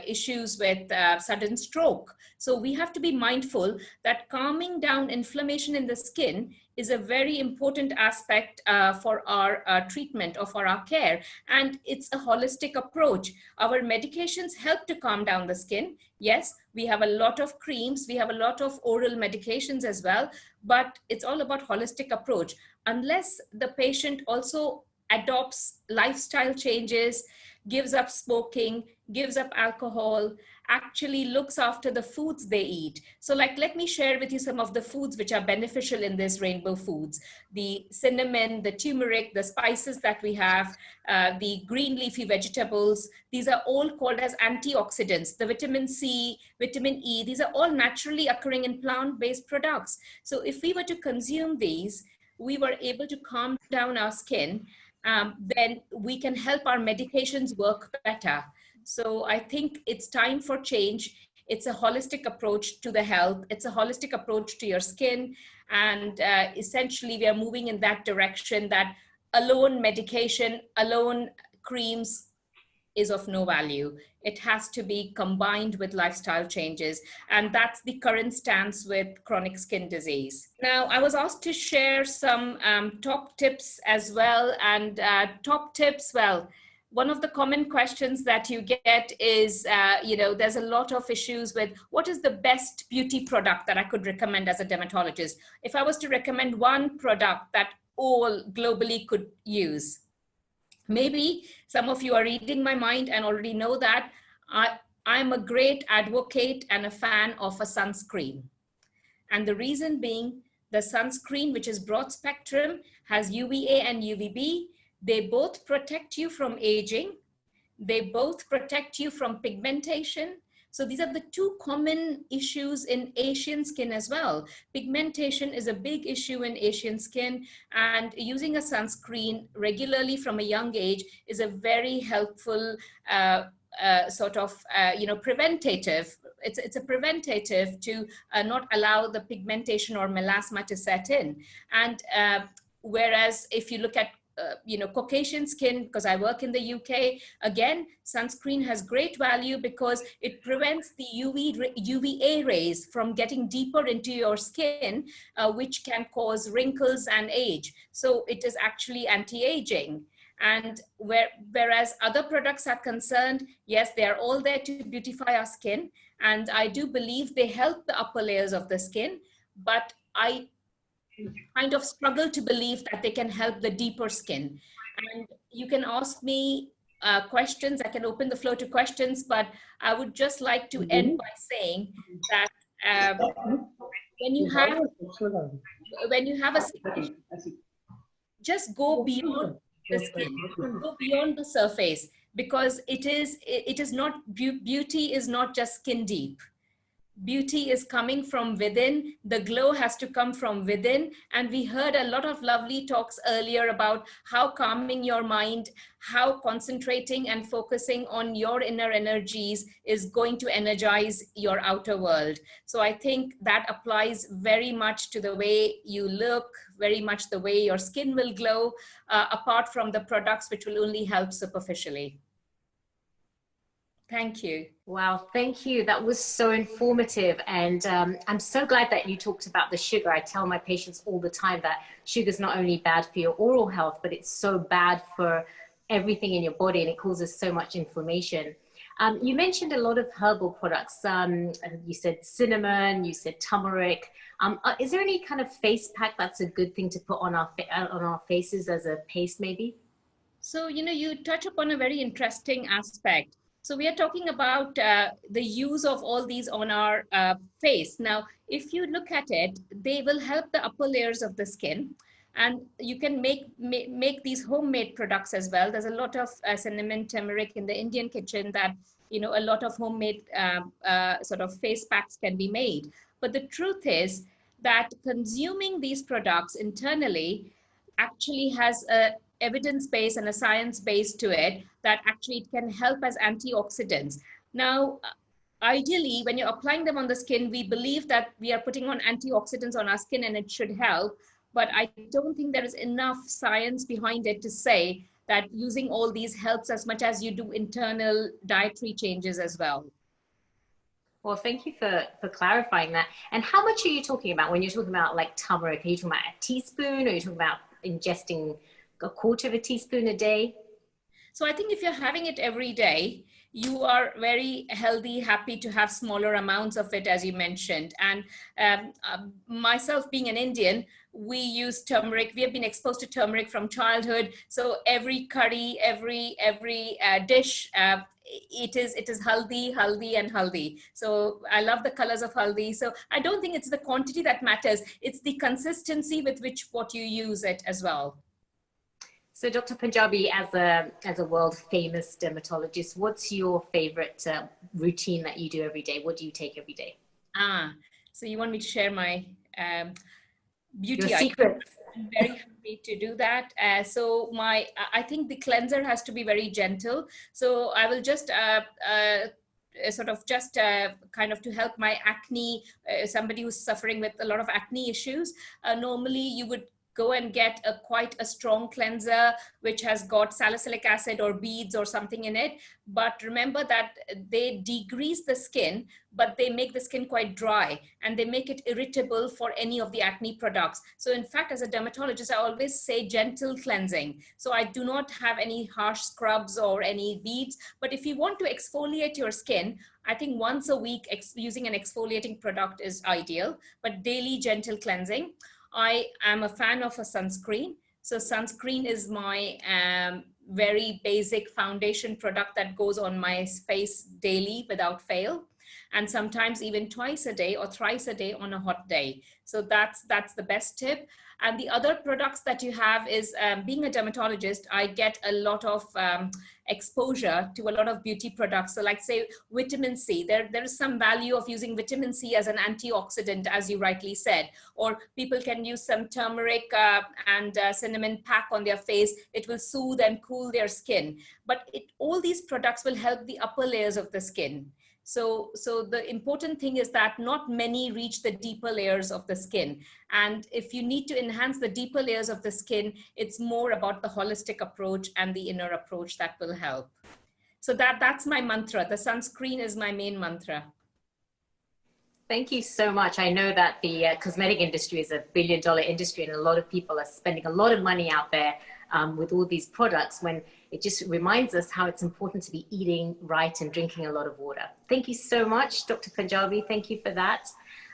issues with sudden stroke. So we have to be mindful that calming down inflammation in the skin is a very important aspect for our treatment or for our care. And it's a holistic approach. Our medications help to calm down the skin. Yes, we have a lot of creams, we have a lot of oral medications as well, but it's all about holistic approach. Unless the patient also adopts lifestyle changes, gives up smoking, gives up alcohol, actually looks after the foods they eat. So let me share with you some of the foods which are beneficial in this rainbow foods. The cinnamon, the turmeric, the spices that we have, the green leafy vegetables, these are all called as antioxidants. The vitamin C, vitamin E, these are all naturally occurring in plant-based products. So if we were to consume these, we were able to calm down our skin, then we can help our medications work better. So I think it's time for change. It's a holistic approach to the health. It's a holistic approach to your skin. And essentially, we are moving in that direction, that alone medication, alone creams is of no value. It has to be combined with lifestyle changes. And that's the current stance with chronic skin disease. Now, I was asked to share some top tips as well. And top tips, well, one of the common questions that you get is, there's a lot of issues with what is the best beauty product that I could recommend as a dermatologist? If I was to recommend one product that all globally could use, maybe some of you are reading my mind and already know that I'm a great advocate and a fan of a sunscreen. And the reason being, the sunscreen, which is broad spectrum, has UVA and UVB. They both protect you from aging. They both protect you from pigmentation. So these are the two common issues in Asian skin as well. Pigmentation is a big issue in Asian skin, and using a sunscreen regularly from a young age is a very helpful preventative. It's a preventative to not allow the pigmentation or melasma to set in. And whereas if you look at Caucasian skin, because I work in the UK, again, sunscreen has great value because it prevents the UVA rays from getting deeper into your skin, which can cause wrinkles and age. So it is actually anti-aging. And whereas other products are concerned, yes, they are all there to beautify our skin. And I do believe they help the upper layers of the skin, but I kind of struggle to believe that they can help the deeper skin. And you can ask me questions, I can open the floor to questions, but I would just like to end by saying that when you have a skin, just go beyond the skin, go beyond the surface, because it is not, beauty is not just skin deep. Beauty is coming from within. The glow has to come from within. And we heard a lot of lovely talks earlier about how calming your mind, how concentrating and focusing on your inner energies is going to energize your outer world. So I think that applies very much to the way you look, very much the way your skin will glow, apart from the products which will only help superficially. Thank you. Wow, thank you. That was so informative. And I'm so glad that you talked about the sugar. I tell my patients all the time that sugar is not only bad for your oral health, but it's so bad for everything in your body, and it causes so much inflammation. You mentioned a lot of herbal products. You said cinnamon, you said turmeric. Is there any kind of face pack that's a good thing to put on our faces as a paste maybe? So, you touch upon a very interesting aspect. So we are talking about the use of all these on our face. Now, if you look at it, they will help the upper layers of the skin. And you can make these homemade products as well. There's a lot of cinnamon, turmeric in the Indian kitchen that, a lot of homemade sort of face packs can be made. But the truth is that consuming these products internally actually has a evidence base and a science base to it, that actually it can help as antioxidants. Now, ideally, when you're applying them on the skin, we believe that we are putting on antioxidants on our skin and it should help, but I don't think there is enough science behind it to say that using all these helps as much as you do internal dietary changes as well. Well, thank you for clarifying that. And how much are you talking about when you're talking about like turmeric? Are you talking about a teaspoon, or are you talking about ingesting a quarter of a teaspoon a day? So I think if you're having it every day, you are very healthy, happy to have smaller amounts of it, as you mentioned. And myself being an Indian, we use turmeric. We have been exposed to turmeric from childhood. So every curry, every dish, it is haldi, and haldi. So I love the colors of haldi. So I don't think it's the quantity that matters. It's the consistency with which what you use it as well. So Dr. Punjabi, as a world famous dermatologist, what's your favorite routine that you do every day? What do you take every day? So you want me to share my, beauty Your items. secrets. I'm very happy to do that. So I think the cleanser has to be very gentle. So I will just kind of to help my acne, somebody who's suffering with a lot of acne issues. Normally you would go and get quite a strong cleanser which has got salicylic acid or beads or something in it. But remember that they degrease the skin, but they make the skin quite dry and they make it irritable for any of the acne products. So in fact, as a dermatologist, I always say gentle cleansing. So I do not have any harsh scrubs or any beads, but if you want to exfoliate your skin, I think once a week using an exfoliating product is ideal, but daily gentle cleansing. I am a fan of a sunscreen. So sunscreen is my very basic foundation product that goes on my face daily without fail. And sometimes even twice a day or thrice a day on a hot day. So that's the best tip. And the other products that you have is, being a dermatologist, I get a lot of exposure to a lot of beauty products. So like say vitamin C, there is some value of using vitamin C as an antioxidant, as you rightly said, or people can use some turmeric and cinnamon pack on their face. It will soothe and cool their skin. But all these products will help the upper layers of the skin. So the important thing is that not many reach the deeper layers of the skin. And if you need to enhance the deeper layers of the skin, it's more about the holistic approach and the inner approach that will help. So that's my mantra. The sunscreen is my main mantra. Thank you so much. I know that the cosmetic industry is $1 billion industry and a lot of people are spending a lot of money out there with all these products, when it just reminds us how it's important to be eating right and drinking a lot of water. Thank you so much, Dr. Punjabi. Thank you for that.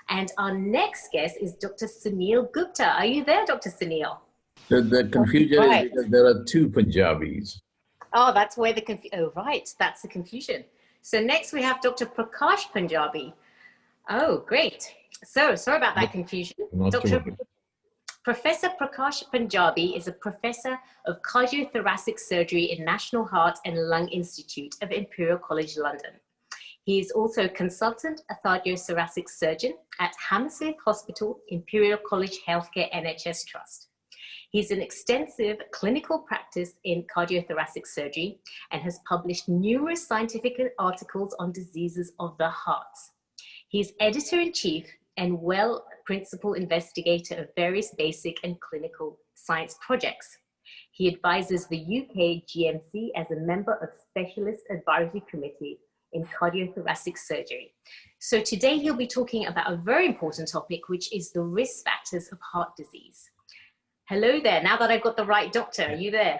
And our next guest is Dr. Sunil Gupta. Are you there, Dr. Sunil? The confusion is because there are two Punjabis. Oh, that's where the confusion, oh, right. That's the confusion. So next we have Dr. Prakash Punjabi. Oh, great. So sorry about that confusion. Professor Prakash Punjabi is a professor of cardiothoracic surgery in National Heart and Lung Institute of Imperial College London. He is also a consultant cardiothoracic surgeon at Hammersmith Hospital, Imperial College Healthcare NHS Trust. He's an extensive clinical practice in cardiothoracic surgery and has published numerous scientific articles on diseases of the heart. He's editor-in-chief and principal investigator of various basic and clinical science projects. He advises the UK GMC as a member of Specialist Advisory Committee in Cardiothoracic Surgery. So today he'll be talking about a very important topic, which is the risk factors of heart disease. Hello there, now that I've got the right doctor, are you there?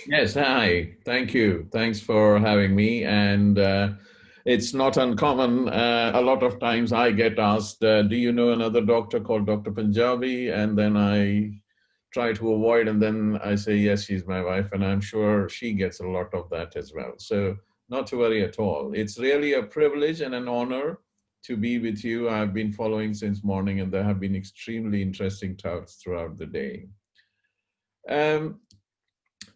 Yes, hi, thank you. Thanks for having me. And it's not uncommon. A lot of times I get asked, do you know another doctor called Dr. Punjabi? And then I try to avoid, and then I say, yes, she's my wife, and I'm sure she gets a lot of that as well. So not to worry at all. It's really a privilege and an honor to be with you. I've been following since morning, and there have been extremely interesting talks throughout the day.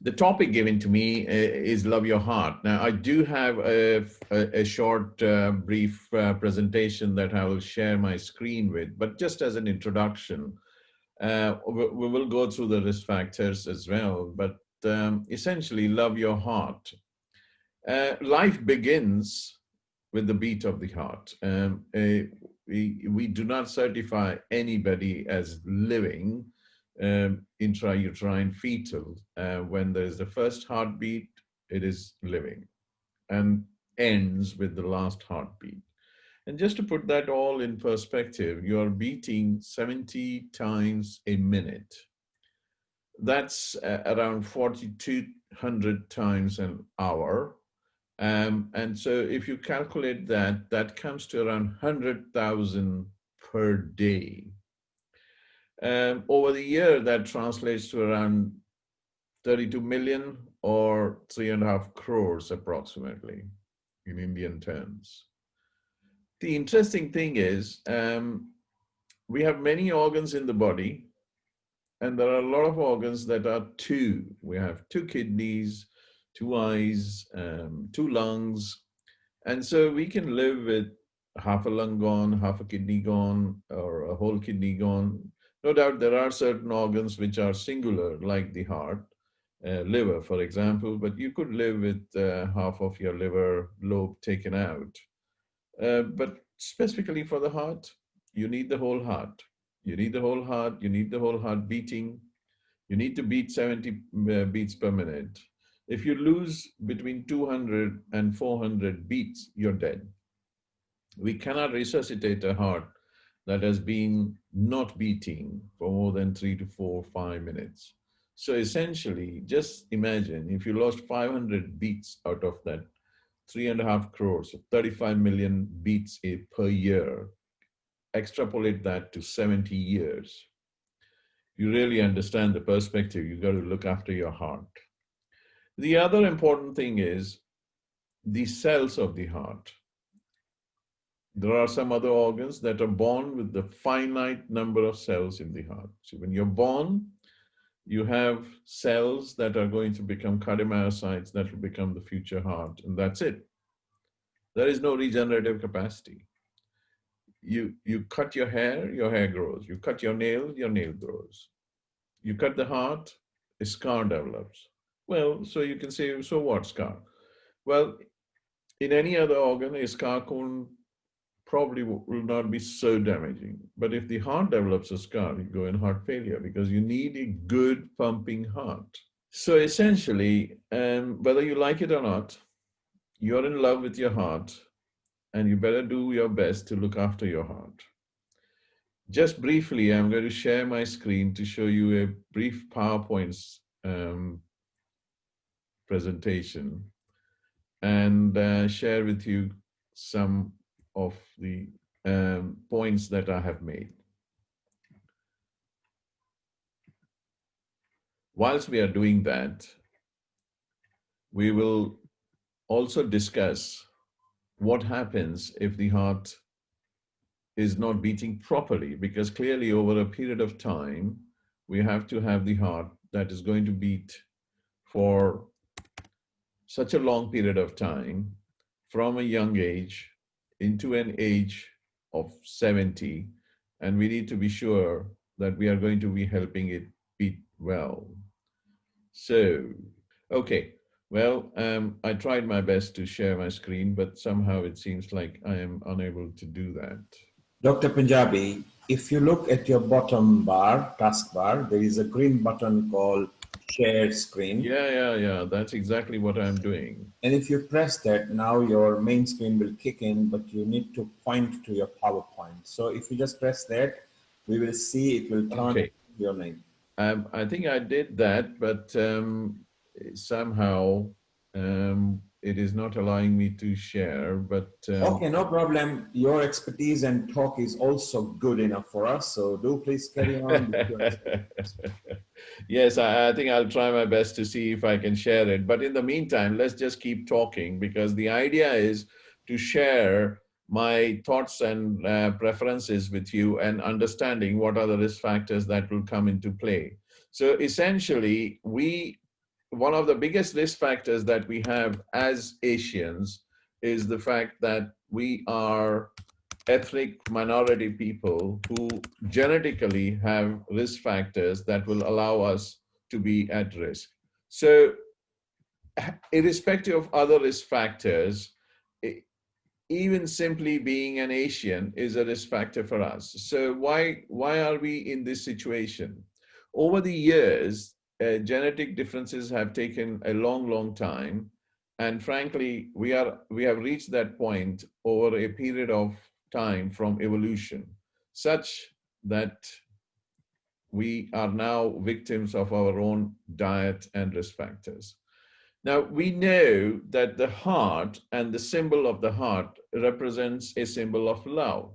The topic given to me is Love Your Heart. Now, I do have a short, brief presentation that I will share my screen with, but just as an introduction, we will go through the risk factors as well, but essentially, love your heart. Life begins with the beat of the heart. We do not certify anybody as living intrauterine fetal. When there is the first heartbeat, it is living and ends with the last heartbeat. And just to put that all in perspective, you are beating 70 times a minute. That's around 4,200 times an hour. And so if you calculate that, that comes to around 100,000 per day. Over the year, that translates to around 32 million or 3.5 crores approximately in Indian terms. The interesting thing is we have many organs in the body, and there are a lot of organs that are two. We have 2 kidneys, 2 eyes, 2 lungs. And so we can live with half a lung gone, half a kidney gone, or a whole kidney gone. No doubt there are certain organs which are singular, like the heart, liver, for example, but you could live with half of your liver lobe taken out. But specifically for the heart, you need the whole heart. You need the whole heart. You need the whole heart beating. You need to beat 70 beats per minute. If you lose between 200 and 400 beats, you're dead. We cannot resuscitate a heart that has been not beating for more than 3 to 4, 5 minutes. So essentially, just imagine if you lost 500 beats out of that 3.5 crores, 35 million beats per year, extrapolate that to 70 years. You really understand the perspective. You got to look after your heart. The other important thing is the cells of the heart. There are some other organs that are born with the finite number of cells in the heart. So when you're born, you have cells that are going to become cardiomyocytes that will become the future heart, and that's it. There is no regenerative capacity. You cut your hair grows. You cut your nail grows. You cut the heart, a scar develops. Well, so you can say, so what scar? Well, in any other organ, a scar probably will not be so damaging. But if the heart develops a scar, you go in heart failure because you need a good pumping heart. So essentially, whether you like it or not, you're in love with your heart, and you better do your best to look after your heart. Just briefly, I'm going to share my screen to show you a brief PowerPoint presentation and share with you some of the points that I have made. Whilst we are doing that, we will also discuss what happens if the heart is not beating properly, because clearly over a period of time, we have to have the heart that is going to beat for such a long period of time from a young age into an age of 70, and we need to be sure that we are going to be helping it beat well. So, okay. Well, I tried my best to share my screen, but somehow it seems like I am unable to do that. Dr. Punjabi, if you look at your bottom bar, taskbar, there is a green button called Share Screen. Yeah. That's exactly what I'm doing. And if you press that, now your main screen will kick in, but you need to point to your PowerPoint. So if you just press that, we will see it will turn your name. I think I did that, but somehow it is not allowing me to share, but okay, no problem. Your expertise and talk is also good enough for us, so do please carry on with your yes, I think I'll try my best to see if I can share it, but in the meantime, let's just keep talking, because the idea is to share my thoughts and preferences with you and understanding what are the risk factors that will come into play. So essentially, one of the biggest risk factors that we have as Asians is the fact that we are ethnic minority people who genetically have risk factors that will allow us to be at risk. So irrespective of other risk factors, even simply being an Asian is a risk factor for us. So why are we in this situation? Over the years, genetic differences have taken a long time, and frankly, we have reached that point over a period of time from evolution, such that we are now victims of our own diet and risk factors. Now, we know that the heart and the symbol of the heart represents a symbol of love,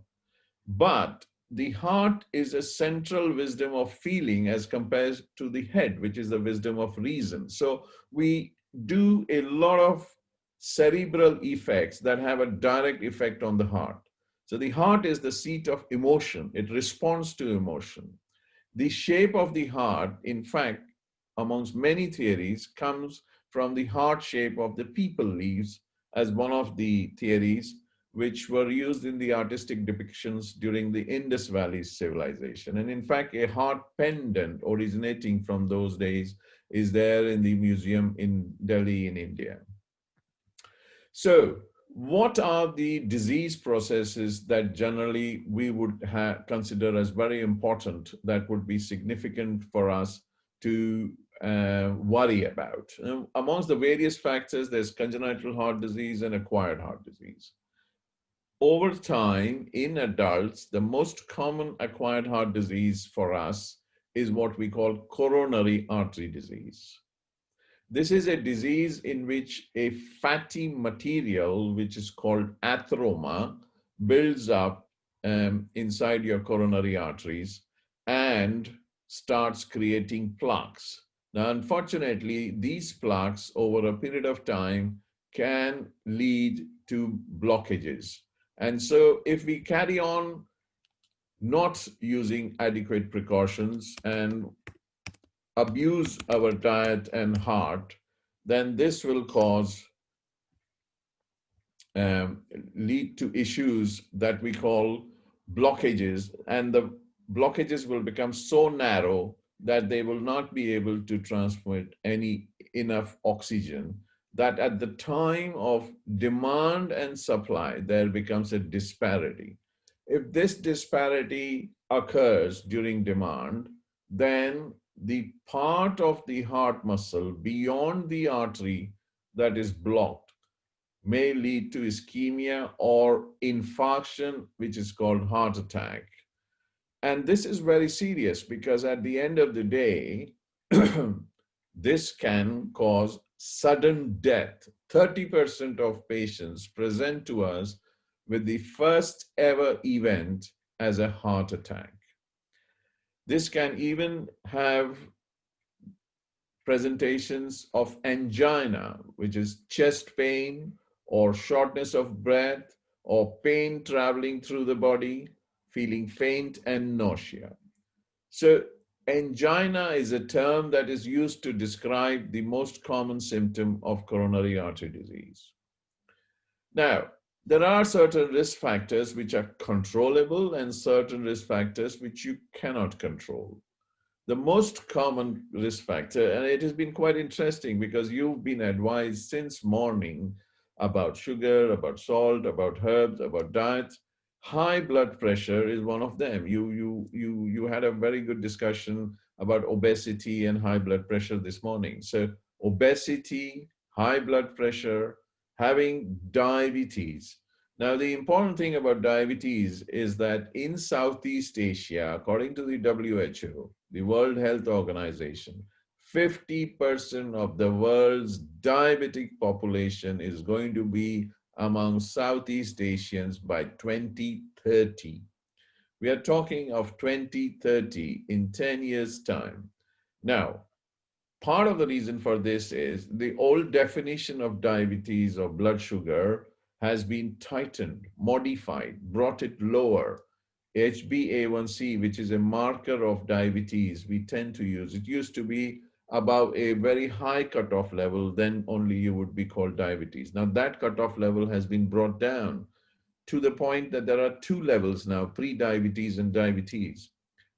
but the heart is a central wisdom of feeling as compared to the head, which is the wisdom of reason. So we do a lot of cerebral effects that have a direct effect on the heart. So the heart is the seat of emotion. It responds to emotion. The shape of the heart, in fact, amongst many theories, comes from the heart shape of the people leaves as one of the theories, which were used in the artistic depictions during the Indus Valley civilization. And in fact, a heart pendant originating from those days is there in the museum in Delhi in India. So what are the disease processes that generally we would consider as very important, that would be significant for us to worry about? Amongst the various factors, there's congenital heart disease and acquired heart disease. Over time, in adults, the most common acquired heart disease for us is what we call coronary artery disease. This is a disease in which a fatty material, which is called atheroma, builds up inside your coronary arteries and starts creating plaques. Now, unfortunately, these plaques over a period of time can lead to blockages. And so if we carry on not using adequate precautions and abuse our diet and heart, then this will lead to issues that we call blockages, and the blockages will become so narrow that they will not be able to transmit enough oxygen, that at the time of demand and supply, there becomes a disparity. If this disparity occurs during demand, then the part of the heart muscle beyond the artery that is blocked may lead to ischemia or infarction, which is called heart attack. And this is very serious because at the end of the day, this can cause sudden death. 30% of patients present to us with the first ever event as a heart attack. This can even have presentations of angina, which is chest pain or shortness of breath or pain traveling through the body, feeling faint and nausea. So angina is a term that is used to describe the most common symptom of coronary artery disease. Now, there are certain risk factors which are controllable and certain risk factors which you cannot control. The most common risk factor, and it has been quite interesting because you've been advised since morning about sugar, about salt, about herbs, about diet. High blood pressure is one of them. You had a very good discussion about obesity and high blood pressure this morning. So obesity, high blood pressure, having diabetes. Now, the important thing about diabetes is that in Southeast Asia, according to the WHO, the World Health Organization, 50% of the world's diabetic population is going to be among Southeast Asians by 2030. We are talking of 2030 in 10 years' time. Now, part of the reason for this is the old definition of diabetes or blood sugar has been tightened, modified, brought it lower. HbA1c, which is a marker of diabetes, we tend to use. It used to be above a very high cutoff level, then only you would be called diabetes. Now that cutoff level has been brought down to the point that there are two levels now, pre-diabetes and diabetes.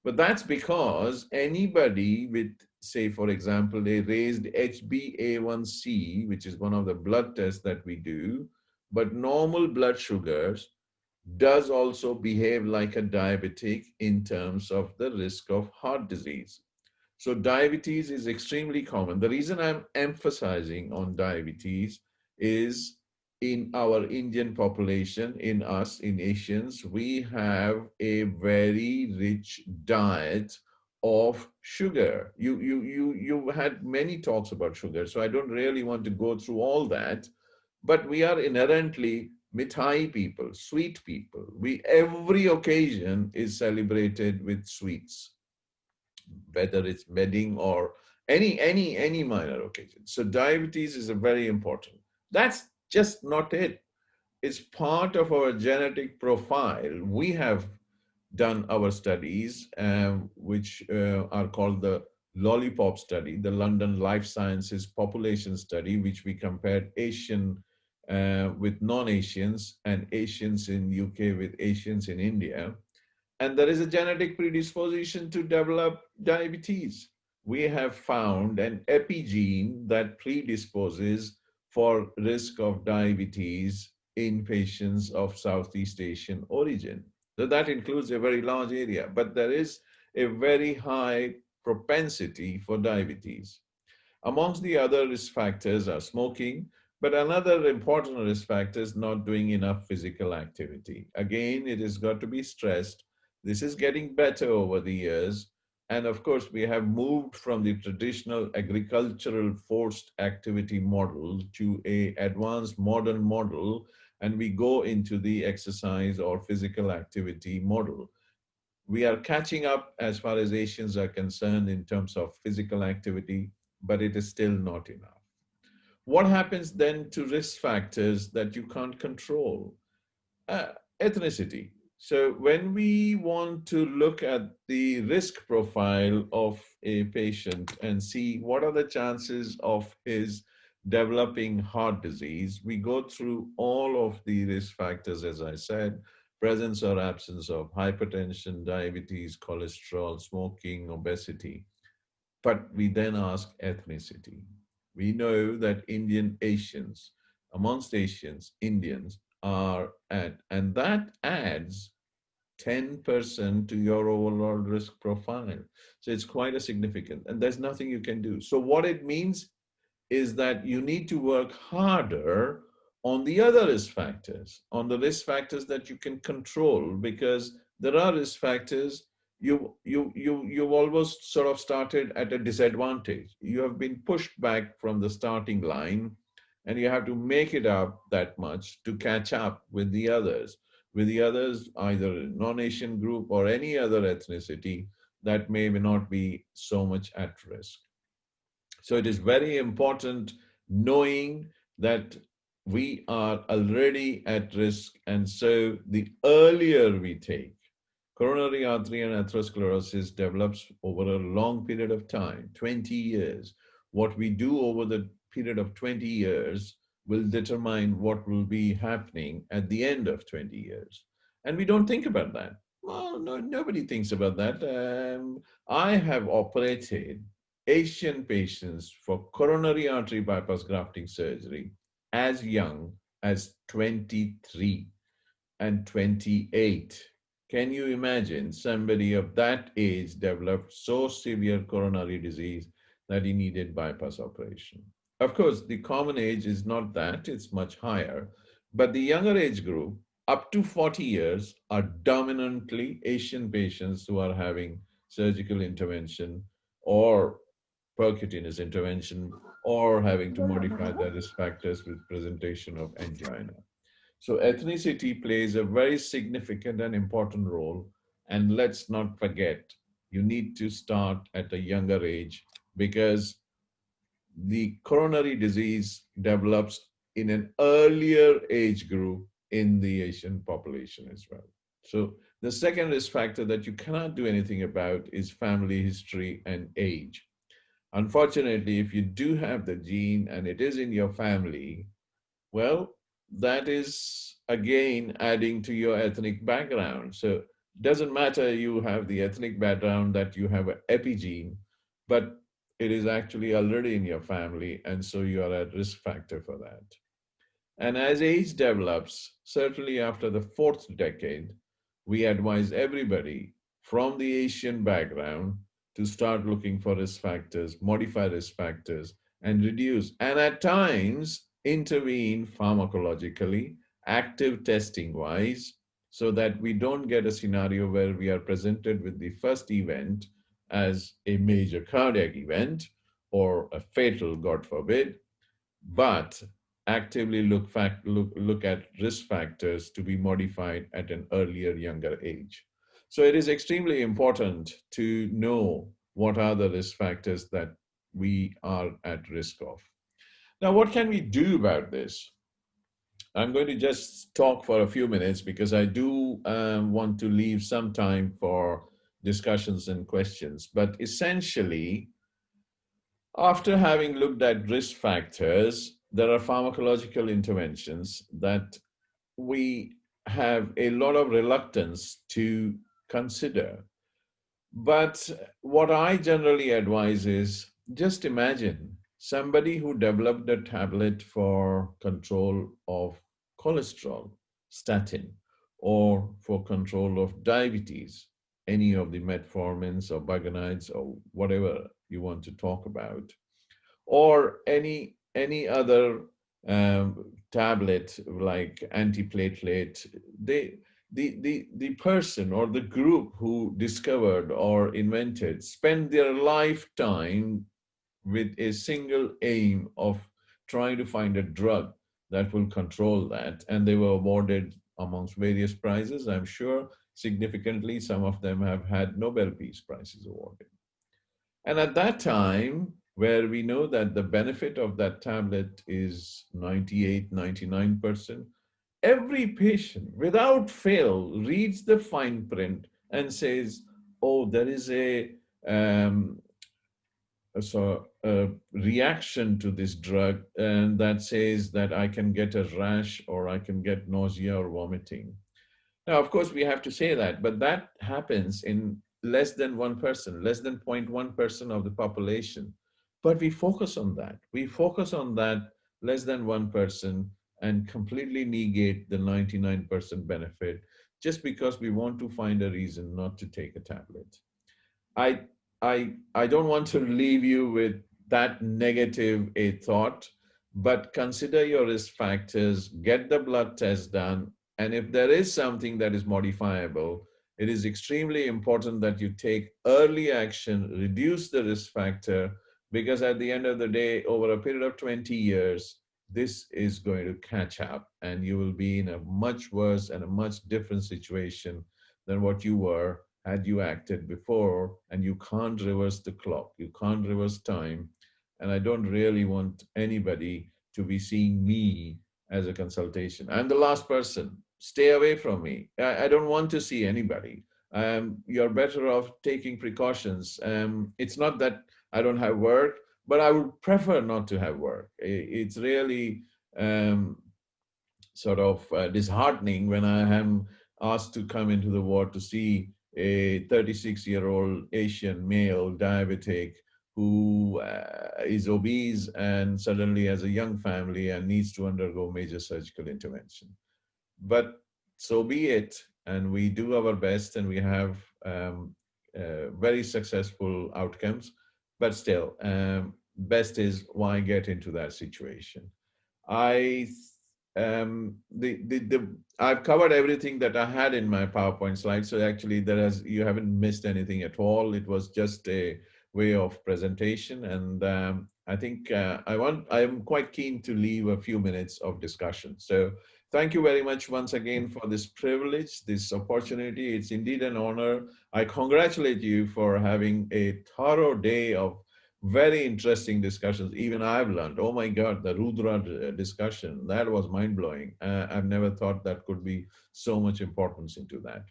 But that's because anybody with, say, for example, a raised HbA1c, which is one of the blood tests that we do, but normal blood sugars, does also behave like a diabetic in terms of the risk of heart disease. So diabetes is extremely common. The reason I'm emphasizing on diabetes is in our Indian population, in us, in Asians, we have a very rich diet of sugar. You had many talks about sugar, so I don't really want to go through all that, but we are inherently mithai people, sweet people. Every occasion is celebrated with sweets, whether it's wedding or any minor occasion. So diabetes is a very important. That's just not it. It's part of our genetic profile. We have done our studies, which are called the Lollipop study, the London Life Sciences Population Study, which we compared Asian with non-Asians and Asians in UK with Asians in India. And there is a genetic predisposition to develop diabetes. We have found an epigene that predisposes for risk of diabetes in patients of Southeast Asian origin. So that includes a very large area, but there is a very high propensity for diabetes. Amongst the other risk factors are smoking, but another important risk factor is not doing enough physical activity. Again, it has got to be stressed. This is getting better over the years. And of course, we have moved from the traditional agricultural forced activity model to an advanced modern model, and we go into the exercise or physical activity model. We are catching up as far as Asians are concerned in terms of physical activity, but it is still not enough. What happens then to risk factors that you can't control? Ethnicity. So when we want to look at the risk profile of a patient and see what are the chances of his developing heart disease, we go through all of the risk factors, as I said, presence or absence of hypertension, diabetes, cholesterol, smoking, obesity. But we then ask ethnicity. We know that Indian Asians, amongst Asians, Indians are at, and that adds 10% to your overall risk profile. So it's quite a significant, and there's nothing you can do. So what it means is that you need to work harder on the other risk factors, on the risk factors that you can control, because there are risk factors you've almost sort of started at a disadvantage. You have been pushed back from the starting line, and you have to make it up that much to catch up with the others. With the others, either non-Asian group or any other ethnicity that may not be so much at risk. So it is very important knowing that we are already at risk, and so the earlier we take, coronary artery and atherosclerosis develops over a long period of time, 20 years. What we do over the period of 20 years will determine what will be happening at the end of 20 years. And we don't think about that. Well, no, nobody thinks about that. I have operated Asian patients for coronary artery bypass grafting surgery as young as 23 and 28. Can you imagine somebody of that age developed so severe coronary disease that he needed bypass operation? Of course, the common age is not that, it's much higher, but the younger age group, up to 40 years, are dominantly Asian patients who are having surgical intervention or percutaneous intervention or having to modify their risk factors with presentation of angina. So ethnicity plays a very significant and important role. And let's not forget, you need to start at a younger age, because the coronary disease develops in an earlier age group in the Asian population as well. So the second risk factor that you cannot do anything about is family history and age. Unfortunately, if you do have the gene and it is in your family, well, that is again adding to your ethnic background. So it doesn't matter you have the ethnic background that you have an epigene, but it is actually already in your family, and so you are at risk factor for that. And as age develops, certainly after the 4th decade, we advise everybody from the Asian background to start looking for risk factors, modify risk factors, and reduce, and at times intervene pharmacologically, active testing wise, so that we don't get a scenario where we are presented with the first event as a major cardiac event or a fatal, God forbid, but actively look at risk factors to be modified at an earlier, younger age. So it is extremely important to know what are the risk factors that we are at risk of. Now, what can we do about this? I'm going to just talk for a few minutes because I do want to leave some time for discussions and questions. But essentially, after having looked at risk factors, there are pharmacological interventions that we have a lot of reluctance to consider. But what I generally advise is just imagine somebody who developed a tablet for control of cholesterol, statin, or for control of diabetes, any of the metformins or bugonides or whatever you want to talk about, or any other tablet like antiplatelet. The person or the group who discovered or invented spent their lifetime with a single aim of trying to find a drug that will control that, and they were awarded amongst various prizes. I'm sure significantly some of them have had Nobel Peace Prizes awarded. And at that time, where we know that the benefit of that tablet is 98, 99%, every patient without fail reads the fine print and says, oh, there is a reaction to this drug, and that says that I can get a rash or I can get nausea or vomiting. Now, of course, we have to say that, but that happens in less than 1%, less than 0.1% of the population. But we focus on that. We focus on that less than 1% and completely negate the 99% benefit just because we want to find a reason not to take a tablet. I don't want to leave you with that negative a thought, but consider your risk factors, get the blood test done, and if there is something that is modifiable, it is extremely important that you take early action, reduce the risk factor, because at the end of the day, over a period of 20 years, this is going to catch up and you will be in a much worse and a much different situation than what you were had you acted before, and you can't reverse the clock, you can't reverse time. And I don't really want anybody to be seeing me as a consultation. I'm the last person. Stay away from me. I don't want to see anybody. You're better off taking precautions. It's not that I don't have work, but I would prefer not to have work. It's really sort of disheartening when I am asked to come into the ward to see a 36-year-old Asian male diabetic who is obese and suddenly has a young family and needs to undergo major surgical intervention. But so be it, and we do our best and we have very successful outcomes, but still, best is why get into that situation. I've covered everything that I had in my PowerPoint slide, so actually you haven't missed anything at all. It was just a way of presentation, and I think I am quite keen to leave a few minutes of discussion. So thank you very much once again for this privilege, this opportunity. It's indeed an honor. I congratulate you for having a thorough day of very interesting discussions. Even I've learned, oh my God, the Rudra discussion, that was mind-blowing. I've never thought that could be so much importance into that.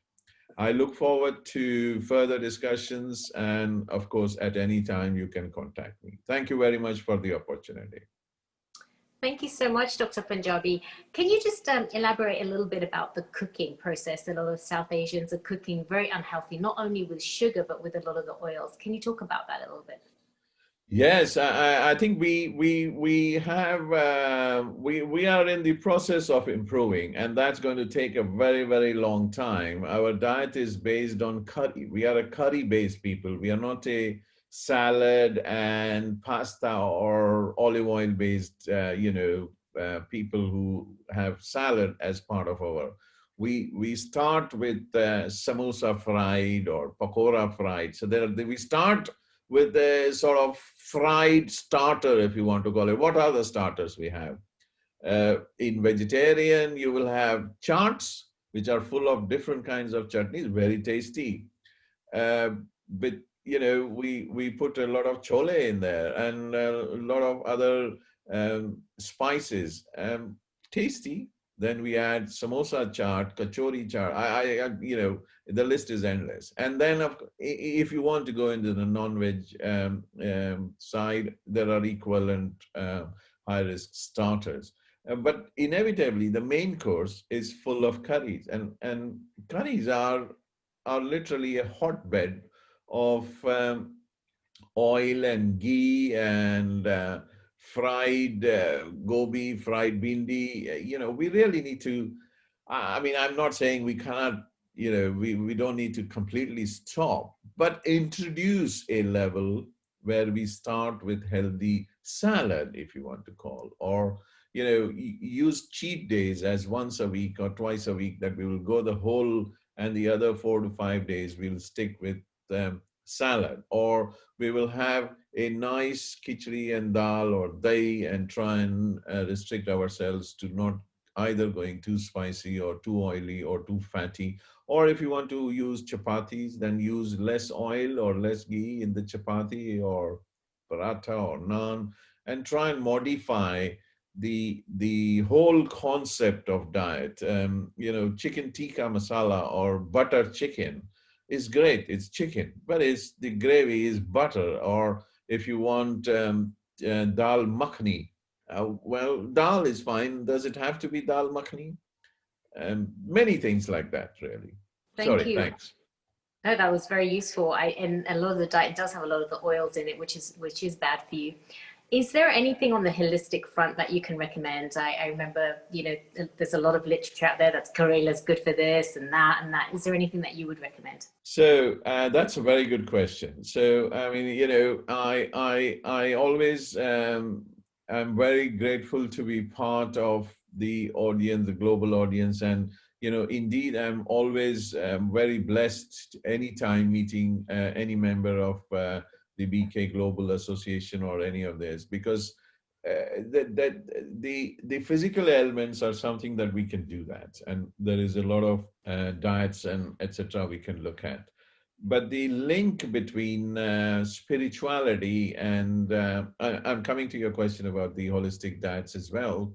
I look forward to further discussions, and of course, at any time you can contact me. Thank you very much for the opportunity. Thank you so much, Dr. Punjabi. Can you just elaborate a little bit about the cooking process? A lot of South Asians are cooking very unhealthy, not only with sugar, but with a lot of the oils. Can you talk about that a little bit? Yes, I think we are in the process of improving, and that's going to take a very, very long time. Our diet is based on curry. We are a curry-based people. We are not a salad and pasta or olive oil-based, people who have salad as part of our. We start with samosa fried or pakora fried. So we start with a sort of fried starter, if you want to call it. What are the starters we have? In vegetarian, you will have chaats, which are full of different kinds of chutneys, very tasty. But we put a lot of chole in there and a lot of other spices, tasty. Then we add samosa chaat, kachori chaat. The list is endless. And then if you want to go into the non-veg side, there are equivalent high-risk starters. But inevitably, the main course is full of curries, and curries are literally a hotbed of oil and ghee and fried gobi, fried bindi. You know, we really need to, I mean, I'm not saying we cannot, you know, we don't need to completely stop, but introduce a level where we start with healthy salad, if you want to call, or, you know, use cheat days as once a week or twice a week, that we will go the whole, and the other 4 to 5 days we'll stick with salad, or we will have a nice khichdi and dal or dahi and try and restrict ourselves to not either going too spicy or too oily or too fatty. Or if you want to use chapatis, then use less oil or less ghee in the chapati or paratha or naan, and try and modify the whole concept of diet. You know, chicken tikka masala or butter chicken is great. It's chicken, but it's the gravy is butter. Or if you want dal makhni, well, dal is fine. Does it have to be dal makhni? Many things like that, really. Thank Sorry, you. thanks. No, that was very useful. And a lot of the diet does have a lot of the oils in it, which is bad for you. Is there anything on the holistic front that you can recommend? I remember, you know, there's a lot of literature out there that's Karela's good for this and that and that. Is there anything that you would recommend? So that's a very good question. So, I mean, you know, I always am very grateful to be part of the audience, the global audience. And, you know, indeed, I'm always very blessed anytime meeting any member of the BK Global Association or any of this, because the physical elements are something that we can do that. And there is a lot of diets and etc. we can look at. But the link between spirituality and, I'm coming to your question about the holistic diets as well.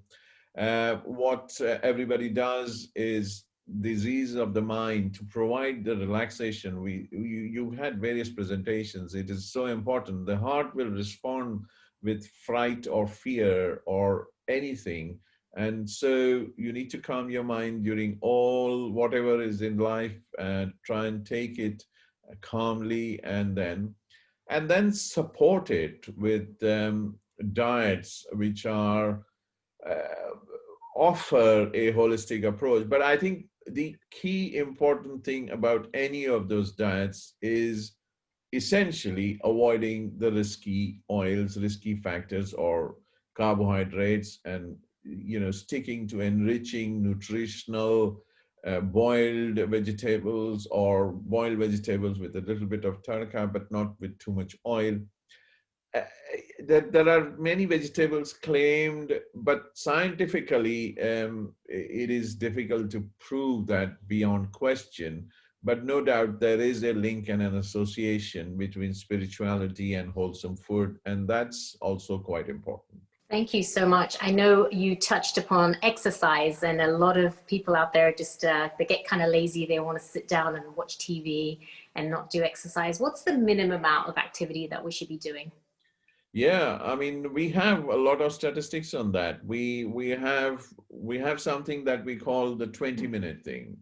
What everybody does is disease of the mind to provide the relaxation. You had various presentations. It is so important. The heart will respond with fright or fear or anything. And so you need to calm your mind during all whatever is in life and try and take it calmly, and then support it with diets which are offer a holistic approach. But I think the key important thing about any of those diets is essentially avoiding the risky oils, risky factors or carbohydrates, and, you know, sticking to enriching nutritional boiled vegetables, or boiled vegetables with a little bit of tadka, but not with too much oil. There are many vegetables claimed, but scientifically it is difficult to prove that beyond question. But no doubt there is a link and an association between spirituality and wholesome food, and that's also quite important. Thank you so much. I know you touched upon exercise, and a lot of people out there just, they get kind of lazy. They want to sit down and watch TV and not do exercise. What's the minimum amount of activity that we should be doing? Yeah, I mean, we have a lot of statistics on that. We have something that we call the 20-minute thing.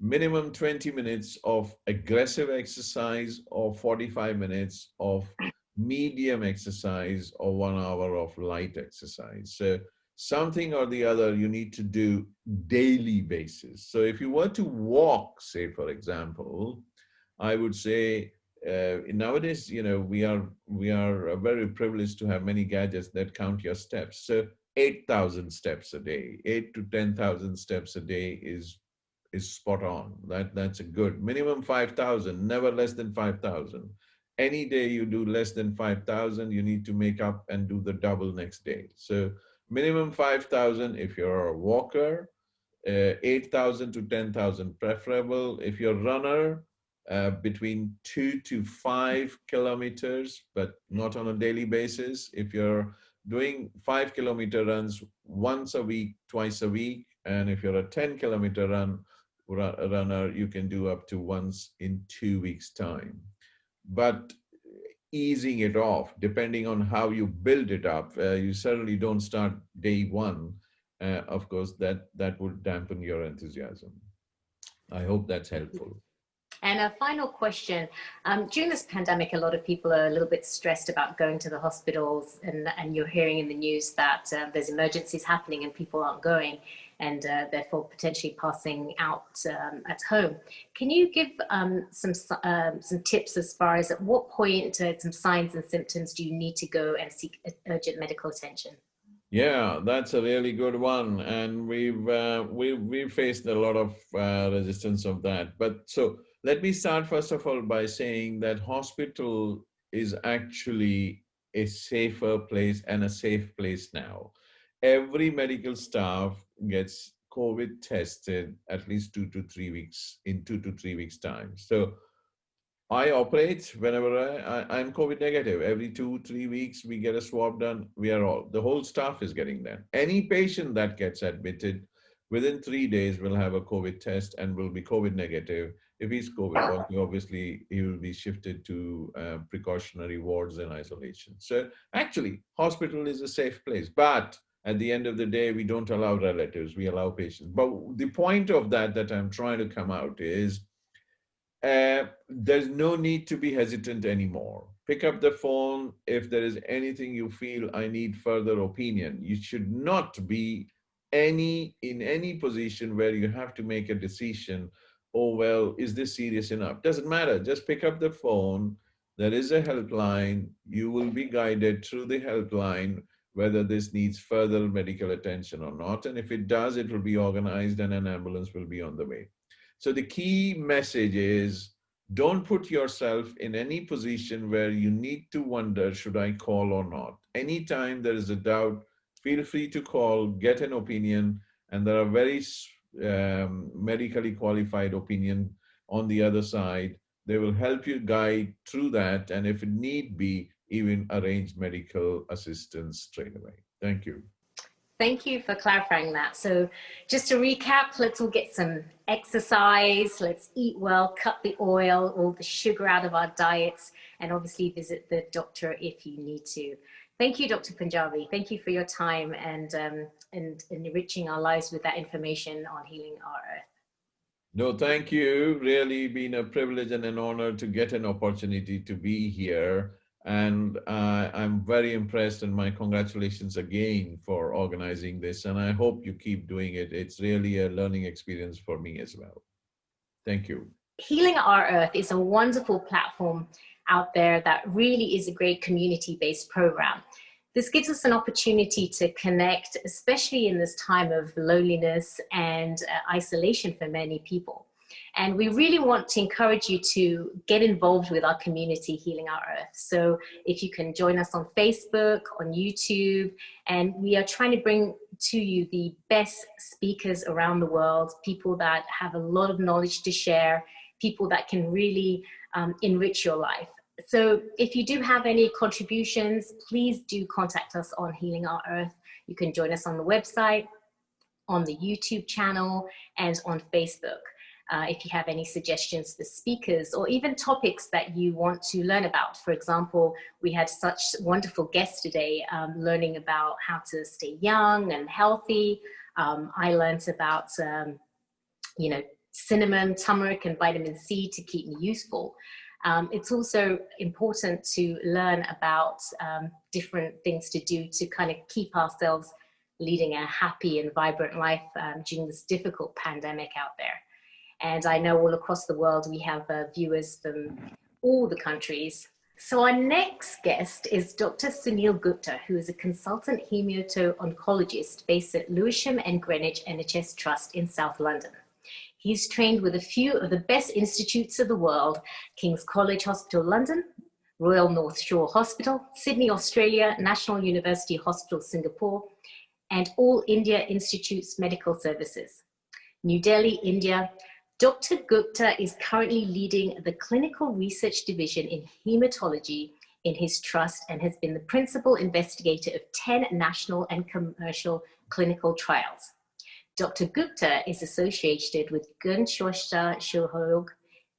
Minimum 20 minutes of aggressive exercise, or 45 minutes of medium exercise, or 1 hour of light exercise. So something or the other you need to do daily basis. So if you were to walk, say, for example, I would say nowadays, you know, we are very privileged to have many gadgets that count your steps. So 8,000 steps a day, 8 to 10,000 steps a day is spot on. That's a good minimum. 5,000, never less than 5,000. Any day you do less than 5,000, you need to make up and do the double next day. So minimum 5,000 if you're a walker, 8,000 to 10,000 preferable. If you're a runner, between 2 to 5 kilometers, but not on a daily basis. If you're doing 5-kilometer runs once a week, twice a week, and if you're a 10-kilometer runner, you can do up to once in 2 weeks' time. But easing it off depending on how you build it up. You certainly don't start day one. Of course, that would dampen your enthusiasm. I hope that's helpful. And a final question. During this pandemic, a lot of people are a little bit stressed about going to the hospitals, and you're hearing in the news that there's emergencies happening and people aren't going, and therefore potentially passing out at home. Can you give some tips as far as at what point, some signs and symptoms do you need to go and seek urgent medical attention? Yeah, that's a really good one, and we've faced a lot of resistance of that. But so let me start first of all by saying that hospital is actually a safer place and a safe place now. Every medical staff gets COVID tested at least 2 to 3 weeks, in 2 to 3 weeks time. So I operate whenever I'm COVID negative. Every 2-3 weeks, we get a swab done. The whole staff is getting that. Any patient that gets admitted within 3 days will have a COVID test and will be COVID negative. If he's COVID positive, obviously he will be shifted to precautionary wards and isolation. So actually, hospital is a safe place. But at the end of the day, we don't allow relatives, we allow patients. But the point of that I'm trying to come out is, there's no need to be hesitant anymore. Pick up the phone if there is anything you feel I need further opinion. You should not be in any position where you have to make a decision, oh, well, is this serious enough? Doesn't matter, just pick up the phone. There is a helpline. You will be guided through the helpline whether this needs further medical attention or not. And if it does, it will be organized and an ambulance will be on the way. So the key message is, don't put yourself in any position where you need to wonder, should I call or not? Anytime there is a doubt, feel free to call, get an opinion, and there are very medically qualified opinion on the other side. They will help you guide through that, and if it need be, even arrange medical assistance straight away. Thank you. Thank you for clarifying that. So just to recap, let's all get some exercise, let's eat well, cut the oil, all the sugar out of our diets, and obviously visit the doctor if you need to. Thank you, Dr. Punjabi. Thank you for your time and enriching our lives with that information on Healing Our Earth. No, thank you. Really been a privilege and an honor to get an opportunity to be here. And I'm very impressed, and my congratulations again for organizing this. And I hope you keep doing it. It's really a learning experience for me as well. Thank you. Healing Our Earth is a wonderful platform out there that really is a great community-based program. This gives us an opportunity to connect, especially in this time of loneliness and isolation for many people. And we really want to encourage you to get involved with our community, Healing Our Earth. So if you can join us on Facebook, on YouTube, and we are trying to bring to you the best speakers around the world, people that have a lot of knowledge to share, people that can really enrich your life. So if you do have any contributions, please do contact us on Healing Our Earth. You can join us on the website, on the YouTube channel, and on Facebook. If you have any suggestions for speakers or even topics that you want to learn about. For example, we had such wonderful guests today learning about how to stay young and healthy. I learned about, cinnamon, turmeric, and vitamin C to keep me youthful. It's also important to learn about different things to do to kind of keep ourselves leading a happy and vibrant life during this difficult pandemic out there. And I know all across the world, we have viewers from all the countries. So our next guest is Dr. Sunil Gupta, who is a consultant hemato-oncologist based at Lewisham and Greenwich NHS Trust in South London. He's trained with a few of the best institutes of the world, King's College Hospital London, Royal North Shore Hospital, Sydney, Australia, National University Hospital, Singapore, and All India Institutes Medical Services. New Delhi, India. Dr. Gupta is currently leading the clinical research division in hematology in his trust and has been the principal investigator of 10 national and commercial clinical trials. Dr. Gupta is associated with Ganeshwar Sahaयोग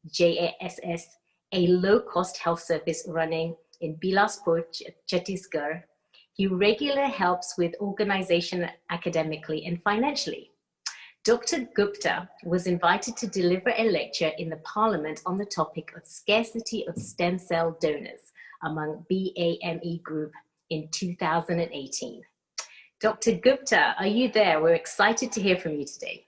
JASS, a low-cost health service running in Bilaspur, Chhattisgarh. He regularly helps with organization academically and financially. Dr. Gupta was invited to deliver a lecture in the Parliament on the topic of scarcity of stem cell donors among BAME group in 2018. Dr. Gupta, are you there? We're excited to hear from you today.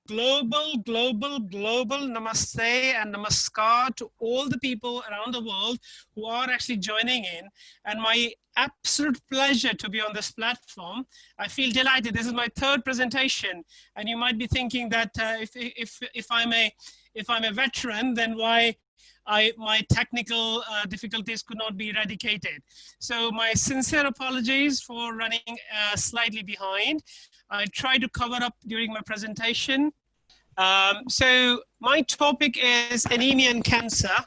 Global namaste and namaskar to all the people around the world who are actually joining in, and my absolute pleasure to be on this platform. I feel delighted. This is my third presentation, and you might be thinking that if I'm a veteran, then why my technical difficulties could not be eradicated. So my sincere apologies for running slightly behind. I tried to cover up during my presentation. So my topic is anemia and cancer.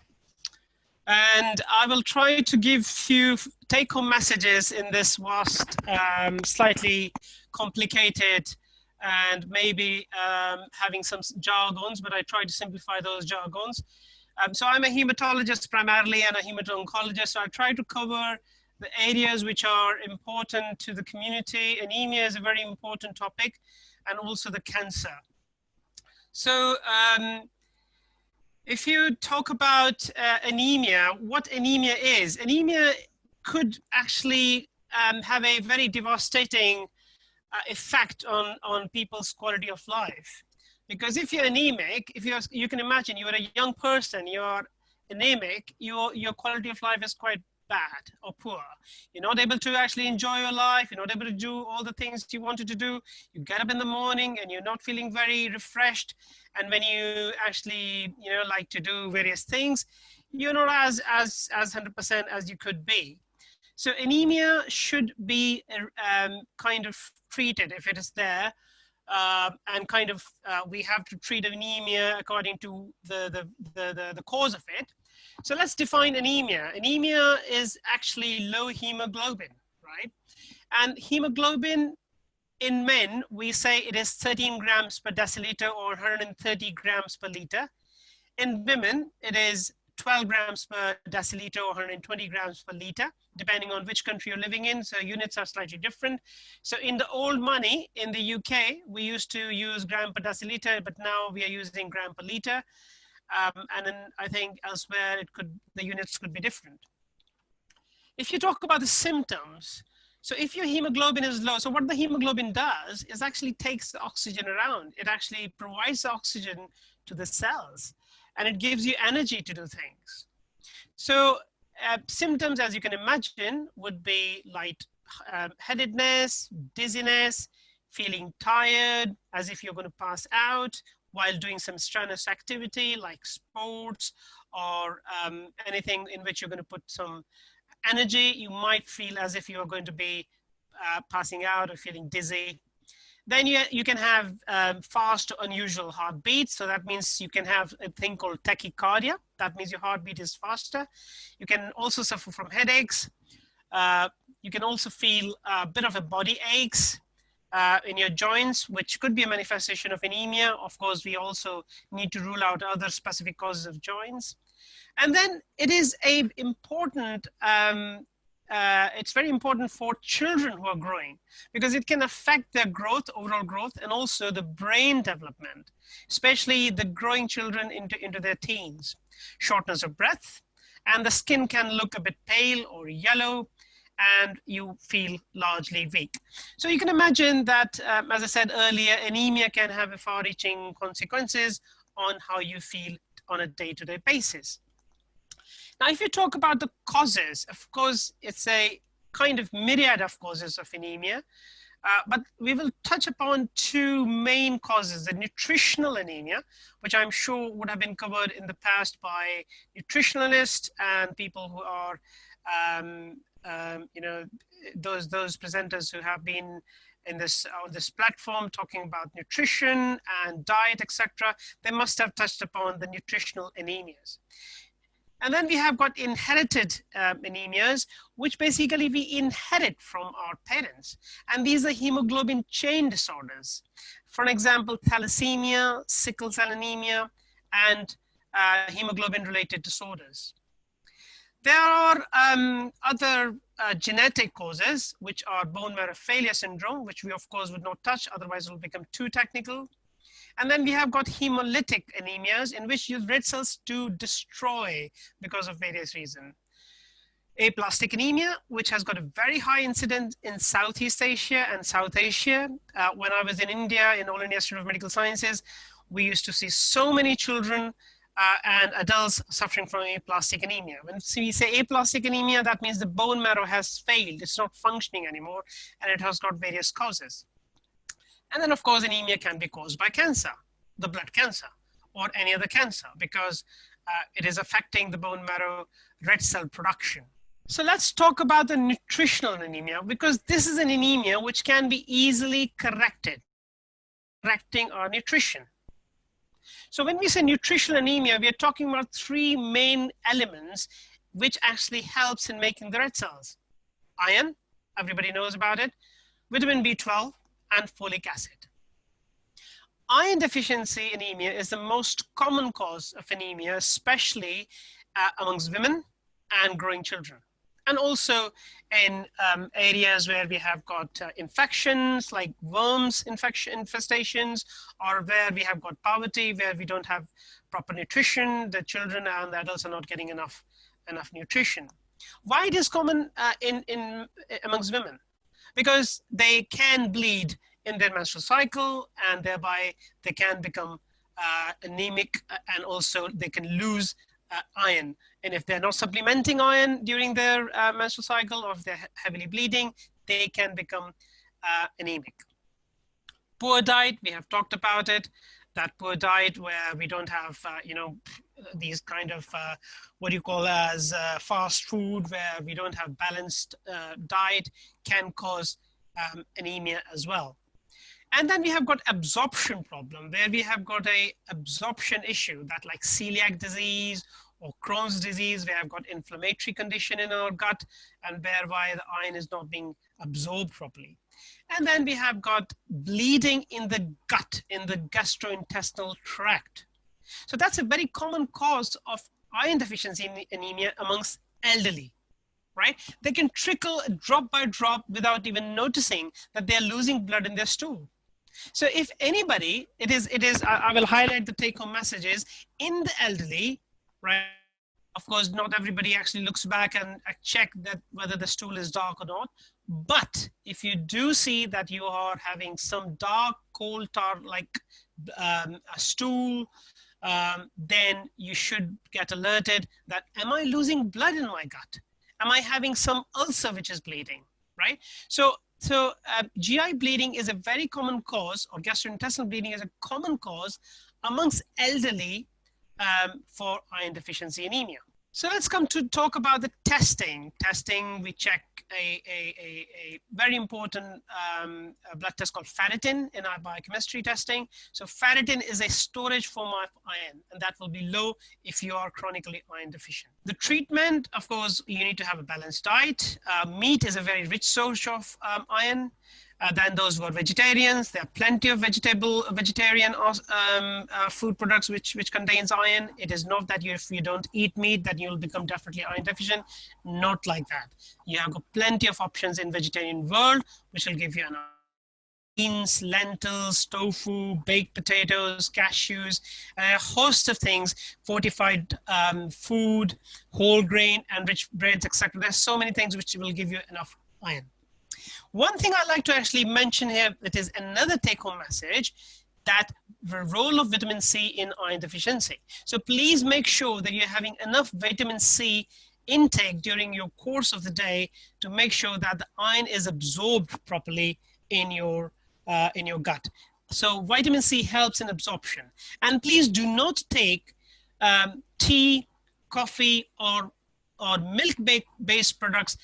And I will try to give few take-home messages in this vast, slightly complicated and maybe having some jargons, but I try to simplify those jargons. So I'm a hematologist primarily and a hemato-oncologist. So I try to cover the areas which are important to the community. Anemia is a very important topic, and also the cancer. So if you talk about anemia, what anemia is, anemia could actually have a very devastating effect on people's quality of life. Because if you're anemic, you can imagine you're a young person, you're anemic, your quality of life is quite bad or poor. You're not able to actually enjoy your life. You're not able to do all the things you wanted to do. You get up in the morning and you're not feeling very refreshed. And when you actually, like to do various things, you're not as 100% as you could be. So anemia should be kind of treated if it is there. And kind of we have to treat anemia according to the cause of it. So let's define anemia. Anemia is actually low hemoglobin, right? And hemoglobin in men, we say it is 13 grams per deciliter or 130 grams per liter. In women, it is 12 grams per deciliter or 120 grams per liter, depending on which country you're living in. So units are slightly different. So in the old money, in the UK, we used to use gram per deciliter, but now we are using gram per liter. And then I think elsewhere the units could be different. If you talk about the symptoms, so if your hemoglobin is low, so what the hemoglobin does is actually takes the oxygen around. It actually provides the oxygen to the cells, and it gives you energy to do things. So symptoms, as you can imagine, would be light-headedness, dizziness, feeling tired, as if you're going to pass out, while doing some strenuous activity like sports or anything in which you're going to put some energy. You might feel as if you're going to be passing out or feeling dizzy. Then you can have fast or unusual heartbeats. So that means you can have a thing called tachycardia. That means your heartbeat is faster. You can also suffer from headaches. You can also feel a bit of a body aches in your joints, which could be a manifestation of anemia. Of course, we also need to rule out other specific causes of joints. And then it is important, it's very important for children who are growing, because it can affect their growth, overall growth, and also the brain development, especially the growing children into their teens. Shortness of breath, and the skin can look a bit pale or yellow, and you feel largely weak. So you can imagine that, as I said earlier, anemia can have far-reaching consequences on how you feel on a day-to-day basis. Now, if you talk about the causes, of course, it's a kind of myriad of causes of anemia, but we will touch upon two main causes: the nutritional anemia, which I'm sure would have been covered in the past by nutritionalists and people who are those presenters who have been in on this platform talking about nutrition and diet, etc. They must have touched upon the nutritional anemias. And then we have got inherited anemias, which basically we inherit from our parents. And these are hemoglobin chain disorders. For example, thalassemia, sickle cell anemia, and hemoglobin related disorders. There are other genetic causes, which are bone marrow failure syndrome, which we of course would not touch, otherwise it will become too technical. And then we have got hemolytic anemias, in which your red cells do destroy because of various reasons. Aplastic anemia, which has got a very high incidence in Southeast Asia and South Asia. When I was in India, in All India Institute of Medical Sciences, we used to see so many children and adults suffering from aplastic anemia. When we say aplastic anemia, that means the bone marrow has failed. It's not functioning anymore, and it has got various causes. And then, of course, anemia can be caused by cancer, the blood cancer, or any other cancer, because it is affecting the bone marrow red cell production. So let's talk about the nutritional anemia, because this is an anemia which can be easily corrected, correcting our nutrition. So when we say nutritional anemia, we are talking about three main elements which actually helps in making the red cells. Iron, everybody knows about it, vitamin B12, and folic acid. Iron deficiency anemia is the most common cause of anemia, especially amongst women and growing children. And also in areas where we have got infections like worms infestations, or where we have got poverty, where we don't have proper nutrition, the children and the adults are not getting enough nutrition. Why it is common amongst women? Because they can bleed in their menstrual cycle, and thereby they can become anemic, and also they can lose iron. And if they're not supplementing iron during their menstrual cycle, or if they're heavily bleeding, they can become anemic. Poor diet, we have talked about it. That poor diet where we don't have, these kind of what you call as fast food, where we don't have balanced diet, can cause anemia as well. And then we have got absorption problem, where we have got a absorption issue, that like celiac disease or Crohn's disease, we have got inflammatory condition in our gut, and whereby the iron is not being absorbed properly. And then we have got bleeding in the gut, in the gastrointestinal tract. So that's a very common cause of iron deficiency anemia amongst elderly, right? They can trickle drop by drop without even noticing that they're losing blood in their stool. So if anybody, I will highlight the take-home messages in the elderly, right? Of course, not everybody actually looks back and check that whether the stool is dark or not. But if you do see that you are having some dark, coal tar like a stool, then you should get alerted that, am I losing blood in my gut? Am I having some ulcer which is bleeding, right? So GI bleeding is a very common cause, or gastrointestinal bleeding is a common cause amongst elderly for iron deficiency anemia. So let's come to talk about the testing. Testing, we check a very important blood test called ferritin in our biochemistry testing. So ferritin is a storage form of iron, and that will be low if you are chronically iron deficient. The treatment, of course, you need to have a balanced diet. Meat is a very rich source of iron. Then those who are vegetarians, there are plenty of vegetarian food products which contains iron. It is not that if you don't eat meat that you'll become definitely iron deficient. Not like that. You have got plenty of options in vegetarian world which will give you enough. Beans, lentils, tofu, baked potatoes, cashews, a host of things, fortified food, whole grain, enriched breads, etc. There's so many things which will give you enough iron. One thing I'd like to actually mention here, that is another take-home message, that the role of vitamin C in iron deficiency. So please make sure that you're having enough vitamin C intake during your course of the day to make sure that the iron is absorbed properly in your gut. So vitamin C helps in absorption. And please do not take tea, coffee, or milk-based products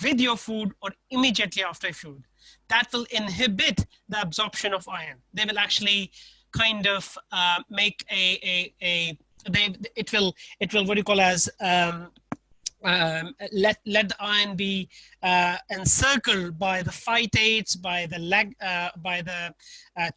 with your food or immediately after food. That will inhibit the absorption of iron. They will actually kind of make it will what you call as let the iron be encircled by the phytates, by the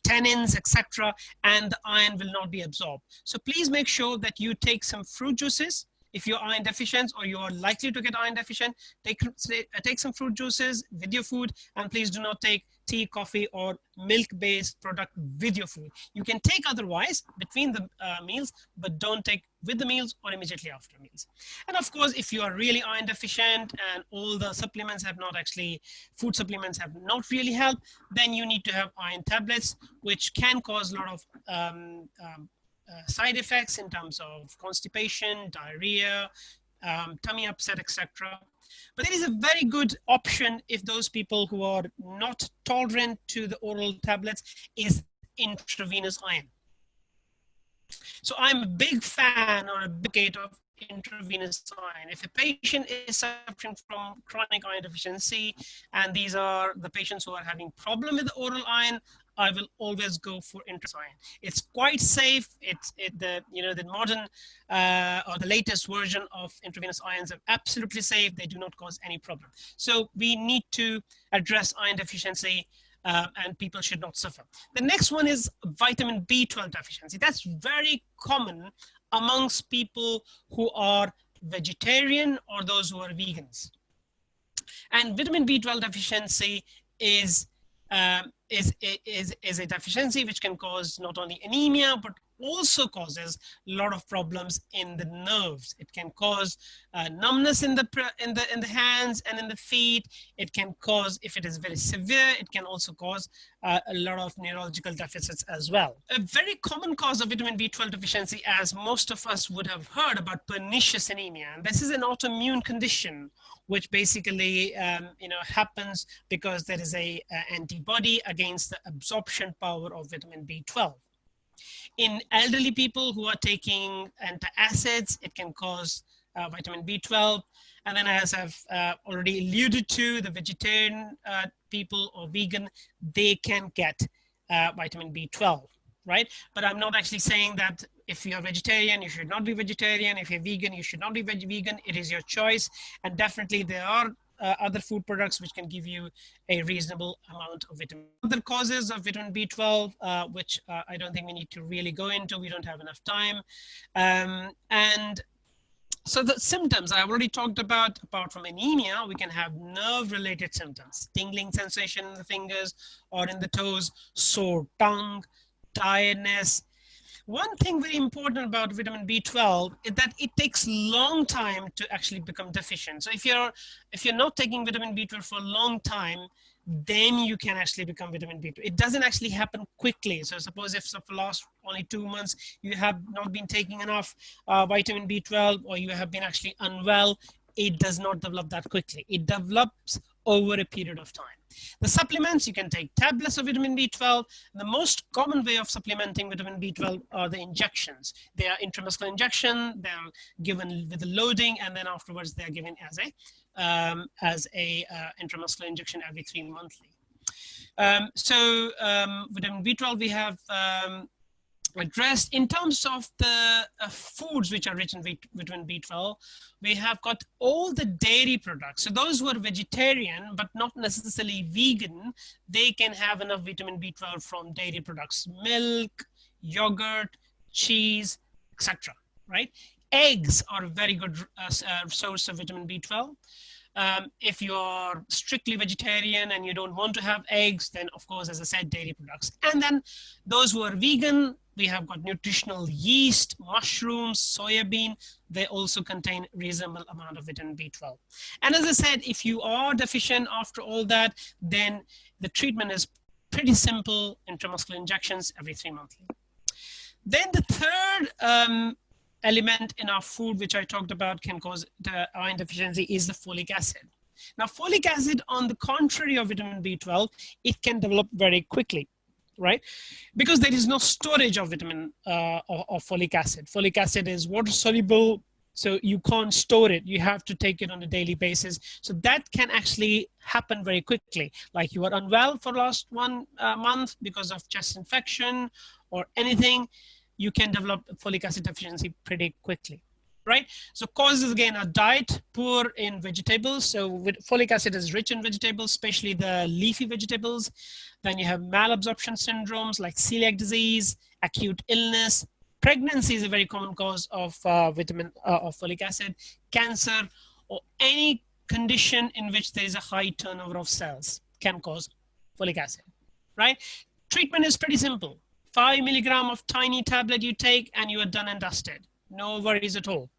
tannins, etc., and the iron will not be absorbed. So please make sure that you take some fruit juices if you're iron deficient or you are likely to get iron deficient, take some fruit juices with your food, and please do not take tea, coffee, or milk-based product with your food. You can take otherwise between the meals, but don't take with the meals or immediately after meals. And of course, if you are really iron deficient and all the supplements have not actually, food supplements have not really helped, then you need to have iron tablets, which can cause a lot of side effects in terms of constipation, diarrhea, tummy upset, etc. But it is a very good option if those people who are not tolerant to the oral tablets is intravenous iron. So I'm a big fan or a big advocate of intravenous iron. If a patient is suffering from chronic iron deficiency, and these are the patients who are having problem with the oral iron, I will always go for intravenous iron. It's quite safe. The modern or the latest version of intravenous irons are absolutely safe. They do not cause any problem. So we need to address iron deficiency, and people should not suffer. The next one is vitamin B12 deficiency. That's very common amongst people who are vegetarian or those who are vegans. And vitamin B12 deficiency is a deficiency which can cause not only anemia, but also causes a lot of problems in the nerves. It can cause numbness in the hands and in the feet. It can cause, if it is very severe, it can also cause a lot of neurological deficits as well. A very common cause of vitamin B12 deficiency, as most of us would have heard about, pernicious anemia. And this is an autoimmune condition which basically happens because there is a antibody against the absorption power of vitamin B12. In elderly people who are taking antacids, it can cause vitamin B12. And then, as I've already alluded to, the vegetarian people or vegan, they can get vitamin B12, right? But I'm not actually saying that if you're vegetarian, you should not be vegetarian. If you're vegan, you should not be vegan. It is your choice. And definitely there are other food products which can give you a reasonable amount of vitamin. Other causes of vitamin B12, which I don't think we need to really go into, we don't have enough time. And so the symptoms I already talked about, apart from anemia, we can have nerve-related symptoms, tingling sensation in the fingers or in the toes, sore tongue, tiredness. One thing very important about vitamin B12 is that it takes a long time to actually become deficient. So if you're not taking vitamin B12 for a long time, then you can actually become vitamin B12. It doesn't actually happen quickly. So suppose if for the last only 2 months, you have not been taking enough vitamin B12, or you have been actually unwell, it does not develop that quickly. It develops over a period of time. The supplements, you can take tablets of vitamin B12. The most common way of supplementing vitamin B12 are the injections. They are intramuscular injection. They're given with the loading, and then afterwards they're given as a intramuscular injection every 3 monthly. Vitamin B12 we have addressed. In terms of the foods which are rich in vitamin B12, we have got all the dairy products. So those who are vegetarian but not necessarily vegan, they can have enough vitamin B12 from dairy products, milk, yogurt, cheese, etc. Right? Eggs are a very good source of vitamin B12. If you are strictly vegetarian and you don't want to have eggs, then of course, as I said, dairy products. And then those who are vegan, we have got nutritional yeast, mushrooms, soya bean. They also contain reasonable amount of vitamin B12. And as I said, if you are deficient after all that, then the treatment is pretty simple, intramuscular injections every 3 monthly. Then the third element in our food, which I talked about, can cause the iron deficiency, is the folic acid. Now, folic acid, on the contrary of vitamin B12, it can develop very quickly, right? Because there is no storage of vitamin of folic acid. Folic acid is water soluble, so you can't store it. You have to take it on a daily basis. So that can actually happen very quickly. Like you are unwell for the last 1 month because of chest infection or anything, you can develop folic acid deficiency pretty quickly, right? So causes, again, are diet, poor in vegetables. So folic acid is rich in vegetables, especially the leafy vegetables. Then you have malabsorption syndromes like celiac disease, acute illness, Pregnancy is a very common cause of of folic acid. Cancer or any condition in which there is a high turnover of cells can cause folic acid, right? Treatment is pretty simple. 5 milligram of tiny tablet you take and you are done and dusted. No worries at all.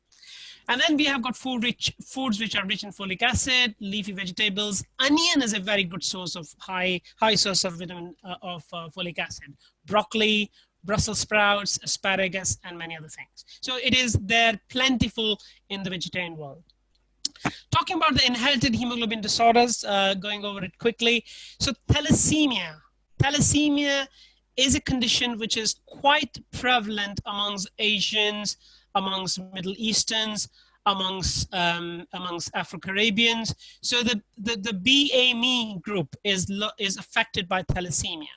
And then we have got foods which are rich in folic acid, leafy vegetables. Onion is a very good source of high source of vitamin folic acid. Broccoli, Brussels sprouts, asparagus, and many other things. So it is there plentiful in the vegetarian world. Talking about the inherited hemoglobin disorders, going over it quickly. So thalassemia. Thalassemia is a condition which is quite prevalent amongst Asians, amongst Middle Easterns, amongst Afro-Caribbeans. So the BAME group is affected by thalassemia.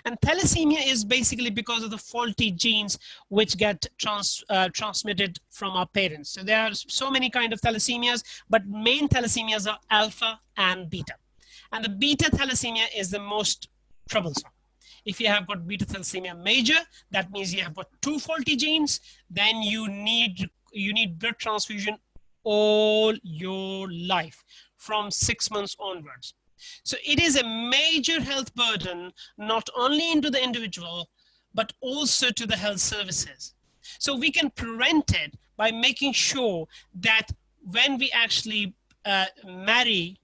And thalassemia is basically because of the faulty genes which get transmitted from our parents. So there are so many kinds of thalassemias, but main thalassemias are alpha and beta. And the beta thalassemia is the most troublesome. If you have got beta thalassemia major, that means you have got 2 faulty genes, then you need blood transfusion all your life from 6 months onwards. So it is a major health burden, not only into the individual, but also to the health services. So we can prevent it by making sure that when we actually marry,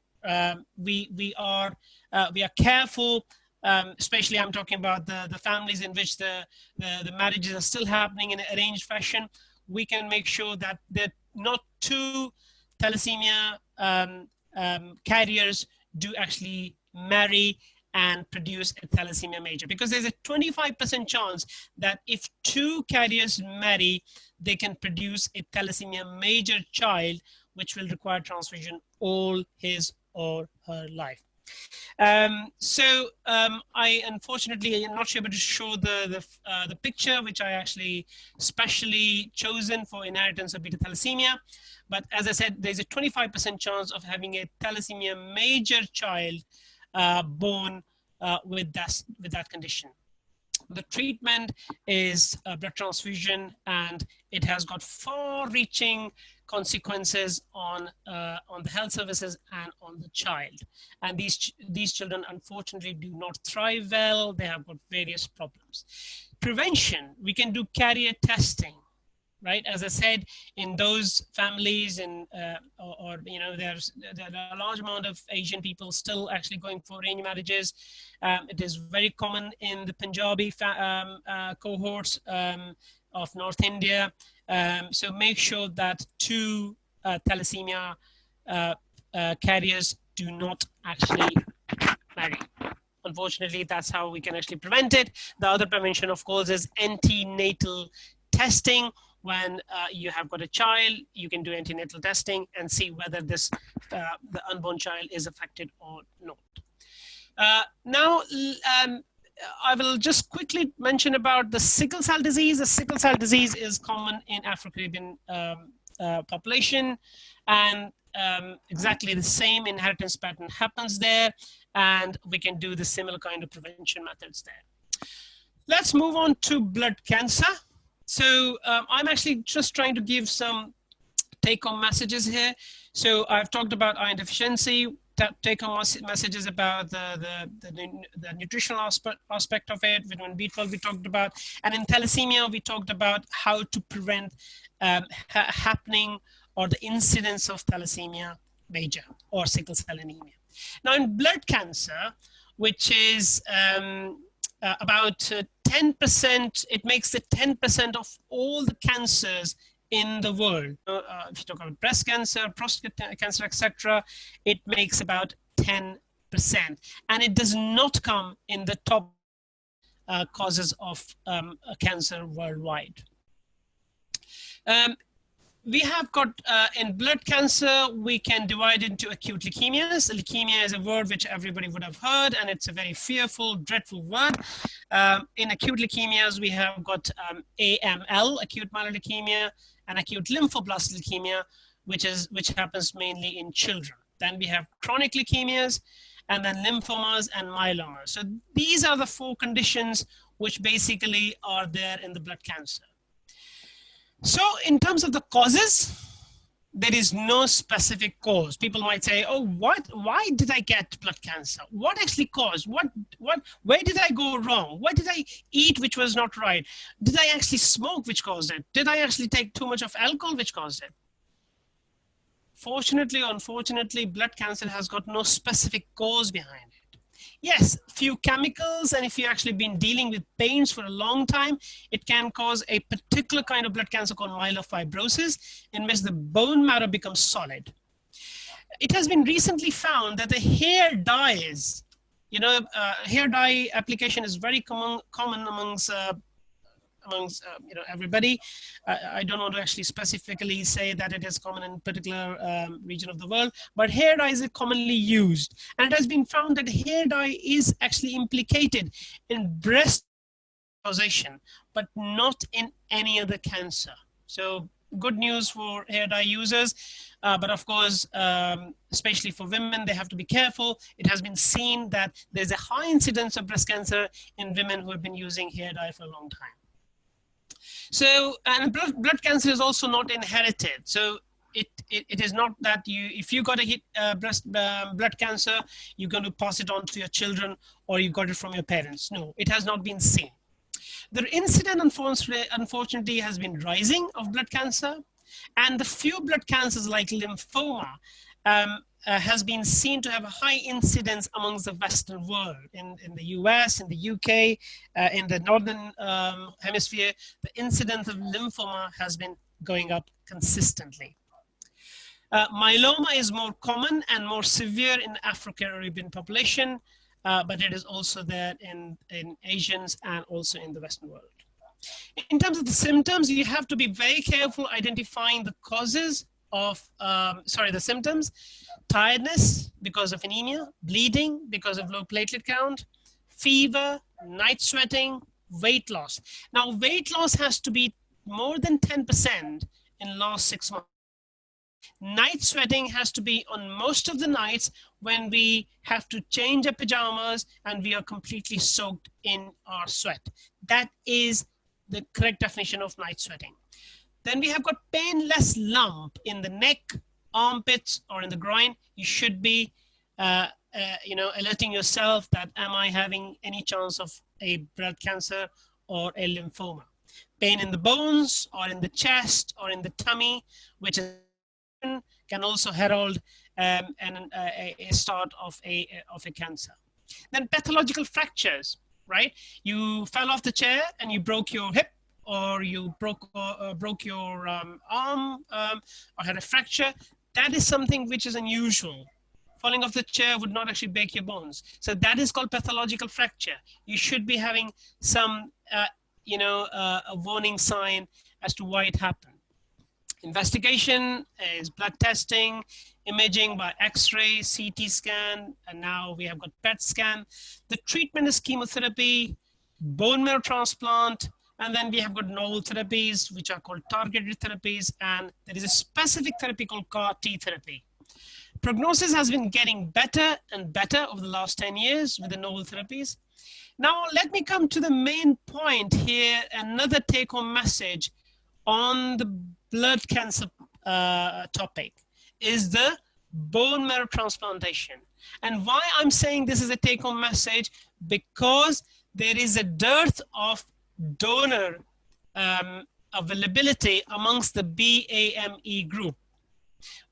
we are careful. Especially I'm talking about the families in which the marriages are still happening in an arranged fashion. We can make sure that not 2 thalassemia carriers do actually marry and produce a thalassemia major, because there's a 25% chance that if 2 carriers marry, they can produce a thalassemia major child, which will require transfusion all his or her life. I unfortunately am not able to show the picture which I actually specially chosen for inheritance of beta thalassemia. But as I said, there's a 25% chance of having a thalassemia major child born with that condition. The treatment is blood transfusion, and it has got far-reaching consequences on the health services and on the child. And these children unfortunately do not thrive well. They have got various problems. Prevention, we can do carrier testing, right? As I said, in those families, there are a large amount of Asian people still actually going for arranged marriages. It is very common in the Punjabi cohorts of North India. So make sure that 2 thalassemia carriers do not actually marry. Unfortunately, that's how we can actually prevent it. The other prevention, of course, is antenatal testing. When you have got a child, you can do antenatal testing and see whether the unborn child is affected or not. Now, I will just quickly mention about the sickle cell disease. The sickle cell disease is common in Afro-Caribbean population, and exactly the same inheritance pattern happens there, and we can do the similar kind of prevention methods there. Let's move on to blood cancer. So I'm actually just trying to give some take-home messages here. So I've talked about iron deficiency, take-home messages about the nutritional aspect of it. Vitamin B12 we talked about, and in thalassemia we talked about how to prevent happening or the incidence of thalassemia major or sickle cell anemia. Now in blood cancer, which is about 10%, it makes the 10% of all the cancers in the world. If you talk about breast cancer, prostate cancer, etc., it makes about 10%. And it does not come in the top causes of cancer worldwide. We have got, in blood cancer, we can divide into acute leukemias. Leukemia is a word which everybody would have heard, and it's a very fearful, dreadful word. In acute leukemias, we have got AML, acute myeloid leukemia, and acute lymphoblastic leukemia, which happens mainly in children. Then we have chronic leukemias, and then lymphomas and myelomas. So these are the 4 conditions which basically are there in the blood cancer. So in terms of the causes, there is no specific cause. People might say, oh, why did I get blood cancer? What actually caused? Where did I go wrong? What did I eat which was not right? Did I actually smoke which caused it? Did I actually take too much of alcohol which caused it? Fortunately or unfortunately, blood cancer has got no specific cause behind it. Yes, few chemicals, and if you've actually been dealing with pains for a long time, it can cause a particular kind of blood cancer called myelofibrosis, in which the bone marrow becomes solid. It has been recently found that the hair dyes, hair dye application is very common amongst everybody. I don't want to actually specifically say that it is common in a particular region of the world, but hair dye is commonly used. And it has been found that hair dye is actually implicated in breast causation, but not in any other cancer. So good news for hair dye users, but of course, especially for women, they have to be careful. It has been seen that there's a high incidence of breast cancer in women who have been using hair dye for a long time. So, and blood cancer is also not inherited. So it is not that if you got a blood cancer, you're going to pass it on to your children or you got it from your parents. No, it has not been seen. The incidence, unfortunately, has been rising of blood cancer, and the few blood cancers like lymphoma has been seen to have a high incidence amongst the Western world. In the US, in the UK, in the Northern Hemisphere, the incidence of lymphoma has been going up consistently. Myeloma is more common and more severe in the Afro-Caribbean population, but it is also there in Asians and also in the Western world. In terms of the symptoms, you have to be very careful identifying the causes of, the symptoms. Tiredness because of anemia, bleeding because of low platelet count, fever, night sweating, weight loss. Now, weight loss has to be more than 10% in the last 6 months. Night sweating has to be on most of the nights when we have to change our pajamas and we are completely soaked in our sweat. That is the correct definition of night sweating. Then we have got painless lump in the neck, armpits, or in the groin. You should be alerting yourself that, am I having any chance of a blood cancer or a lymphoma? Pain in the bones or in the chest or in the tummy, which can also herald a start of a cancer. Then pathological fractures, right? You fell off the chair and you broke your hip, or you broke your arm, or had a fracture. That is something which is unusual. Falling off the chair would not actually break your bones. So that is called pathological fracture. You should be having some, a warning sign as to why it happened. Investigation is blood testing, imaging by X-ray, CT scan, and now we have got PET scan. The treatment is chemotherapy, bone marrow transplant, and then we have got novel therapies, which are called targeted therapies, and there is a specific therapy called CAR-T therapy. Prognosis has been getting better and better over the last 10 years with the novel therapies. Now, let me come to the main point here, another take-home message on the blood cancer topic is the bone marrow transplantation. And why I'm saying this is a take-home message, because there is a dearth of donor availability amongst the BAME group.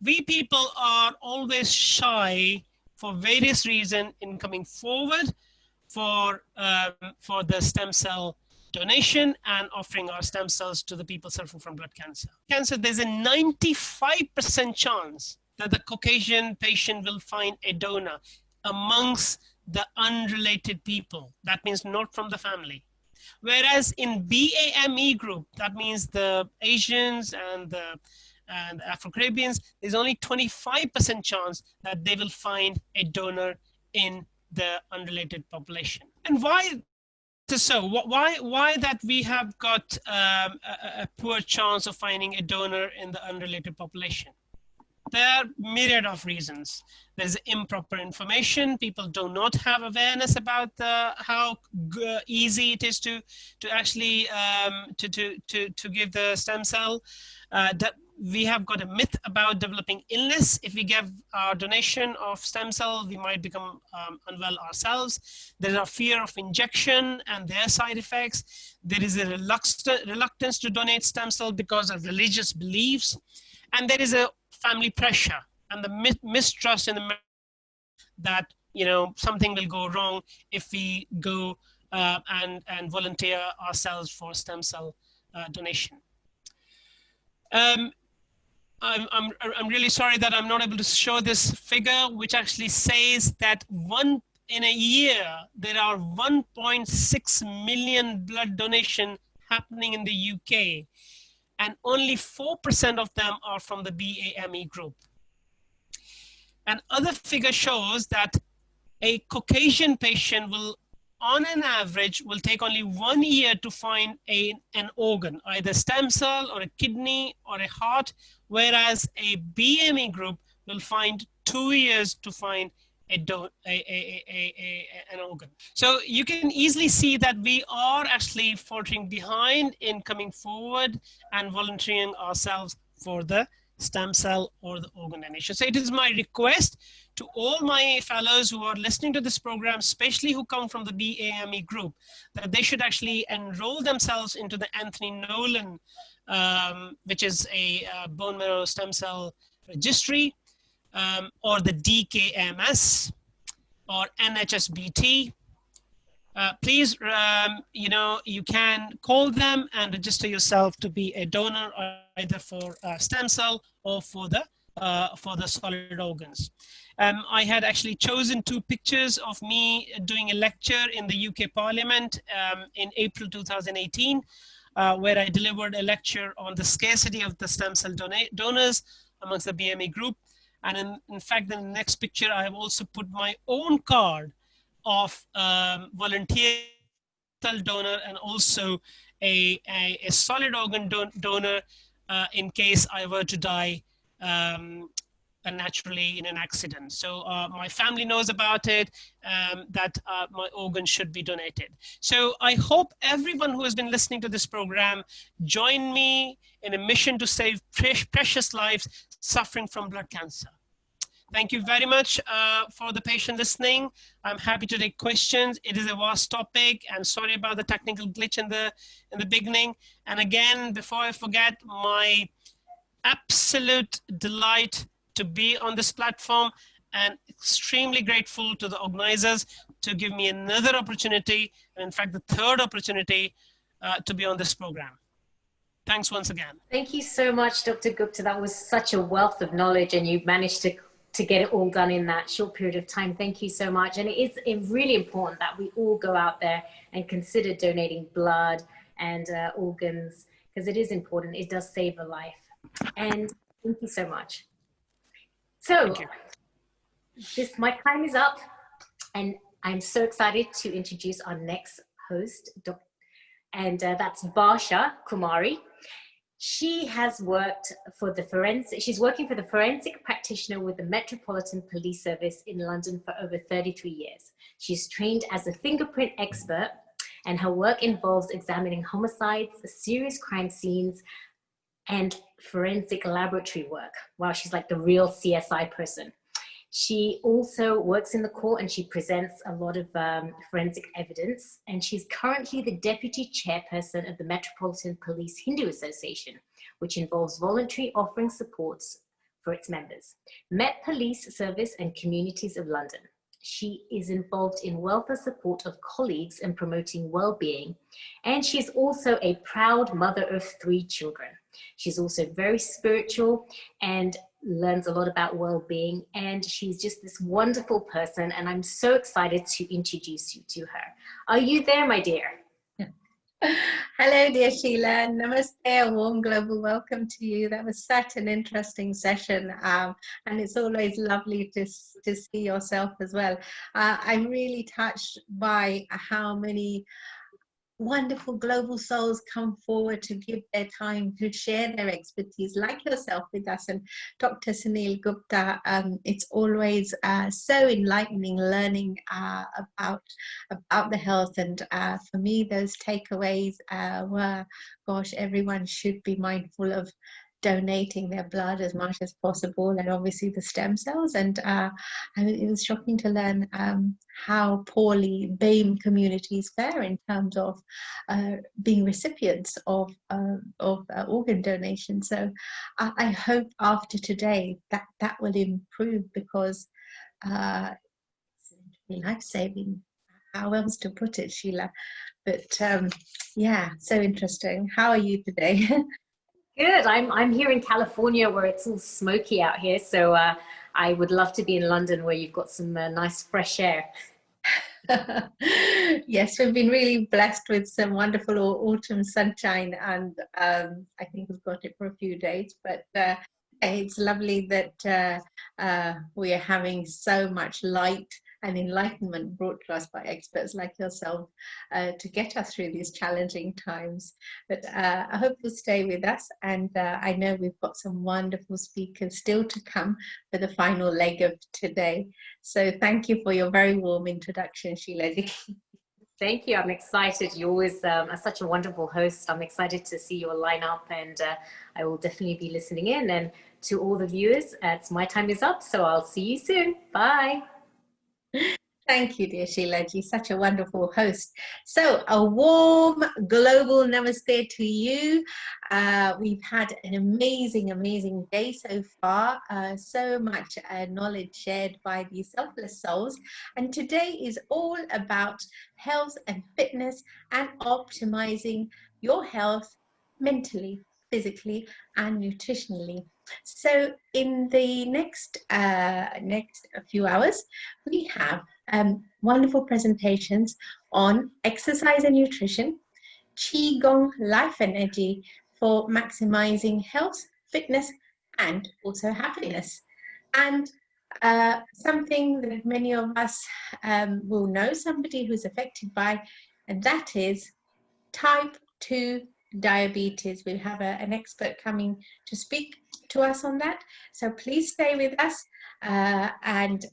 We people are always shy for various reasons in coming forward for the stem cell donation and offering our stem cells to the people suffering from blood cancer. There's a 95% chance that the Caucasian patient will find a donor amongst the unrelated people. That means not from the family. Whereas in BAME group, that means the Asians and the Afro-Caribbeans, there's only 25% chance that they will find a donor in the unrelated population. And why? So why that we have got a poor chance of finding a donor in the unrelated population? There are myriad of reasons. There's improper information. People do not have awareness about how easy it is to actually to give the stem cell. That we have got a myth about developing illness. If we give our donation of stem cell, we might become unwell ourselves. There is a fear of injection and their side effects. There is a reluctance to donate stem cell because of religious beliefs. And there is a family pressure and the mistrust in the that, you know, something will go wrong if we go and volunteer ourselves for stem cell donation. I'm really sorry that I'm not able to show this figure, which actually says that in a year, there are 1.6 million blood donation happening in the UK, and only 4% of them are from the BAME group. And other figure shows that a Caucasian patient will, on an average, will take only 1 year to find an organ, either stem cell or a kidney or a heart, whereas a BAME group will find 2 years to find an organ. So you can easily see that we are actually faltering behind in coming forward and volunteering ourselves for the stem cell or the organ donation. So it is my request to all my fellows who are listening to this program, especially who come from the BAME group, that they should actually enroll themselves into the Anthony Nolan, which is a bone marrow stem cell registry, or the DKMS or NHSBT. Please, you know, you can call them and register yourself to be a donor, either for stem cell or for the solid organs. I had actually chosen 2 pictures of me doing a lecture in the UK Parliament in April 2018, where I delivered a lecture on the scarcity of the stem cell donors amongst the BAME group. And in fact, in the next picture, I have also put my own card of volunteer cell donor and also a solid organ donor in case I were to die naturally in an accident. So my family knows about it, that my organ should be donated. So I hope everyone who has been listening to this program join me in a mission to save precious lives suffering from blood cancer. Thank you very much for the patient listening. I'm happy to take questions. It is a vast topic, and sorry about the technical glitch in the beginning. And again, before I forget, my absolute delight to be on this platform, and extremely grateful to the organizers to give me another opportunity, and in fact, the 3rd opportunity to be on this program. Thanks once again. Thank you so much, Dr. Gupta. That was such a wealth of knowledge, and you managed to get it all done in that short period of time. Thank you so much. And it's really important that we all go out there and consider donating blood and organs, because it is important. It does save a life. And thank you so much. So my time is up, and I'm so excited to introduce our next host, and that's Barsha Kumari. She has worked for she's working for the forensic practitioner with the Metropolitan Police Service in London for over 33 years. She's trained as a fingerprint expert, and her work involves examining homicides, serious crime scenes, and forensic laboratory work. Wow, she's like the real CSI person. She also works in the court, and she presents a lot of forensic evidence. And she's currently the deputy chairperson of the Metropolitan Police Hindu Association, which involves voluntary offering supports for its members. Met Police Service and Communities of London. She is involved in welfare support of colleagues and promoting well-being. And she's also a proud mother of 3 children. She's also very spiritual and learns a lot about well-being, and she's just this wonderful person, and I'm so excited to introduce you to her. Are you there, my dear? Hello, dear Sheila. Namaste, a warm global welcome to you. That was such an interesting session, and it's always lovely to see yourself as well. I'm really touched by how many wonderful global souls come forward to give their time to share their expertise, like yourself, with us, and Dr. Sunil Gupta. It's always so enlightening learning about the health, and for me those takeaways were, gosh, everyone should be mindful of donating their blood as much as possible, and obviously the stem cells. And it was shocking to learn how poorly BAME communities fare in terms of being recipients of organ donation. So I hope after today that will improve, because it's life-saving. How else to put it, Sheila? But yeah, so interesting. How are you today? Good. I'm here in California where it's all smoky out here. So I would love to be in London where you've got some nice fresh air. Yes, we've been really blessed with some wonderful autumn sunshine, and I think we've got it for a few days. But it's lovely that we are having so much light and enlightenment brought to us by experts like yourself to get us through these challenging times. But I hope you'll stay with us, and I know we've got some wonderful speakers still to come for the final leg of today. So thank you for your very warm introduction, Sheila. Thank you. I'm excited. You always are such a wonderful host. I'm excited to see your lineup, and I will definitely be listening in. And to all the viewers, my time is up, so I'll see you soon. Bye. Thank you, dear Sheila ji, such a wonderful host. So a warm global namaste to you. We've had an amazing day so far. So much knowledge shared by these selfless souls. And today is all about health and fitness and optimizing your health mentally, physically, and nutritionally. So in the next few hours, we have wonderful presentations on exercise and nutrition, Qigong life energy for maximizing health, fitness, and also happiness. And something that many of us will know, somebody who's affected by, and that is type 2 diabetes. We'll have an expert coming to speak to us on that. So please stay with us and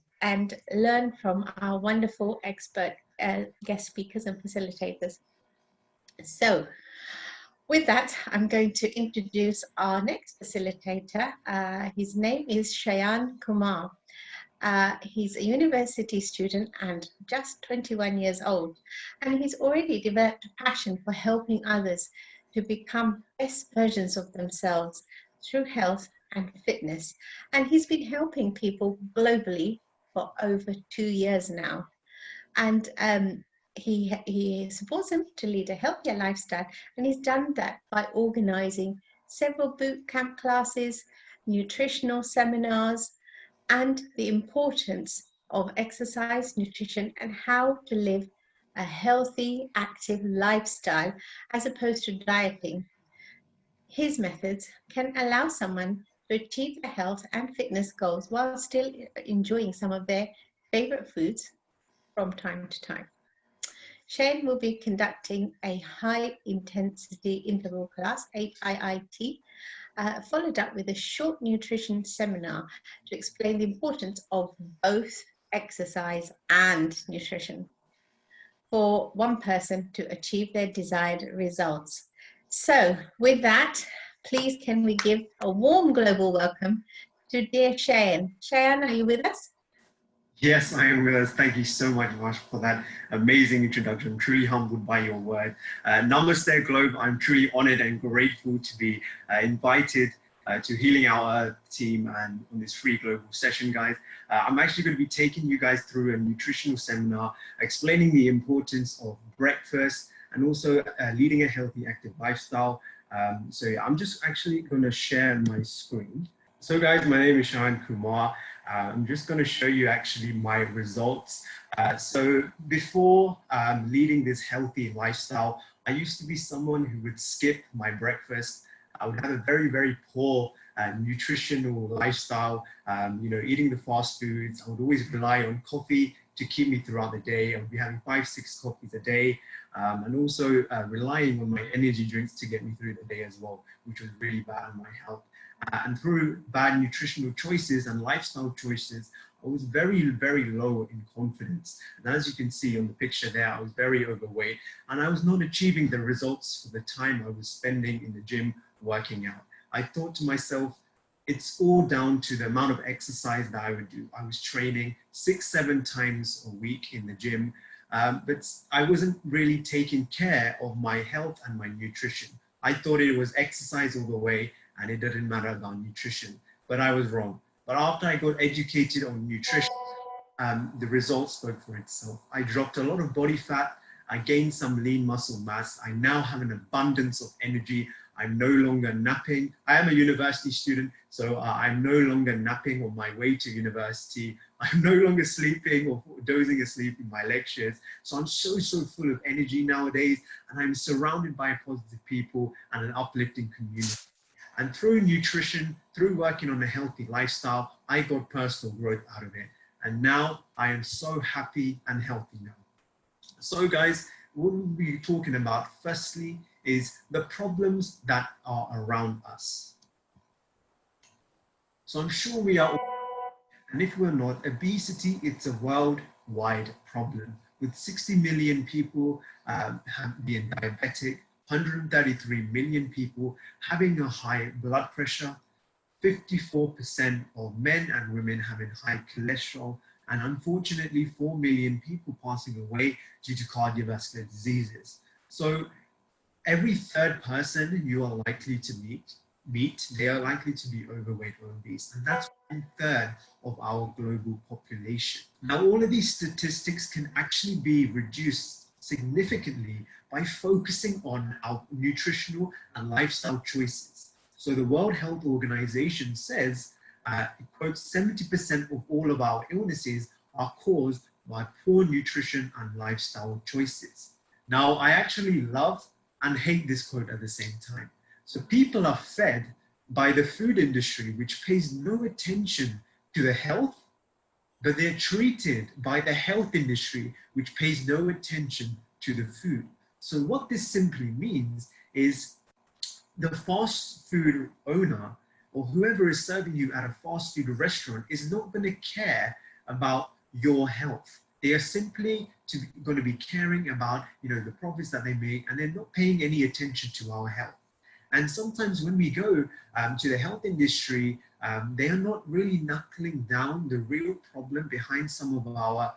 learn from our wonderful expert guest speakers and facilitators. So with that, I'm going to introduce our next facilitator. His name is Shayan Kumar. He's a university student and just 21 years old, and he's already developed a passion for helping others to become best versions of themselves through health and fitness. And he's been helping people globally for over 2 years now. And he supports them to lead a healthier lifestyle, and he's done that by organizing several boot camp classes, nutritional seminars, and the importance of exercise, nutrition, and how to live a healthy, active lifestyle as opposed to dieting. His methods can allow someone to achieve their health and fitness goals while still enjoying some of their favorite foods from time to time. Shane will be conducting a high-intensity interval class, HIIT, followed up with a short nutrition seminar to explain the importance of both exercise and nutrition for one person to achieve their desired results. So with that, please can we give a warm global welcome to dear Shayan. Shayan, are you with us? Yes, I am with us. Thank you so much, Mash, for that amazing introduction. I'm truly humbled by your word. Namaste Globe. I'm truly honored and grateful to be invited to Healing Our Earth team and on this free global session, guys. I'm actually going to be taking you guys through a nutritional seminar explaining the importance of breakfast and also leading a healthy, active lifestyle. So yeah, I'm just actually going to share my screen. So guys, my name is Shayan Kumar. I'm just going to show you actually my results. So before leading this healthy lifestyle, I used to be someone who would skip my breakfast. I would have a very, very poor nutritional lifestyle, you know, eating the fast foods. I would always rely on coffee to keep me throughout the day. I would be having 5-6 coffees a day. and also relying on my energy drinks to get me through the day as well, which was really bad on my health. And through bad nutritional choices and lifestyle choices, I was very, very low in confidence. And as you can see on the picture there, I was very overweight and I was not achieving the results for the time I was spending in the gym working out. I thought to myself, it's all down to the amount of exercise that I would do. I was training 6-7 times a week in the gym, but I wasn't really taking care of my health and my nutrition. I thought it was exercise all the way and it didn't matter about nutrition, but I was wrong. But after I got educated on nutrition, the results spoke for itself. I dropped a lot of body fat. I gained some lean muscle mass. I now have an abundance of energy. I'm no longer napping. I am a university student, so I'm no longer napping on my way to university. I'm no longer sleeping or dozing asleep in my lectures. So I'm so full of energy nowadays, and I'm surrounded by positive people and an uplifting community. And through nutrition, through working on a healthy lifestyle, I got personal growth out of it. And now I am so happy and healthy now. So guys, what we'll be talking about firstly is the problems that are around us. So I'm sure we are all, and if we're not, obesity, it's a worldwide problem with 60 million people being diabetic, 133 million people having a high blood pressure, 54% of men and women having high cholesterol, and unfortunately 4 million people passing away due to cardiovascular diseases. So every third person you are likely to meet, they are likely to be overweight or obese, and that's 1/3 of our global population. Now, all of these statistics can actually be reduced significantly by focusing on our nutritional and lifestyle choices. So the World Health Organization says, it quotes, 70% of all of our illnesses are caused by poor nutrition and lifestyle choices. Now, I actually love and hate this quote at the same time. So people are fed by the food industry, which pays no attention to the health, but they're treated by the health industry, which pays no attention to the food. So what this simply means is the fast food owner or whoever is serving you at a fast food restaurant is not going to care about your health. They are simply going to be caring about, the profits that they make, and they're not paying any attention to our health. And sometimes when we go to the health industry, they are not really knuckling down the real problem behind some of our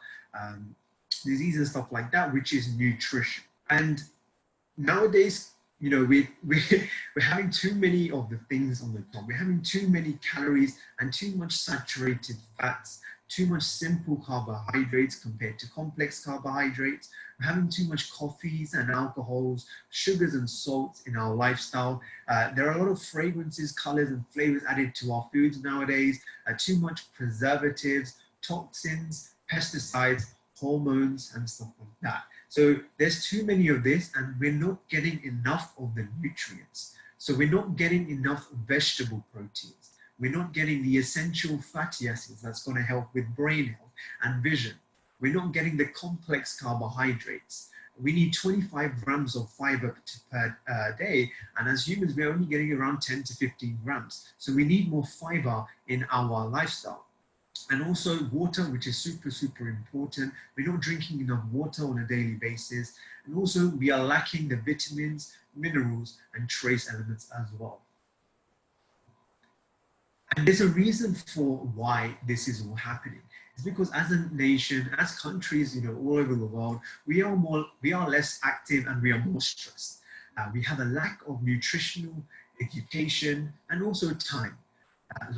disease and stuff like that, which is nutrition. And nowadays, we're having too many of the things on the top. We're having too many calories and too much saturated fats, too much simple carbohydrates compared to complex carbohydrates. We're having too much coffees and alcohols, sugars and salts in our lifestyle. There are a lot of fragrances, colors and flavors added to our foods nowadays. Too much preservatives, toxins, pesticides, hormones and stuff like that. So there's too many of this, and we're not getting enough of the nutrients. So we're not getting enough vegetable proteins. We're not getting the essential fatty acids that's going to help with brain health and vision. We're not getting the complex carbohydrates. We need 25 grams of fiber per day, and as humans, we're only getting around 10 to 15 grams. So we need more fiber in our lifestyle. And also water, which is super important. We're not drinking enough water on a daily basis. And also we are lacking the vitamins, minerals, and trace elements as well. And there's a reason for why this is all happening. It's because as a nation, as countries, all over the world, we are less active and we are more stressed. We have a lack of nutritional education and also time.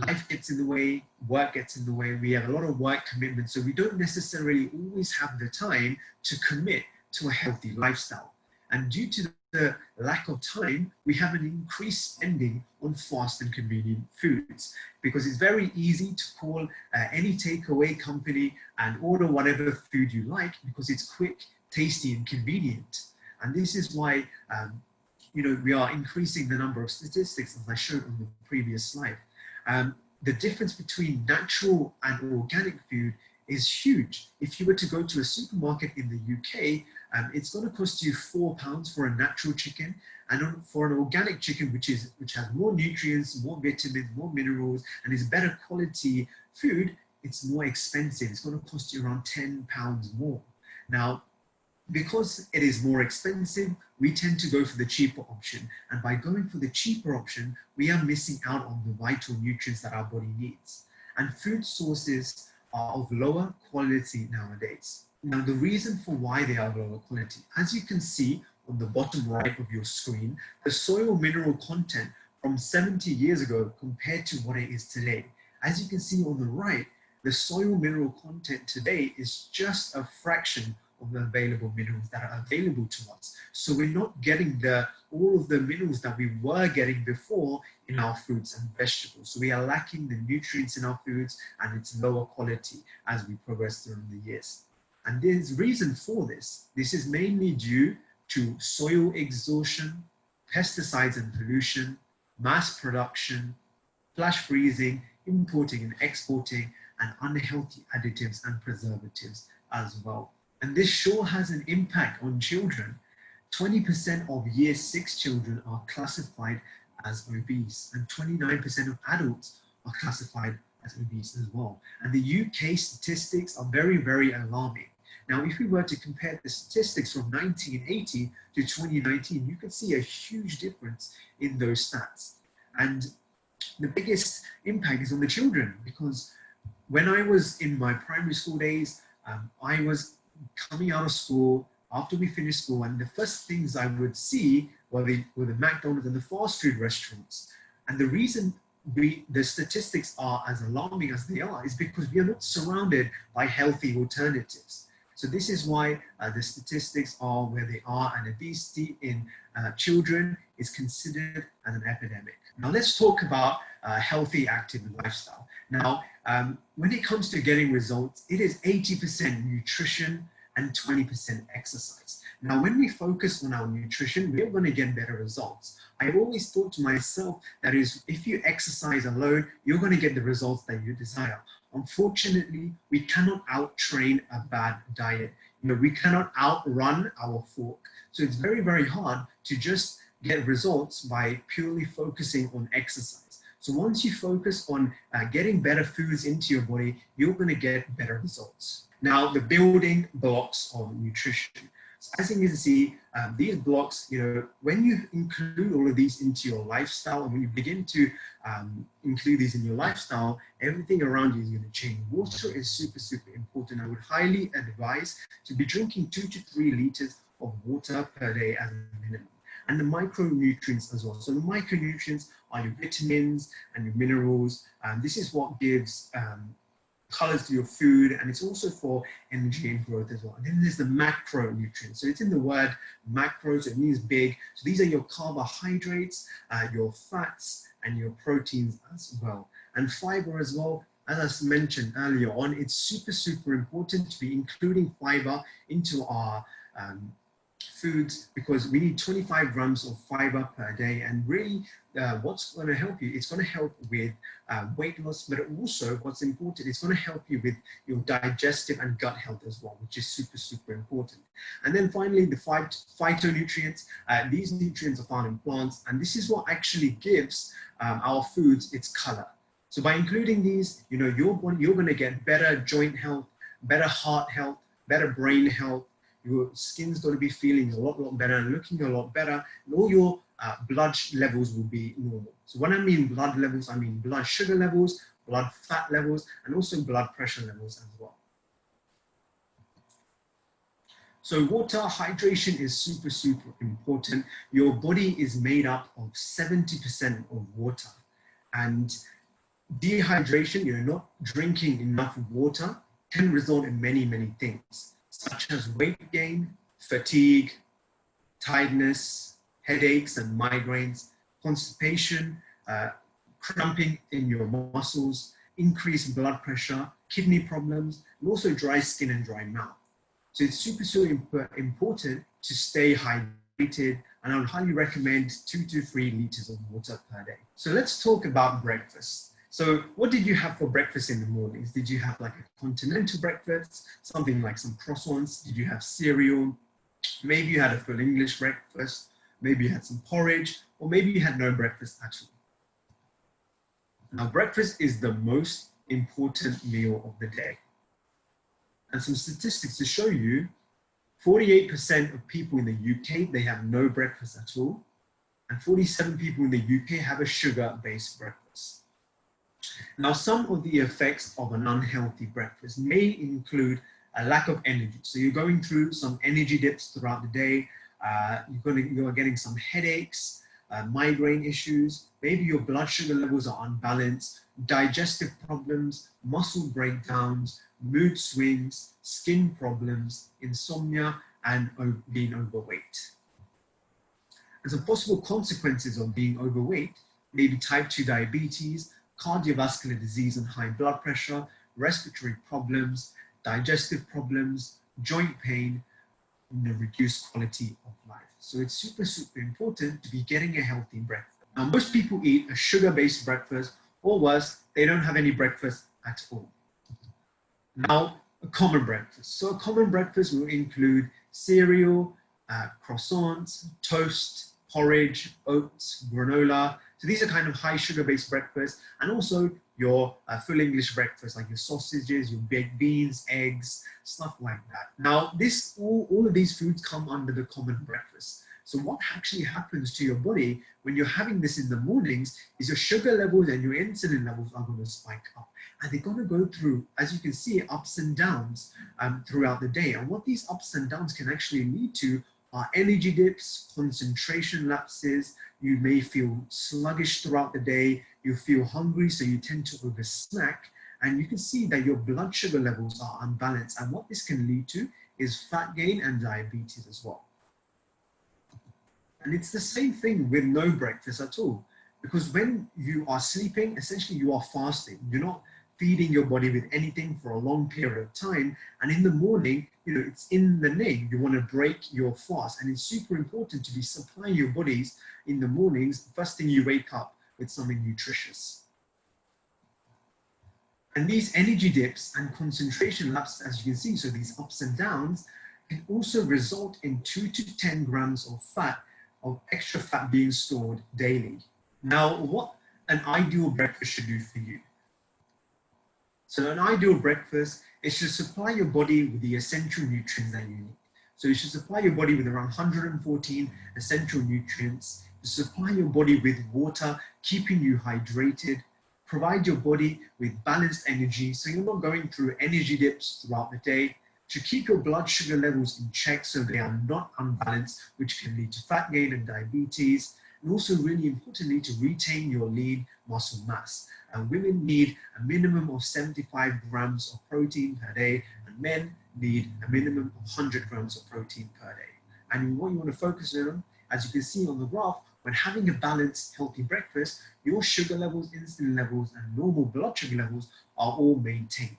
Life gets in the way, work gets in the way, we have a lot of work commitments, so we don't necessarily always have the time to commit to a healthy lifestyle. And due to the lack of time, we have an increased spending on fast and convenient foods, because it's very easy to call any takeaway company and order whatever food you like, because it's quick, tasty and convenient. And this is why we are increasing the number of statistics, as I showed on the previous slide. The difference between natural and organic food is huge. If you were to go to a supermarket in the UK, it's going to cost you £4 for a natural chicken, and for an organic chicken, which has more nutrients, more vitamins, more minerals, and is better quality food, it's more expensive. It's going to cost you around £10 more. Now, because it is more expensive, we tend to go for the cheaper option. And by going for the cheaper option, we are missing out on the vital nutrients that our body needs. And food sources are of lower quality nowadays. Now, the reason for why they are lower quality, as you can see on the bottom right of your screen, the soil mineral content from 70 years ago compared to what it is today. As you can see on the right, the soil mineral content today is just a fraction of the available minerals that are available to us. So we're not getting all of the minerals that we were getting before in our fruits and vegetables. So we are lacking the nutrients in our foods, and it's lower quality as we progress through the years. And there's reason for this. This is mainly due to soil exhaustion, pesticides and pollution, mass production, flash freezing, importing and exporting, and unhealthy additives and preservatives as well. And this sure has an impact on children. 20% of year 6 children are classified as obese, and 29% of adults are classified as obese as well. And the UK statistics are very, very alarming. Now, if we were to compare the statistics from 1980 to 2019, you can see a huge difference in those stats. And the biggest impact is on the children, because when I was in my primary school days, I was coming out of school after we finished school, and the first things I would see were the McDonald's and the fast food restaurants. And the reason the statistics are as alarming as they are is because we are not surrounded by healthy alternatives. So this is why the statistics are where they are, and obesity in children is considered as an epidemic. Now let's talk about healthy, active lifestyle. Now, when it comes to getting results, it is 80% nutrition and 20% exercise. Now, when we focus on our nutrition, we're going to get better results. I've always thought to myself that if you exercise alone, you're going to get the results that you desire. Unfortunately, we cannot out-train a bad diet. We cannot outrun our fork. So it's very, very hard to just get results by purely focusing on exercise. So once you focus on getting better foods into your body, you're going to get better results. Now, the building blocks of nutrition. So as you can see, these blocks, when you include all of these into your lifestyle, and when you begin to include these in your lifestyle, everything around you is going to change. Water is super, super important. I would highly advise to be drinking 2 to 3 liters of water per day as a minimum. And the micronutrients as well. So the micronutrients are your vitamins and your minerals. This is what gives colors to your food, and it's also for energy and growth as well. And then there's the macronutrients. So it's in the word macro, so it means big. So these are your carbohydrates, your fats, and your proteins as well. And fiber as well, as I mentioned earlier on, it's super, super important to be including fiber into our foods, because we need 25 grams of fiber per day. And really, what's going to help you? It's going to help with weight loss, but also what's important, it's going to help you with your digestive and gut health as well, which is super, super important. And then finally, the phytonutrients. These nutrients are found in plants, and this is what actually gives our foods its color. So by including these, you're going to get better joint health, better heart health, better brain health. Your skin's going to be feeling a lot better and looking a lot better, and all your blood levels will be normal. So when I mean blood levels, I mean blood sugar levels, blood fat levels, and also blood pressure levels as well. So water hydration is super, super important. Your body is made up of 70% of water, and dehydration, not drinking enough water, can result in many, many things, such as weight gain, fatigue, tiredness, headaches and migraines, constipation, cramping in your muscles, increased blood pressure, kidney problems, and also dry skin and dry mouth. So it's super, super important to stay hydrated, and I would highly recommend 2 to 3 liters of water per day. So let's talk about breakfast. So what did you have for breakfast in the mornings? Did you have like a continental breakfast, something like some croissants? Did you have cereal, Maybe you had a full English breakfast, maybe you had some porridge, or maybe you had no breakfast at all. Now, breakfast is the most important meal of the day. And some statistics to show you, 48% of people in the UK, they have no breakfast at all. And 47 people in the UK have a sugar-based breakfast. Now, some of the effects of an unhealthy breakfast may include a lack of energy. So you're going through some energy dips throughout the day. You're getting some headaches, migraine issues. Maybe your blood sugar levels are unbalanced, digestive problems, muscle breakdowns, mood swings, skin problems, insomnia, and being overweight. And some possible consequences of being overweight may be type 2 diabetes, cardiovascular disease and high blood pressure, respiratory problems, digestive problems, joint pain, and reduced quality of life. So it's super, super important to be getting a healthy breakfast. Now, most people eat a sugar-based breakfast, or worse, they don't have any breakfast at all. Now, a common breakfast. So a common breakfast will include cereal, croissants, toast, porridge, oats, granola. So these are kind of high sugar-based breakfasts, and also your full English breakfast, like your sausages, your baked beans, eggs, stuff like that. Now, all of these foods come under the common breakfast. So what actually happens to your body when you're having this in the mornings is your sugar levels and your insulin levels are going to spike up. And they're going to go through, as you can see, ups and downs throughout the day. And what these ups and downs can actually lead to are energy dips, concentration lapses. You may feel sluggish throughout the day. You feel hungry, so you tend to over snack. And you can see that your blood sugar levels are unbalanced. And what this can lead to is fat gain and diabetes as well. And it's the same thing with no breakfast at all. Because when you are sleeping, essentially you are fasting. You're not feeding your body with anything for a long period of time. And in the morning, it's in the name, you want to break your fast. And it's super important to be supplying your bodies in the mornings, first thing you wake up with something nutritious. And these energy dips and concentration lapses, as you can see, so these ups and downs, can also result in 2 to 10 grams of fat, of extra fat being stored daily. Now, what an ideal breakfast should do for you. So an ideal breakfast is to supply your body with the essential nutrients that you need. So you should supply your body with around 114 essential nutrients, to supply your body with water, keeping you hydrated, provide your body with balanced energy so you're not going through energy dips throughout the day, to keep your blood sugar levels in check so they are not unbalanced, which can lead to fat gain and diabetes, and also really importantly to retain your lean muscle mass. And women need a minimum of 75 grams of protein per day, and men need a minimum of 100 grams of protein per day. And what you want to focus on, as you can see on the graph, when having a balanced, healthy breakfast, your sugar levels, insulin levels, and normal blood sugar levels are all maintained.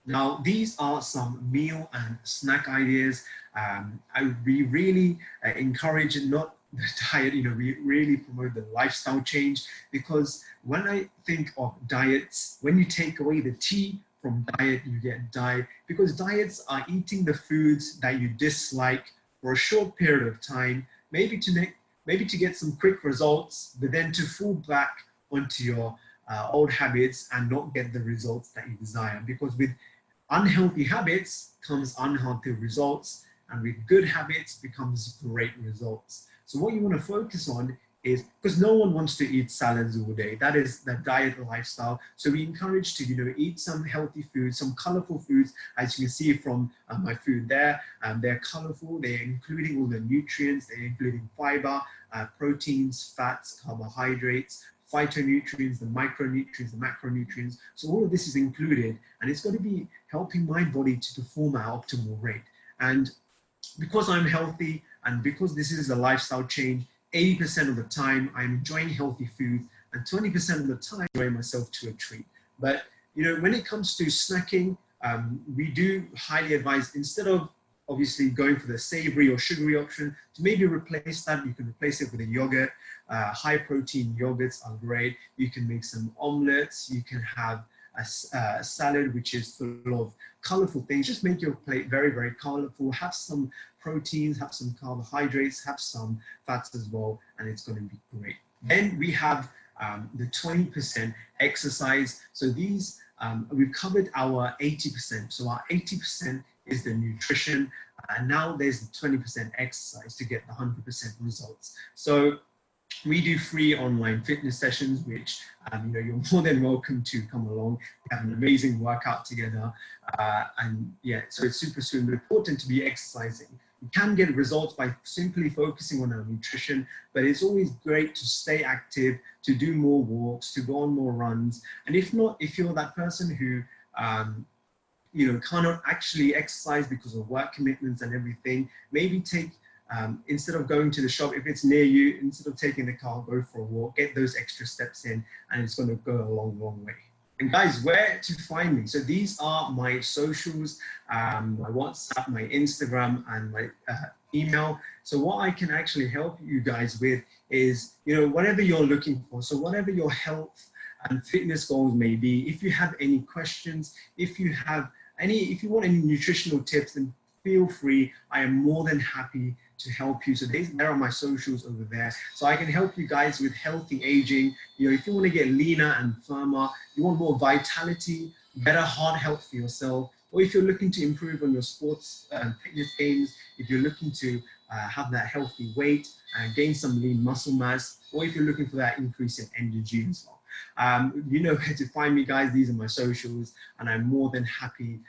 Now, these are some meal and snack ideas. We really encourage not the diet, we really promote the lifestyle change, because when I think of diets, when you take away the T from diet, you get diet, because diets are eating the foods that you dislike for a short period of time, maybe to get some quick results, but then to fall back onto your old habits and not get the results that you desire. Because with unhealthy habits comes unhealthy results, and with good habits becomes great results. So what you want to focus on is, because no one wants to eat salads all day, that is the diet lifestyle. So we encourage to eat some healthy foods, some colorful foods, as you can see from my food there. They're colorful, they're including all the nutrients, they're including fiber, proteins, fats, carbohydrates, phytonutrients, the micronutrients, the macronutrients. So all of this is included, and it's going to be helping my body to perform at optimal rate. And because I'm healthy, and because this is a lifestyle change, 80% of the time I'm enjoying healthy foods, and 20% of the time I enjoy myself to a treat. But when it comes to snacking, we do highly advise, instead of obviously going for the savory or sugary option, to maybe replace that. You can replace it with a yogurt. High protein yogurts are great. You can make some omelets. You can have a salad which is full of colorful things. Just make your plate very, very colorful. Have some proteins, have some carbohydrates, have some fats as well, and it's going to be great. Then we have the 20% exercise. So these, we've covered our 80%. So our 80% is the nutrition, and now there's the 20% exercise to get the 100% results. So we do free online fitness sessions, which you know, you're more than welcome to come along. We have an amazing workout together, and yeah, so it's super, super important to be exercising. You can get results by simply focusing on our nutrition, but it's always great to stay active, to do more walks, to go on more runs. And if not, if you're that person who you know, cannot actually exercise because of work commitments and everything, maybe take, instead of going to the shop, if it's near you, instead of taking the car, go for a walk, get those extra steps in, and it's going to go a long, long way. And guys, where to find me? So these are my socials, my WhatsApp, my Instagram, and my email. So what I can actually help you guys with is, you know, whatever you're looking for. So whatever your health and fitness goals may be, if you have any questions, if you want any nutritional tips, then feel free. I am more than happy to help you. So there are my socials over there. So I can help you guys with healthy aging. You know, if you want to get leaner and firmer, you want more vitality, better heart health for yourself, or if you're looking to improve on your sports and fitness gains, if you're looking to have that healthy weight and gain some lean muscle mass, or if you're looking for that increase in energy as well. You know where to find me, guys. These are my socials, and I'm more than happy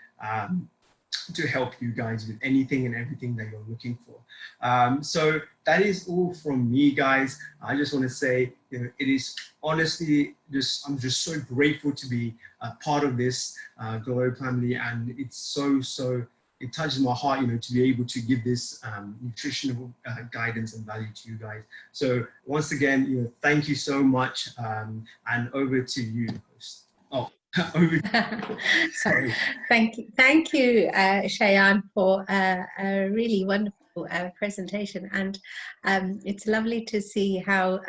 to help you guys with anything and everything that you're looking for. So that is all from me, guys. I just want to say, you know, it is honestly I'm just so grateful to be a part of this Globe family, and it's so it touches my heart, you know, to be able to give this nutritional guidance and value to you guys. So once again, you know, thank you so much, and over to you, host. Oh. Sorry. Thank you, Shayan, for a really wonderful presentation, and it's lovely to see how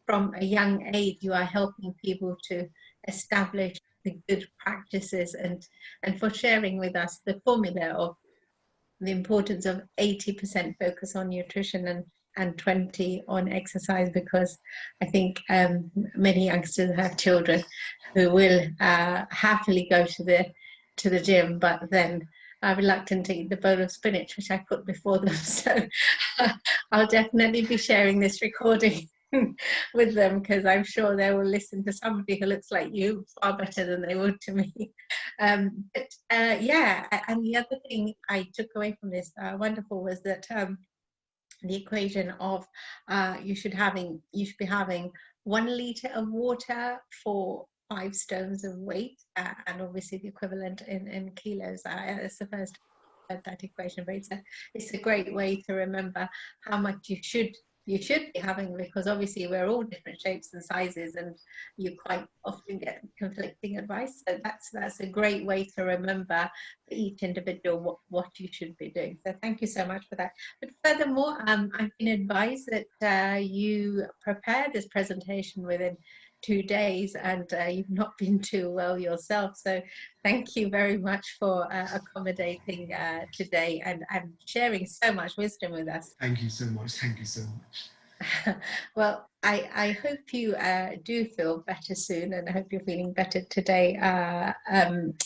from a young age you are helping people to establish the good practices, and for sharing with us the formula of the importance of 80% focus on nutrition and 20 on exercise, because I think many youngsters have children who will happily go to the gym, but then are reluctant to eat the bowl of spinach which I put before them. So I'll definitely be sharing this recording with them, because I'm sure they will listen to somebody who looks like you far better than they would to me. Yeah, and the other thing I took away from this wonderful was that the equation of you should be having 1 liter of water for 5 stones of weight, and obviously the equivalent in kilos. That's the first that equation, but it's a great way to remember how much you should be having, because obviously we're all different shapes and sizes, and you quite often get conflicting advice. So that's a great way to remember for each individual what you should be doing. So thank you so much for that. But furthermore, I've been advised that you prepared this presentation within 2 days, and you've not been too well yourself. So thank you very much for accommodating today and sharing so much wisdom with us. Thank you so much. Thank you so much. Well, I hope you do feel better soon, and I hope you're feeling better today. And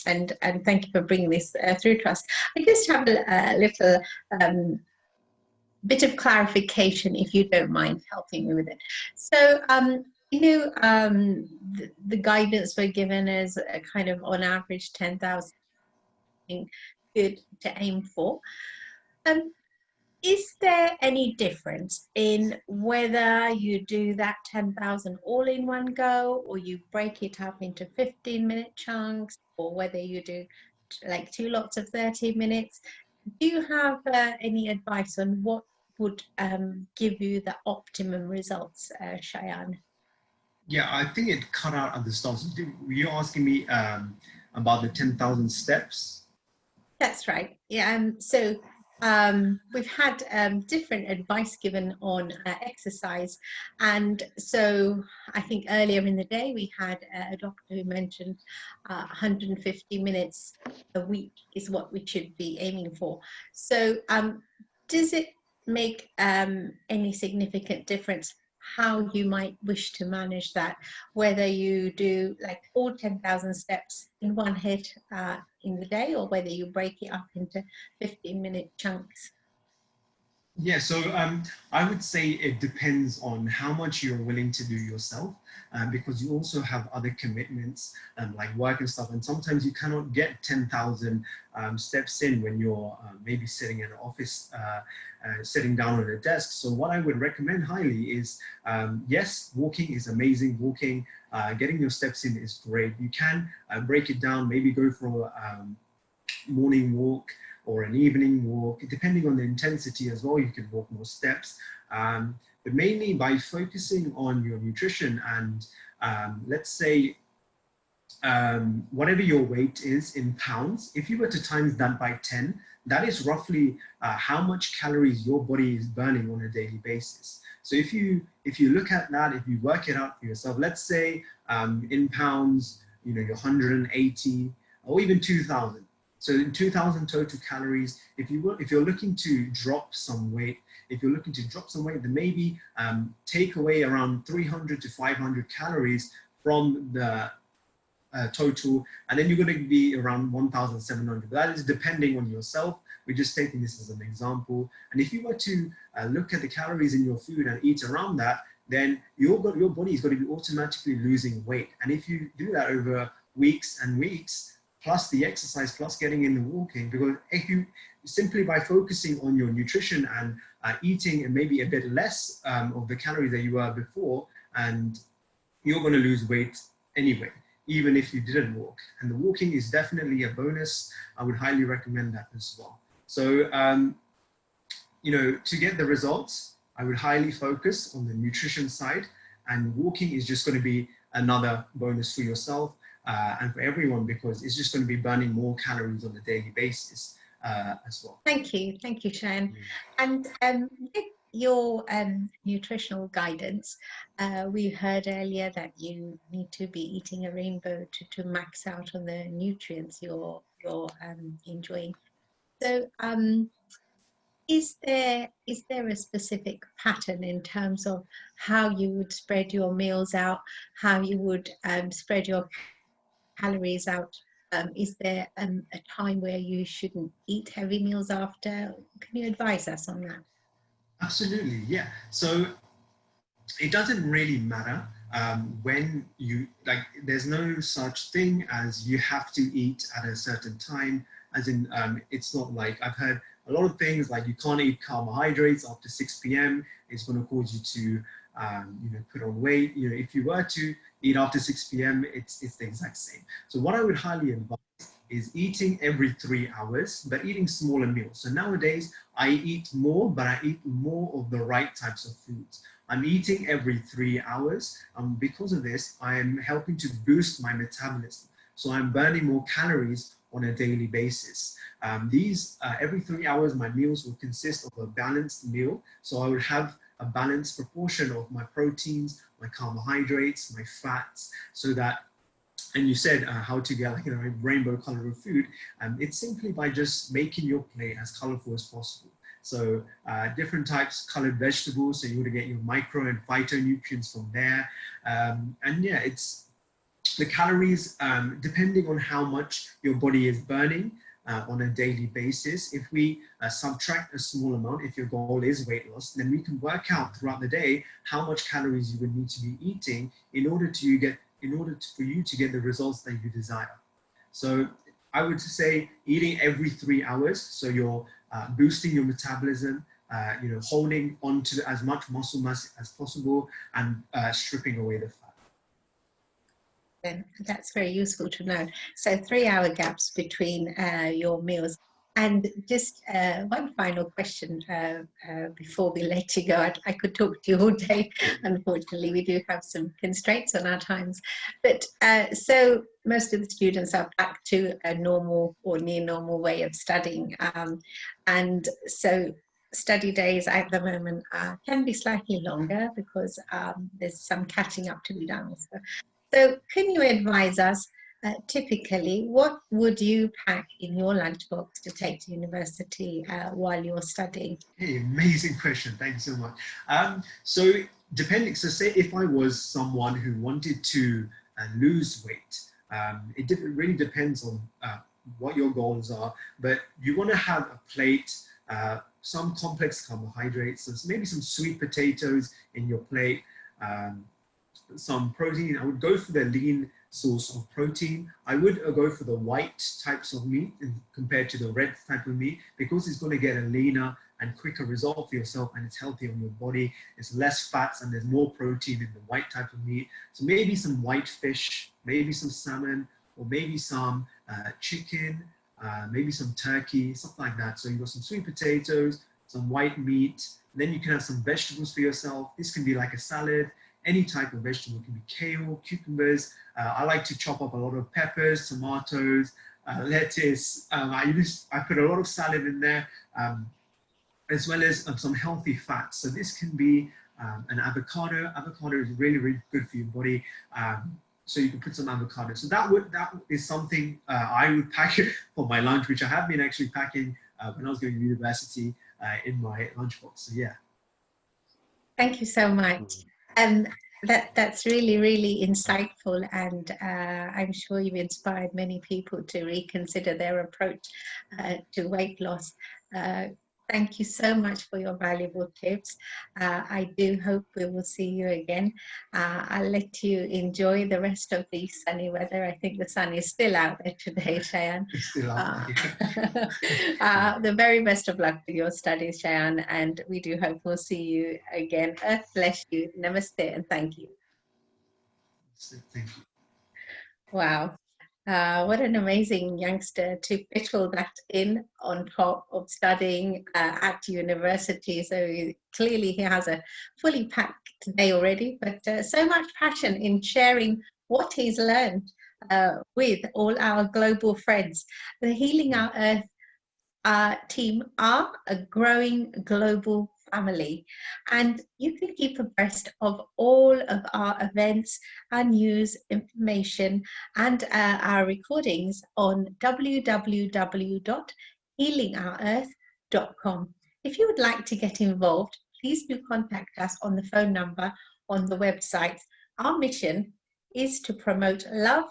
thank you for bringing this through to us. I just have a little bit of clarification, if you don't mind helping me with it. So, you know, the guidance we're given is a kind of on average 10,000 good to aim for. Is there any difference in whether you do that 10,000 all in one go, or you break it up into 15-minute chunks, or whether you do like 2 lots of 30 minutes? Do you have any advice on what would give you the optimum results, Shayan? Yeah, I think it cut out at the start. So were you asking me about the 10,000 steps? That's right. Yeah. So we've had different advice given on exercise. And so I think earlier in the day, we had a doctor who mentioned 150 minutes a week is what we should be aiming for. So does it make any significant difference how you might wish to manage that, whether you do like all 10,000 steps in one hit in the day, or whether you break it up into 15-minute chunks? Yeah, so I would say it depends on how much you're willing to do yourself, because you also have other commitments like work and stuff, and sometimes you cannot get 10,000 steps in when you're maybe sitting in an office, sitting down at a desk. So what I would recommend highly is, yes, walking is amazing. Walking, getting your steps in is great. You can break it down, maybe go for a morning walk or an evening walk, depending on the intensity as well. You can walk more steps, but mainly by focusing on your nutrition and let's say whatever your weight is in pounds, if you were to times that by 10, that is roughly how much calories your body is burning on a daily basis. So if you look at that, if you work it out for yourself, let's say in pounds, you know, you're 180 or even 2,000. So in 2,000 total calories, if you're looking to drop some weight, then maybe take away around 300 to 500 calories from the total, and then you're going to be around 1,700. That is depending on yourself. We're just taking this as an example. And if you were to look at the calories in your food and eat around that, then your body is going to be automatically losing weight. And if you do that over weeks and weeks, plus the exercise, plus getting in the walking, because if you simply by focusing on your nutrition and eating and maybe a bit less of the calories that you were before, and you're going to lose weight anyway, even if you didn't walk. And the walking is definitely a bonus. I would highly recommend that as well. So, you know, to get the results, I would highly focus on the nutrition side, and walking is just going to be another bonus for yourself. And for everyone, because it's just going to be burning more calories on a daily basis as well. Thank you, Shayan. And with your nutritional guidance, we heard earlier that you need to be eating a rainbow to max out on the nutrients you're enjoying. So is there a specific pattern in terms of how you would spread your meals out, how you would spread your calories out? Is there a time where you shouldn't eat heavy meals after? Can you advise us on that? Absolutely, yeah. So it doesn't really matter when you, like, there's no such thing as you have to eat at a certain time, as in it's not like, I've heard a lot of things like you can't eat carbohydrates after 6 p.m. It's going to cause you to you know, put on weight. You know, if you were to eat after 6 p.m., it's the exact same. So what I would highly advise is eating every 3 hours, but eating smaller meals. So nowadays I eat more, but I eat more of the right types of foods. I'm eating every 3 hours. Because of this, I am helping to boost my metabolism. So I'm burning more calories on a daily basis. Every 3 hours, my meals will consist of a balanced meal. So I would have a balanced proportion of my proteins, my carbohydrates, my fats, so that, and you said how to get, like, you know, a rainbow color of food. It's simply by just making your plate as colorful as possible. So different types, colored vegetables, so you're going to get your micro and phytonutrients from there. And yeah, it's the calories, depending on how much your body is burning on a daily basis. If we subtract a small amount, if your goal is weight loss, then we can work out throughout the day how much calories you would need to be eating in order for you to get the results that you desire. So I would say eating every 3 hours, so you're boosting your metabolism, you know, holding on to as much muscle mass as possible, and stripping away the fat. Then that's very useful to know. So 3 hour gaps between your meals. And just one final question before we let you go. I could talk to you all day. Unfortunately, we do have some constraints on our times. But so most of the students are back to a normal or near normal way of studying. And so study days at the moment can be slightly longer because there's some catching up to be done. So can you advise us, typically, what would you pack in your lunchbox to take to university while you're studying? Hey, amazing question. Thanks so much. So depending, so say if I was someone who wanted to lose weight, it really depends on what your goals are, but you want to have a plate, some complex carbohydrates, so maybe some sweet potatoes in your plate, some protein. I would go for the lean source of protein. I would go for the white types of meat compared to the red type of meat, because it's going to get a leaner and quicker result for yourself, and it's healthy on your body. It's less fats and there's more protein in the white type of meat. So maybe some white fish, maybe some salmon, or maybe some chicken, maybe some turkey, something like that. So you've got some sweet potatoes, some white meat, then you can have some vegetables for yourself. This can be like a salad. Any type of vegetable. It can be kale, cucumbers. I like to chop up a lot of peppers, tomatoes, lettuce. I put a lot of salad in there, as well as some healthy fats. So this can be an avocado. Avocado is really, really good for your body. So you can put some avocado. So that is something I would pack for my lunch, which I have been actually packing when I was going to university in my lunchbox. So yeah. Thank you so much. That's really, really insightful, and I'm sure you've inspired many people to reconsider their approach to weight loss. Thank you so much for your valuable tips. I do hope we will see you again. I'll let you enjoy the rest of the sunny weather. I think the sun is still out there today, Shayan. It's still out there. The very best of luck with your studies, Shayan, and we do hope we'll see you again. Earth bless you. Namaste and thank you. Thank you. Wow. What an amazing youngster to petrol that in on top of studying at university. So clearly he has a fully packed day already, but so much passion in sharing what he's learned with all our global friends. The Healing Our Earth team are a growing global family, and you can keep abreast of all of our events, our news, information, and our recordings on www.healingourearth.com. If you would like to get involved, please do contact us on the phone number on the website. Our mission is to promote love,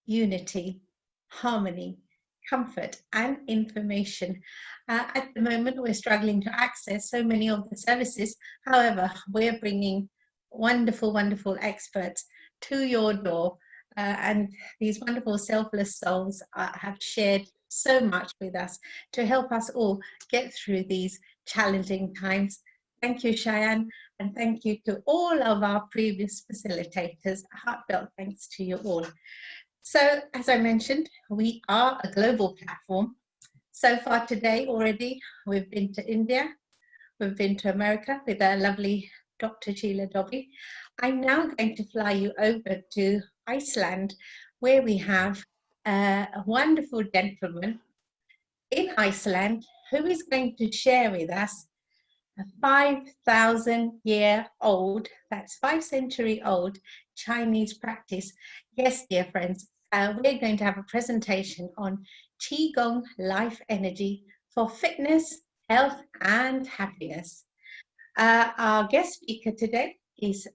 unity, harmony, comfort, and information. At the moment, we're struggling to access so many of the services. However, we're bringing wonderful, wonderful experts to your door. And these wonderful selfless souls have shared so much with us to help us all get through these challenging times. Thank you, Shayan, and thank you to all of our previous facilitators. A heartfelt thanks to you all. So, as I mentioned, we are a global platform. So far today already, we've been to India, we've been to America with our lovely Dr. Sheila Dobby. I'm now going to fly you over to Iceland, where we have a wonderful gentleman in Iceland who is going to share with us a 5,000-year-old, that's 5-century-old Chinese practice. Yes, dear friends, we're going to have a presentation on Qigong life energy for fitness, health, and happiness. Our guest speaker today is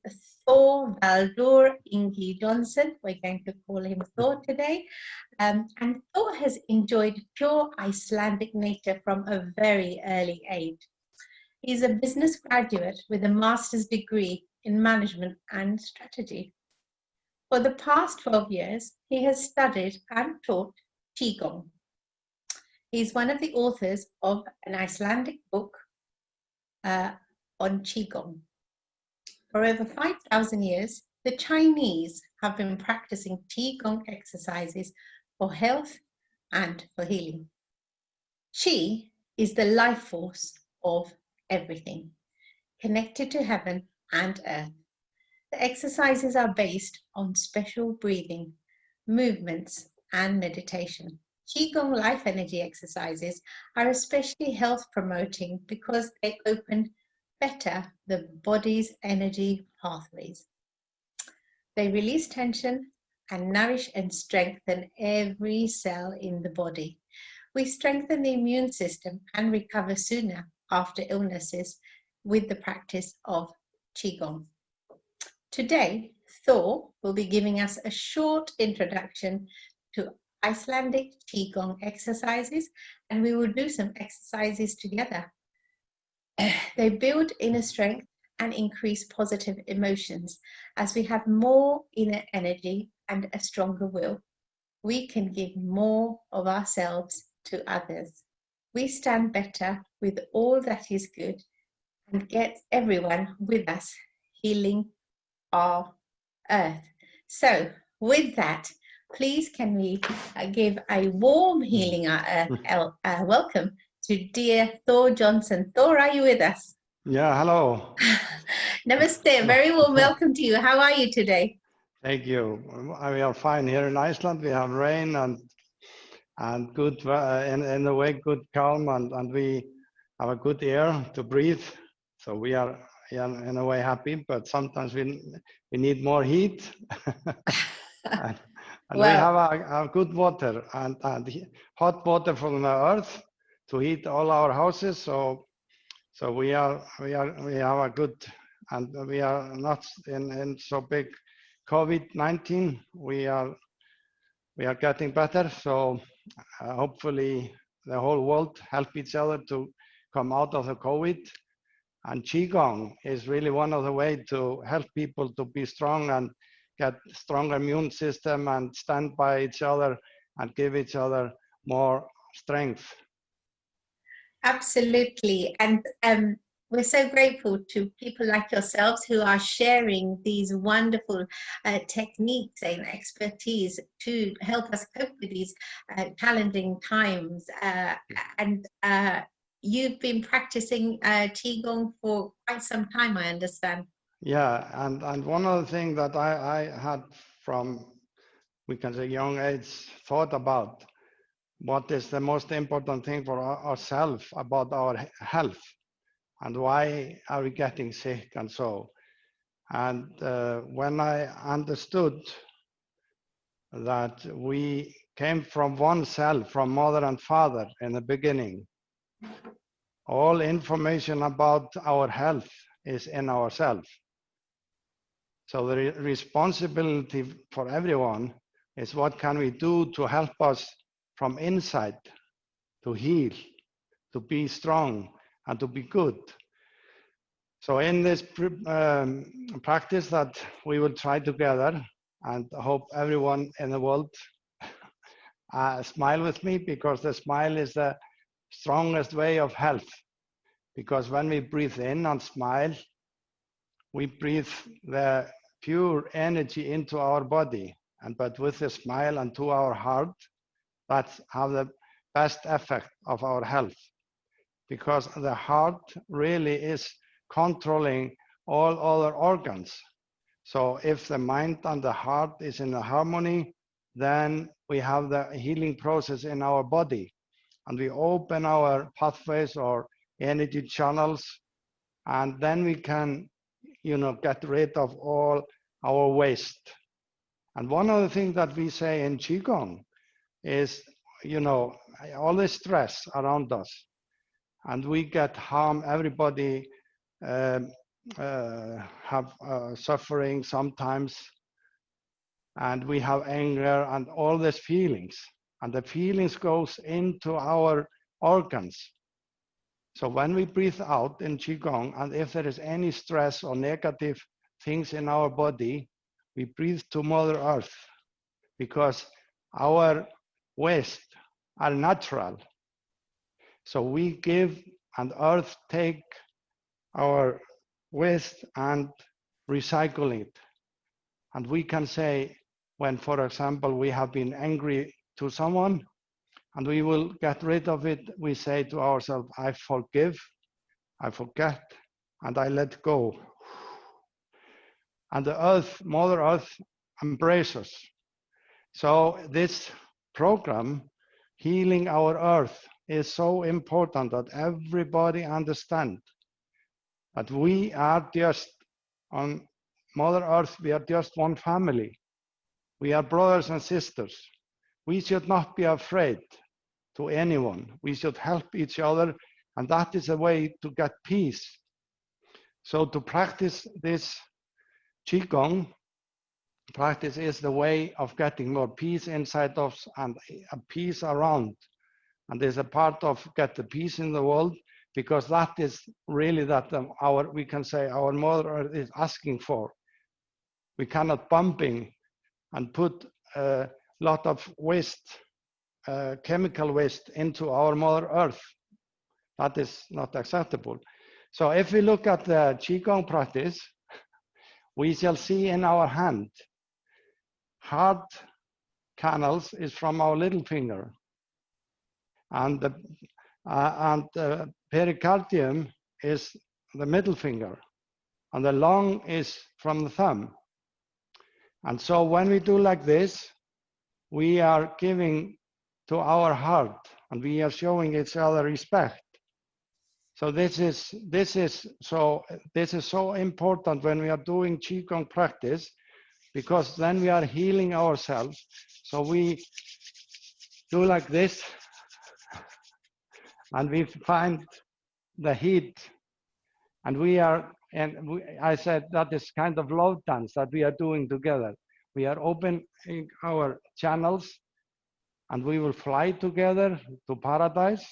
Thor Baldur Ingi Johnson. We're going to call him Thor today. And Thor has enjoyed pure Icelandic nature from a very early age. He's a business graduate with a master's degree in management and strategy. For the past 12 years, he has studied and taught Qigong. He's one of the authors of an Icelandic book on Qigong. For over 5,000 years, the Chinese have been practicing Qigong exercises for health and for healing. Qi is the life force of everything, connected to heaven and earth. The exercises are based on special breathing, movements, and meditation. Qigong life energy exercises are especially health promoting because they open better the body's energy pathways. They release tension and nourish and strengthen every cell in the body. We strengthen the immune system and recover sooner after illnesses with the practice of Qigong. Today, Thor will be giving us a short introduction to Icelandic Qigong exercises, and we will do some exercises together. They build inner strength and increase positive emotions. As we have more inner energy and a stronger will, we can give more of ourselves to others. We stand better with all that is good and get everyone with us, healing our earth. So with that, please can we give a warm healing our earth welcome to dear Thor Johnson. Thor, are you with us? Yeah, hello. Namaste, very warm welcome to you. How are you today? Thank you. We are fine here in Iceland. We have rain and good, in a way, good calm, and we have a good air to breathe. So we are in a way happy, but sometimes we need more heat. and we have a good water and hot water from the earth to heat all our houses. So we have a good, and we are not in so big COVID-19. We are getting better. So hopefully the whole world help each other to come out of the COVID. And Qigong is really one of the ways to help people to be strong and get stronger immune system and stand by each other and give each other more strength. Absolutely. And we're so grateful to people like yourselves who are sharing these wonderful techniques and expertise to help us cope with these challenging times. And you've been practicing Qigong for quite some time, I understand. Yeah, and one of the things that I had from, we can say, young age thought about what is the most important thing for ourselves about our health and why are we getting sick and so. And when I understood that we came from one cell, from mother and father in the beginning, all information about our health is in ourselves. So the responsibility for everyone is what can we do to help us from inside to heal, to be strong, and to be good. So in this practice that we will try together, and hope everyone in the world smile with me, because the smile is the strongest way of health. Because when we breathe in and smile, we breathe the pure energy into our body, but with a smile and to our heart, that's how the best effect of our health. Because the heart really is controlling all other organs. So if the mind and the heart is in harmony, then we have the healing process in our body, and we open our pathways or energy channels, and then we can, get rid of all our waste. And one of the things that we say in Qigong is, all the stress around us, and we get harm. Everybody have suffering sometimes, and we have anger and all these feelings, and the feelings goes into our organs. So when we breathe out in Qigong, and if there is any stress or negative things in our body, we breathe to Mother Earth, because our waste are natural. So we give, and Earth take our waste and recycle it. And we can say, when, for example, we have been angry to someone, and we will get rid of it. We say to ourselves, I forgive, I forget, and I let go. And the earth, Mother Earth, embraces us. So this program, Healing Our Earth, is so important that everybody understands that we are just on Mother Earth, we are just one family. We are brothers and sisters. We should not be afraid to anyone. We should help each other, and that is a way to get peace. So to practice this Qigong, practice is the way of getting more peace inside us and a peace around. And there's a part of get the peace in the world, because that is really that we can say our Mother Earth is asking for. We cannot pumping and put a lot of waste, chemical waste into our Mother Earth. That is not acceptable. So if we look at the Qigong practice, we shall see in our hand, heart canals is from our little finger. And the pericardium is the middle finger. And the lung is from the thumb. And so when we do like this, we are giving to our heart and we are showing each other respect. So this is so important when we are doing Qigong practice, because then we are healing ourselves. So we do like this and we find the heat, and I said that is kind of love dance that we are doing together. We are opening our channels and we will fly together to paradise.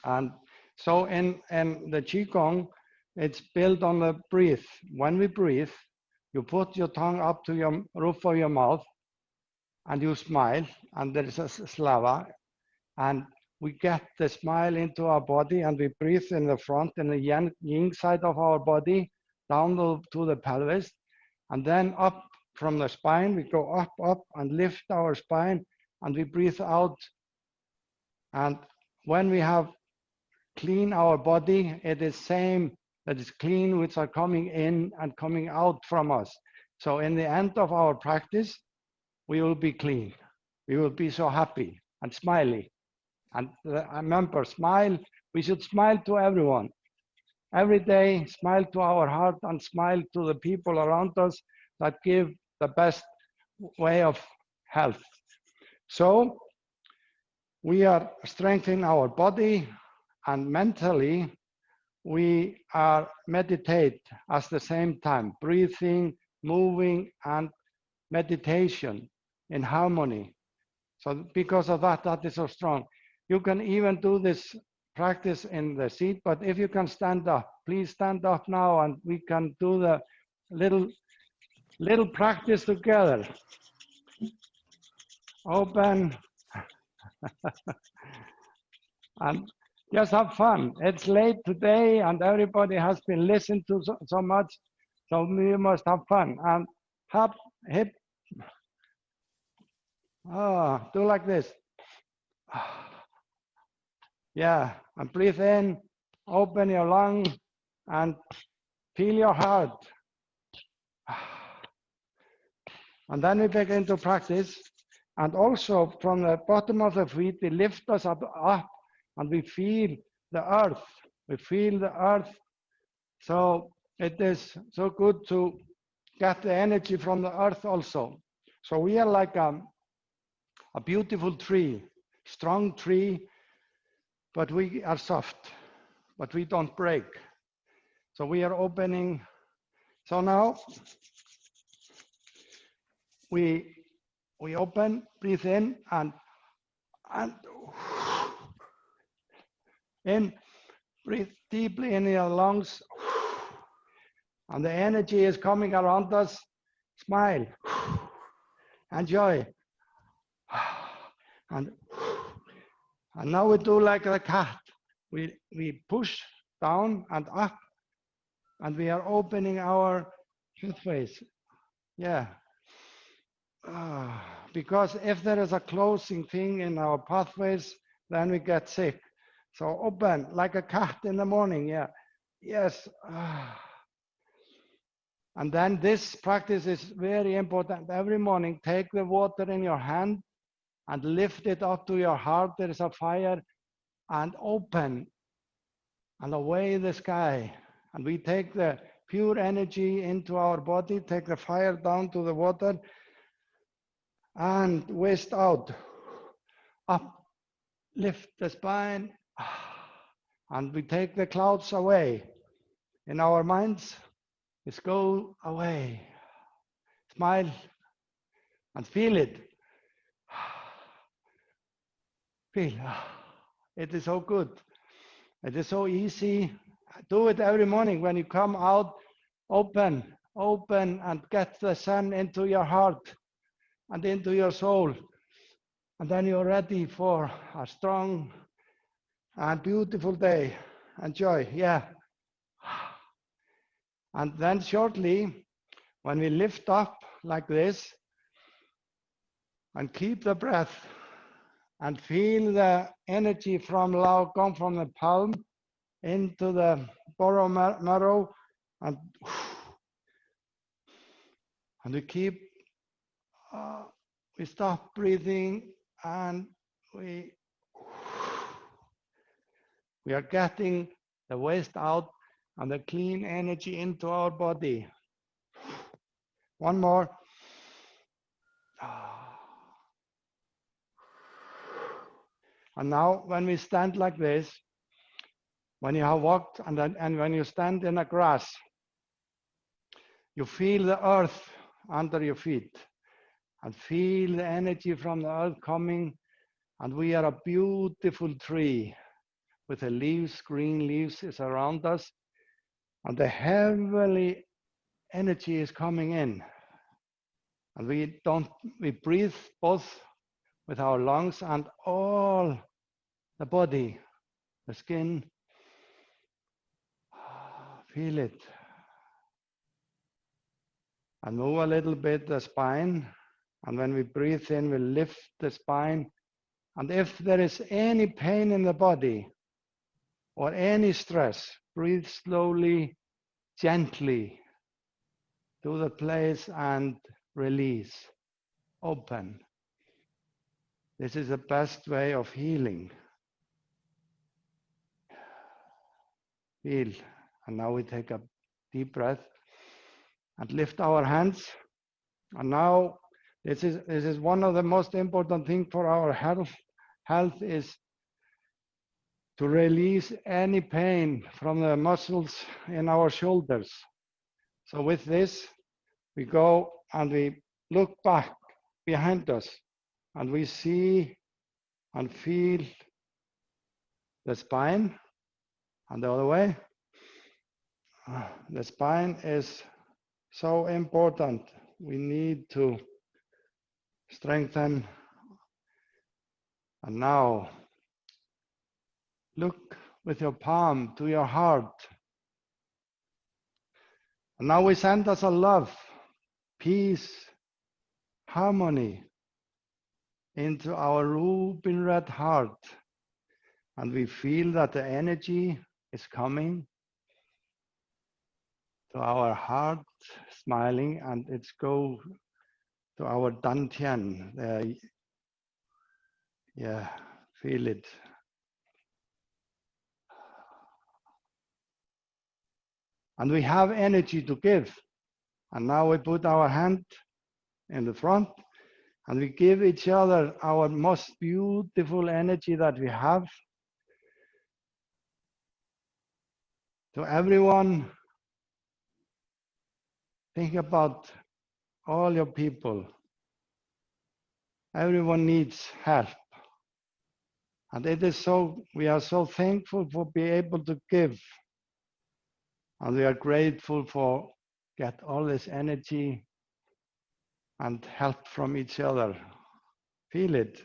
And so in the Qigong, it's built on the breathe. When we breathe, you put your tongue up to your roof of your mouth and you smile, and there is a slava, and we get the smile into our body and we breathe in the front, in the yin side of our body, down to the pelvis, and then up from the spine, we go up and lift our spine and we breathe out. And when we have clean our body, it is same that is clean which are coming in and coming out from us. So in the end of our practice, we will be clean. We will be so happy and smiley. And remember, smile, we should smile to everyone. Every day, smile to our heart and smile to the people around us that give the best way of health. So we are strengthening our body, and mentally we are meditate at the same time, breathing, moving, and meditation in harmony. So because of that, that is so strong. You can even do this practice in the seat, but if you can stand up, please stand up now and we can do the little practice together. Open and just have fun. It's late today and everybody has been listened to so much, so we must have fun. And hop, hip. Do like this. Yeah, and breathe in, open your lung, and feel your heart. And then we begin to practice. And also from the bottom of the feet, we lift us up, and we feel the earth. We feel the earth. So it is so good to get the energy from the earth also. So we are like a beautiful tree, strong tree, but we are soft, but we don't break. So we are opening. So now we open, breathe in, and in, breathe deeply in your lungs, and the energy is coming around us. Smile, enjoy, and now we do like a cat. We push down and up, and we are opening our face. Yeah. because if there is a closing thing in our pathways, then we get sick. So open like a cat in the morning. Yeah. Yes. And then this practice is very important. Every morning, take the water in your hand and lift it up to your heart. There is a fire, and open and away the sky. And we take the pure energy into our body, take the fire down to the water, and waste out. Up, lift the spine, and we take the clouds away. In our minds, just go away. Smile and feel it. Feel. It is so good. It is so easy. Do it every morning when you come out. Open and get the sun into your heart and into your soul. And then you're ready for a strong and beautiful day. Enjoy. Yeah. And then shortly, when we lift up like this and keep the breath and feel the energy from Lao come from the palm into the borough marrow, and we keep, we stop breathing, and we are getting the waste out and the clean energy into our body. One more. And now when we stand like this, when you have walked and when you stand in the grass, you feel the earth under your feet and feel the energy from the earth coming. And we are a beautiful tree with the leaves, green leaves is around us. And the heavenly energy is coming in. And we breathe both with our lungs and all the body, the skin. Feel it. And move a little bit the spine. And when we breathe in, we lift the spine. And if there is any pain in the body or any stress, breathe slowly, gently to the place and release. Open. This is the best way of healing. Feel. And now we take a deep breath and lift our hands. And now this is one of the most important things for our health. Health is to release any pain from the muscles in our shoulders. So with this, we go and we look back behind us and we see and feel the spine, and the other way. The spine is so important. We need to strengthen. And now, look with your palm to your heart. And now we send us a love, peace, harmony into our ruby red heart. And we feel that the energy is coming to our heart, smiling, and it's go to our dantian. Yeah, feel it. And we have energy to give. And now we put our hand in the front and we give each other our most beautiful energy that we have. To everyone, think about all your people. Everyone needs help. And it is so, we are so thankful for being able to give. And we are grateful for get all this energy and help from each other. Feel it.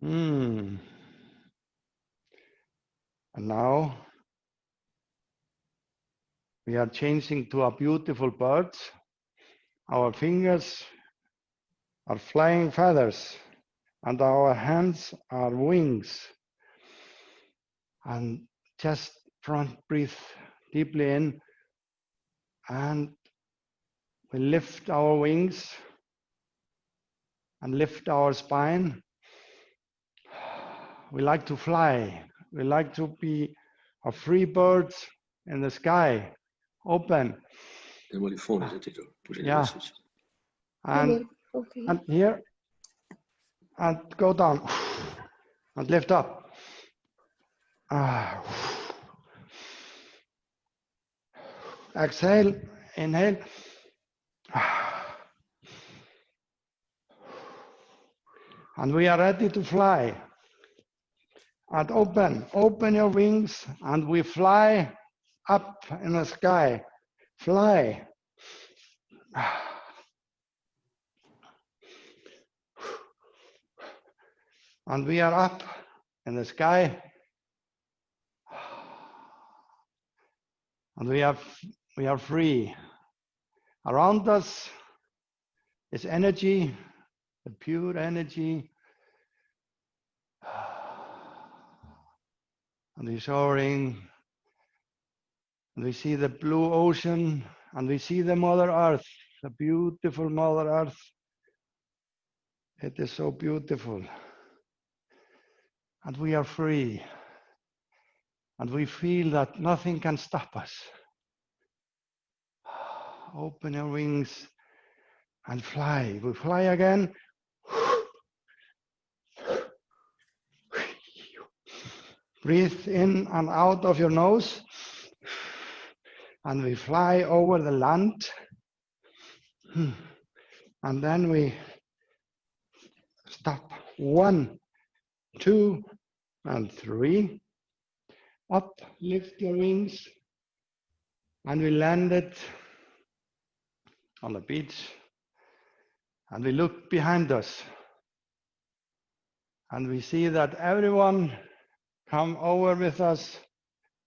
And now we are changing to a beautiful bird. Our fingers are flying feathers, and our hands are wings. And just front breathe deeply in, and we lift our wings and lift our spine. We like to fly. We like to be a free bird in the sky, open. Yeah. And here, and go down, and lift up. Exhale, inhale. And we are ready to fly. And open your wings, and we fly up in the sky. Fly. And we are up in the sky. And we are free. Around us is energy, the pure energy. And we're soaring. And we see the blue ocean, and we see the Mother Earth, the beautiful Mother Earth. It is so beautiful. And we are free. And we feel that nothing can stop us. Open your wings and fly. We fly again. Breathe in and out of your nose. And we fly over the land. And then we stop. 1, 2, and 3. Up, lift your wings. And we landed on the beach. And we look behind us. And we see that everyone come over with us.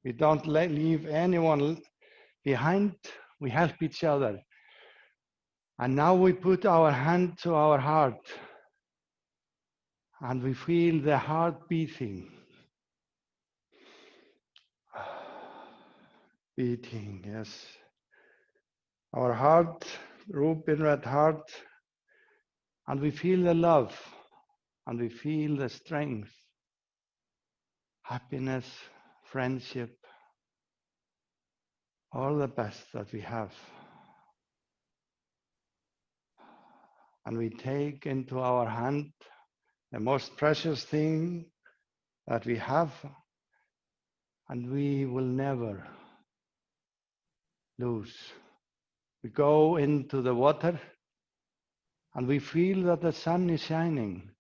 We don't leave anyone behind. We help each other. And now we put our hand to our heart. And we feel the heart beating. Beating, yes. Our heart, Rupin red heart. And we feel the love. And we feel the strength. Happiness, friendship, all the best that we have. And we take into our hand the most precious thing that we have, and we will never lose. We go into the water, and we feel that the sun is shining,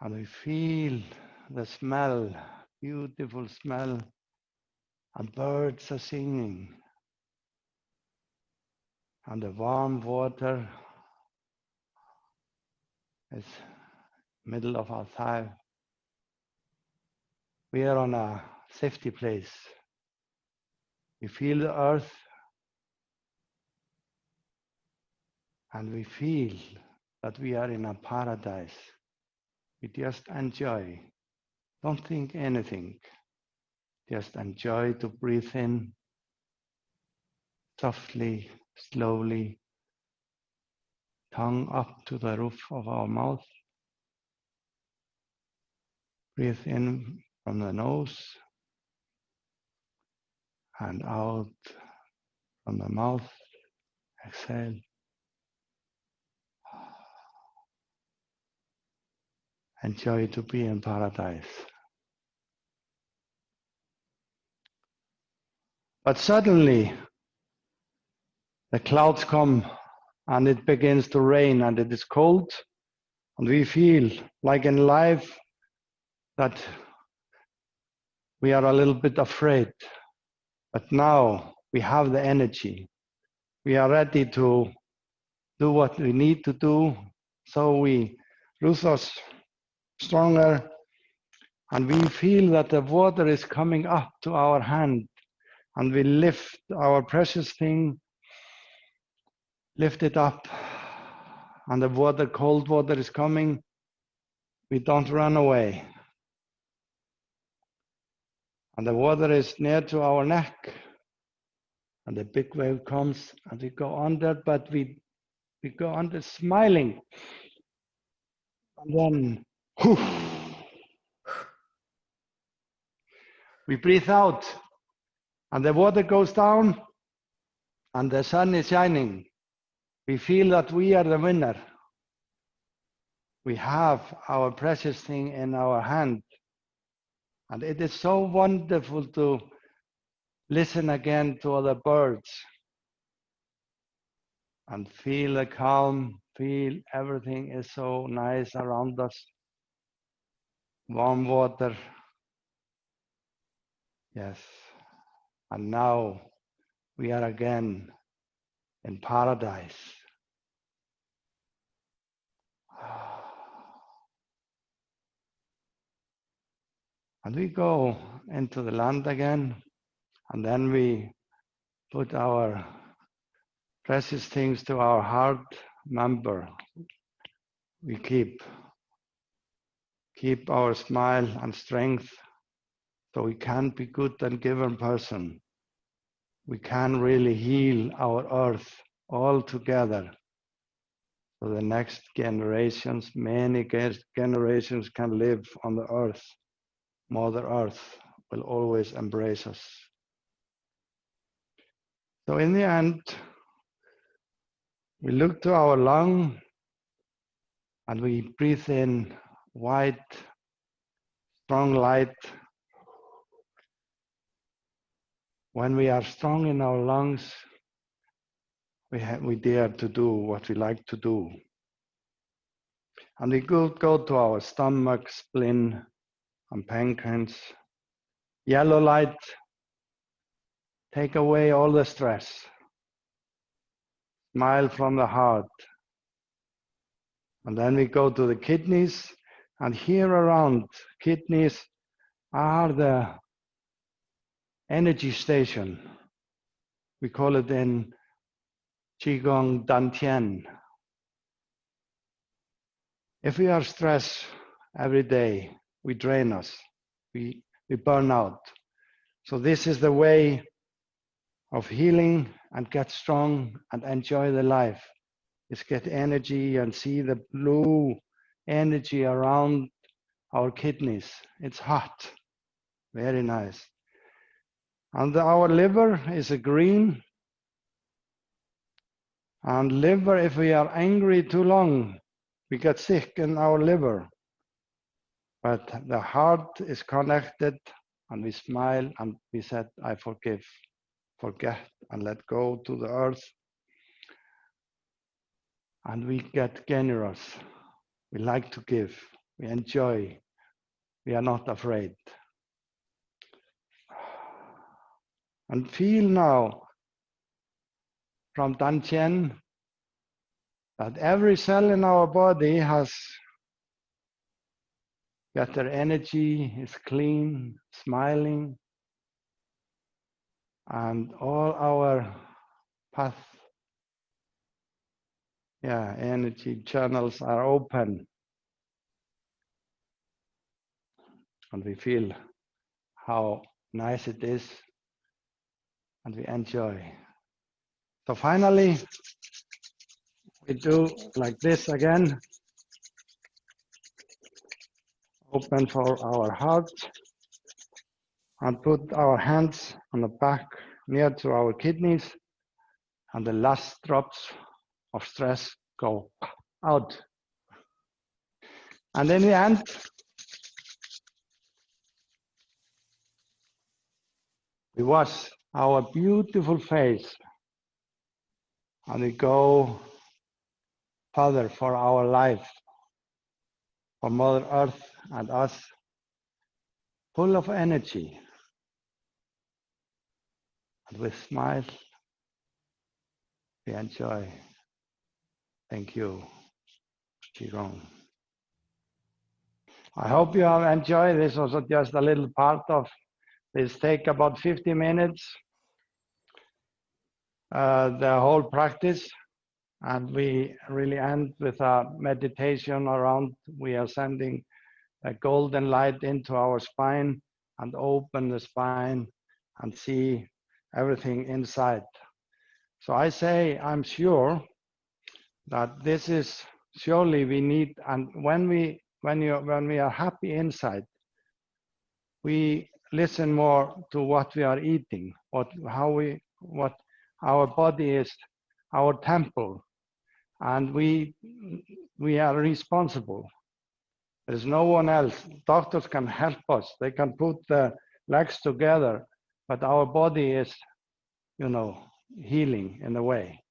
and we feel the smell, beautiful smell, and birds are singing. And the warm water is middle of our thigh. We are on a safety place. We feel the earth, and we feel that we are in a paradise. We just enjoy. Don't think anything. Just enjoy to breathe in softly, slowly, tongue up to the roof of our mouth. Breathe in from the nose and out from the mouth. Exhale. Enjoy to be in paradise. But suddenly, the clouds come and it begins to rain and it is cold, and we feel like in life that we are a little bit afraid. But now we have the energy. We are ready to do what we need to do, so we root us stronger, and we feel that the water is coming up to our hand, and we lift our precious thing, lift it up, and the water, cold water is coming, we don't run away. And the water is near to our neck, and the big wave comes, and we go under, but we go under smiling. And then, whew, we breathe out, and the water goes down, and the sun is shining. We feel that we are the winner. We have our precious thing in our hand. And it is so wonderful to listen again to other birds and feel the calm, feel everything is so nice around us. Warm water. Yes. And now we are again in paradise. And we go into the land again, and then we put our precious things to our heart. Remember, we keep our smile and strength, so we can be good and given person. We can really heal our earth all together. So the next generations, many generations can live on the earth. Mother Earth will always embrace us. So in the end, we look to our lung and we breathe in white, strong light. When we are strong in our lungs, we dare to do what we like to do. And we go to our stomach, spleen, and pancreas. Yellow light, take away all the stress. Smile from the heart. And then we go to the kidneys, and here around kidneys are the energy station. We call it in Qigong Dantian. If we are stressed every day, we drain us, we burn out. So this is the way of healing and get strong and enjoy the life. Is get energy and see the blue energy around our kidneys. It's hot, very nice. And our liver is a green. And liver, if we are angry too long, we get sick in our liver. But the heart is connected, and we smile and we said, I forgive, forget, and let go to the earth. And we get generous. We like to give. We enjoy. We are not afraid. And feel now from Dantian that every cell in our body has better energy, is clean, smiling, and all our path, energy channels are open. And we feel how nice it is, and we enjoy. So finally, we do like this again. Open for our heart and put our hands on the back near to our kidneys, and the last drops of stress go out. And in the end, we wash our beautiful face and we go further for our life, for Mother Earth and us, full of energy. And with smile, we enjoy. Thank you, Qigong. I hope you have enjoyed. This was just a little part of this. Take about 50 minutes. The whole practice. And we really end with a meditation around, we are sending a golden light into our spine and open the spine and see everything inside. So I say, I'm sure that this is surely we need, and when we are happy inside, we listen more to what we are eating, what our body is, our temple, and we are responsible. There's no one else. Doctors can help us. They can put the legs together, but our body is, healing in a way.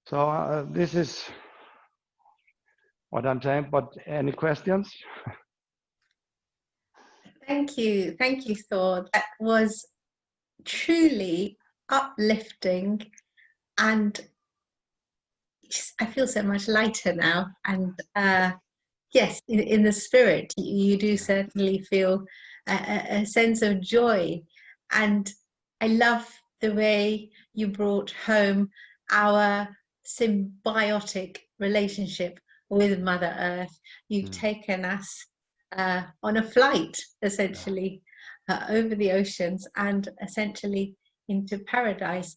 So this is what I'm saying, but any questions? Thank you, Thor. That was truly uplifting, and I feel so much lighter now. And yes, in the spirit, you do certainly feel a sense of joy. And I love the way you brought home our symbiotic relationship with Mother Earth. You've taken us on a flight, essentially, over the oceans and essentially into paradise.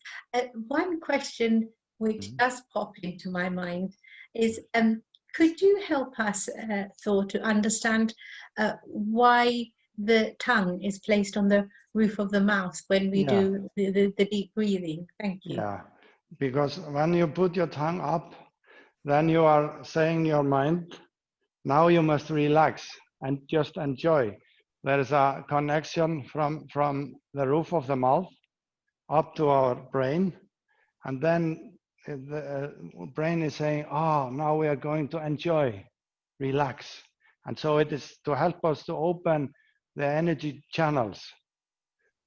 One question which does pop into my mind is, could you help us, Thor, to understand why the tongue is placed on the roof of the mouth when we do the deep breathing? Thank you. Yeah, because when you put your tongue up, then you are saying your mind, now you must relax and just enjoy. There is a connection from the roof of the mouth up to our brain, and then the brain is saying, oh, now we are going to enjoy, relax. And so it is to help us to open the energy channels.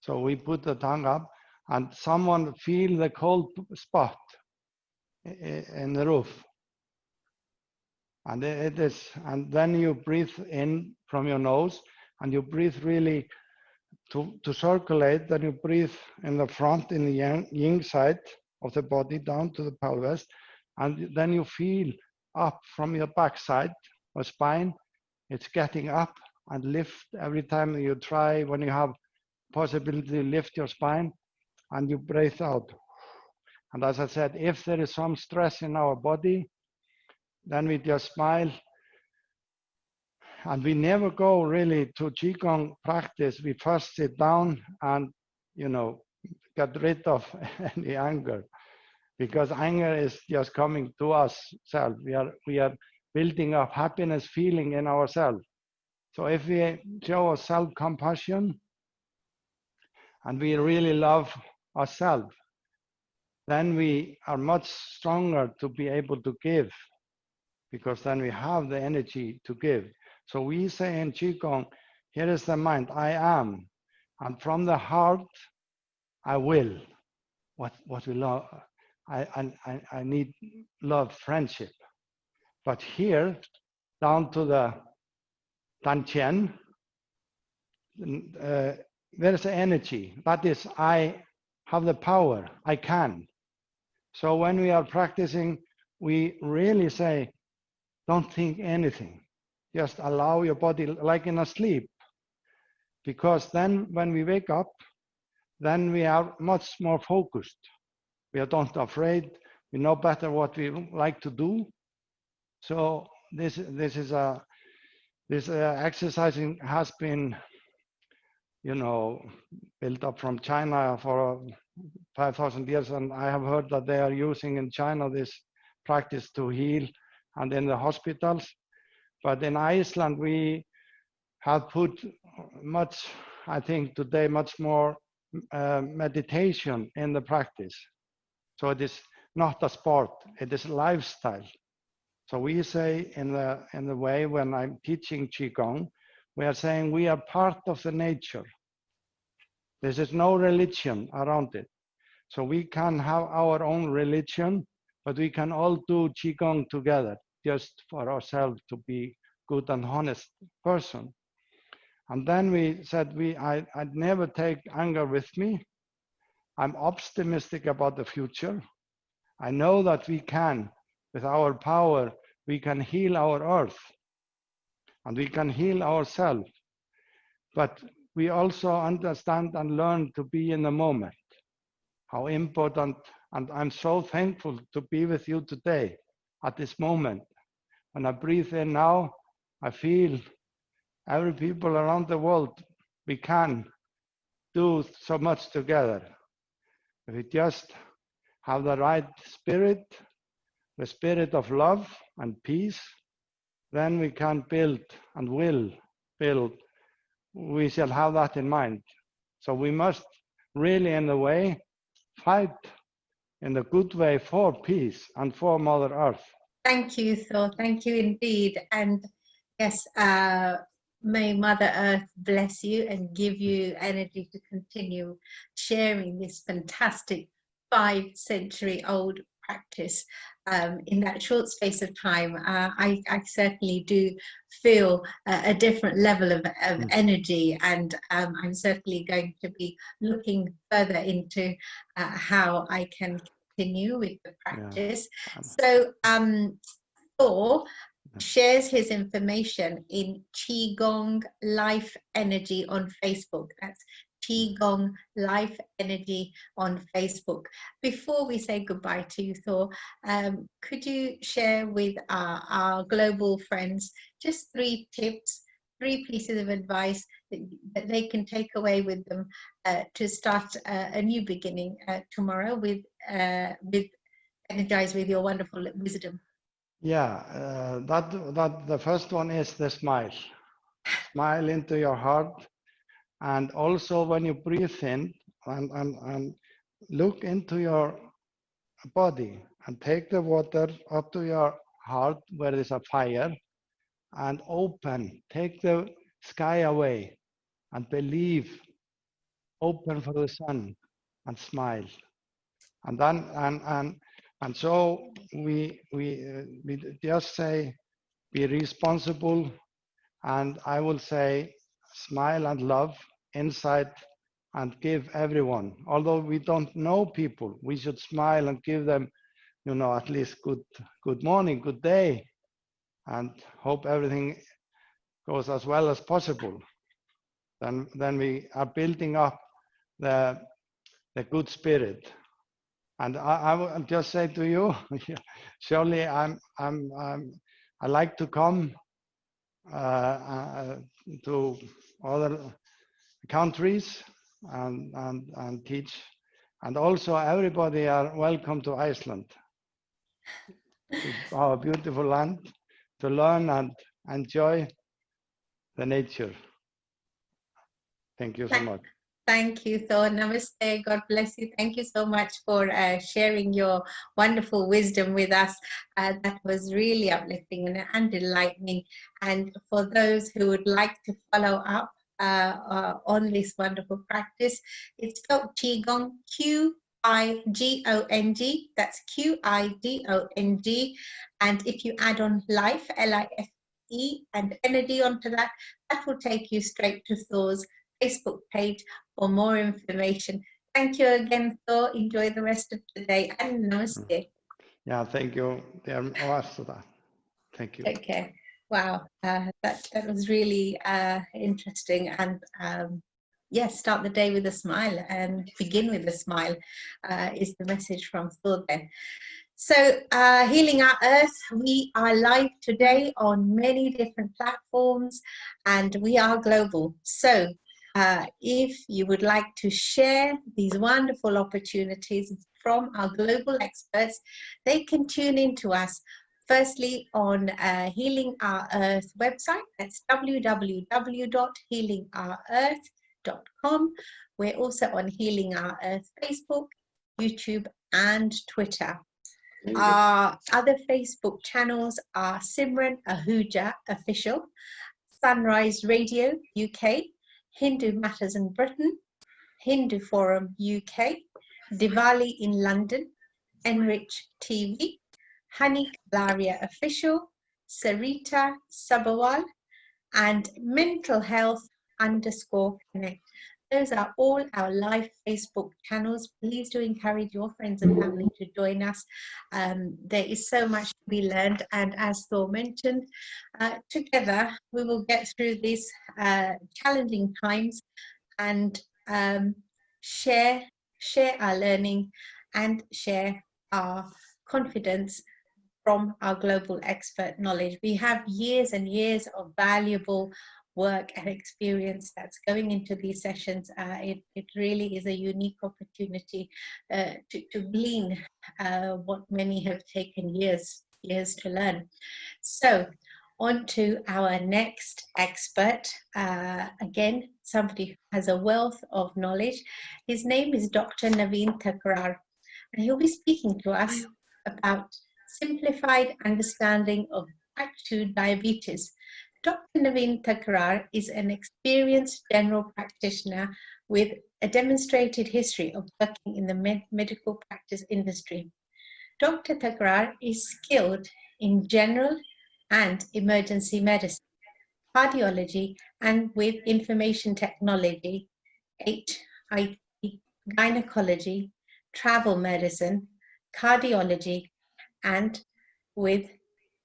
So we put the tongue up, and someone feel the cold spot in the roof. And and then you breathe in from your nose, and you breathe really to circulate. Then you breathe in the front, in the yin side of the body, down to the pelvis, and then you feel up from your backside or spine. It's getting up and lift every time you try. When you have possibility to lift your spine, and you breathe out. And as I said, if there is some stress in our body, then we just smile. And we never go really to Qigong practice. We first sit down and, get rid of any anger, because anger is just coming to us self. We are building up happiness feeling in ourselves. So if we show self-compassion and we really love ourselves, then we are much stronger to be able to give, because then we have the energy to give. So we say in Qigong, here is the mind, I am, and from the heart, I will. What we love, I need love, friendship. But here, down to the Dantian, there is energy. That is, I have the power, I can. So when we are practicing, we really say, don't think anything. Just allow your body like in a sleep. Because then when we wake up, then we are much more focused. We are not afraid. We know better what we like to do. So this exercising has been, built up from China for 5,000 years, and I have heard that they are using in China this practice to heal and in the hospitals. But in Iceland, we have put much, I think today, much more meditation in the practice. So it is not a sport, it is a lifestyle. So we say in the way when I'm teaching Qigong, we are saying we are part of the nature. There is no religion around it. So we can have our own religion, but we can all do Qigong together, just for ourselves to be good and honest person. And then we said I'd never take anger with me. I'm optimistic about the future. I know that we can, with our power, we can heal our earth and we can heal ourselves. But we also understand and learn to be in the moment. How important, and I'm so thankful to be with you today at this moment. When I breathe in now, I feel every people around the world, we can do so much together. If we just have the right spirit, the spirit of love and peace, then we can build and will build. We shall have that in mind. So we must really, in a way, fight in a good way for peace and for Mother Earth. Thank you, Thor. Thank you indeed. And yes, may Mother Earth bless you and give you energy to continue sharing this fantastic 5-century-old practice in that short space of time. I certainly do feel a different level of energy, and I'm certainly going to be looking further into how I can continue with the practice. So Thor shares his information in Qigong Life Energy on Facebook. That's Qigong Life Energy on Facebook. Before we say goodbye to you, Thor, could you share with our global friends just 3 tips, 3 pieces of advice that they can take away with them to start a new beginning tomorrow with energized with your wonderful wisdom? Yeah, that the first one is the smile. Smile into your heart, and also when you breathe in and look into your body and take the water up to your heart where there's a fire and open, take the sky away and believe, open for the sun and smile. And then and so we just say, be responsible, and I will say smile and love inside and give everyone. Although we don't know people, we should smile and give them, you know, at least good morning, good day, and hope everything goes as well as possible. Then we are building up the good spirit. And I will just say to you, surely I like to come to other countries and teach, and also everybody are welcome to Iceland. It's our beautiful land to learn and enjoy the nature. Thank you so much. Thank you, Thor. Namaste. God bless you. Thank you so much for sharing your wonderful wisdom with us. That was really uplifting and enlightening. And for those who would like to follow up on this wonderful practice, it's spelled Qigong, Qigong. That's Qidong. And if you add on life, LIFE, and energy onto that, that will take you straight to Thor's Facebook page for more information. Thank you again, Thor. Enjoy the rest of the day, and namaste. Yeah, thank you, dear Vasudha. Thank you. Take care. Wow, that was really interesting. And yes, start the day with a smile and begin with a smile is the message from Thor there. So Healing Our Earth, we are live today on many different platforms, and we are global. So if you would like to share these wonderful opportunities from our global experts, they can tune in to us firstly on Healing Our Earth website. That's www.healingourearth.com. We're also on Healing Our Earth Facebook, YouTube, and Twitter. Our other Facebook channels are Simran Ahuja Official, Sunrise Radio UK, Hindu Matters in Britain, Hindu Forum UK, Diwali in London, Enrich TV, Hani Kalaria Official, Sarita Sabawal, and Mental Health _Connect. Those are all our live Facebook channels. Please do encourage your friends and family to join us. There is so much to be learned, and as Thor mentioned, together we will get through these challenging times and share our learning and share our confidence from our global expert knowledge. We have years and years of valuable work and experience that's going into these sessions. It really is a unique opportunity to glean what many have taken years to learn. So on to our next expert. Again, somebody who has a wealth of knowledge. His name is Dr. Naveen Thakrar, and he'll be speaking to us about simplified understanding of type 2 diabetes. Dr. Naveen Thakrar is an experienced general practitioner with a demonstrated history of working in the medical practice industry. Dr. Thakrar is skilled in general and emergency medicine, cardiology, and with information technology, HIT, gynecology, travel medicine, cardiology, and with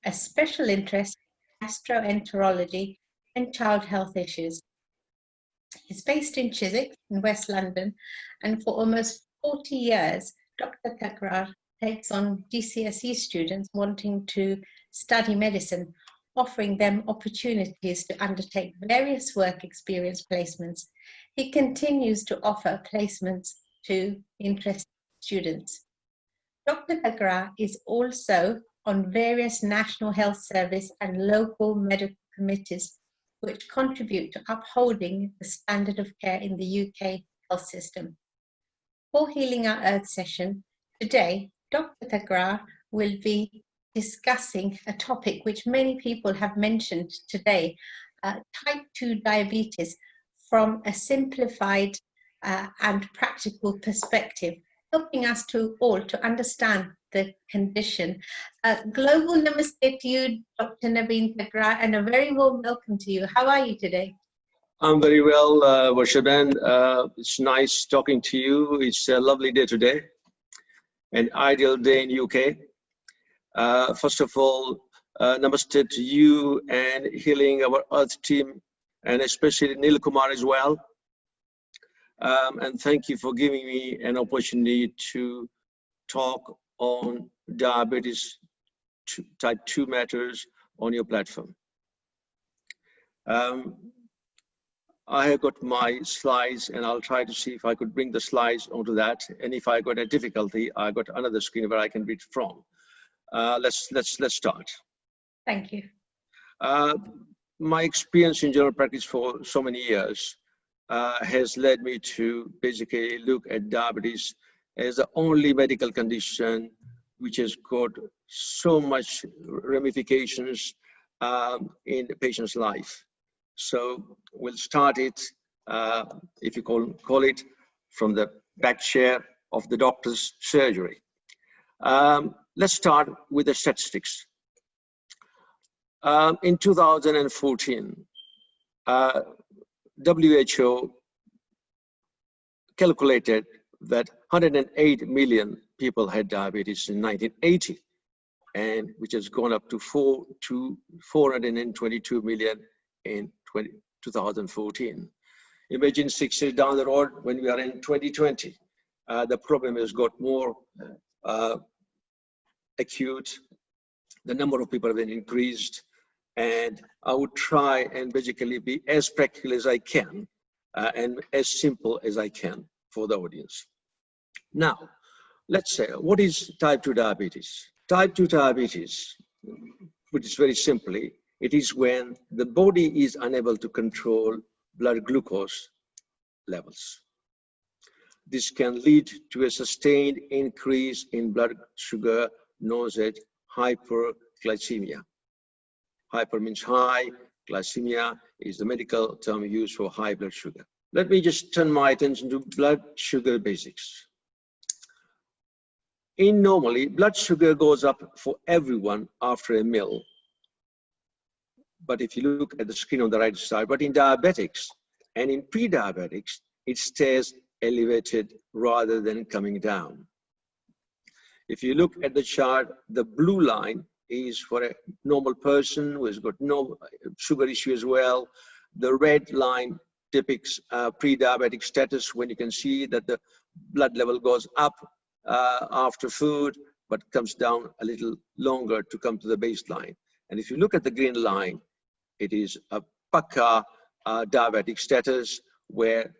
a special interest gastroenterology and child health issues. He's based in Chiswick in West London, and for almost 40 years, Dr. Thakrar takes on GCSE students wanting to study medicine, offering them opportunities to undertake various work experience placements. He continues to offer placements to interested students. Dr. Thakrar is also on various National Health Service and local medical committees which contribute to upholding the standard of care in the UK health system. For Healing Our Earth session, today, Dr. Thakrar will be discussing a topic which many people have mentioned today, type 2 diabetes from a simplified and practical perspective, helping us all to understand the condition. Global namaste to you, Dr. Naveen Thakrar, and a very warm welcome to you. How are you today? I'm very well, Varshaben. It's nice talking to you. It's a lovely day today, an ideal day in UK. First of all, namaste to you and Healing Our Earth team, and especially Neil Kumar as well. And thank you for giving me an opportunity to talk on diabetes type 2 matters on your platform. I have got my slides, and I'll try to see if I could bring the slides onto that. And if I got a difficulty, I got another screen where I can read from. Let's start. Thank you. My experience in general practice for so many years has led me to basically look at diabetes as the only medical condition which has got so much ramifications in the patient's life. So we'll start it, if you call it, from the back chair of the doctor's surgery. Let's start with the statistics. In 2014, WHO calculated that 108 million people had diabetes in 1980, and which has gone up to 422 million in 2014. Imagine 6 years down the road when we are in 2020. The problem has got more acute. The number of people have been increased, and I would try and basically be as practical as I can and as simple as I can for the audience. Now, let's say, what is type 2 diabetes? Type 2 diabetes, which is very simply, it is when the body is unable to control blood glucose levels. This can lead to a sustained increase in blood sugar, known as hyperglycemia. Hyper means high, glycemia is the medical term used for high blood sugar. Let me just turn my attention to blood sugar basics. Normally, blood sugar goes up for everyone after a meal. But if you look at the screen on the right side, but in diabetics and in pre-diabetics, it stays elevated rather than coming down. If you look at the chart, the blue line is for a normal person who has got no sugar issue as well. The red line depicts pre-diabetic status, when you can see that the blood level goes up after food, but comes down a little longer to come to the baseline. And if you look at the green line, it is a Paka diabetic status, where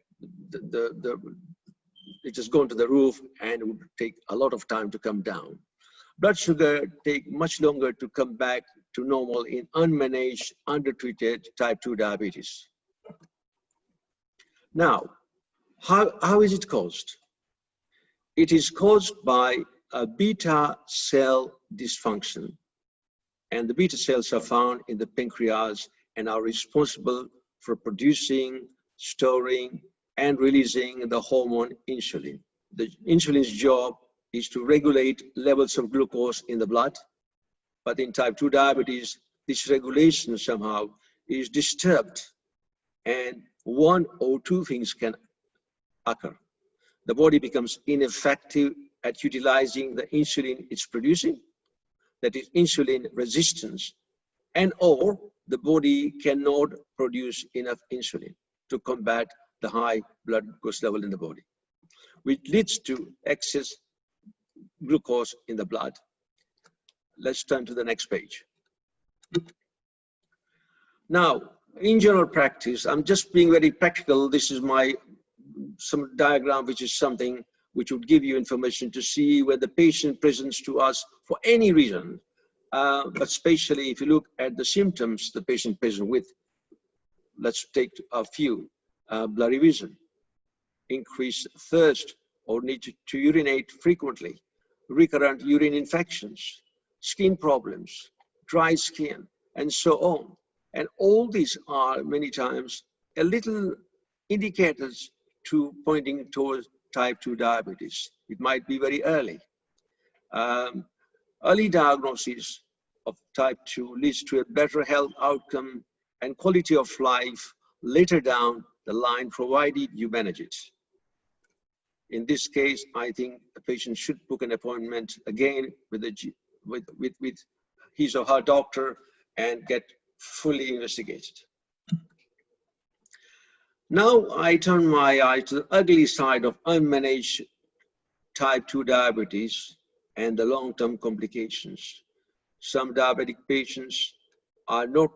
it has gone to the roof and it would take a lot of time to come down. Blood sugar take much longer to come back to normal in unmanaged, undertreated type 2 diabetes. Now, how is it caused? It is caused by a beta cell dysfunction. And the beta cells are found in the pancreas and are responsible for producing, storing, and releasing the hormone insulin. The insulin's job is to regulate levels of glucose in the blood, but in type 2 diabetes, this regulation somehow is disturbed, and one or two things can occur. The body becomes ineffective at utilizing the insulin it's producing, that is insulin resistance, and or the body cannot produce enough insulin to combat the high blood glucose level in the body, which leads to excess glucose in the blood. Let's turn to the next page. Now, in general practice, I'm just being very practical. This is some diagram, which is something which would give you information to see where the patient presents to us for any reason, but especially if you look at the symptoms the patient presents with. Let's take a few. Blurry vision, increased thirst or need to urinate frequently, recurrent urine infections, skin problems, dry skin, and so on. And all these are many times a little indicators to pointing towards type 2 diabetes. It might be very early. Early diagnosis of type 2 leads to a better health outcome and quality of life later down the line, provided you manage it. In this case, I think the patient should book an appointment again with his or her doctor and get fully investigated. Now I turn my eye to the ugly side of unmanaged type 2 diabetes and the long-term complications. Some diabetic patients are not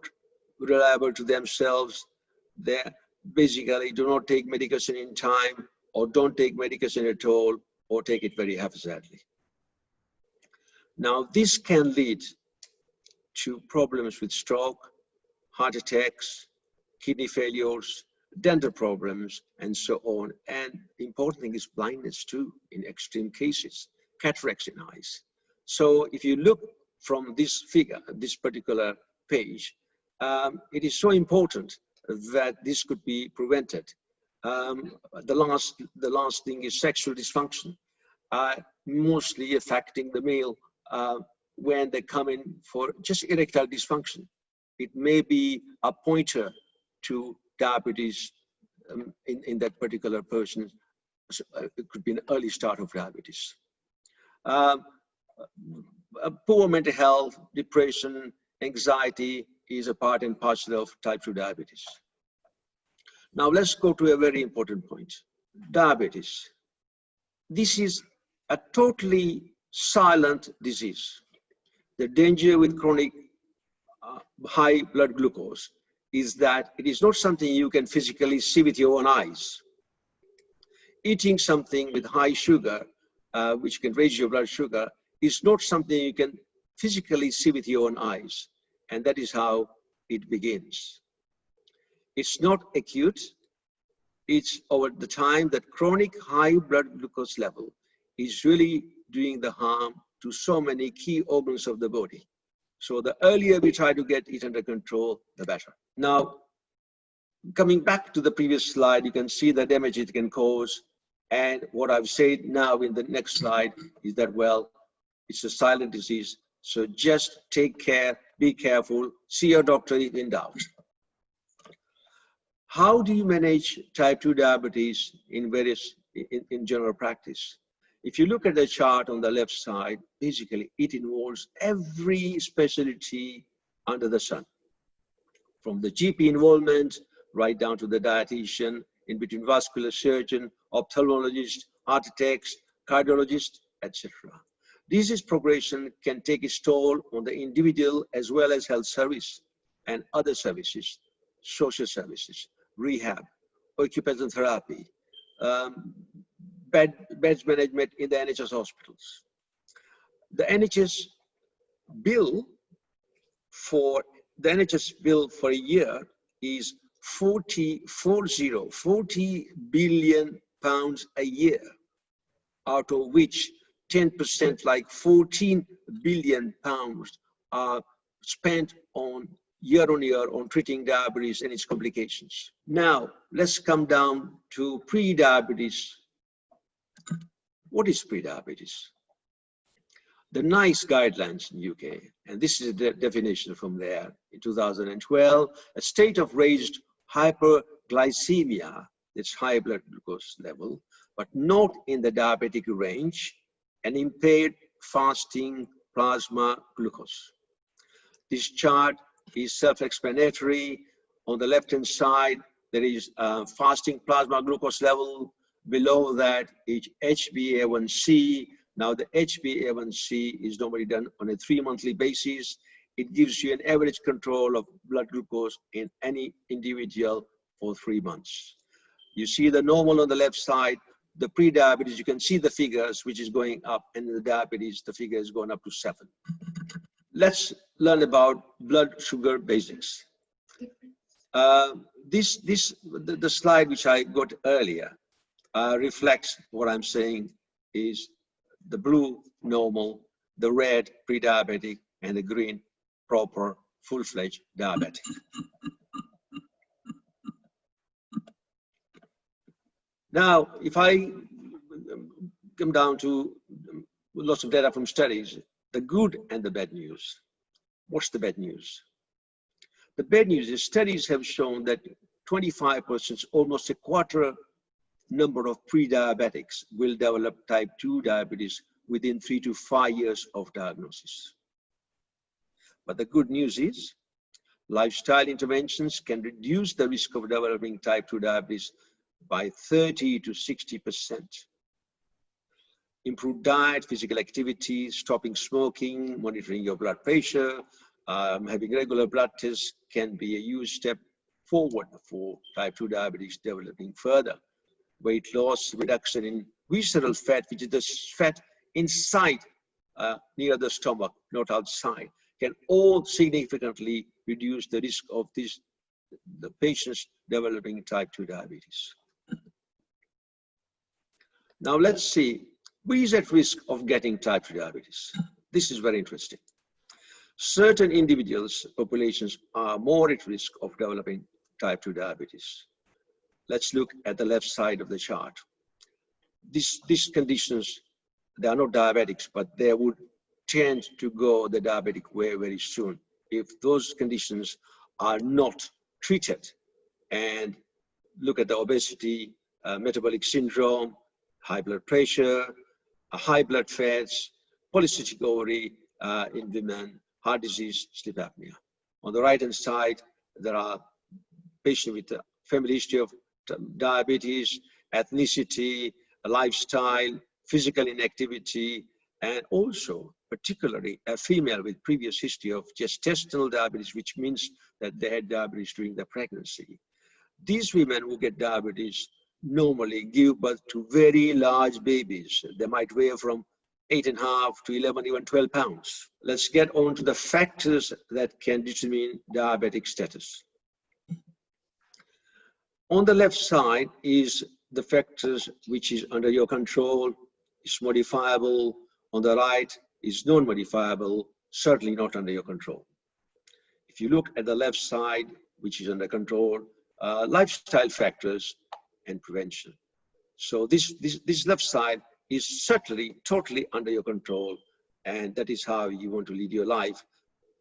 reliable to themselves. They basically do not take medication in time, or don't take medication at all, or take it very haphazardly. Now, this can lead to problems with stroke, heart attacks, kidney failures, dental problems, and so on. And the important thing is blindness too, in extreme cases, cataracts in eyes. So if you look from this figure, this particular page, it is so important that this could be prevented. The last thing is sexual dysfunction, mostly affecting the male when they come in for just erectile dysfunction. It may be a pointer to diabetes in that particular person. It could be an early start of diabetes. Poor mental health, depression, anxiety is a part and parcel of type 2 diabetes. Now let's go to a very important point. Diabetes. This is a totally silent disease. The danger with chronic high blood glucose is that it is not something you can physically see with your own eyes. Eating something with high sugar, which can raise your blood sugar, is not something you can physically see with your own eyes. And that is how it begins. It's not acute. It's over the time that chronic high blood glucose level is really doing the harm to so many key organs of the body. So the earlier we try to get it under control, the better. Now, coming back to the previous slide, you can see the damage it can cause. And what I've said now in the next slide is that, well, it's a silent disease. So just take care, be careful, see your doctor if in doubt. How do you manage type 2 diabetes in general practice? If you look at the chart on the left side, basically it involves every specialty under the sun, from the GP involvement right down to the dietitian, in between vascular surgeon, ophthalmologist, architects, cardiologist, etc. Disease progression can take its toll on the individual as well as health service and other services, social services, rehab, occupational therapy, beds management in the NHS hospitals. The NHS bill for a year is 40 billion pounds a year, out of which 10%, like 14 billion pounds, are spent on year on treating diabetes and its complications. Now, let's come down to pre-diabetes. What is pre-diabetes? The NICE guidelines in UK, and this is the definition from there, in 2012, a state of raised hyperglycemia, that's high blood glucose level, but not in the diabetic range, and impaired fasting plasma glucose. This chart is self-explanatory. On the left-hand side, there is fasting plasma glucose level. Below that is HbA1c. Now, the HbA1c is normally done on a 3-monthly basis. It gives you an average control of blood glucose in any individual for 3 months. You see the normal on the left side. The pre-diabetes, you can see the figures, which is going up, and in the diabetes, the figure is going up to 7. Let's learn about blood sugar basics. The slide which I got earlier reflects what I'm saying is the blue normal, the red pre-diabetic, and the green proper full-fledged diabetic. Now, if I come down to lots of data from studies, the good and the bad news. What's the bad news? The bad news is studies have shown that 25%, almost a quarter number of pre-diabetics will develop type 2 diabetes within 3 to 5 years of diagnosis. But the good news is lifestyle interventions can reduce the risk of developing type 2 diabetes by 30 to 60%. Improved diet, physical activity, stopping smoking, monitoring your blood pressure, having regular blood tests can be a huge step forward for type 2 diabetes developing further. Weight loss, reduction in visceral fat, which is the fat inside, near the stomach, not outside, can all significantly reduce the risk of the patients developing type 2 diabetes. Now let's see, who is at risk of getting type 2 diabetes? This is very interesting. Certain individuals, populations are more at risk of developing type 2 diabetes. Let's look at the left side of the chart. These conditions, they are not diabetics, but they would tend to go the diabetic way very soon if those conditions are not treated. And look at the obesity, metabolic syndrome, high blood pressure, high blood fats, polycystic ovary in women, heart disease, sleep apnea. On the right-hand side, there are patients with a family history of diabetes, ethnicity, lifestyle, physical inactivity, and also particularly a female with previous history of gestational diabetes, which means that they had diabetes during their pregnancy. These women who get diabetes normally give birth to very large babies. They might weigh from 8.5 to 11, even 12 pounds. Let's get on to the factors that can determine diabetic status. On the left side is the factors which is under your control, is modifiable. On the right is non-modifiable, certainly not under your control. If you look at the left side, which is under control, lifestyle factors and prevention. So this left side is certainly totally under your control, and that is how you want to lead your life.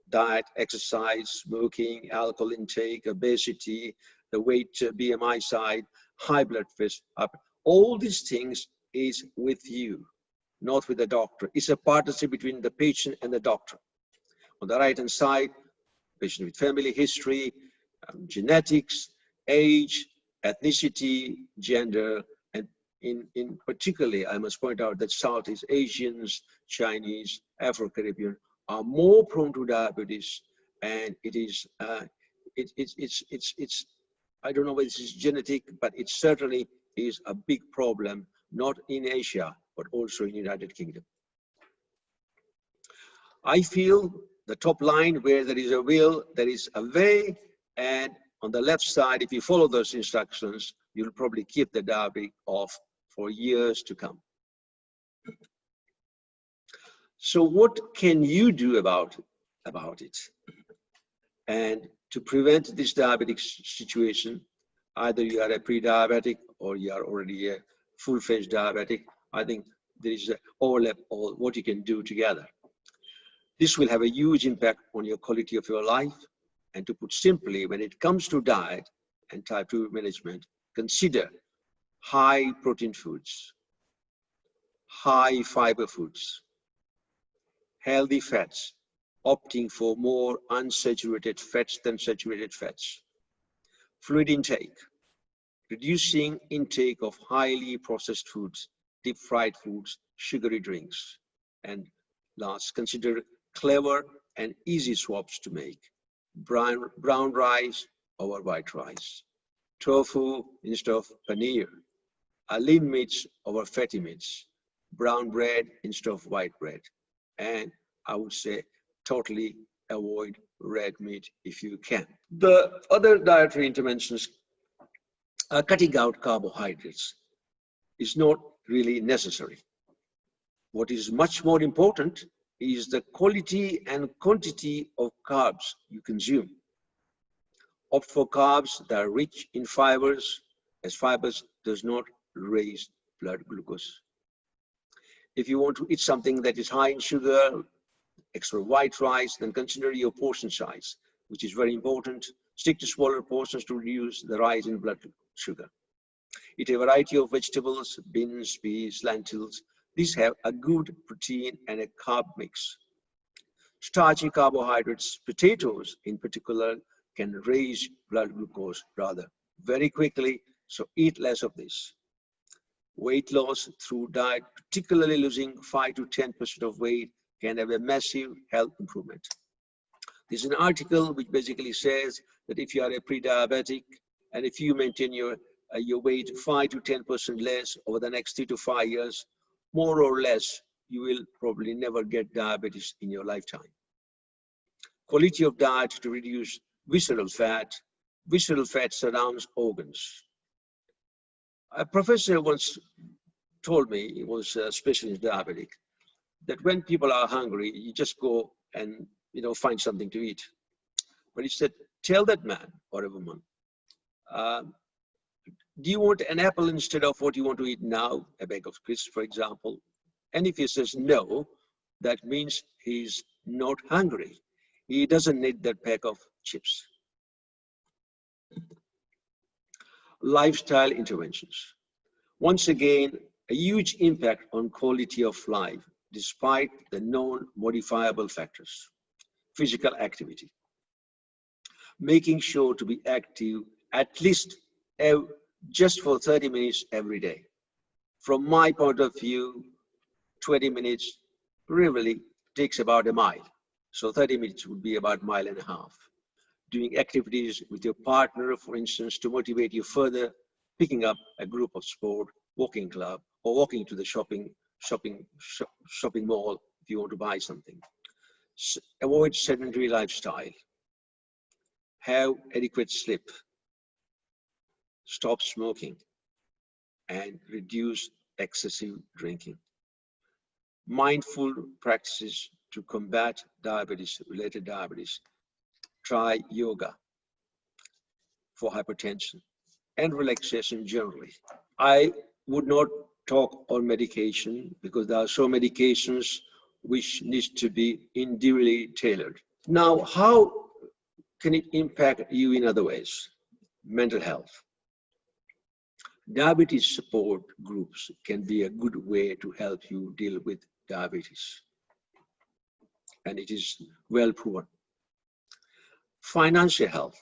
Diet, exercise, smoking, alcohol intake, obesity, the weight, BMI side, high blood pressure, all these things is with you, not with the doctor. It's a partnership between the patient and the doctor. On the right-hand side, patient with family history, genetics, age, ethnicity, gender, and in particularly, I must point out that Southeast Asians, Chinese, Afro-Caribbean are more prone to diabetes, and it is, it's I don't know whether this is genetic, but it certainly is a big problem, not in Asia, but also in the United Kingdom. I feel the top line, where there is a will, there is a way, and on the left side, if you follow those instructions, you'll probably keep the diabetic off for years to come. So what can you do about it? And to prevent this diabetic situation, either you are a pre-diabetic or you are already a full-fledged diabetic, I think there is an overlap of what you can do together. This will have a huge impact on your quality of your life. And to put simply, when it comes to diet and type 2 management, consider high protein foods, high fiber foods, healthy fats, opting for more unsaturated fats than saturated fats, fluid intake, reducing intake of highly processed foods, deep fried foods, sugary drinks, and last, consider clever and easy swaps to make. Brown rice over white rice, tofu instead of paneer, lean meats over fatty meats, brown bread instead of white bread, and I would say totally avoid red meat if you can. The other dietary interventions, cutting out carbohydrates, is not really necessary. What is much more important is the quality and quantity of carbs you consume. Opt for carbs that are rich in fibers, as fibers does not raise blood glucose. If you want to eat something that is high in sugar, extra white rice, then consider your portion size, which is very important. Stick to smaller portions to reduce the rise in blood sugar. Eat a variety of vegetables, beans, peas, lentils. These have a good protein and a carb mix. Starchy carbohydrates, potatoes in particular, can raise blood glucose rather very quickly, so eat less of this. Weight loss through diet, particularly losing 5 to 10% of weight, can have a massive health improvement. There's an article which basically says that if you are a pre-diabetic and if you maintain your weight 5 to 10% less over the next 3 to 5 years, more or less, you will probably never get diabetes in your lifetime. Quality of diet to reduce visceral fat. Visceral fat surrounds organs. A professor once told me, he was a specialist diabetic, that when people are hungry, you just go and find something to eat. But he said, tell that man or a woman, do you want an apple instead of what you want to eat now, a bag of crisps, for example? And if he says no, that means he's not hungry. He doesn't need that pack of chips. Lifestyle interventions. Once again, a huge impact on quality of life, despite the known modifiable factors. Physical activity. Making sure to be active at least just for 30 minutes every day. From my point of view, 20 minutes really takes about a mile. So 30 minutes would be about 1.5 miles. Doing activities with your partner, for instance, to motivate you further, picking up a group of sport, walking club, or walking to the shopping mall if you want to buy something. Avoid sedentary lifestyle. Have adequate sleep. Stop smoking and reduce excessive drinking. Mindful practices to combat diabetes, related diabetes. Try yoga for hypertension and relaxation generally. I would not talk on medication because there are so medications which need to be individually tailored. Now, how can it impact you in other ways? mental health. Diabetes support groups can be a good way to help you deal with diabetes. And it is well proven. Financial health.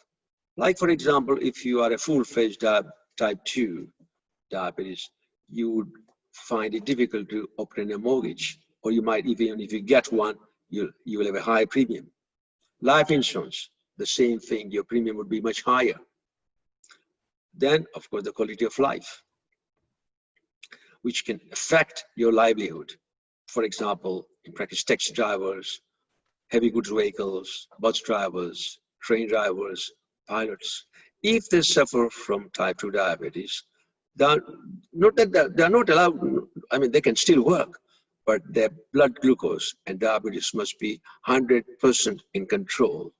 Like, for example, if you are a full-fledged type 2 diabetes, you would find it difficult to obtain a mortgage, or you might, even if you get one, you will have a high premium. Life insurance, the same thing, your premium would be much higher. Then, of course, the quality of life, which can affect your livelihood. For example, in practice, taxi drivers, heavy goods vehicles, bus drivers, train drivers, pilots, if they suffer from type 2 diabetes, they're not allowed, I mean, they can still work, but their blood glucose and diabetes must be 100% in control.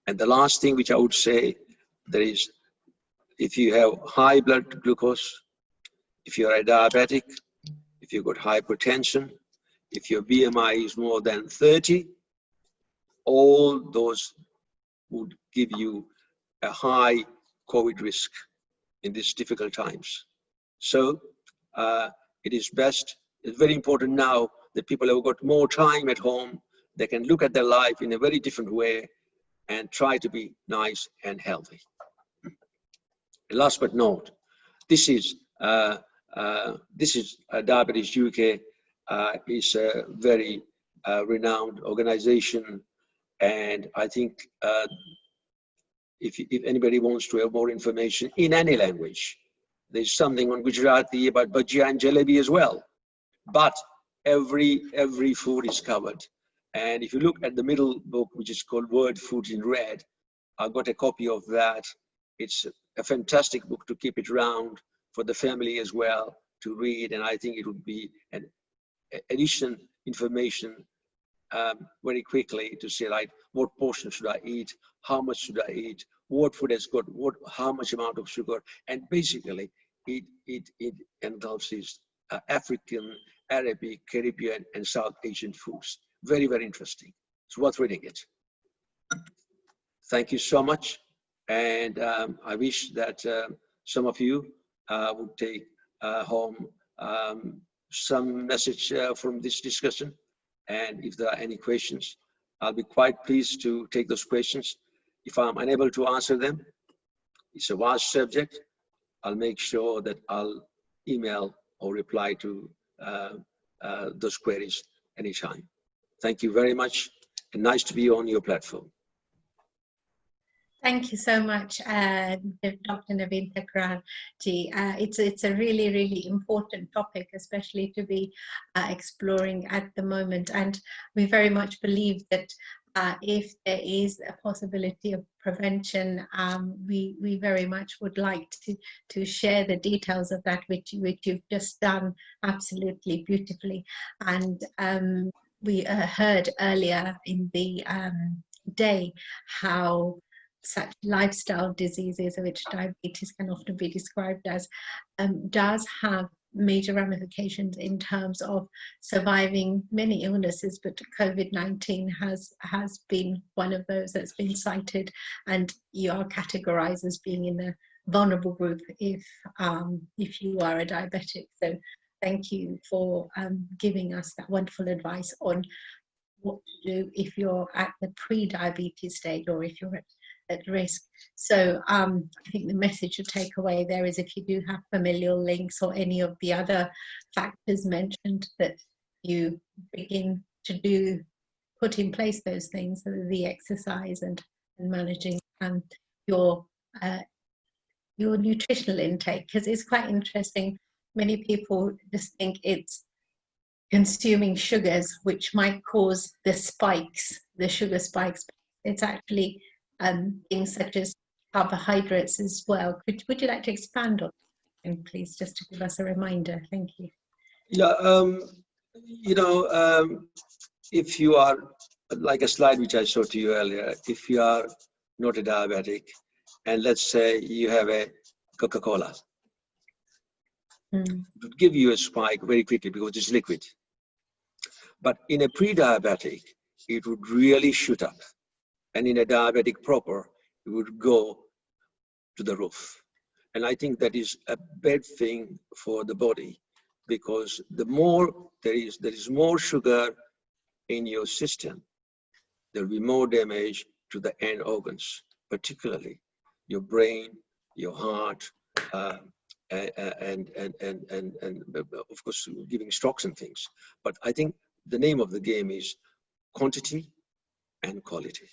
And the last thing which I would say, there is, if you have high blood glucose, if you're a diabetic, if you've got hypertension, if your BMI is more than 30, all those would give you a high COVID risk in these difficult times. So it is best, it's very important now that people have got more time at home, they can look at their life in a very different way and try to be nice and healthy. Last but not, this is Diabetes UK, is a very renowned organization, and I think if anybody wants to have more information in any language, there's something on Gujarati about bhajia and jalebi as well. But every food is covered. And if you look at the middle book, which is called World Foods in Red, I've got a copy of that. It's a fantastic book to keep it around for the family as well to read. And I think it would be an additional information very quickly to say, like, what portion should I eat? How much should I eat? What food has got how much amount of sugar? And basically, it engulfs African, Arabic, Caribbean, and South Asian foods. Very, very interesting. It's worth reading it. Thank you so much. And I wish that some of you would take home some message from this discussion. And if there are any questions, I'll be quite pleased to take those questions. If I'm unable to answer them, it's a vast subject, I'll make sure that I'll email or reply to those queries anytime. Thank you very much, and nice to be on your platform. Thank you so much, Dr. Naveen Thakral-ji. It's a really, really important topic, especially to be exploring at the moment. And we very much believe that if there is a possibility of prevention, we very much would like to share the details of that, which you've just done absolutely beautifully. And we heard earlier in the day how such lifestyle diseases, which diabetes can often be described as, does have major ramifications in terms of surviving many illnesses, but COVID-19 has been one of those that's been cited, and you are categorized as being in the vulnerable group if you are a diabetic. So thank you for giving us that wonderful advice on what to do if you're at the pre-diabetes stage or if you're at risk. So I think the message to take away there is, if you do have familial links or any of the other factors mentioned, that you begin to put in place those things, so the exercise and managing your nutritional intake, because it's quite interesting. Many people just think it's consuming sugars which might cause the spikes, the sugar spikes. It's actually things such as carbohydrates as well. Would you like to expand on that, please, just to give us a reminder? Thank you. Yeah, if you are, like a slide which I showed to you earlier, if you are not a diabetic, and let's say you have a Coca-Cola, it would give you a spike very quickly because it's liquid. But in a pre-diabetic, it would really shoot up. And in a diabetic proper, it would go to the roof. And I think that is a bad thing for the body, because the more there is more sugar in your system, there will be more damage to the end organs, particularly your brain, your heart, and of course giving strokes and things. But I think the name of the game is quantity and quality.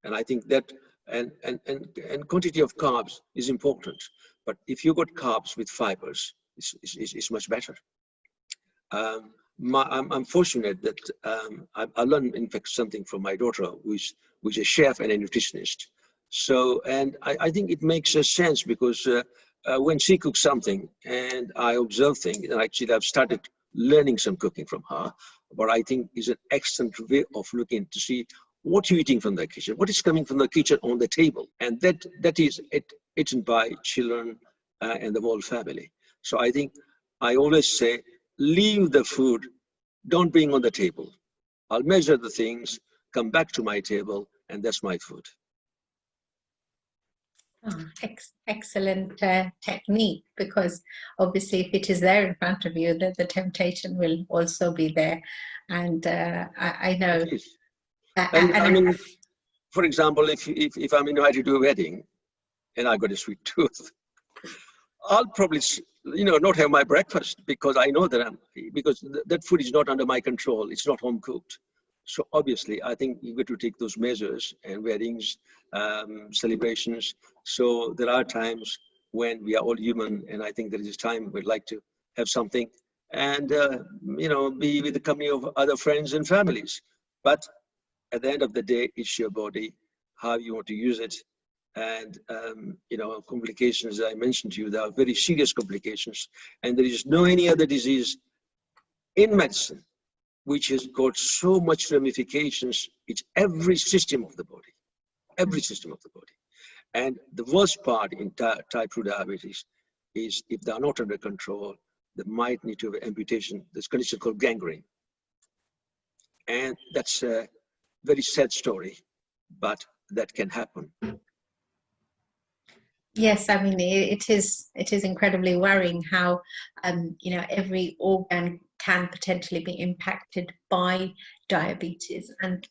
And I think that and quantity of carbs is important. But if you got carbs with fibers, it's much better. I'm fortunate that I learned, in fact, something from my daughter, who's a chef and a nutritionist. So, and I think it makes a sense, because when she cooks something and I observe things, and actually I've started learning some cooking from her, but I think is an excellent way of looking to see what you're eating from the kitchen, what is coming from the kitchen on the table, and that is eaten by children and the whole family. So I think I always say, leave the food, don't bring on the table. I'll measure the things, come back to my table, and that's my food. Oh, excellent technique, because obviously if it is there in front of you, the temptation will also be there. And I know. And I mean, for example, if I'm invited to a wedding and I got a sweet tooth, I'll probably, not have my breakfast, because I know that because that food is not under my control. It's not home cooked. So obviously, I think you've got to take those measures, and weddings, celebrations. So there are times when we are all human, and I think there is a time we'd like to have something and, be with the company of other friends and families. But at the end of the day, it's your body, how you want to use it. And, complications, I mentioned to you, there are very serious complications. And there is no any other disease in medicine which has got so much ramifications. It's every system of the body, every system of the body. And the worst part in type 2 diabetes is if they are not under control, they might need to have amputation. This condition called gangrene. And that's a very sad story, but that can happen. Yes, I mean, it is incredibly worrying how, every organ can potentially be impacted by diabetes, and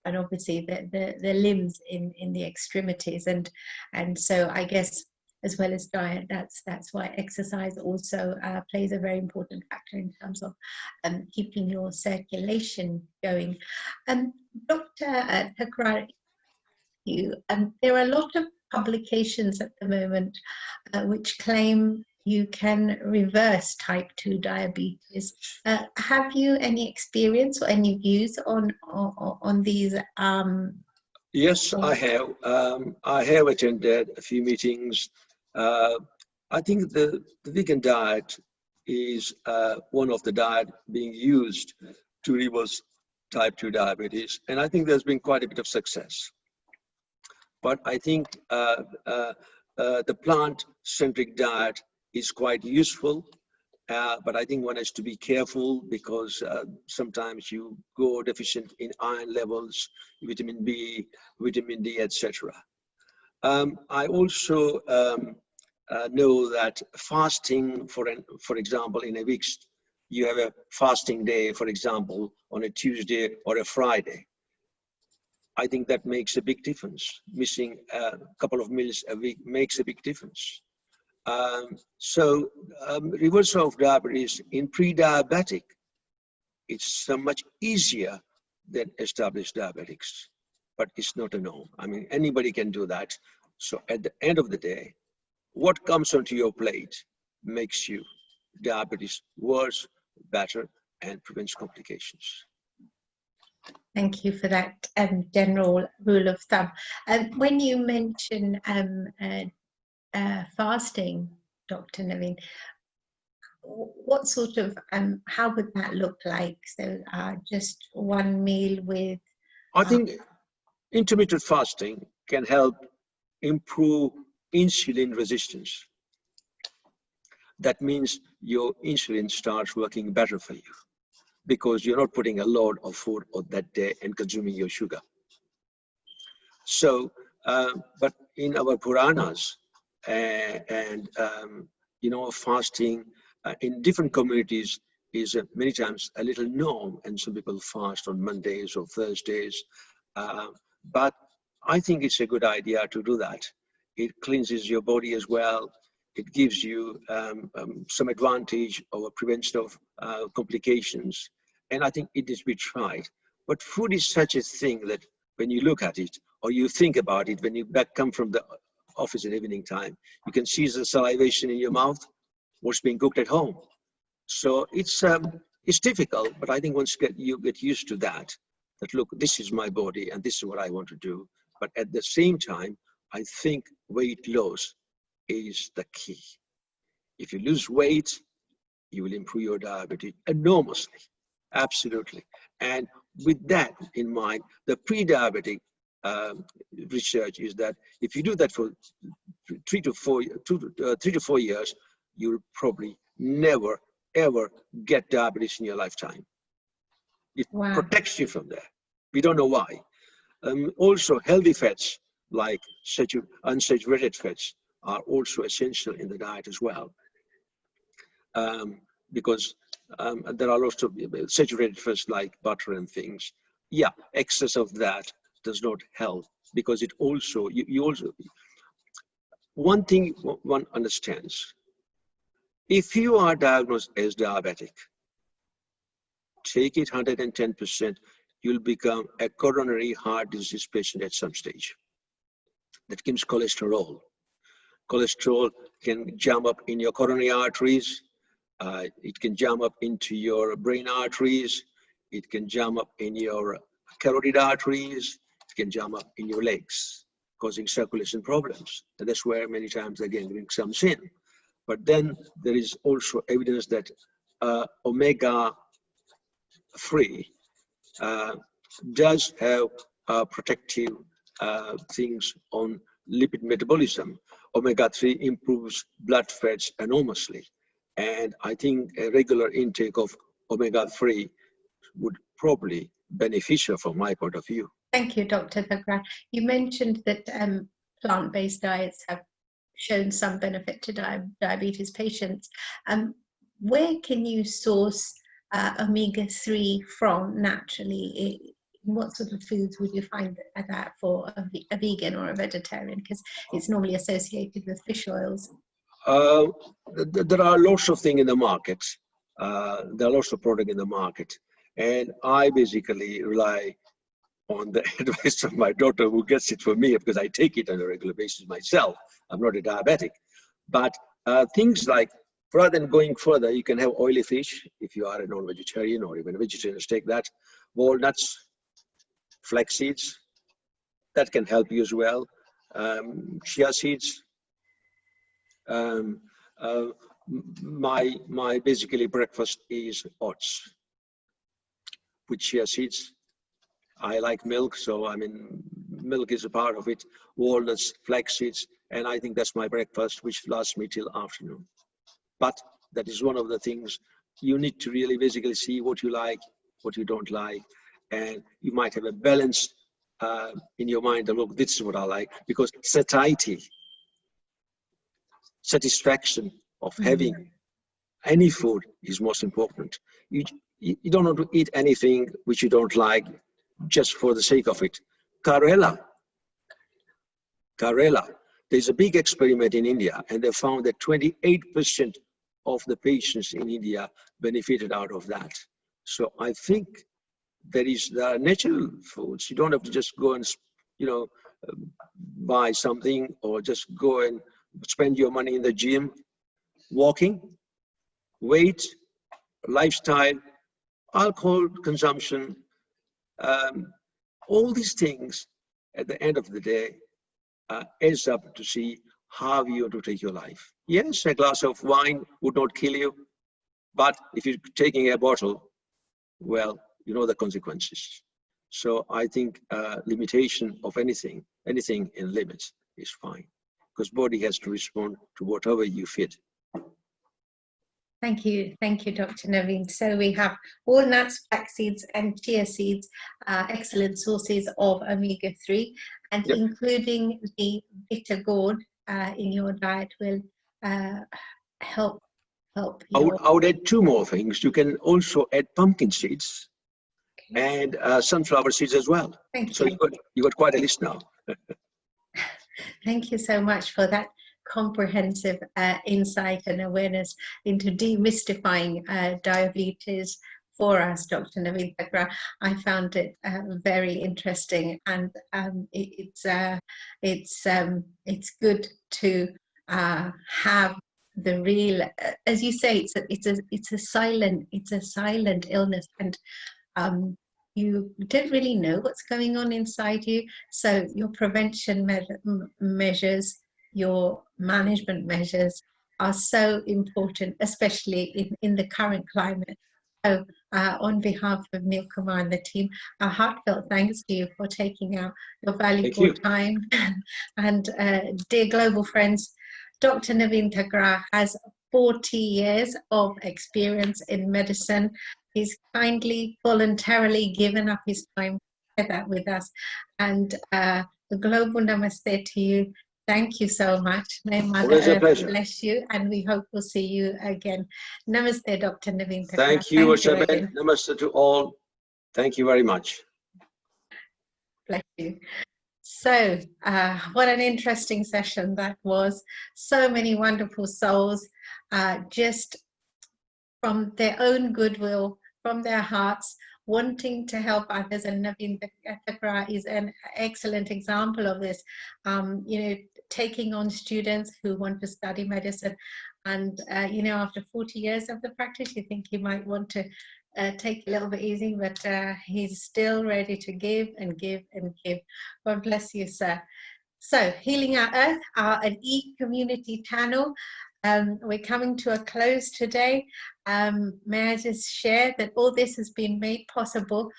obviously the limbs in the extremities, and so I guess as well as diet, that's why exercise also plays a very important factor in terms of keeping your circulation going. Dr. Thakrar, there are a lot of publications at the moment which claim you can reverse type 2 diabetes. Have you any experience or any views on these? Yes, I have. I have attended a few meetings. I think the vegan diet is one of the diet being used to reverse type 2 diabetes, and I think there's been quite a bit of success. But I think the plant-centric diet is quite useful, but I think one has to be careful, because sometimes you go deficient in iron levels, vitamin B, vitamin D, etc. I also know that fasting, for example, in a week, you have a fasting day, for example, on a Tuesday or a Friday. I think that makes a big difference. Missing a couple of meals a week makes a big difference. Reversal of diabetes in pre-diabetic, it's so much easier than established diabetics, but it's not a norm. I mean, anybody can do that. So at the end of the day, what comes onto your plate makes you diabetes worse, better, and prevents complications. Thank you for that general rule of thumb. When you mention fasting, Dr. Naveen, what sort of, how would that look like? So just one meal with... I think intermittent fasting can help improve insulin resistance. That means your insulin starts working better for you, because you're not putting a load of food on that day and consuming your sugar. So But in our Puranas and fasting in different communities is many times a little norm, and some people fast on Mondays or Thursdays. But I think it's a good idea to do that. It cleanses your body as well. It gives you some advantage over prevention of complications. And I think it is to be tried. But food is such a thing that when you look at it or you think about it, when you come from the office at evening time, you can see the salivation in your mouth, what's being cooked at home. So it's difficult, but I think once you get used to that look, this is my body and this is what I want to do. But at the same time, I think weight loss is the key. If you lose weight, you will improve your diabetes enormously, absolutely. And with that in mind, the pre-diabetic research is that if you do that for 3 to 4 years, you'll probably never, ever get diabetes in your lifetime. It protects you from that. We don't know why. Also, healthy fats like unsaturated fats are also essential in the diet as well. Because there are lots of saturated fats like butter and things. Yeah, excess of that does not help because it also, one thing one understands, if you are diagnosed as diabetic, take it 110%, you'll become a coronary heart disease patient at some stage. That means cholesterol. Cholesterol can jam up in your coronary arteries. It can jam up into your brain arteries. It can jam up in your carotid arteries. It can jam up in your legs, causing circulation problems. And that's where many times the gangrene comes in. But then there is also evidence that omega-3 does have protective things on lipid metabolism. Omega-3 improves blood fats enormously. And I think a regular intake of omega-3 would probably beneficial from my point of view. Thank you, Dr. Thakkar. You mentioned that plant-based diets have shown some benefit to diabetes patients. Where can you source omega-3 from naturally? What sort of foods would you find that for a vegan or a vegetarian? Because it's normally associated with fish oils. There are lots of things in the market. There are lots of products in the market. And I basically rely on the advice of my daughter who gets it for me because I take it on a regular basis myself. I'm not a diabetic. But things like, rather than going further, you can have oily fish if you are a non-vegetarian or even a vegetarian, take that. Walnuts, flax seeds, that can help you as well. Chia seeds. My basically breakfast is oats with chia seeds. I like milk, so I mean, milk is a part of it. Walnuts, flax seeds, and I think that's my breakfast, which lasts me till afternoon. But that is one of the things you need to really basically see what you like, what you don't like, and you might have a balance in your mind. Look, this is what I like, because satiety, satisfaction of having any food is most important. You don't want to eat anything which you don't like just for the sake of it. Karela. There's a big experiment in India, and they found that 28% of the patients in India benefited out of that. So I think there are natural foods. You don't have to just go and, buy something or just go and spend your money in the gym. Walking, weight, lifestyle, alcohol consumption, all these things at the end of the day adds up to see how you want to take your life. Yes, a glass of wine would not kill you, but if you're taking a bottle, well, you know the consequences. So I think limitation of anything in limits is fine, because body has to respond to whatever you feed. Thank you, Dr. Naveen. So we have walnuts, flax seeds, and chia seeds, excellent sources of omega-3, and Yep. including the bitter gourd in your diet will help I would add two more things. You can also add pumpkin seeds and sunflower seeds as well. Thank so you. you got quite a list now. Thank you so much for that comprehensive insight and awareness into demystifying diabetes for us, Dr. Naveen Thakrar. I found it very interesting, and it's good to have the real, as you say, it's a silent illness, and you don't really know what's going on inside you. So your prevention measures, your management measures are so important, especially in the current climate. So on behalf of Neil Kumar and the team, a heartfelt thanks to you for taking out your valuable time. And dear global friends, Dr. Naveen Thakrar has 40 years of experience in medicine. He's kindly, voluntarily given up his time to share that with us. And the global namaste to you. Thank you so much. May Mother Earth bless you, and we hope we'll see you again. Namaste, Dr. Naveen Thakrar. Thank you, again. Shaben. Namaste to all. Thank you very much. Bless you. So, what an interesting session that was. So many wonderful souls, just from their own goodwill, from their hearts, wanting to help others. And Naveen Thakrar is an excellent example of this. You know, taking on students who want to study medicine, and you know, after 40 years of the practice, you think he might want to take a little bit easy, but he's still ready to give and give and give. God bless you, sir. So, Healing Our Earth, an e-community channel. We're coming to a close today. May I just share that all this has been made possible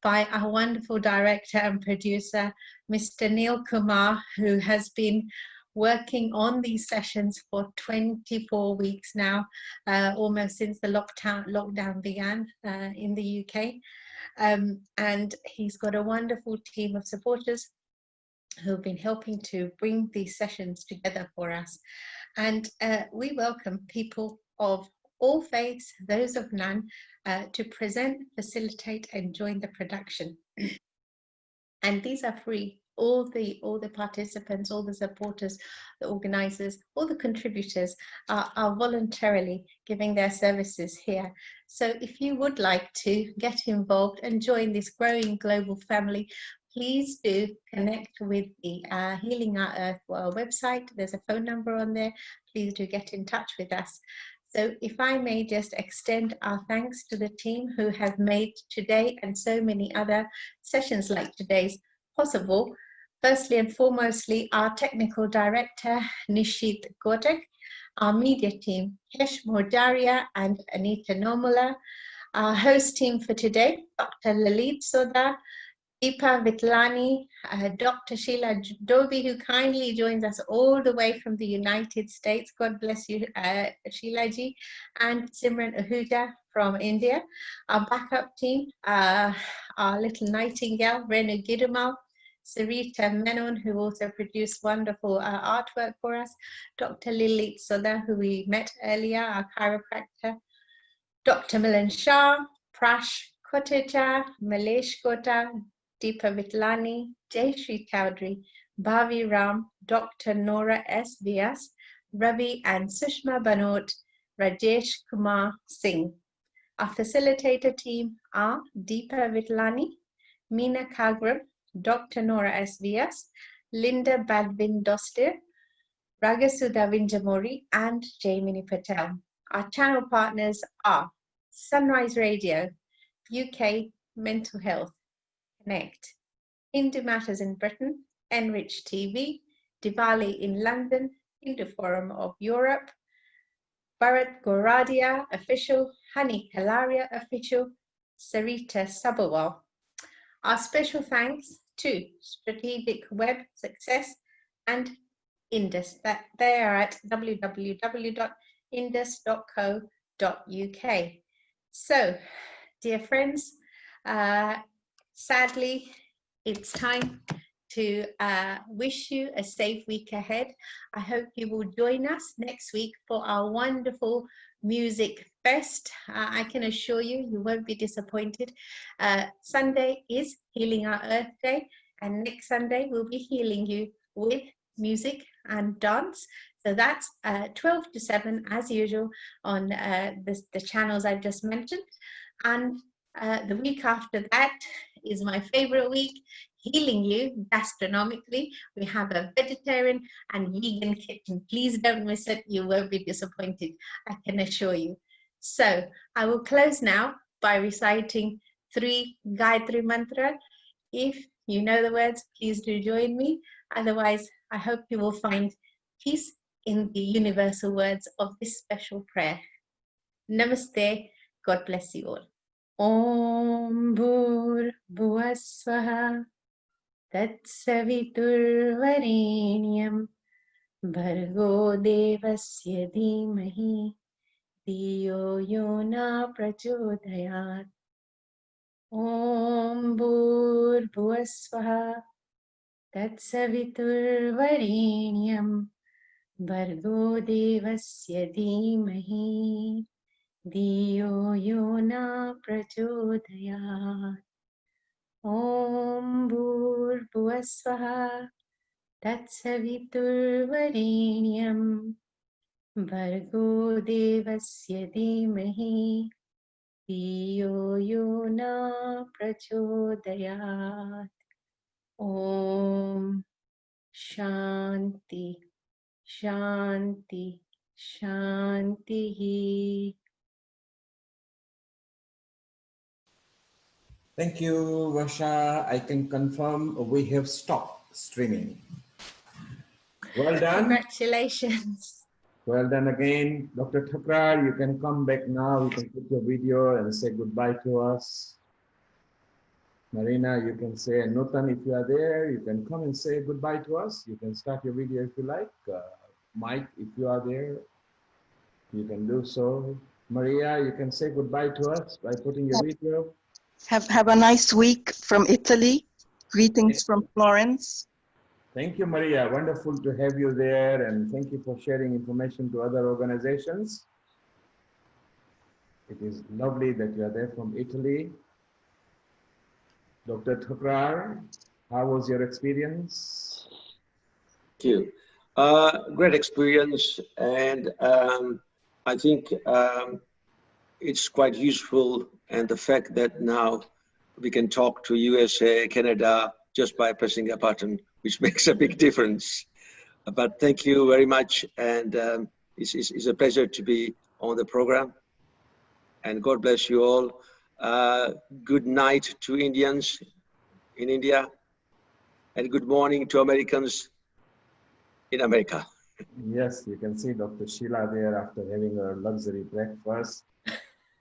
by our wonderful director and producer, Mr. Neil Kumar, who has been working on these sessions for 24 weeks now, almost since the lockdown began in the UK. And he's got a wonderful team of supporters who've been helping to bring these sessions together for us. And we welcome people of all faiths, those of none, to present, facilitate, and join the production. And these are free. All the participants, all the supporters, the organizers, all the contributors are voluntarily giving their services here. So if you would like to get involved and join this growing global family, please do connect with the Healing Our Earth website. There's a phone number on there. Please do get in touch with us. So if I may just extend our thanks to the team who have made today and so many other sessions like today's possible. Firstly and foremostly, our technical director, Nishit Kotak, our media team, Kesh Mordaria and Anita Nomula, our host team for today, Dr. Lalit Sodha, Deepa Vitlani, Dr. Sheila Dobi, who kindly joins us all the way from the United States. God bless you, Sheila ji, and Simran Ahuja from India. Our backup team, our little nightingale, Renu Gidumal, Sarita Menon, who also produced wonderful artwork for us, Dr. Lilit Sodha, who we met earlier, our chiropractor, Dr. Milan Shah, Prash Kotecha, Malesh Kota, Deepa Vitlani, Jayashree Chowdhury, Bhavi Ram, Dr. Nora S. Vyas, Ravi and Sushma Banot, Rajesh Kumar Singh. Our facilitator team are Deepa Vitlani, Meena Kagram, Dr. Nora S. Vyas, Linda Badvin Dostir, Ragasudha Vinjamori, and Jaimini Patel. Our channel partners are Sunrise Radio, UK Mental Health, Connect, Hindu Matters in Britain, Enrich TV, Diwali in London, Hindu Forum of Europe, Bharat Goradia Official, Hani Kalaria Official, Sarita Sabawal. Our special thanks to Strategic Web Success and Indus. They are at www.indus.co.uk. So, dear friends, sadly, it's time to wish you a safe week ahead. I hope you will join us next week for our wonderful music fest. I can assure you, you won't be disappointed. Sunday is Healing Our Earth Day, and next Sunday we'll be healing you with music and dance. So that's 12 to 7 as usual on the channels I've just mentioned. And the week after that is my favorite week, healing you gastronomically. We have a vegetarian and vegan kitchen. Please don't miss it. You won't be disappointed, I can assure you. So I will close now by reciting 3 Gayatri Mantra. If you know the words, please do join me. Otherwise, I hope you will find peace in the universal words of this special prayer. Namaste. God bless you all. Om Bhur Bhuvasvaha Tat Saviturvarenyam Bhargo Devasya Dhimahi Dhiyo Yona Prachodayat. Om Bhur Bhuvasvaha Tat Saviturvarenyam Bhargo Devasya Dhimahi Dhiyo Yona Prachodayat. Om Bhur Bhuvasvaha Tat Saviturvarenyam Bhargo Devasya Dhimahi Dhiyo Yona Prachodayat. Om Shanti Shanti Shanti. Thank you, Varsha. I can confirm we have stopped streaming. Well done. Congratulations. Well done again. Dr. Thakrar, you can come back now. You can put your video and say goodbye to us. Marina, you can say, and Nutan, if you are there, you can come and say goodbye to us. You can start your video if you like. Mike, if you are there, you can do so. Maria, you can say goodbye to us by putting your video. Have a nice week from Italy. Greetings from Florence. Thank you, Maria. Wonderful to have you there, and thank you for sharing information to other organizations. It is lovely that you are there from Italy. Dr. Thakrar, how was your experience? Thank you. Great experience, and I think it's quite useful, and the fact that now we can talk to USA, Canada, just by pressing a button, which makes a big difference. But thank you very much, and it's a pleasure to be on the program, and God bless you all. Good night to Indians in India, and good morning to Americans in America. Yes, you can see Dr. Sheila there after having her luxury breakfast.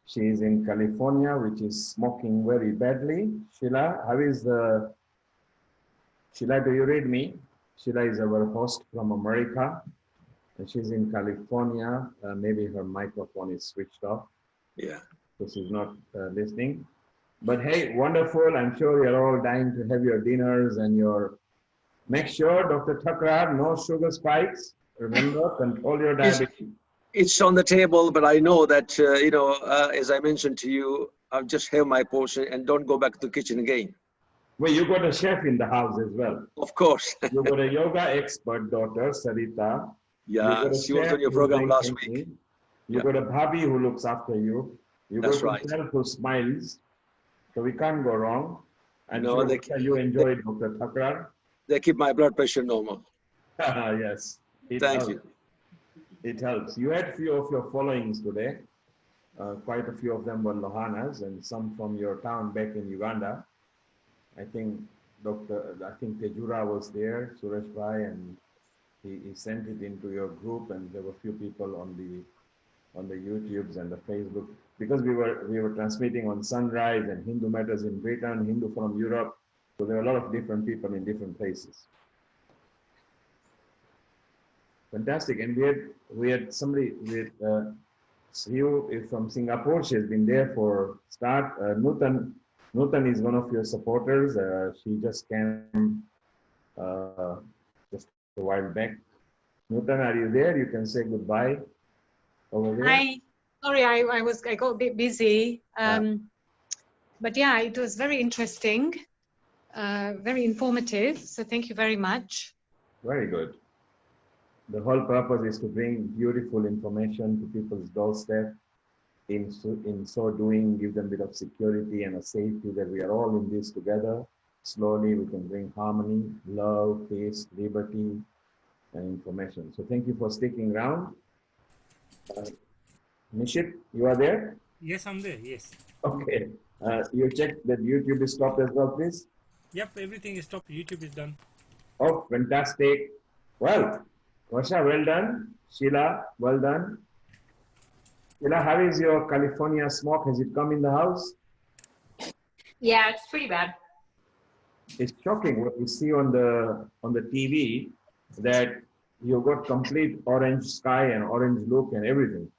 She is in California, which is smoking very badly. Sheila, how is the... Sheila, do you read me? Sheila is our host from America, and she's in California. Maybe her microphone is switched off. Yeah. So she's not listening. But hey, wonderful. I'm sure you're all dying to have your dinners and your... Make sure, Dr. Thakrar, no sugar spikes. Remember, control your diabetes. It's on the table, but I know that, as I mentioned to you, I'll just have my portion and don't go back to the kitchen again. Well, you got a chef in the house as well. Of course. You got a yoga expert daughter, Sarita. Yeah, she was on your program last week. You got a bhabhi who looks after you. You That's got right. yourself who smiles. So we can't go wrong. And No, sure you enjoyed Dr. Thakrar. They keep my blood pressure normal. Yes. Thank you. It helps. You had few of your followings today. Quite a few of them were Lohanas and some from your town back in Uganda. I think Tejura was there, Suresh Bhai, and he sent it into your group, and there were a few people on the YouTubes and the Facebook, because we were transmitting on Sunrise and Hindu Matters in Britain, Hindu from Europe. So there are a lot of different people in different places. Fantastic. And we had somebody with Siu is from Singapore. She has been there for start. Nutan is one of your supporters. She just came just a while back. Nutan, are you there? You can say goodbye over there. Hi. Sorry, I got a bit busy. But yeah, it was very interesting, very informative. So thank you very much. Very good. The whole purpose is to bring beautiful information to people's doorstep. In so doing, give them a bit of security and a safety that we are all in this together. Slowly, we can bring harmony, love, peace, liberty, and information. So thank you for sticking around. Nishit, you are there? Yes, I'm there. Yes. Okay. You checked that YouTube is stopped as well, please? Yep, everything is stopped. YouTube is done. Oh, fantastic. Well, Vasha, well done. Sheila, well done. Sheila, how is your California smoke? Has it come in the house? Yeah, it's pretty bad. It's shocking what we see on the TV, that you got complete orange sky and orange look and everything.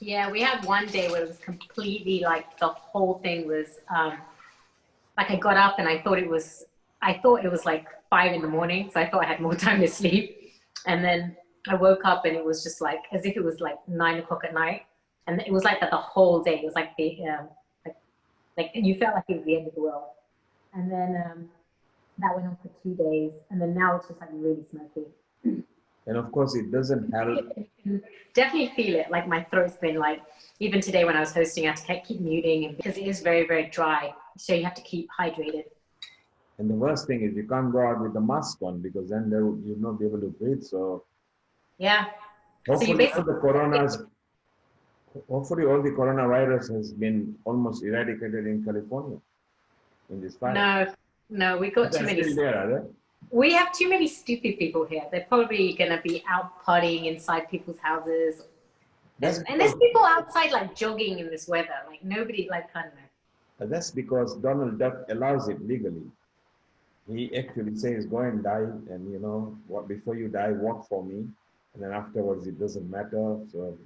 Yeah, we had one day where it was completely like the whole thing was like I got up and I thought it was like 5 in the morning, so I thought I had more time to sleep. And then I woke up and it was just like as if it was like 9 o'clock at night, and it was like that the whole day. It was like the like you felt like it was the end of the world. And then that went on for 2 days, and then now it's just like really smoky. And of course, it doesn't help. Definitely feel it. Like my throat's been like, even today when I was hosting, I had to keep muting, and because it is very, very dry, so you have to keep hydrated. And the worst thing is you can't go out with the mask on, because then you'll not be able to breathe. So yeah. hopefully all the coronavirus has been almost eradicated in California in this fire. No, we got too many. Still there, are they? We have too many stupid people here. They're probably going to be out partying inside people's houses. And there's people outside like jogging in this weather. Like nobody, like, I don't know. That's because Donald Duck allows it legally. He actually says, go and die, and you know what, before you die, walk for me. And then afterwards, it doesn't matter. So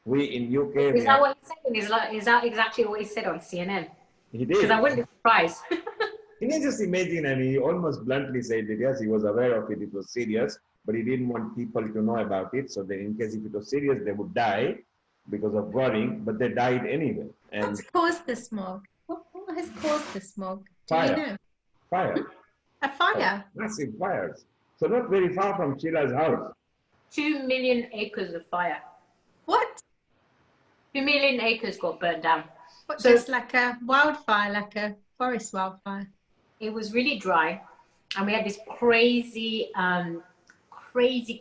we in UK. Is that what he said? Is that exactly what he said on CNN? He did. Because I wouldn't be surprised. Can you just imagine? I mean, he almost bluntly said that yes, he was aware of it, it was serious, but he didn't want people to know about it. So that in case if it was serious, they would die because of worrying, but they died anyway. And what's caused the smoke? What has caused the smoke? Do fire. you know? Fire. A fire? Massive fires. So not very far from Sheila's house. 2 million acres of fire. What? 2 million acres got burned down. What, so it's like a wildfire, like a forest wildfire? It was really dry, and we had this crazy, crazy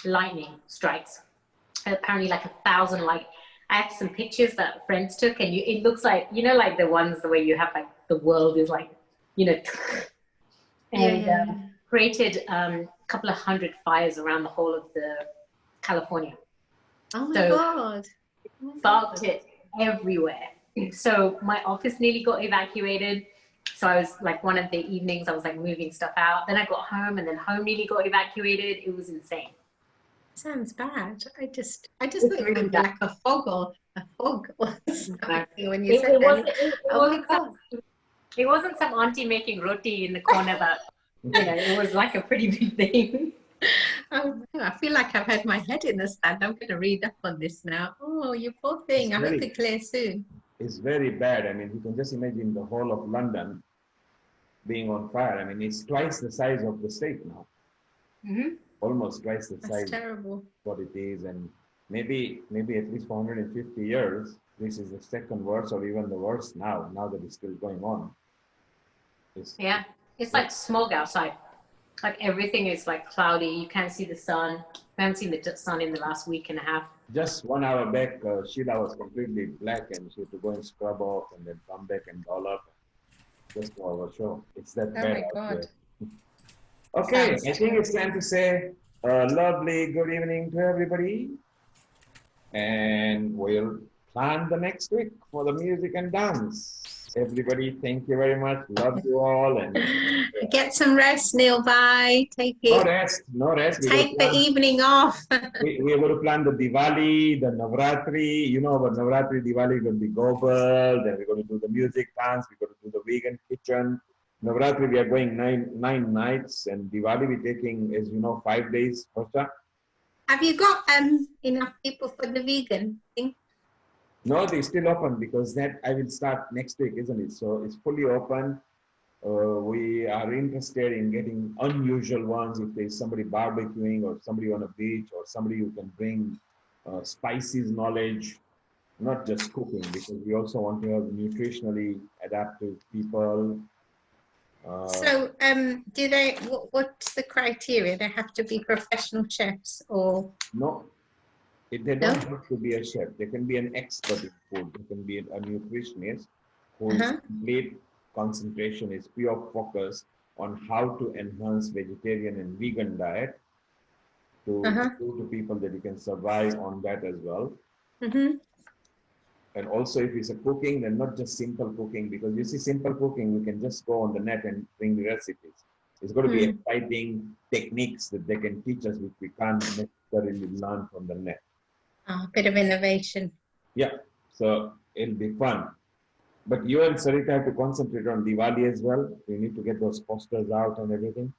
lightning strikes. Apparently, like 1,000. Like I have some pictures that friends took, and it looks like, you know, like the ones the way you have like the world is like, you know, and created a couple of 100 fires around the whole of the California. Oh my God! Sparked it everywhere. So my office nearly got evacuated. So I was like, one of the evenings I was like moving stuff out. Then I got home, and then home nearly got evacuated. It was insane. Sounds bad. I just thought it would be like a fog or something when you said that. It wasn't some auntie making roti in the corner, but you know, it was like a pretty big thing. Oh, I feel like I've had my head in the sand. I'm going to read up on this now. Oh, you poor thing. I hope it clears soon. It's very bad. I mean, you can just imagine the whole of London being on fire. I mean, it's twice the size of the state now. Mm-hmm. Almost twice the size. That's terrible. What it is, and maybe at least for 150 years, this is the second worst or even the worst now that it's still going on. Yeah, it's like smog outside. Like everything is like cloudy. You can't see the sun. I haven't seen the sun in the last week and a half. Just 1 hour back, Sheila was completely black, and she had to go and scrub off and then come back and doll up just for our show. It's that bad out there. Okay, I think it's time to say a lovely good evening to everybody. And we'll plan the next week for the music and dance. everybody. Thank you very much. Love you all. And Get some rest, Neil. Bye. Take no it. rest, no rest. Take the evening off. We are going to plan the Diwali, the Navratri. You know about Navratri, Diwali, going to be Gobal. Then we're going to do the music dance. We're going to do the vegan kitchen. Navratri, we are going nine nights. And Diwali, we're taking, as you know, 5 days. Have you got enough people for the vegan thing? No, they're still open because that I will start next week, isn't it? So it's fully open. We are interested in getting unusual ones. If there's somebody barbecuing or somebody on a beach or somebody who can bring spices knowledge, not just cooking, because we also want to have nutritionally adaptive people. So, do they? What's the criteria? They have to be professional chefs, or no? They don't have to be a chef. They can be an expert in food. They can be a nutritionist whose complete concentration is pure focus on how to enhance vegetarian and vegan diet to prove to people that you can survive on that as well. And also, if it's a cooking, then not just simple cooking, because you see, simple cooking, we can just go on the net and bring the recipes. It's going to be exciting techniques that they can teach us, which we can't necessarily learn from the net. a bit of innovation? Yeah, so it'll be fun. But you and Sarita have to concentrate on Diwali as well. We need to get those posters out and everything.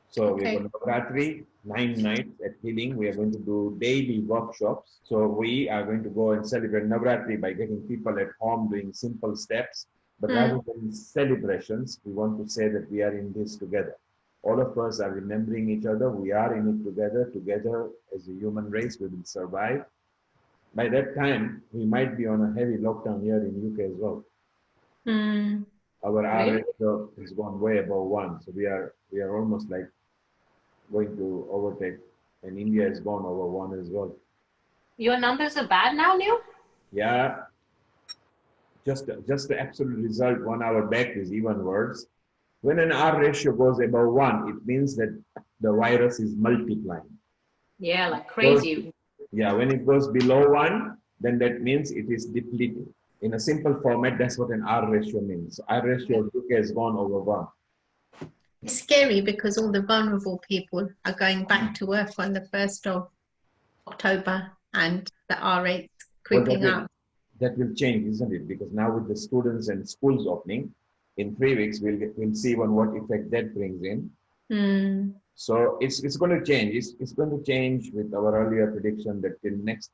So we're going to Navratri, 9 nights at Healing. We are going to do daily workshops. So we are going to go and celebrate Navratri by getting people at home doing simple steps. But rather than celebrations, we want to say that we are in this together. All of us are remembering each other. We are in it together. Together as a human race, we will survive. By that time, we might be on a heavy lockdown here in UK as well. Our R ratio has gone way above 1. So we are almost like going to overtake, and India has gone over 1 as well. Your numbers are bad now, Neil? Yeah. Just the absolute result 1 hour back is even worse. When an R ratio goes above 1, it means that the virus is multiplying. Yeah, like crazy. Yeah, when it goes below 1, then that means it is depleting. In a simple format, that's what an R ratio means. So R ratio of UK has gone over 1. It's scary because all the vulnerable people are going back to work on the 1st of October and the R rate's creeping up. That will change, isn't it? Because now with the students and schools opening, in 3 weeks, we'll see what effect that brings in. So it's going to change. It's going to change with our earlier prediction that till next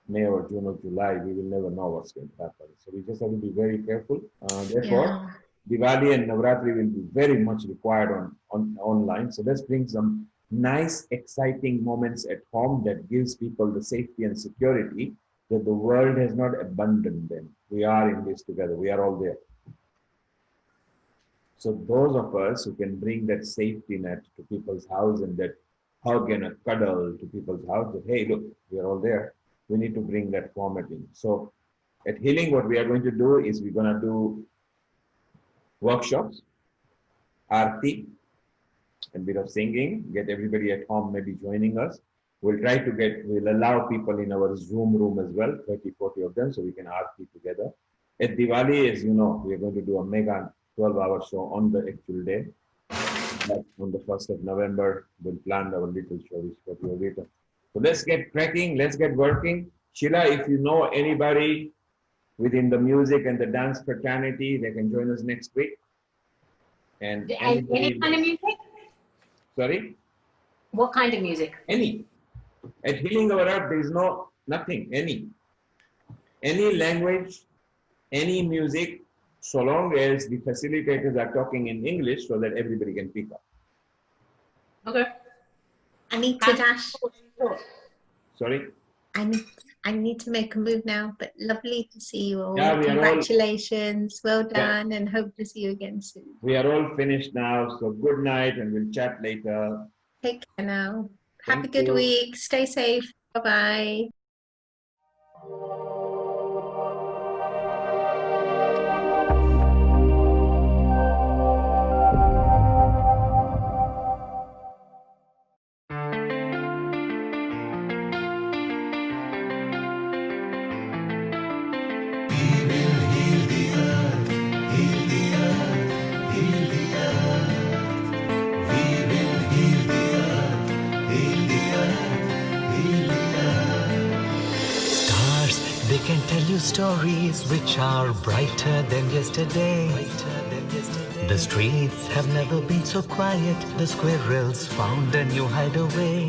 May or June or July, we will never know what's going to happen. So we just have to be very careful. Therefore, Diwali and Navratri will be very much required on online. So let's bring some nice, exciting moments at home that gives people the safety and security that the world has not abandoned them. We are in this together. We are all there. So those of us who can bring that safety net to people's house and that hug and a cuddle to people's house, that, hey, look, we are all there. We need to bring that format in. So at Healing, what we are going to do is we're going to do workshops, Aarti, and a bit of singing, get everybody at home maybe joining us. We'll allow people in our Zoom room as well, 30, 40 of them, so we can Aarti together. At Diwali, as you know, we are going to do a mega 12-hour show on the actual day. On the 1st of November, we'll plan our little show, which will be later. So let's get cracking, let's get working. Sheila, if you know anybody within the music and the dance fraternity, they can join us next week. And any kind of music? Sorry? What kind of music? Any. At Healing Our Earth, there is nothing, any language, any music, so long as the facilitators are talking in English so that everybody can pick up. Okay. I need to dash. Sorry? I need to make a move now, but lovely to see you all. Yeah, we are all- Congratulations. Well done, and hope to see you again soon. We are all finished now, so good night and we'll chat later. Take care now. Have a Thank good you. week. Stay safe. Bye-bye. We will heal the earth. stories which are brighter than yesterday. The streets have never been so quiet. The squirrels found a new hideaway.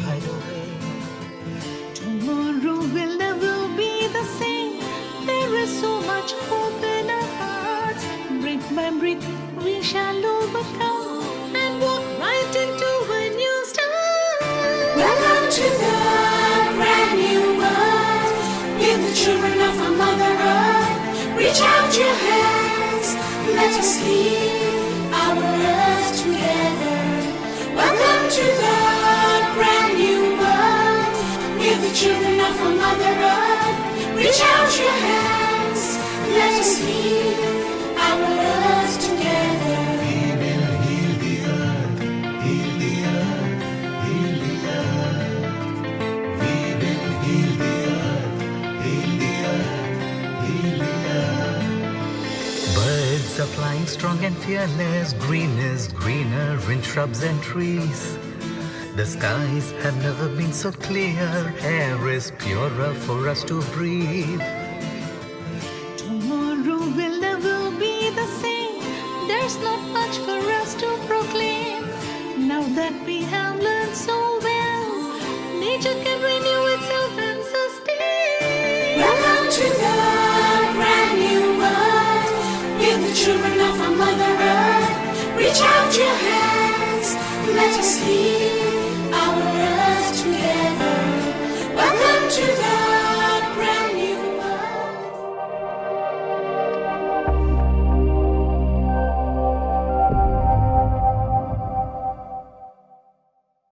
Tomorrow will never be the same. There is so much hope in our hearts. Brick by brick, we shall overcome and walk right into a new start. Welcome to the brand new world. Give the children of our Mother Earth. Reach out your hands. Let us leave our earth together. Welcome to the brand new world. Give the children of our Mother Earth. Reach out your hands. Let us leave our earth together. We will heal the earth, heal the earth, heal the earth. We will heal the earth, heal the earth, heal the earth. Birds are flying strong and fearless. Green is greener in shrubs and trees. The skies have never been so clear. Air is purer for us to breathe. Tomorrow will never be the same. There's not much for us to proclaim. Now that we have